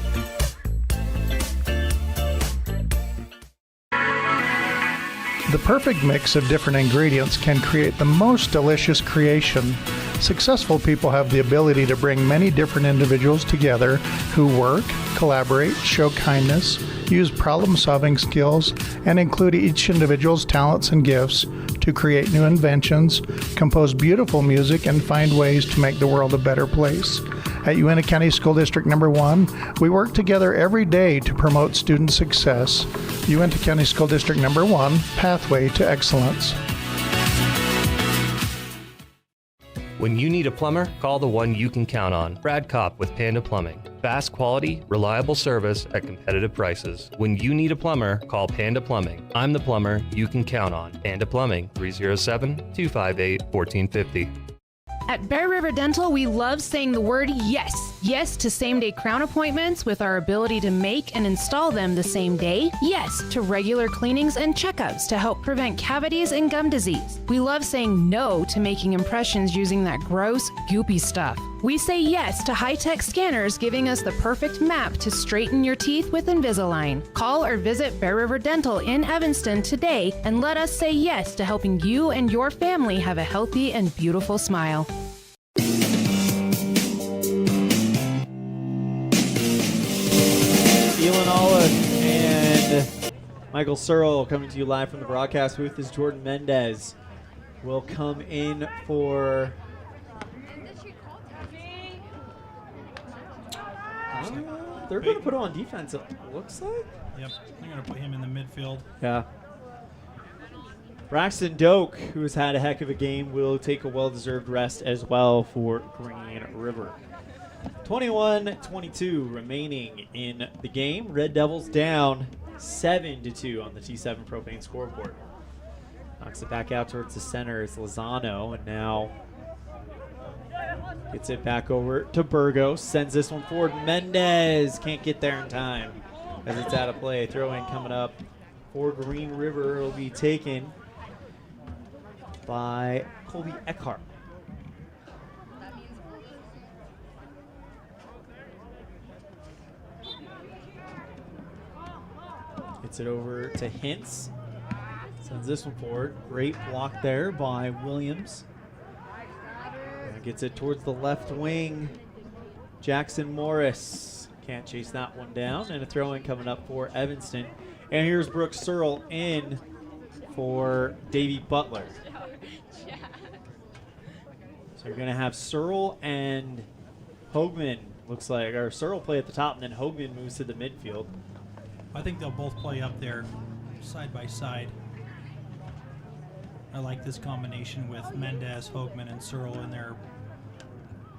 The perfect mix of different ingredients can create the most delicious creation. Successful people have the ability to bring many different individuals together who work, collaborate, show kindness, use problem-solving skills, and include each individual's talents and gifts to create new inventions, compose beautiful music, and find ways to make the world a better place. At Uintah County School District Number 1, we work together every day to promote student success. Uintah County School District Number 1, Pathway to Excellence. When you need a plumber, call the one you can count on. Brad Kopp with Panda Plumbing. Fast quality, reliable service at competitive prices. When you need a plumber, call Panda Plumbing. I'm the plumber you can count on. Panda Plumbing, 307-258-1450. At Bear River Dental, we love saying the word yes. Yes to same-day crown appointments with our ability to make and install them the same day. Yes to regular cleanings and checkups to help prevent cavities and gum disease. We love saying no to making impressions using that gross, goopy stuff. We say yes to high-tech scanners giving us the perfect map to straighten your teeth with Invisalign. Call or visit Bear River Dental in Evanston today and let us say yes to helping you and your family have a healthy and beautiful smile. Elan, Olliff, and Michael Searle coming to you live from the broadcast booth as Jordan Mendez will come in for... they're going to put him on defense, it looks like. Yep, they're going to put him in the midfield. Yeah. Braxton Doak, who has had a heck of a game, will take a well-deserved rest as well for Green River. 21-22 remaining in the game. Red Devils down 7-2 on the T7 Propane scoreboard. Knocks it back out towards the center is Lozano, and now gets it back over to Burgos. Sends this one forward. Mendez can't get there in time as it's out of play. Throw-in coming up for Green River. It'll be taken by Colby Eckhart. Gets it over to Hintz. Sends this one forward. Great block there by Williams. And gets it towards the left wing. Jackson Morris can't chase that one down, and a throw-in coming up for Evanston. And here's Brooks Searle in for Davey Butler. So you're going to have Searle and Hoagman, looks like, or Searle play at the top, and then Hoagman moves to the midfield. I think they'll both play up there side by side. I like this combination with Mendez, Hoagman, and Searle in there.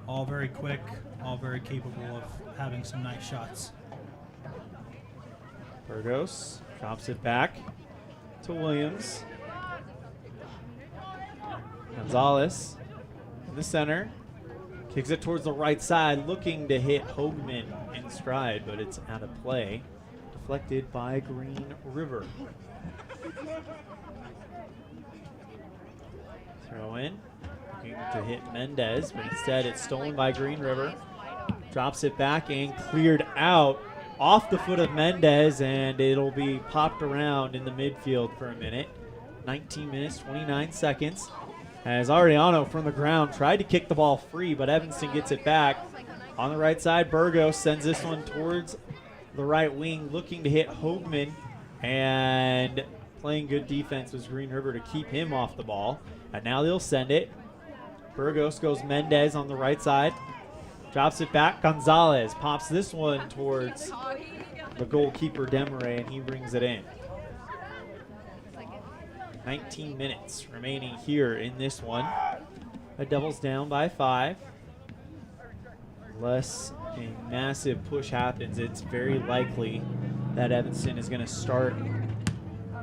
All very quick, all very capable of having some nice shots. Burgos drops it back to Williams. Gonzalez in the center. Kicks it towards the right side, looking to hit Hoagman in stride, but it's out of play. Deflected by Green River. Throw in. Looking to hit Mendez, but instead it's stolen by Green River. Drops it back and cleared out off the foot of Mendez, and it'll be popped around in the midfield for a minute. 19 minutes, 29 seconds. As Ariano from the ground tried to kick the ball free, but Evanston gets it back. On the right side, Burgos sends this one towards the right wing, looking to hit Hoagman, and playing good defense was Green River to keep him off the ball. And now they'll send it. Burgos goes Mendez on the right side. Drops it back. Gonzalez pops this one towards the goalkeeper, Demaray, and he brings it in. 19 minutes remaining here in this one. Red Devils down by 5. Unless a massive push happens, it's very likely that Evanston is going to start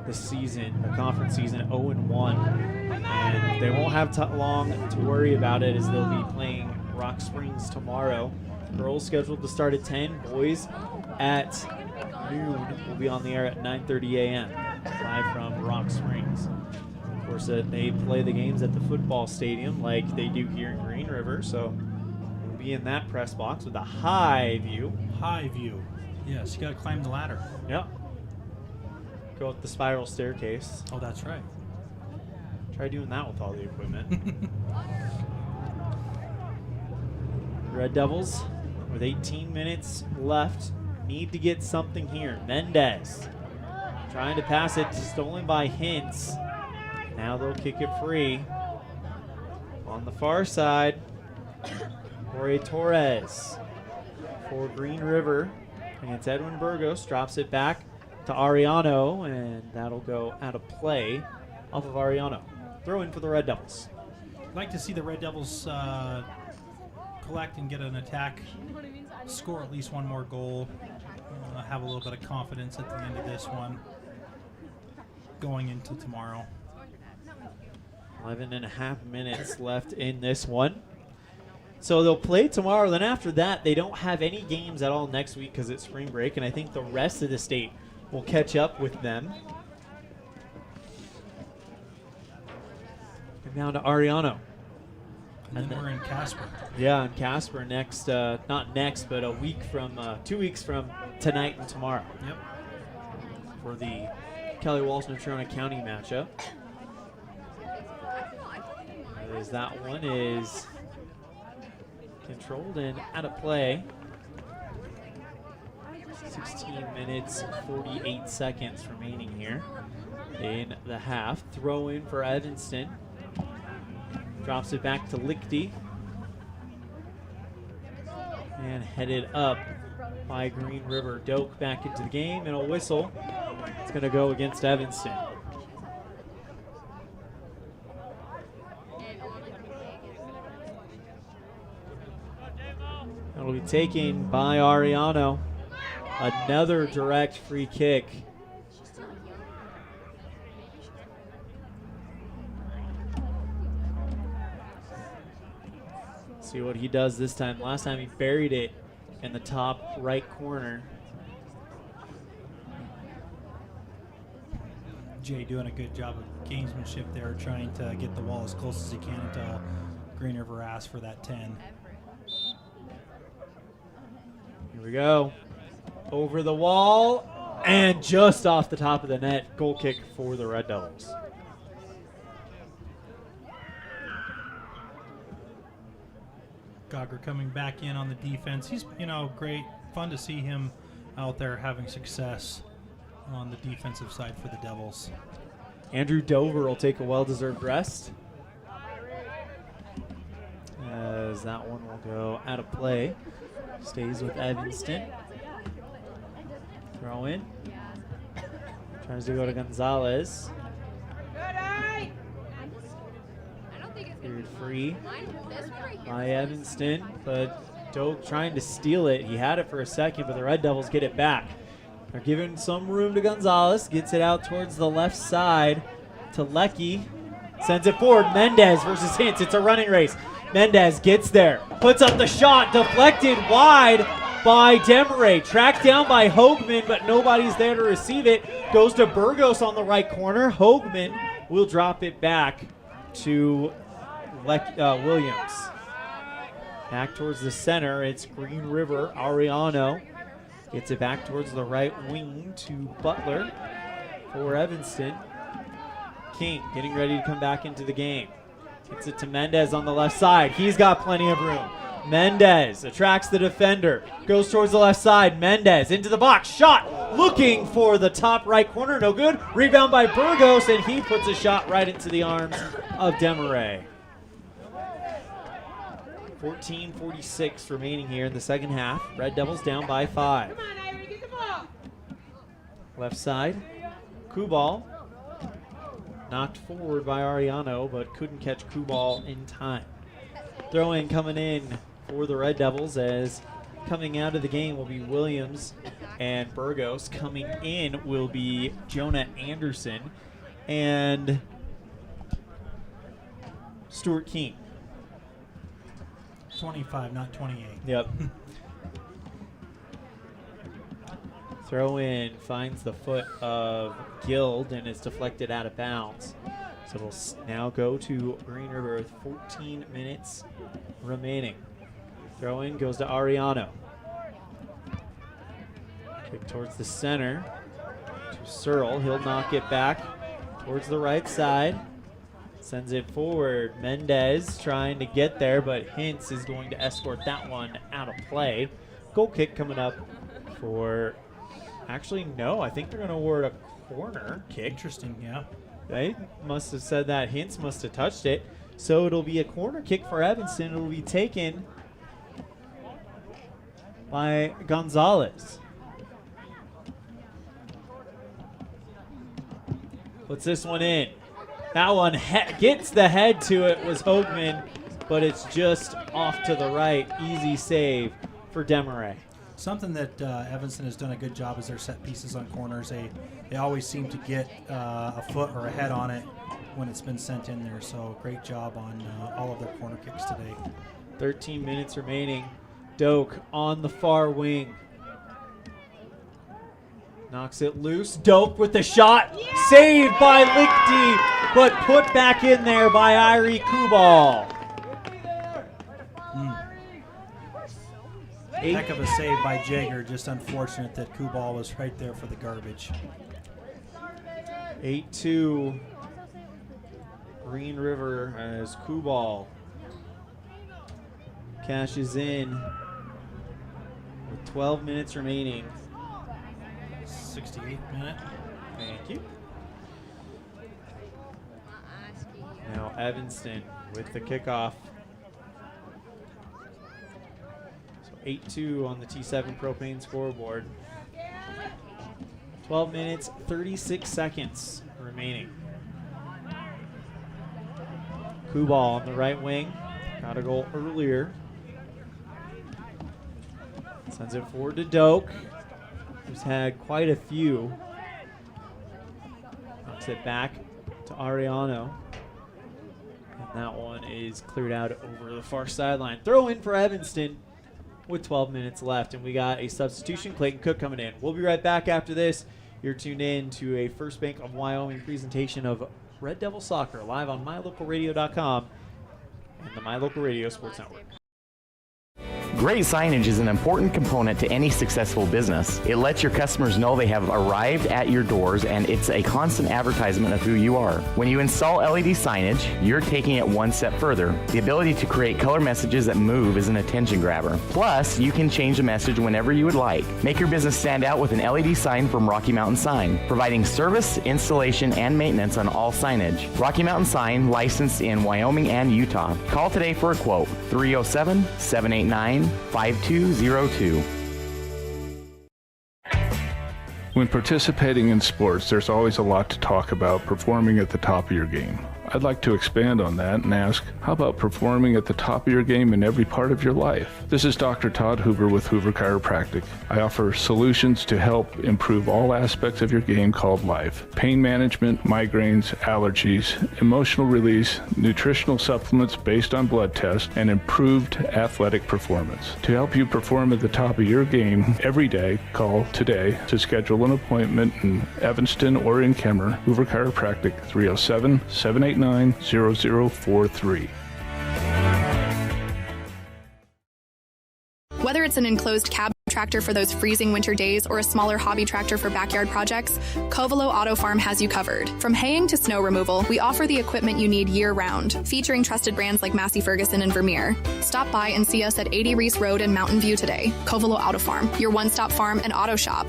the season, the conference season, 0-1. And they won't have long to worry about it, as they'll be playing Rock Springs tomorrow. Girls scheduled to start at 10. Boys at noon. Will be on the air at 9:30 a.m. live from Rock Springs. Of course, they play the games at the football stadium like they do here in Green River, so we'll be in that press box with a high view. High view. Yes, you got to climb the ladder. Yep. Go up the spiral staircase. Oh, that's right. Try doing that with all the equipment. Red Devils, with 18 minutes left, need to get something here. Mendez trying to pass it, stolen by Hintz. Now they'll kick it free. On the far side, Jorge Torres for Green River. And it's Edwin Burgos, drops it back to Ariano, and that'll go out of play off of Ariano. Throw in for the Red Devils. I'd like to see the Red Devils collect and get an attack, score at least one more goal, have a little bit of confidence at the end of this one going into tomorrow. 11.5 minutes left in this one. So they'll play tomorrow. Then after that, they don't have any games at all next week because it's spring break, and I think the rest of the state will catch up with them. And now to Ariano. And then we're in Casper. Yeah, in Casper next, not next, but a week from, 2 weeks from tonight and tomorrow. Yep. For the Kelly Walsh-Natrona County matchup. As that one is controlled and out of play. 16 minutes, 48 seconds remaining here in the half. Throw in for Evanston. Drops it back to Lichty. And headed up by Green River. Doak back into the game, and a whistle. It's going to go against Evanston. That'll be taken by Ariano. Another direct free kick. See what he does this time. Last time he buried it in the top right corner. Jay doing a good job of gamesmanship there, trying to get the wall as close as he can until Green River asks for that 10. Here we go. Over the wall and just off the top of the net. Goal kick for the Red Devils. Buchgogger coming back in on the defense. He's, great. Fun to see him out there having success on the defensive side for the Devils. Andrew Dover will take a well-deserved rest, as that one will go out of play. Stays with Evanston. Throw in. Tries to go to Gonzalez. Cleared free by Evanston, but Doak trying to steal it. He had it for a second, but the Red Devils get it back. They're giving some room to Gonzalez. Gets it out towards the left side to Lecky. Sends it forward. Mendez versus Hintz. It's a running race. Mendez gets there. Puts up the shot. Deflected wide by Demaray. Tracked down by Hoagman, but nobody's there to receive it. Goes to Burgos on the right corner. Hoagman will drop it back to Williams. Back towards the center. It's Green River. Ariano gets it back towards the right wing to Butler for Evanston. King getting ready to come back into the game. Gets it to Mendez on the left side. He's got plenty of room. Mendez attracts the defender. Goes towards the left side. Mendez into the box. Shot. Looking for the top right corner. No good. Rebound by Burgos, and he puts a shot right into the arms of Demaray. 14:46 remaining here in the second half. Red Devils down by 5. Left side. Kubal. Knocked forward by Ariano, but couldn't catch Kubal in time. Throw in coming in for the Red Devils, as coming out of the game will be Williams and Burgos. Coming in will be Jonah Anderson and Stuart King. 25, not 28. Yep. Throw in finds the foot of Guild and is deflected out of bounds. So it'll now go to Green River with 14 minutes remaining. Throw in goes to Ariano. Kick towards the center to Searle. He'll knock it back towards the right side. Sends it forward. Mendez trying to get there, but Hintz is going to escort that one out of play. Goal kick coming up for... Actually, no. I think they're going to award a corner kick. Interesting, yeah. They must have said that. Hintz must have touched it. So it'll be a corner kick for Evanston. It'll be taken by Gonzalez. Puts this one in. That one gets the head to it, was Hoagman, but it's just off to the right. Easy save for Demaray. Something that Evanston has done a good job is their set pieces on corners. They always seem to get a foot or a head on it when it's been sent in there. So great job on all of their corner kicks today. 13 minutes remaining. Doak on the far wing. Knocks it loose. Doak with the shot. Saved by Lichty, but put back in there by Irie Kubal. Heck of a save by Jager. Just unfortunate that Kubal was right there for the garbage. 8-2 Green River as Kubal cashes in with 12 minutes remaining. 68 minute. Thank you. Now Evanston with the kickoff. So 8-2 on the T7 Propane scoreboard. 12 minutes, 36 seconds remaining. Kubal on the right wing. Got a goal earlier. Sends it forward to Doak, who's had quite a few. Knocks it back to Ariano. And that one is cleared out over the far sideline. Throw in for Evanston with 12 minutes left. And we got a substitution. Clayton Cook coming in. We'll be right back after this. You're tuned in to a First Bank of Wyoming presentation of Red Devil Soccer live on mylocalradio.com and the My Local Radio Sports Network. Great signage is an important component to any successful business. It lets your customers know they have arrived at your doors, and it's a constant advertisement of who you are. When you install LED signage, you're taking it one step further. The ability to create color messages that move is an attention grabber. Plus, you can change the message whenever you would like. Make your business stand out with an LED sign from Rocky Mountain Sign, providing service, installation, and maintenance on all signage. Rocky Mountain Sign, licensed in Wyoming and Utah. Call today for a quote, 307-789-5202. When participating in sports, there's always a lot to talk about performing at the top of your game. I'd like to expand on that and ask, how about performing at the top of your game in every part of your life? This is Dr. Todd Hoover with Hoover Chiropractic. I offer solutions to help improve all aspects of your game called life. Pain management, migraines, allergies, emotional release, nutritional supplements based on blood tests, and improved athletic performance. To help you perform at the top of your game every day, call today to schedule an appointment in Evanston or in Kemmer. Hoover Chiropractic, 307-789-0043. Whether it's an enclosed cab tractor for those freezing winter days or a smaller hobby tractor for backyard projects, Covelo Auto Farm has you covered. From haying to snow removal, we offer the equipment you need year-round, featuring trusted brands like Massey Ferguson and Vermeer. Stop by and see us at 80 Reese Road in Mountain View today. Covelo Auto Farm, your one-stop farm and auto shop.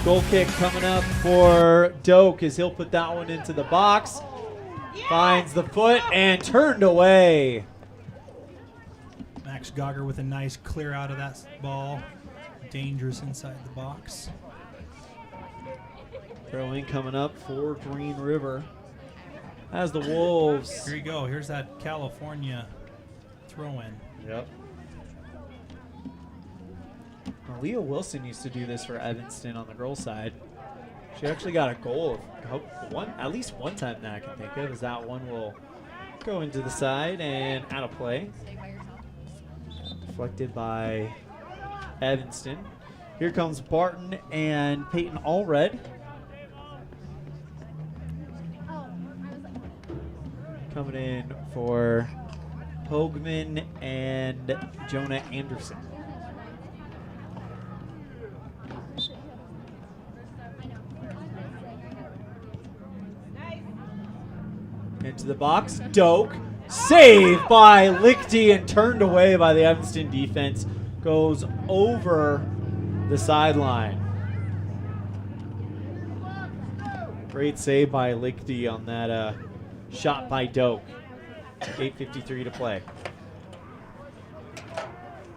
Goal kick coming up for Doak as he'll put that one into the box. Finds the foot and turned away. Max Gogger with a nice clear out of that ball. Dangerous inside the box. Throw-in coming up for Green River as the Wolves. Here you go. Here's that California throw-in. Yep. Leah Wilson used to do this for Evanston on the girls' side. She actually got a goal of at least one time that I can think of, as that one will go into the side and out of play. Deflected by Evanston. Here comes Barton and Peyton Allred. Coming in for Hoagman and Jonah Anderson. Into the box, Doak, saved by Lichty and turned away by the Evanston defense. Goes over the sideline. Great save by Lichty on that shot by Doak. 8:53 to play.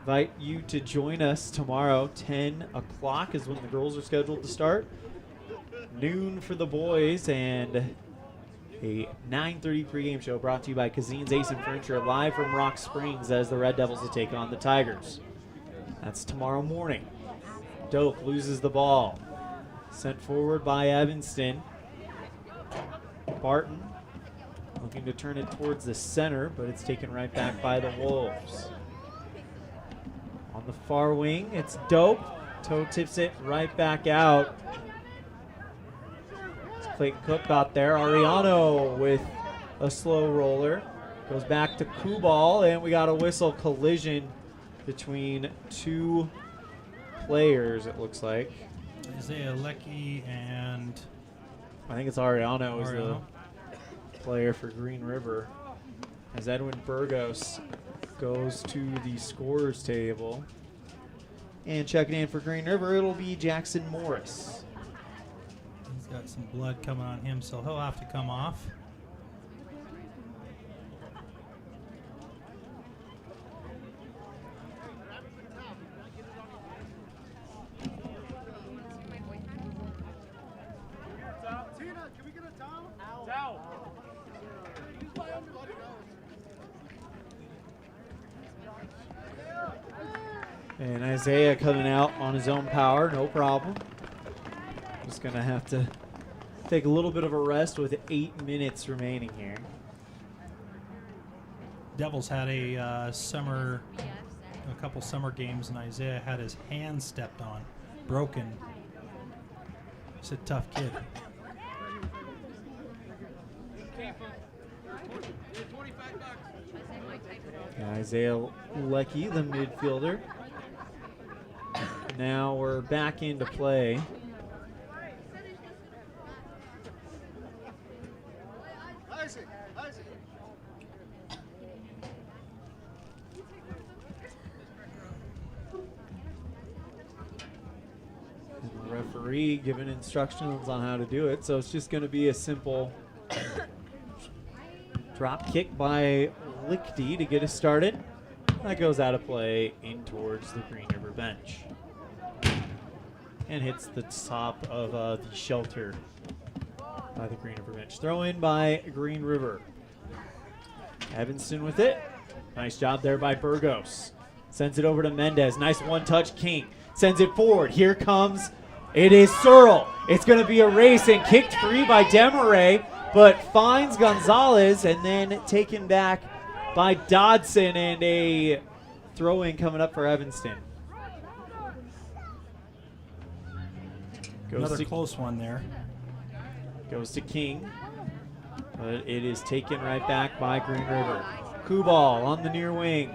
Invite you to join us tomorrow. 10 o'clock is when the girls are scheduled to start. Noon for the boys, and a 9:30 pregame show brought to you by Cazin's Ace and Furniture, live from Rock Springs as the Red Devils will take on the Tigers. That's tomorrow morning. Doak loses the ball. Sent forward by Evanston. Barton looking to turn it towards the center, but it's taken right back by the Wolves. On the far wing, it's Doak. Toe tips it right back out. Clayton Cook got there. Ariano with a slow roller. Goes back to Kubal, and we got a whistle. Collision between two players, it looks like. Isaiah Leckie and I think it's Ariano is the player for Green River. As Edwin Burgos goes to the scorers table. And checking in for Green River, it'll be Jackson Morris. He's got some blood coming on him, so he'll have to come off. And Isaiah coming out on his own power, no problem. Just going to have to take a little bit of a rest with 8 minutes remaining here. Devils had a couple summer games, and Isaiah had his hand stepped on, broken. He's a tough kid. Isaiah Lecky, the midfielder. Now we're back into play. And the referee giving instructions on how to do it, so it's just going to be a simple drop kick by Lichty to get us started. That goes out of play in towards the Green River bench. And hits the top of the shelter by the Green River bench. Throw in by Green River. Evanston with it. Nice job there by Burgos. Sends it over to Mendez. Nice one-touch King. Sends it forward. Here comes, it is Searle. It's going to be a race and kicked free by Demaray, but finds Gonzalez and then taken back by Dodson, and a throw-in coming up for Evanston. Another close one there. Goes to King, but it is taken right back by Green River. Kubal on the near wing.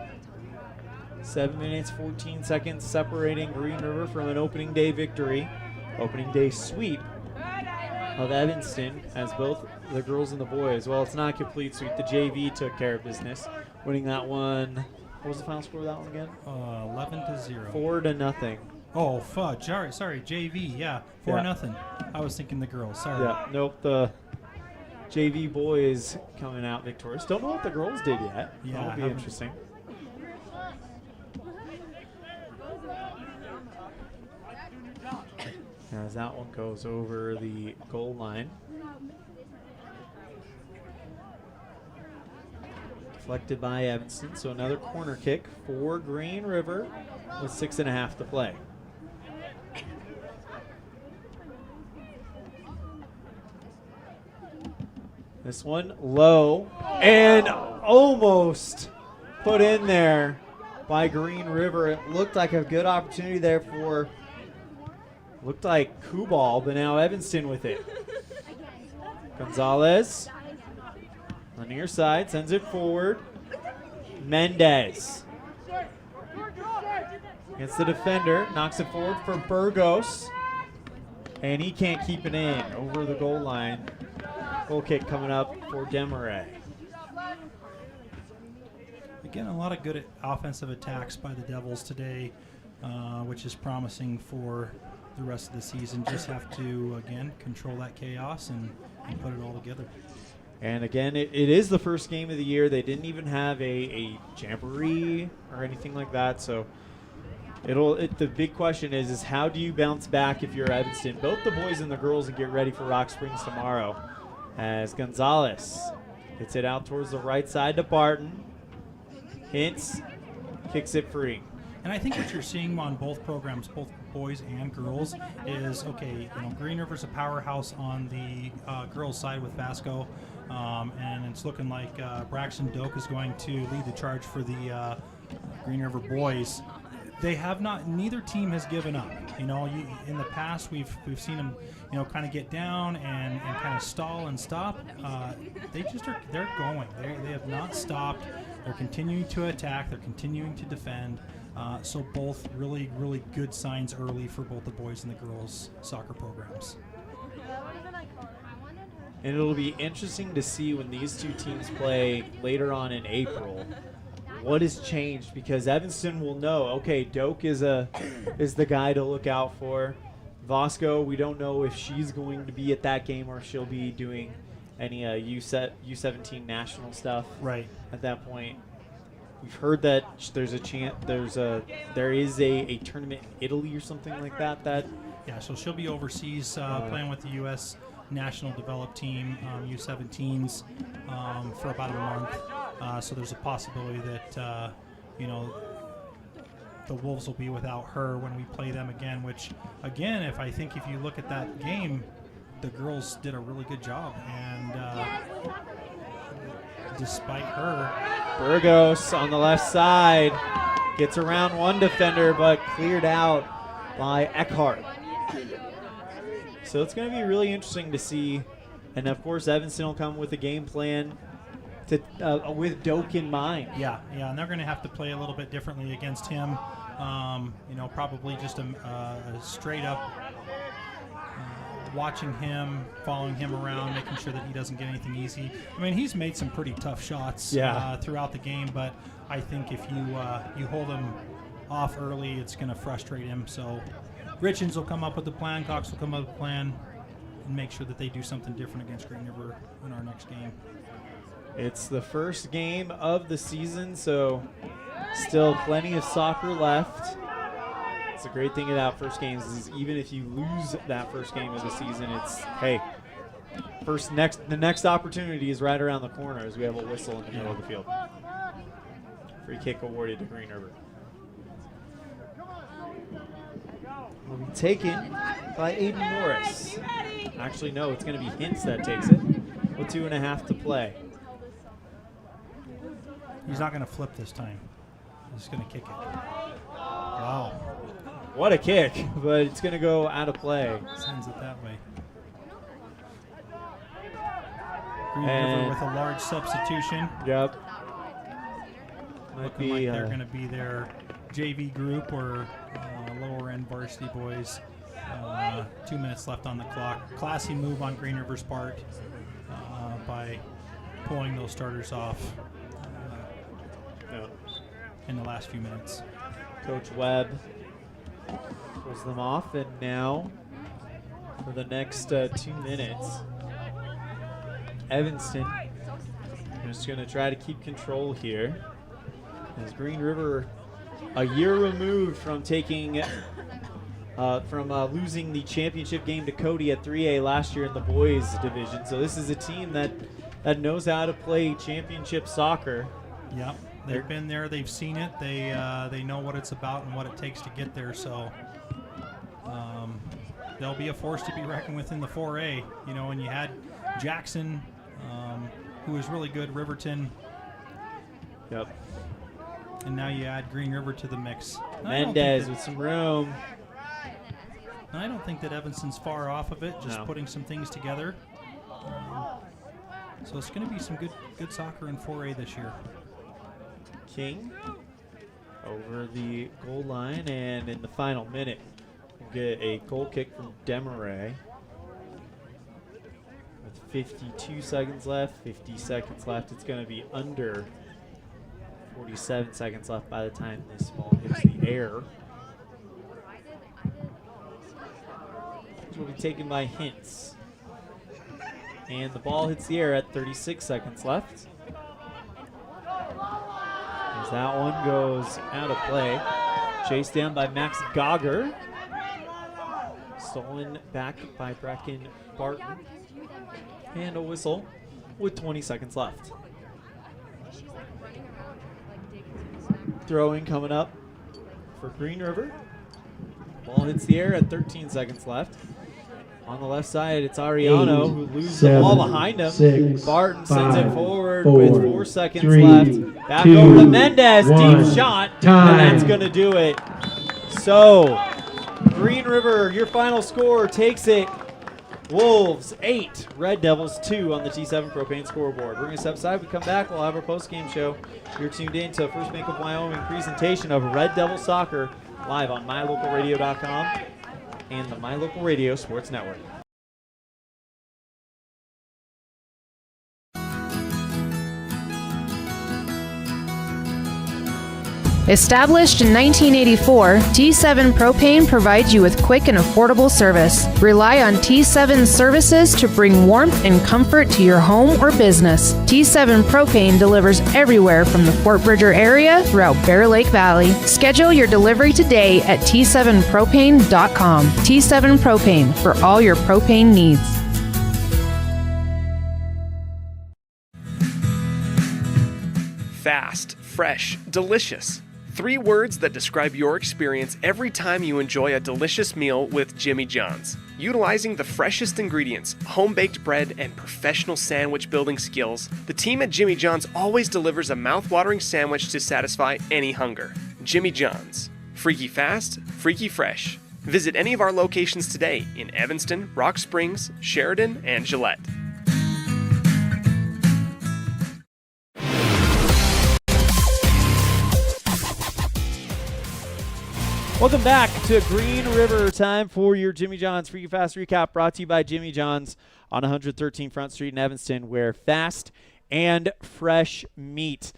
7 minutes, 14 seconds separating Green River from an opening day victory. Opening day sweep of Evanston, as both the girls and the boys, well, it's not a complete sweep. The JV took care of business, winning that one. What was the final score of that one again? 11-0. 4-0. Oh, fudge. Sorry, JV. Yeah, 4-0. I was thinking the girls. Sorry. Yeah, nope. The JV boys coming out victorious. Don't know what the girls did yet. Yeah, That'll be interesting. As that one goes over the goal line. Deflected by Evanston, so another corner kick for Green River with 6.5 to play. This one low and almost put in there by Green River. It looked like a good opportunity there for, looked like Kubal, but now Evanston with it. Gonzalez on the near side, sends it forward. Mendez against the defender, knocks it forward for Burgos, and he can't keep it in over the goal line. Goal kick coming up for Demaray. Again, a lot of good offensive attacks by the Devils today, which is promising for the rest of the season. Just have to, again, control that chaos and put it all together. And again, it is the first game of the year. They didn't even have a jamboree or anything like that. So the big question is how do you bounce back if you're Evanston? Both the boys and the girls, and get ready for Rock Springs tomorrow. As Gonzalez gets it out towards the right side to Barton. Hints, kicks it free. And I think what you're seeing on both programs, both boys and girls, is, okay, Green River's a powerhouse on the girls' side with Vasco, and it's looking like Braxton Doak is going to lead the charge for the Green River boys. They have not. Neither team has given up. In the past, we've seen them, kind of get down and kind of stall and stop. They're going. They have not stopped. They're continuing to attack. They're continuing to defend. So both really, really good signs early for both the boys and the girls soccer programs. And it'll be interesting to see when these two teams play later on in April what has changed, because Evanston will know, okay, Doak is the guy to look out for. Vasco, we don't know if she's going to be at that game or she'll be doing any U17 national stuff. Right. At that point. We've heard that there's a chance there is a tournament in Italy or something like that. Yeah, so she'll be overseas playing with the U.S. National Developed Team, U17s, for about a month. So there's a possibility that the Wolves will be without her when we play them again. Which, again, if you look at that game, the girls did a really good job, and despite her, Burgos on the left side gets around one defender, but cleared out by Eckhart. So it's going to be really interesting to see. And, of course, Evanston will come with a game plan with Doak in mind. Yeah, and they're going to have to play a little bit differently against him. Probably just a straight up watching him, following him around, making sure that he doesn't get anything easy. I mean, he's made some pretty tough shots throughout the game, but I think if you hold him off early, it's going to frustrate him. So Richens will come up with a plan, Cox will come up with a plan, and make sure that they do something different against Green River in our next game. It's the first game of the season, so still plenty of soccer left. It's a great thing about first games is even if you lose that first game of the season, it's, hey, the next opportunity is right around the corner as we have a whistle in the middle of the field. Free kick awarded to Green River. Will be taken by Aiden Morris. Actually, no, it's going to be Hintz that takes it with 2.5 to play. He's not going to flip this time. He's going to kick it. Wow. What a kick, but it's going to go out of play. Sends it that way. Green River with a large substitution. Yep. Looking like they're going to be their JV group or lower end varsity boys. 2 minutes left on the clock. Classy move on Green River's part by pulling those starters off in the last few minutes. Coach Webb pulls them off, and now for the next 2 minutes, Evanston is going to try to keep control here. As Green River, a year removed from taking, losing the championship game to Cody at 3A last year in the boys division. So this is a team that knows how to play championship soccer. Yep. They've been there. They've seen it. They know what it's about and what it takes to get there. So they'll be a force to be reckoned with in the 4A. You know, and you had Jackson, who was really good, Riverton. Yep. And now you add Green River to the mix. Mendez with some room. And I don't think that Evanston's far off of it, just putting some things together. So it's going to be some good soccer in 4A this year. King over the goal line, and in the final minute, we'll get a goal kick from Demaray. With 52 seconds left, 50 seconds left, it's going to be under 47 seconds left by the time this ball hits the air. This will be taken by Hintz. And the ball hits the air at 36 seconds left. As that one goes out of play. Chased down by Max Gogger. Stolen back by Brecken Barton. And a whistle with 20 seconds left. Throwing coming up for Green River. Ball hits the air at 13 seconds left. On the left side, it's Ariano who loses the ball behind him. Barton sends it forward with 4 seconds left. Back over to Mendez, deep shot, and that's going to do it. So, Green River, your final score takes it. Wolves 8, Red Devils 2 on the T7 Propane scoreboard. Bring us upside. We come back. We'll have our post-game show. You're tuned in to First Bank of Wyoming presentation of Red Devil Soccer live on mylocalradio.com and the My Local Radio Sports Network. Established in 1984, T7 Propane provides you with quick and affordable service. Rely on T7 services to bring warmth and comfort to your home or business. T7 Propane delivers everywhere from the Fort Bridger area throughout Bear Lake Valley. Schedule your delivery today at T7propane.com. T7 Propane for all your propane needs. Fast, fresh, delicious. 3 words that describe your experience every time you enjoy a delicious meal with Jimmy John's. Utilizing the freshest ingredients, home-baked bread, and professional sandwich building skills, the team at Jimmy John's always delivers a mouth-watering sandwich to satisfy any hunger. Jimmy John's. Freaky fast, freaky fresh. Visit any of our locations today in Evanston, Rock Springs, Sheridan, and Gillette. Welcome back to Green River. Time for your Jimmy John's Free Fast Recap, brought to you by Jimmy John's on 113 Front Street in Evanston, where fast and fresh meat.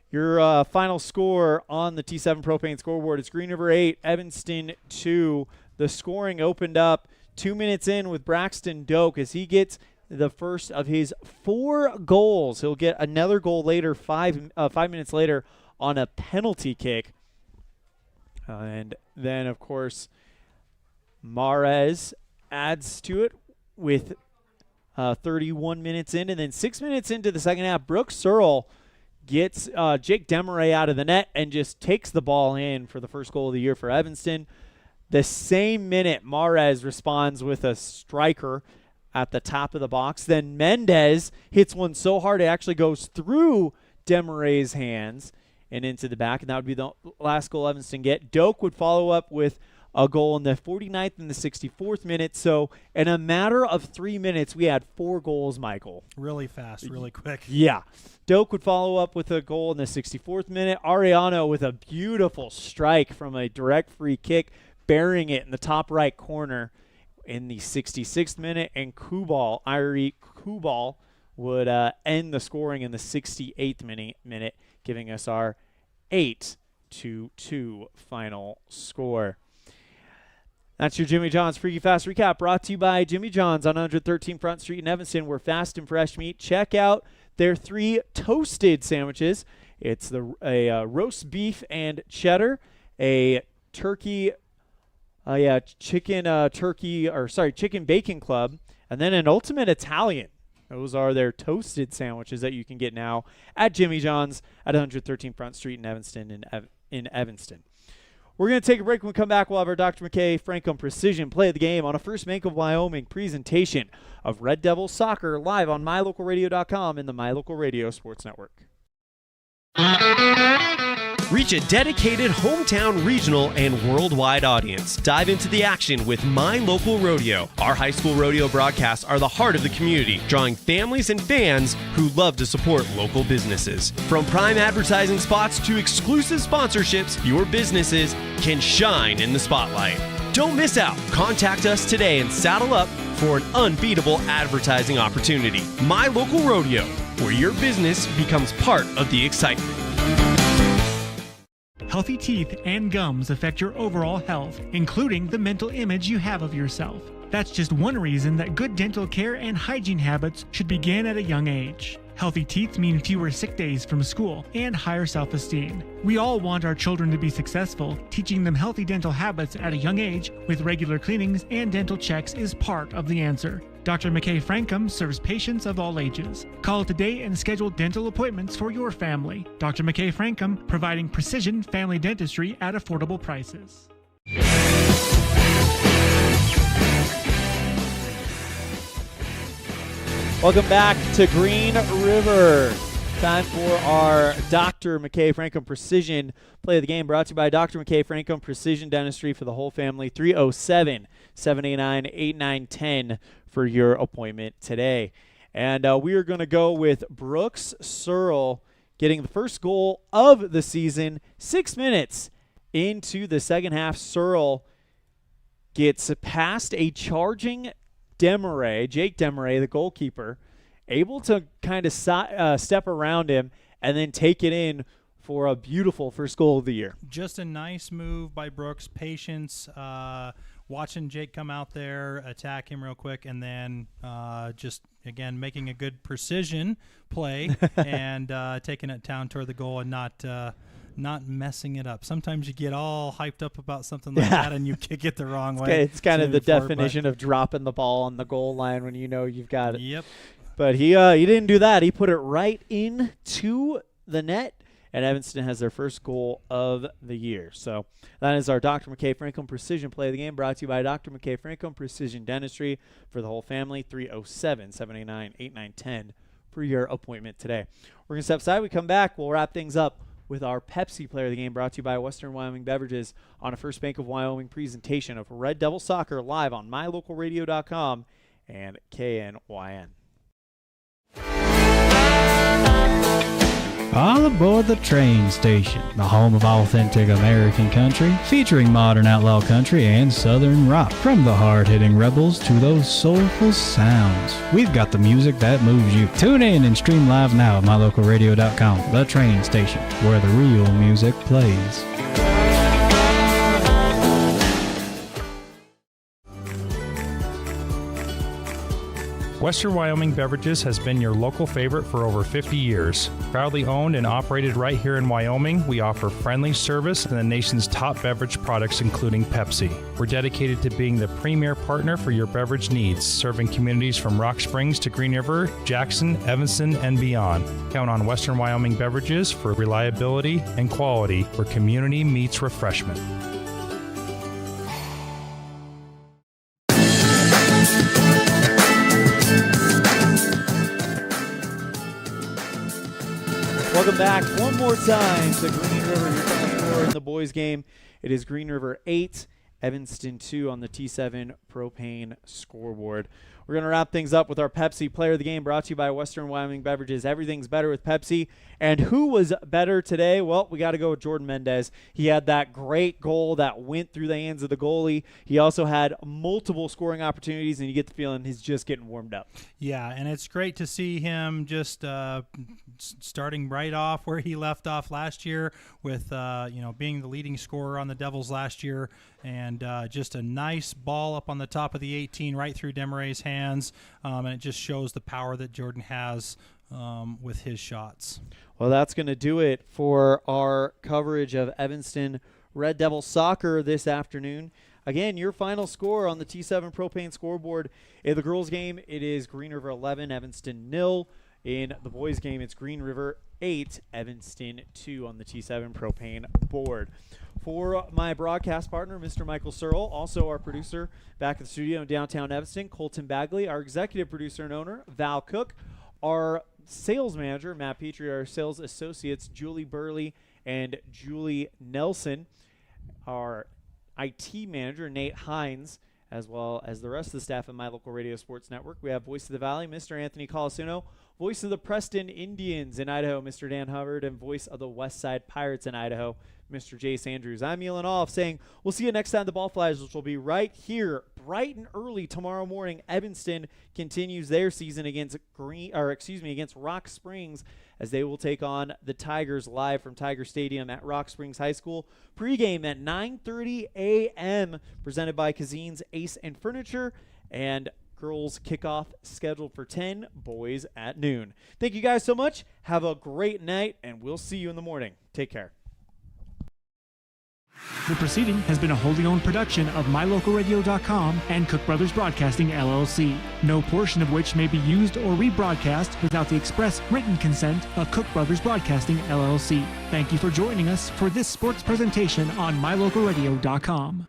Your final score on the T7 Propane scoreboard is Green River 8, Evanston 2. The scoring opened up 2 minutes in with Braxton Doak as he gets the first of his 4 goals. He'll get another goal later, 5 minutes later, on a penalty kick. And then, of course, Mares adds to it with 31 minutes in. And then 6 minutes into the second half, Brooks Searle gets Jake Demaray out of the net and just takes the ball in for the first goal of the year for Evanston. The same minute, Mares responds with a striker at the top of the box. Then Mendez hits one so hard it actually goes through Demaray's hands and into the back, and that would be the last goal Evanston get. Doak would follow up with a goal in the 49th and the 64th minute. So in a matter of 3 minutes, we had 4 goals, Michael. Really fast, really quick. Yeah. Doak would follow up with a goal in the 64th minute. Ariano with a beautiful strike from a direct free kick, burying it in the top right corner in the 66th minute. And Irie Kubal would end the scoring in the 68th minute, giving us our 8-2 final score. That's your Jimmy John's Freaky Fast Recap, brought to you by Jimmy John's on 113 Front Street in Evanston, where fast and fresh meat. Check out their 3 toasted sandwiches. It's a roast beef and cheddar, a turkey, chicken bacon club, and then an ultimate Italian. Those are their toasted sandwiches that you can get now at Jimmy John's at 113 Front Street in Evanston. We're going to take a break. When we come back, we'll have our Dr. McKay Franklin Precision Play of the Game on a First Bank of Wyoming presentation of Red Devils Soccer live on MyLocalRadio.com and the My Local Radio Sports Network. Reach a dedicated hometown, regional, and worldwide audience. Dive into the action with My Local Rodeo. Our high school rodeo broadcasts are the heart of the community, drawing families and fans who love to support local businesses. From prime advertising spots to exclusive sponsorships, your businesses can shine in the spotlight. Don't miss out. Contact us today and saddle up for an unbeatable advertising opportunity. My Local Rodeo, where your business becomes part of the excitement. Healthy teeth and gums affect your overall health, including the mental image you have of yourself. That's just one reason that good dental care and hygiene habits should begin at a young age. Healthy teeth mean fewer sick days from school and higher self-esteem. We all want our children to be successful. Teaching them healthy dental habits at a young age with regular cleanings and dental checks is part of the answer. Dr. McKay Frankum serves patients of all ages. Call today and schedule dental appointments for your family. Dr. McKay Frankum, providing precision family dentistry at affordable prices. Welcome back to Green River. Time for our Dr. McKay Frankum Precision Play of the Game, brought to you by Dr. McKay Frankum Precision Dentistry for the whole family. 307-789-8910 for your appointment today. And we are going to go with Brooks Searle getting the first goal of the season. 6 minutes into the second half, Searle gets past a charging Demaray, Jake Demaray, the goalkeeper, able to kind of step around him and then take it in for a beautiful first goal of the year. Just a nice move by Brooks, patience, watching Jake come out there, attack him real quick, and then just, again, making a good precision play and taking it down toward the goal and not messing it up. Sometimes you get all hyped up about something like that and you kick it the wrong way. It's kind of the definition of dropping the ball on the goal line when you know you've got it. Yep. But he didn't do that. He put it right into the net, and Evanston has their first goal of the year. So that is our Dr. McKay Franklin Precision Play of the Game, brought to you by Dr. McKay Franklin Precision Dentistry for the whole family. 307-789-8910 for your appointment today. We're going to step aside. We come back. We'll wrap things up with our Pepsi Player of the Game, brought to you by Western Wyoming Beverages on a First Bank of Wyoming presentation of Red Devil Soccer live on MyLocalRadio.com and KNYN. All aboard the train station, the home of authentic American country, featuring modern outlaw country and southern rock. From the hard-hitting rebels to those soulful sounds, we've got the music that moves you. Tune in and stream live now at mylocalradio.com, the train station, where the real music plays. Western Wyoming Beverages has been your local favorite for over 50 years. Proudly owned and operated right here in Wyoming, we offer friendly service and the nation's top beverage products, including Pepsi. We're dedicated to being the premier partner for your beverage needs, serving communities from Rock Springs to Green River, Jackson, Evanston, and beyond. Count on Western Wyoming Beverages for reliability and quality where community meets refreshment. Welcome back one more time to Green River, your final score in the boys game. It is Green River 8, Evanston 2 on the T7 propane scoreboard. We're going to wrap things up with our Pepsi Player of the Game, brought to you by Western Wyoming Beverages. Everything's better with Pepsi. And who was better today? Well, we got to go with Jordan Mendez. He had that great goal that went through the hands of the goalie. He also had multiple scoring opportunities, and you get the feeling he's just getting warmed up. Yeah, and it's great to see him just starting right off where he left off last year with being the leading scorer on the Devils last year, and just a nice ball up on the top of the 18 right through Demaray's hands, and it just shows the power that Jordan has with his shots. Well, that's going to do it for our coverage of Evanston Red Devil soccer this afternoon. Again, your final score on the T7 propane scoreboard. In the girls' game, it is Green River 11, Evanston 0. In the boys' game, it's Green River 8, Evanston 2 on the T7 propane board. For my broadcast partner, Mr. Michael Searle, also our producer back at the studio in downtown Evanston, Colton Bagley, our executive producer and owner, Val Cook, our sales manager, Matt Petrie, our sales associates, Julie Burley and Julie Nelson, our IT manager, Nate Hines, as well as the rest of the staff at My Local Radio Sports Network. We have Voice of the Valley, Mr. Anthony Colasino, Voice of the Preston Indians in Idaho, Mr. Dan Hubbard, and Voice of the West Side Pirates in Idaho, Mr. Jace Andrews. I'm Elan Olliff saying we'll see you next time the ball flies, which will be right here, bright and early tomorrow morning. Evanston continues their season against Rock Springs, as they will take on the Tigers live from Tiger Stadium at Rock Springs High School. Pregame at 9:30 a.m. presented by Cazin's Ace and Furniture, and girls kickoff scheduled for 10, boys at noon. Thank you guys so much. Have a great night, and we'll see you in the morning. Take care. The proceeding has been a wholly owned production of MyLocalRadio.com and Cook Brothers Broadcasting, LLC. No portion of which may be used or rebroadcast without the express written consent of Cook Brothers Broadcasting, LLC. Thank you for joining us for this sports presentation on MyLocalRadio.com.